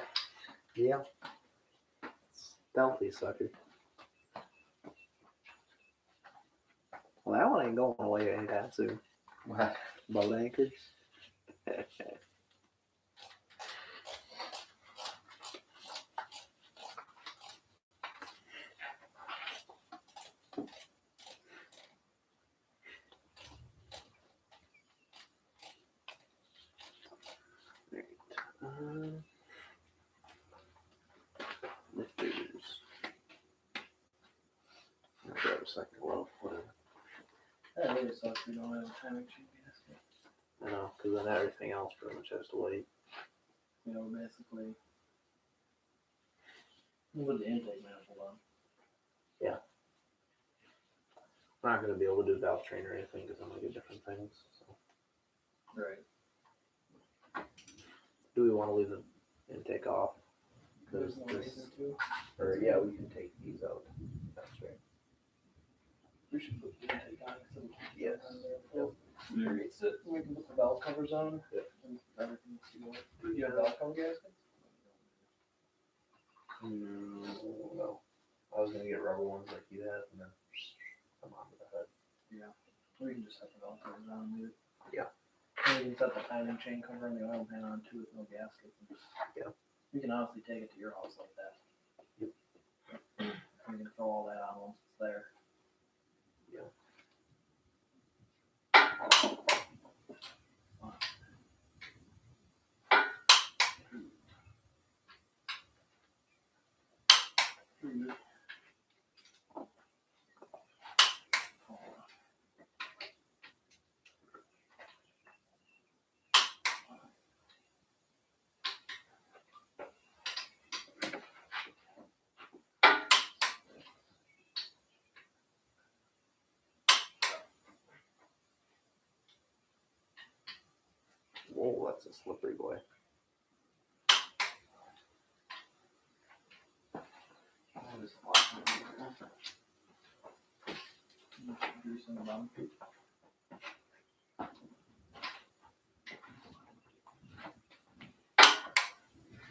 Yeah. Stealthy sucker. Well, that one ain't going away anytime soon. What? Boat anchors. Lifters. I'll grab a second glove, whatever. That really sucks we don't have a timing chain gasket. I know, because then everything else pretty much has to wait. You know, basically. With the intake manifold on. I'm not going to be able to do valve train or anything because I'm going to get different things. So. Right. Do we want to leave the intake off? There's no reason to. Or yeah, we can take these out. That's right. We should put the intake on so we can Yes. on there. We can put the valve covers on. Yep. And everything together. Do you have valve cover gaskets? No. I was going to get rubber ones like you had and then come onto the head. Yeah. We can just set the valve covers on, dude. Yeah. And we can set the timing chain cover and the oil pan on too with no gasket. Yeah. We can honestly take it to your house like that. Yep. We can throw all that on once it's there. Yeah. Whoa, that's a slippery boy. Grease on the bottom.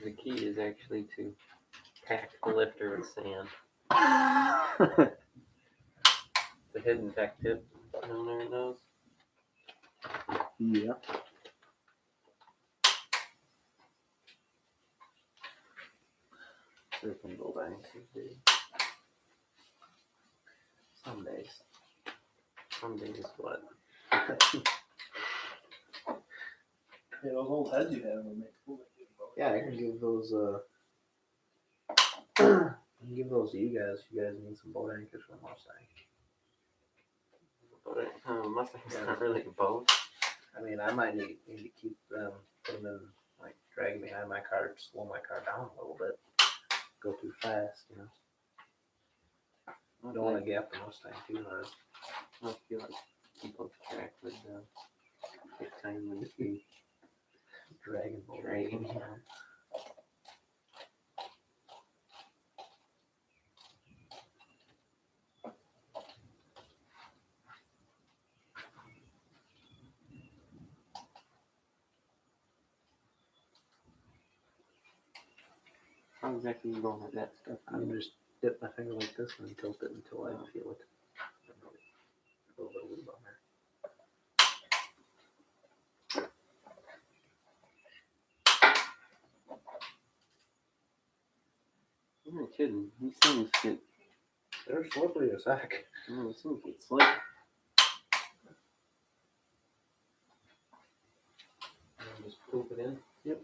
The key is actually to pack the lifter with sand. The hidden tech tip. No one ever knows. Yeah. Freaking go bang. Some days. Some days what? Yeah, those old heads you have would make cool. Yeah, I can give those I can give those to you guys. You guys need some boat anchors for Mustang. But Mustang's Yeah. not really a boat. I mean, I might need to keep them, put them in like dragging behind my car, slow my car down a little bit. Go too fast, you know. Don't want to gap the Mustang too hard. I feel like people track with the time when you Dragging both. dragging. How exactly you going with that stuff? I'm just dip my finger like this and tilt it until I feel it. A little bit of lube on there. I'm not kidding. These things get, They're slippery as heck. these things get slick. And just poop it in. Yep.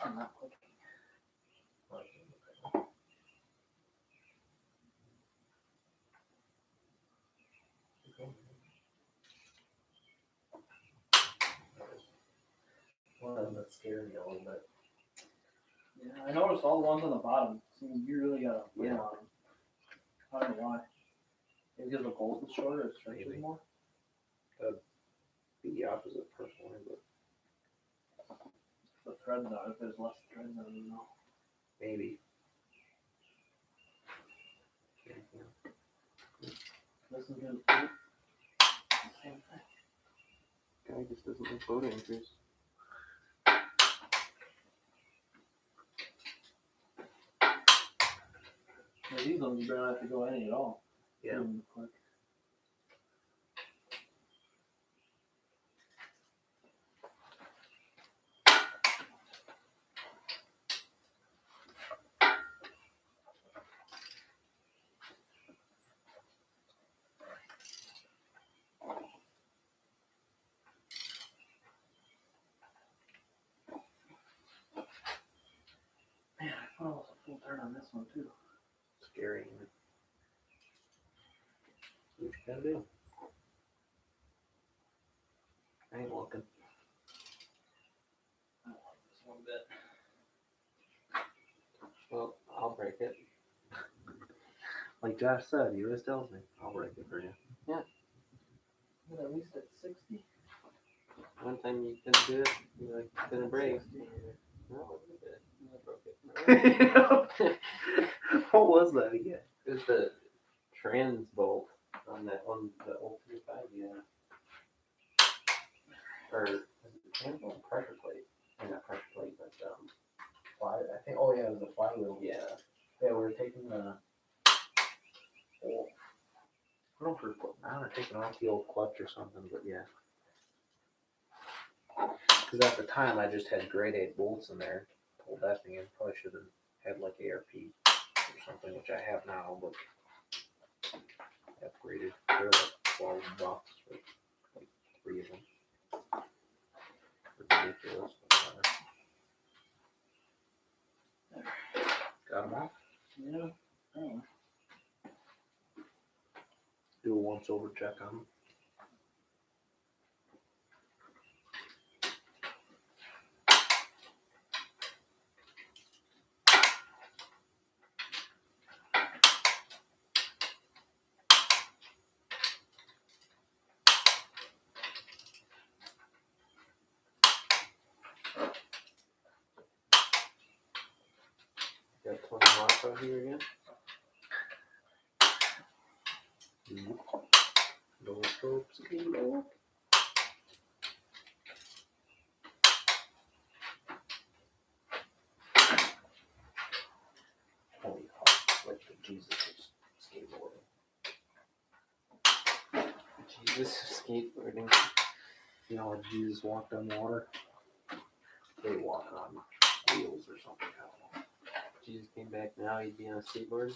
I'm not clicking. One of them that scared me a little bit. Yeah, I noticed all the ones on the bottom. See, you really got a win Yeah. on them. I don't know why. Maybe because the bolt is shorter, it stretches Maybe. more. Be the opposite personally, but The threads on, if there's less threads on them, no. maybe. Listen to the poop. Same thing. Guy just doesn't like boat anchors. Yeah, these ones you barely have to go any at all. Yeah. Quick. Man, I thought it was a full turn on this one too. Scary. What you gotta do? I ain't looking. I don't like this one bit. Well, I'll break it. Like Josh said, he always tells me, I'll break it for you. But at least at 60. One time you couldn't do it, you like couldn't break. No, I broke it. What was that again? It was the trans bolt on that one, the old 35, yeah. Or, is it the trans bolt? Pressure plate. Or not pressure plate, but, Fly, I think, oh yeah, it was a flywheel. yeah. Yeah, we were taking the, I don't know if we were putting on or taking off the old clutch or something, but yeah. Because at the time I just had grade 8 bolts in there. Told that thing in, probably should have had like ARP or something, which I have now, but I upgraded. They're like $12 for like 3 of them. Ridiculous. But, got them off. Yeah. Oh. Do a once over check on them. Got 20 watts out here again. No scopes again. Holy fuck, like the Jesus is skateboarding. Jesus, skateboarding. You know, when Jesus walked on water, they walk on wheels or something. I don't know. Jesus came back now, he'd be on a skateboard.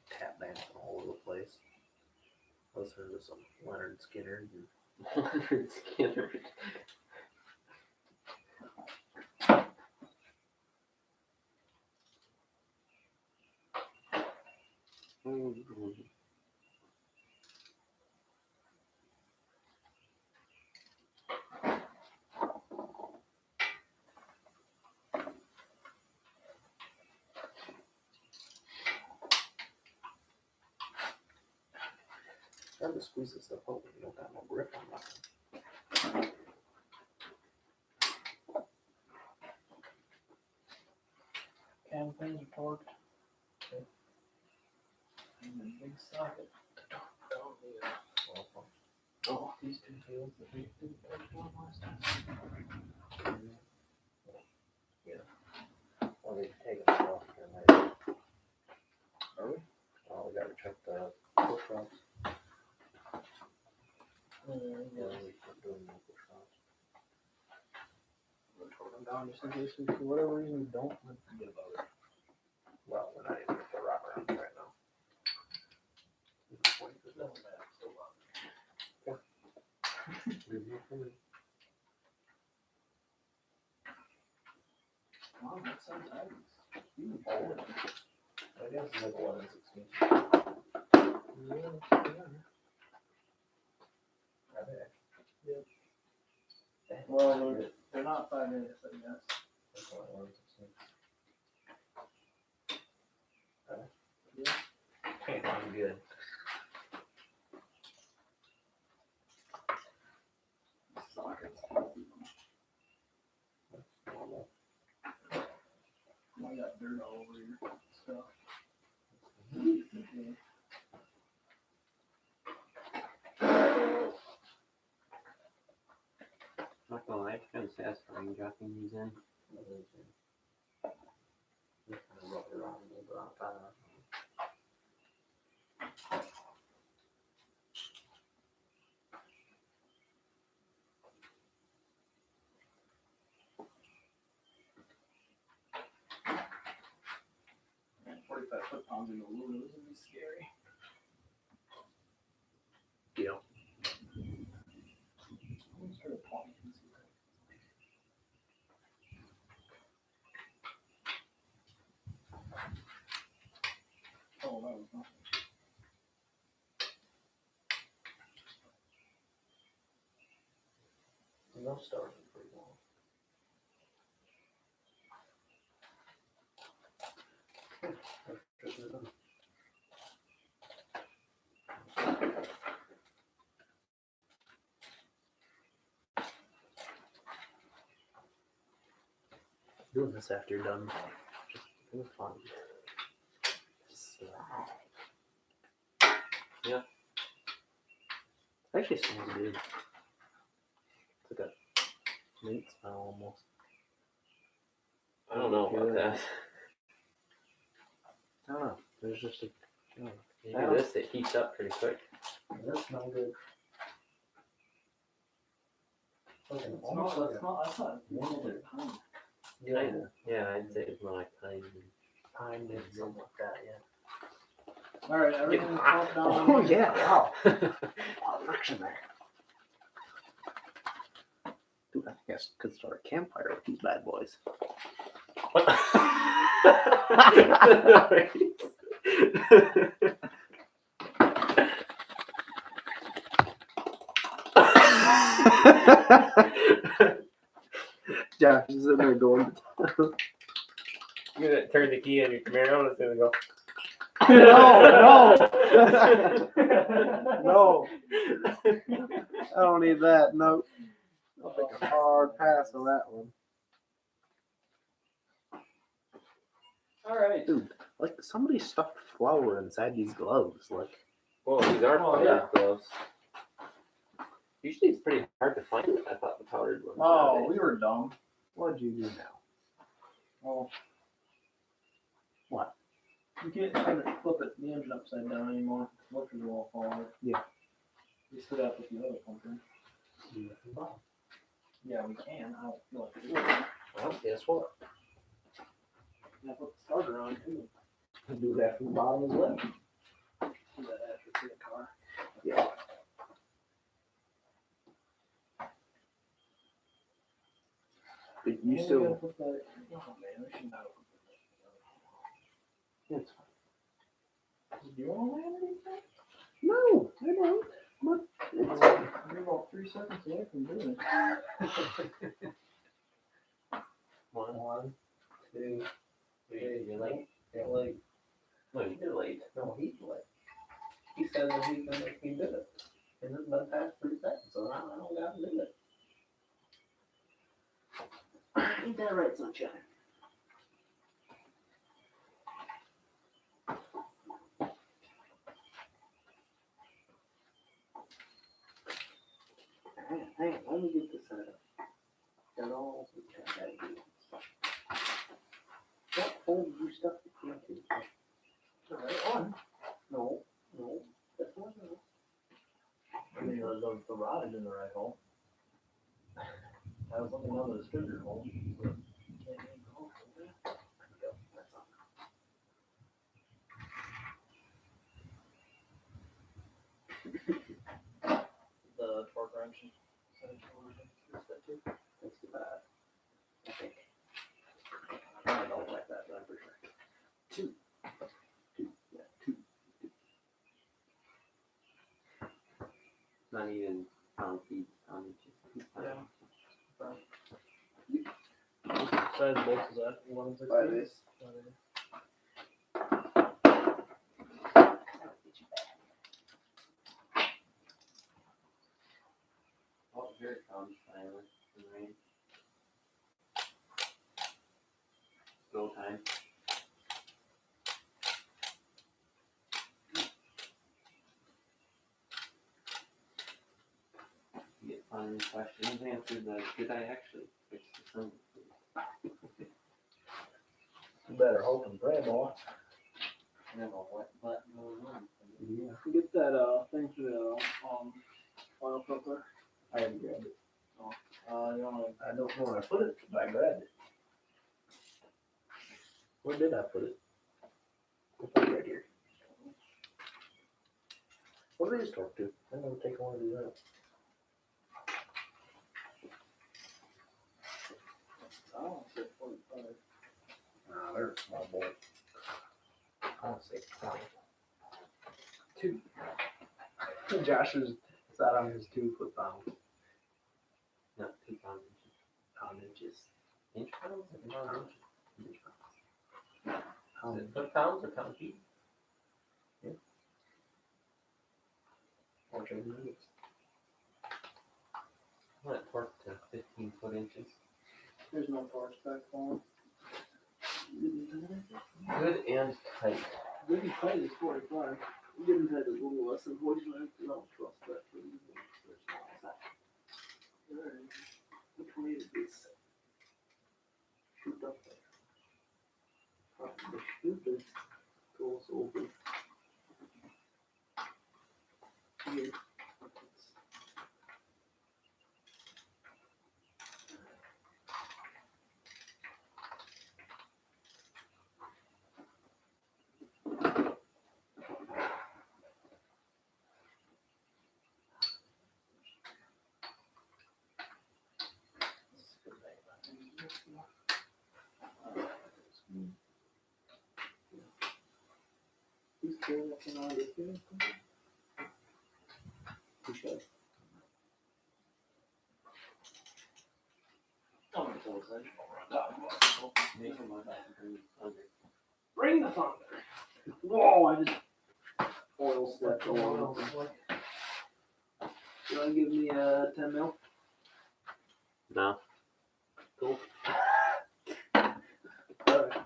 Tap dancing all over the place. Listening to some Leonard Skinner. Skinner. Trying to squeeze this stuff open. You don't got no grip on nothing. Cam pins are torqued. And the big socket. Oh, these two fields that we didn't touch one last time. Well, we can take it off here later. Are we? Oh, we gotta check the push rods. Yeah, we keep doing the push rods. We'll torque them down just in case we, for whatever reason, we don't, let's forget about it. Well, we're not even at the rock around right now. Doesn't matter, still love it. Wow, that's sometimes huge. I guess it's like 11/16. Well, they're not 5 minutes, I guess. That's only 11/16. Okay, I'm good. Sockets. Normal. I got dirt all over your stuff. Not gonna lie, it's kind of satisfying dropping these in. Just kind of rub it around a little bit on top. Man, 45 foot-pounds in aluminum is gonna be scary. Yeah. I'm gonna start at 20 and see that. Oh, that was nothing. No starting pretty long. Doing this after you're done, just it was fun. Just, Yeah. Actually smells good. It's like a mint smell almost. I don't know about that. I don't know. There's just a. Maybe this, it heats up pretty quick. Does that smell good? Okay, It's almost not, like it's not, that's not, Yeah, I'd say it's more like pine. Pine did something like that, yeah. Alright, everything's pumped down. Oh yeah, wow. A lot of friction there. Dude, I think I could start a campfire with these bad boys. What? Josh is in there going. You're gonna turn the key on your Camaro and it's gonna go. No. I don't need that. No. I'll take a hard pass on that one. Alright. Dude, like somebody stuffed flour inside these gloves. Like, Whoa, these are Oh, powdered yeah. gloves. Usually it's pretty hard to find, I thought, the powdered ones. Oh, we were dumb. what'd you do now? Oh. What? You can't kind of flip it, the engine upside down anymore. Electric will all fall out. Yeah. You still gotta put the other pump in. Yeah, we can, I don't feel like doing it. Well, guess what? And I put the starter on too. Do that from the bottom as well. Do that after the car. Yeah. But And you we still, gotta put the, oh man, we should not open it's fine. it. Do you wanna land anything? No, I don't. You're about 3 seconds away from doing it. One, two, You're late. get late. No, you're late. No, he's late. He said that he's gonna make me do it. And it's been past 3 seconds, so now I don't gotta do it. Ain't that right, sunshine? Hang on, let me get this set up. Got all the cat ideas. What hole did you stuff the key into? The right one. No, that's not it. I mean, the rod is in the right hole. I was looking under the distributor hole. So you can't even go over there. There we go, that's on. The torque wrench. That's That's too bad. I think. I don't like that, but I'm pretty sure. Two, yeah, two. Not even pound feet, pound inches. Size bolts is that 11/16? By this. Oh, here it comes, finally, in the rain. Go time. You get fun questions answered like, did I actually fix the sun? You better hope and pray, boy. I don't know what button goes on. Yeah. Get that thing for the oil filter. I had grabbed it. You wanna, I don't know where I put it, but I grabbed it. Where did I put it? I put it right here. What do these talk to? I'm gonna take one of these out. I don't say 45. Nah, they're a small boy. I want to say 20. 2. Josh is sat on his 2 foot pound. No, 2 pound inches. Inch pounds or pound inches? Inch pounds. Is it foot pounds or pound feet? Or trade minutes. I want it torqued to 15 foot inches. There's no torque spec for Good and tight. Good and tight is 45. Good and tight is a little less than 45. No trust spec for these ones. Which way is this? Shoot up there. The chute is goes over here. He's still looking on this thing. Okay. Oh, it's all set. Make them like that and bring it under. Bring the thunder. Whoa, I just oil stepped Oil along. slick. You want to give me a 10 mil? No. Cool. Alright.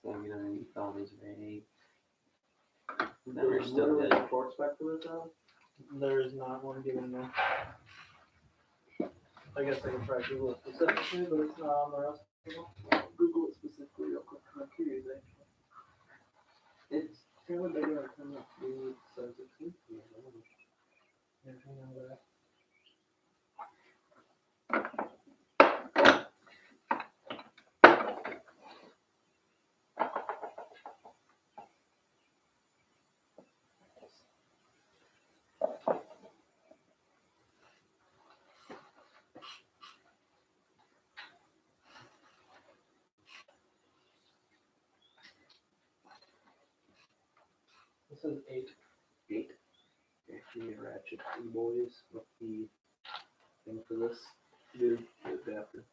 Stamina underneath all these rays. There's still literally good. no torque spec for this out. There is not one given there. I guess I can try to Google it specifically, but it's not on the rest of them. Google it specifically real quick, 'cause I'm curious actually. It's kind of bigger or kind of really size 16. Everything on that. says 8. 8. Okay, give me a ratchet, you boys, with the thing for this. Dude, the adapter.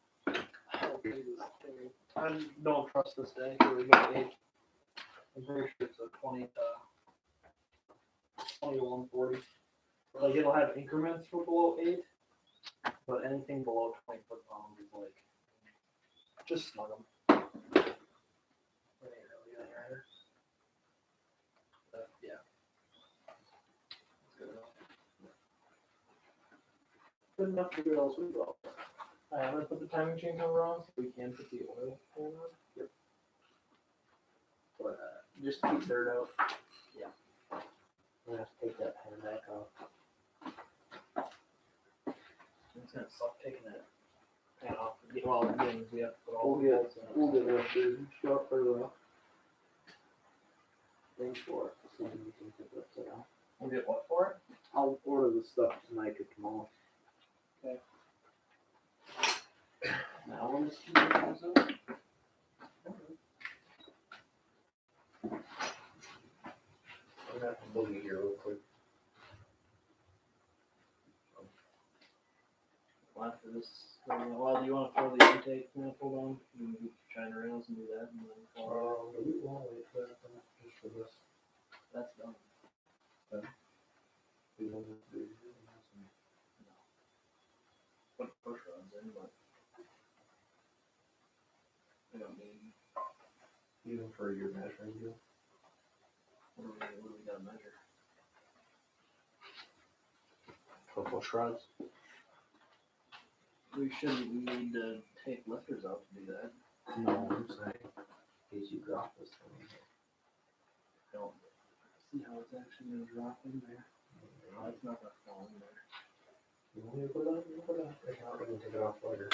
I don't trust this thing until we go 8. I'm pretty sure it's a 20 to 140. Like it'll have increments for below 8, but anything below 20 foot-pounds is like just snug them. Yeah. That's good enough. Good enough to do what else we go. I'm gonna put the timing chain cover on so we can put the oil pan on. Yep. But just to keep dirt out. I'm gonna have to take that pan back off. It's gonna suck taking that pan off. Well, again, we have to put all We'll the get, bolts in. we'll get it up there. Shop for the Things for it, so you can put that set out. We'll get what for it? I'll order the stuff tonight or tomorrow. Now when this comes out. I'm gonna have to boogie here real quick. Well, after this, well, do you want to throw the intake manifold on? You can do China rails and do that, and then We won't wait for that, just for this. that's done. We don't have to do Put push rods in, but we don't need. even for your measuring deal. What do we gotta measure? Couple shrubs. We shouldn't need to take lifters out to do that. No, I'm saying, in case you drop this thing. Don't see how it's actually gonna drop in there. No, it's not gonna fall in there. You want me to put it on? You put it on. If not, we can take it off later.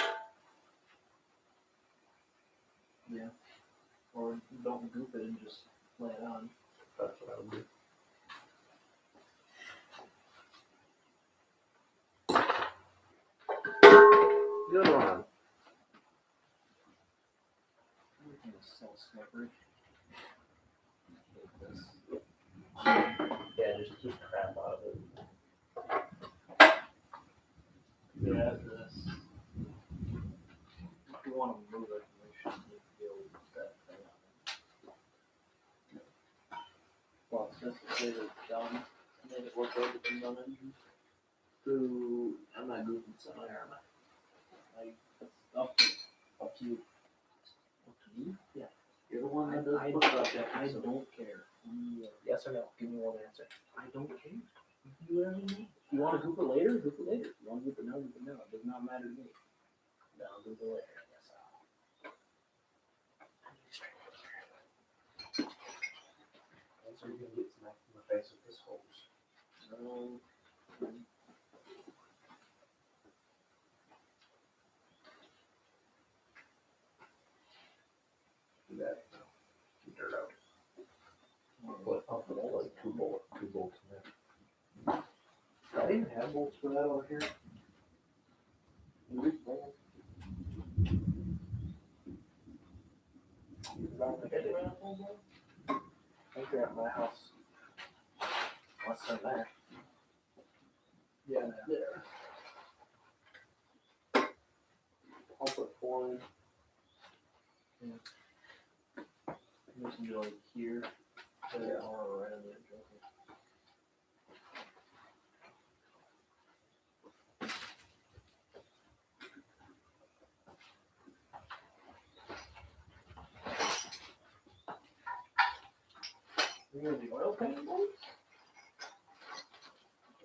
Yeah. Or don't goop it and just lay it on. That's what I would do. Good one. Everything is so slippery. Yeah, just keep crap out of it. Yeah, after this. If you want to move it, we should need to be able to put that thing on. Well, since the save it done, made it look like it's been done engine. So, I'm not goofing semi, am I? It's up to you. Up to you? Yeah. You're the one that does I the project, I so. don't care. Yes or no? Give me one answer. I don't care. You can do whatever you want. If you want to goop it later, goop it later. If you want to goop it now, goop it now. It does not matter to me. No, do the later, I guess. Answer, you're gonna get smacked in the face with this hose. Do that now. Keep dirt out. I'll put like two bolts in there. Do I even have bolts for that over here? I think they're at my house. What's in there? Yeah, there. I'll put 4 in. Yeah. This can go like here, there, or right on the edge. You know the oil pan bolts?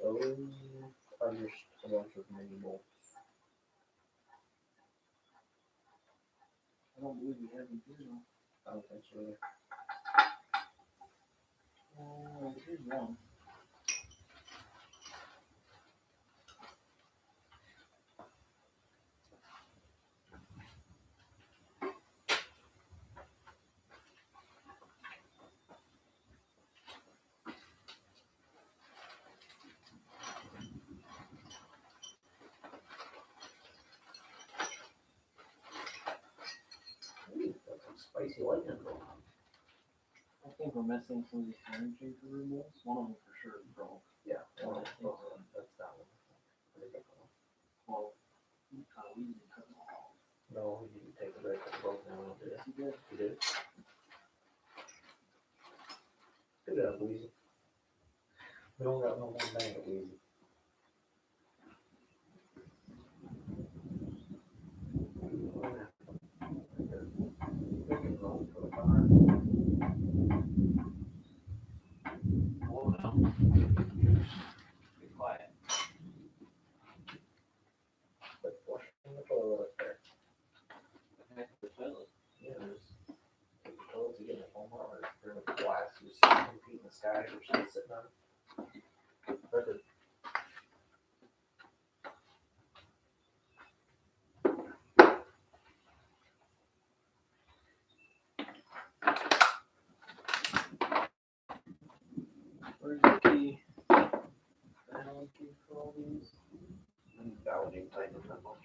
Those are just a bunch of mini bolts. I don't believe we have them here, though. I don't think so either. Here's one. Ooh, that's some spicy lightning going on. I think we're missing some of these energy removals. One of them for sure is broke. Yeah, Well, that's that one. Pretty good one. Well, we didn't cut them all. No, he didn't take the break on the broken one, did Yes, he did. he? He did. Good job, Weezy. We don't got no more bang at Weezy. Be quiet. But flushing the toilet up there. Connect the toilet. Yeah, there's take the toilet to get it home or they're with the glass, you see 10 feet in the sky or something sitting on it. Record. Where's the key? Allen key for all these, That one didn't tighten it that much.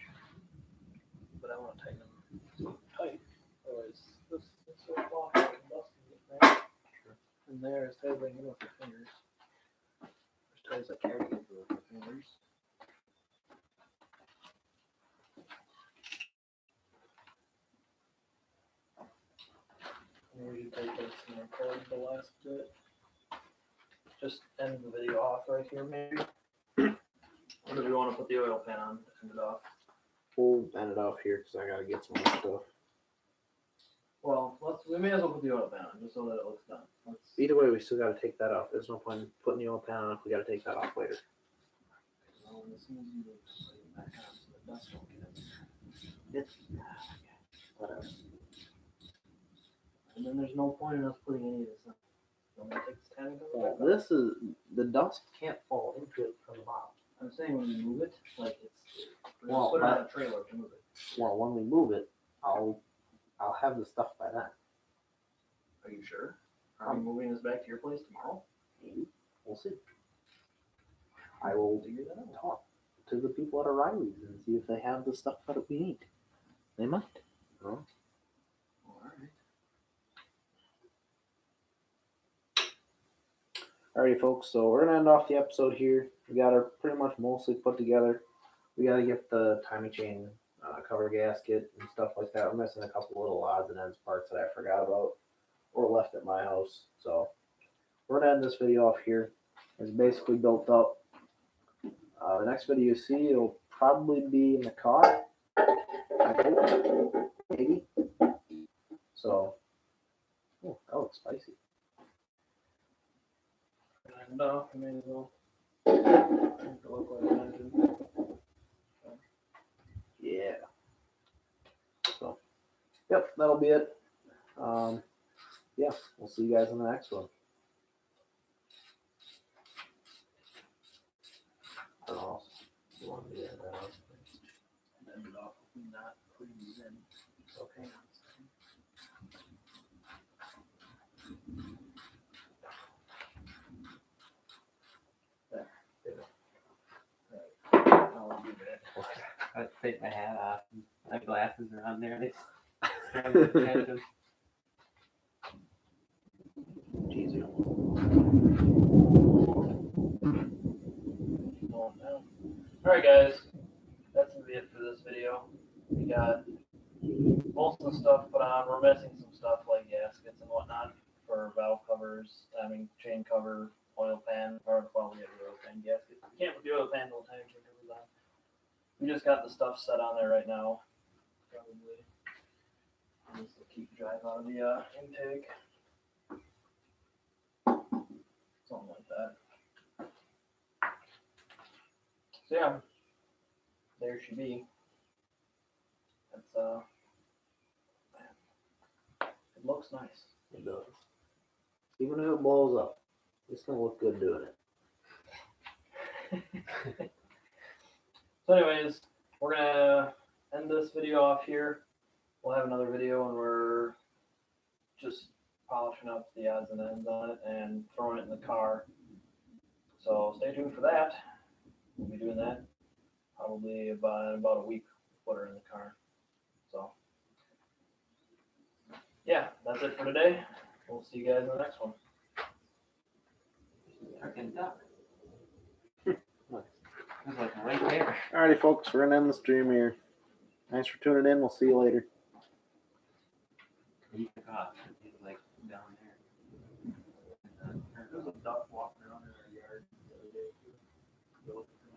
but I want to tighten them tight. Otherwise, this will block out and dust and get there. And there, as tight as I can get with your fingers. As tight as I can get with my fingers. And we should take this and record the last bit. Just end the video off right here, maybe. Or do we want to put the oil pan on to end it off? We'll end it off here because I gotta get some more stuff. Well, we may as well put the oil pan on just so that it looks done. Either way, we still gotta take that off. There's no point in putting the oil pan on if we gotta take that off later. Well, as soon as you put it back on so the dust don't get in. It's whatever. And then there's no point in us putting any of this on. So I'm gonna take this tan and cover Well, it back on. this is the dust can't fall into it from the bottom. I'm saying when we move it, like we're gonna Well, put it on a trailer to move it. Well, when we move it, I'll have the stuff by then. Are you sure? Are we moving this back to your place tomorrow? Maybe. We'll see. I will Figure that out. talk to the people at O'Reilly's and see if they have the stuff that we need. They might. All right. Alrighty, folks. So we're gonna end off the episode here. We got her pretty much mostly put together. We gotta get the timing chain cover gasket and stuff like that. We're missing a couple little odds and ends parts that I forgot about or left at my house. So we're gonna end this video off here. It's basically built up. The next video you see, it'll probably be in the car. I hope. Maybe. So, oh, that looks spicy. And I may as well. Make it look like an engine. Yeah. So, yep, that'll be it. Yeah, we'll see you guys in the next one. I don't know. You want me to end that off? End it off with not putting these in. Okay. I'll do that. I take my hat off. My glasses are on there. They catch them. Jeez, Alright guys, that's gonna be it for this video. We got most of the stuff put on. We're missing some stuff like gaskets and whatnot for valve covers, chain cover, oil pan, or well, we have the oil pan gasket. We can't put the oil pan until the time chain cover's on. We just got the stuff set on there right now. Probably. Just to keep drive out of the intake. Something like that. So yeah, there she be. That's it looks nice. it does. Even if it blows up, it's gonna look good doing it. So anyways, we're gonna end this video off here. We'll have another video and we're just polishing up the odds and ends on it and throwing it in the car. So stay tuned for that. We'll be doing that probably in about a week. Put her in the car. So yeah, that's it for today. we'll see you guys in the next one. Freaking duck. It was like right there. Alrighty, folks, we're gonna end the stream here. Thanks for tuning in. We'll see you later. He took off. He was like down there. There's a duck walking around in our yard the other day too.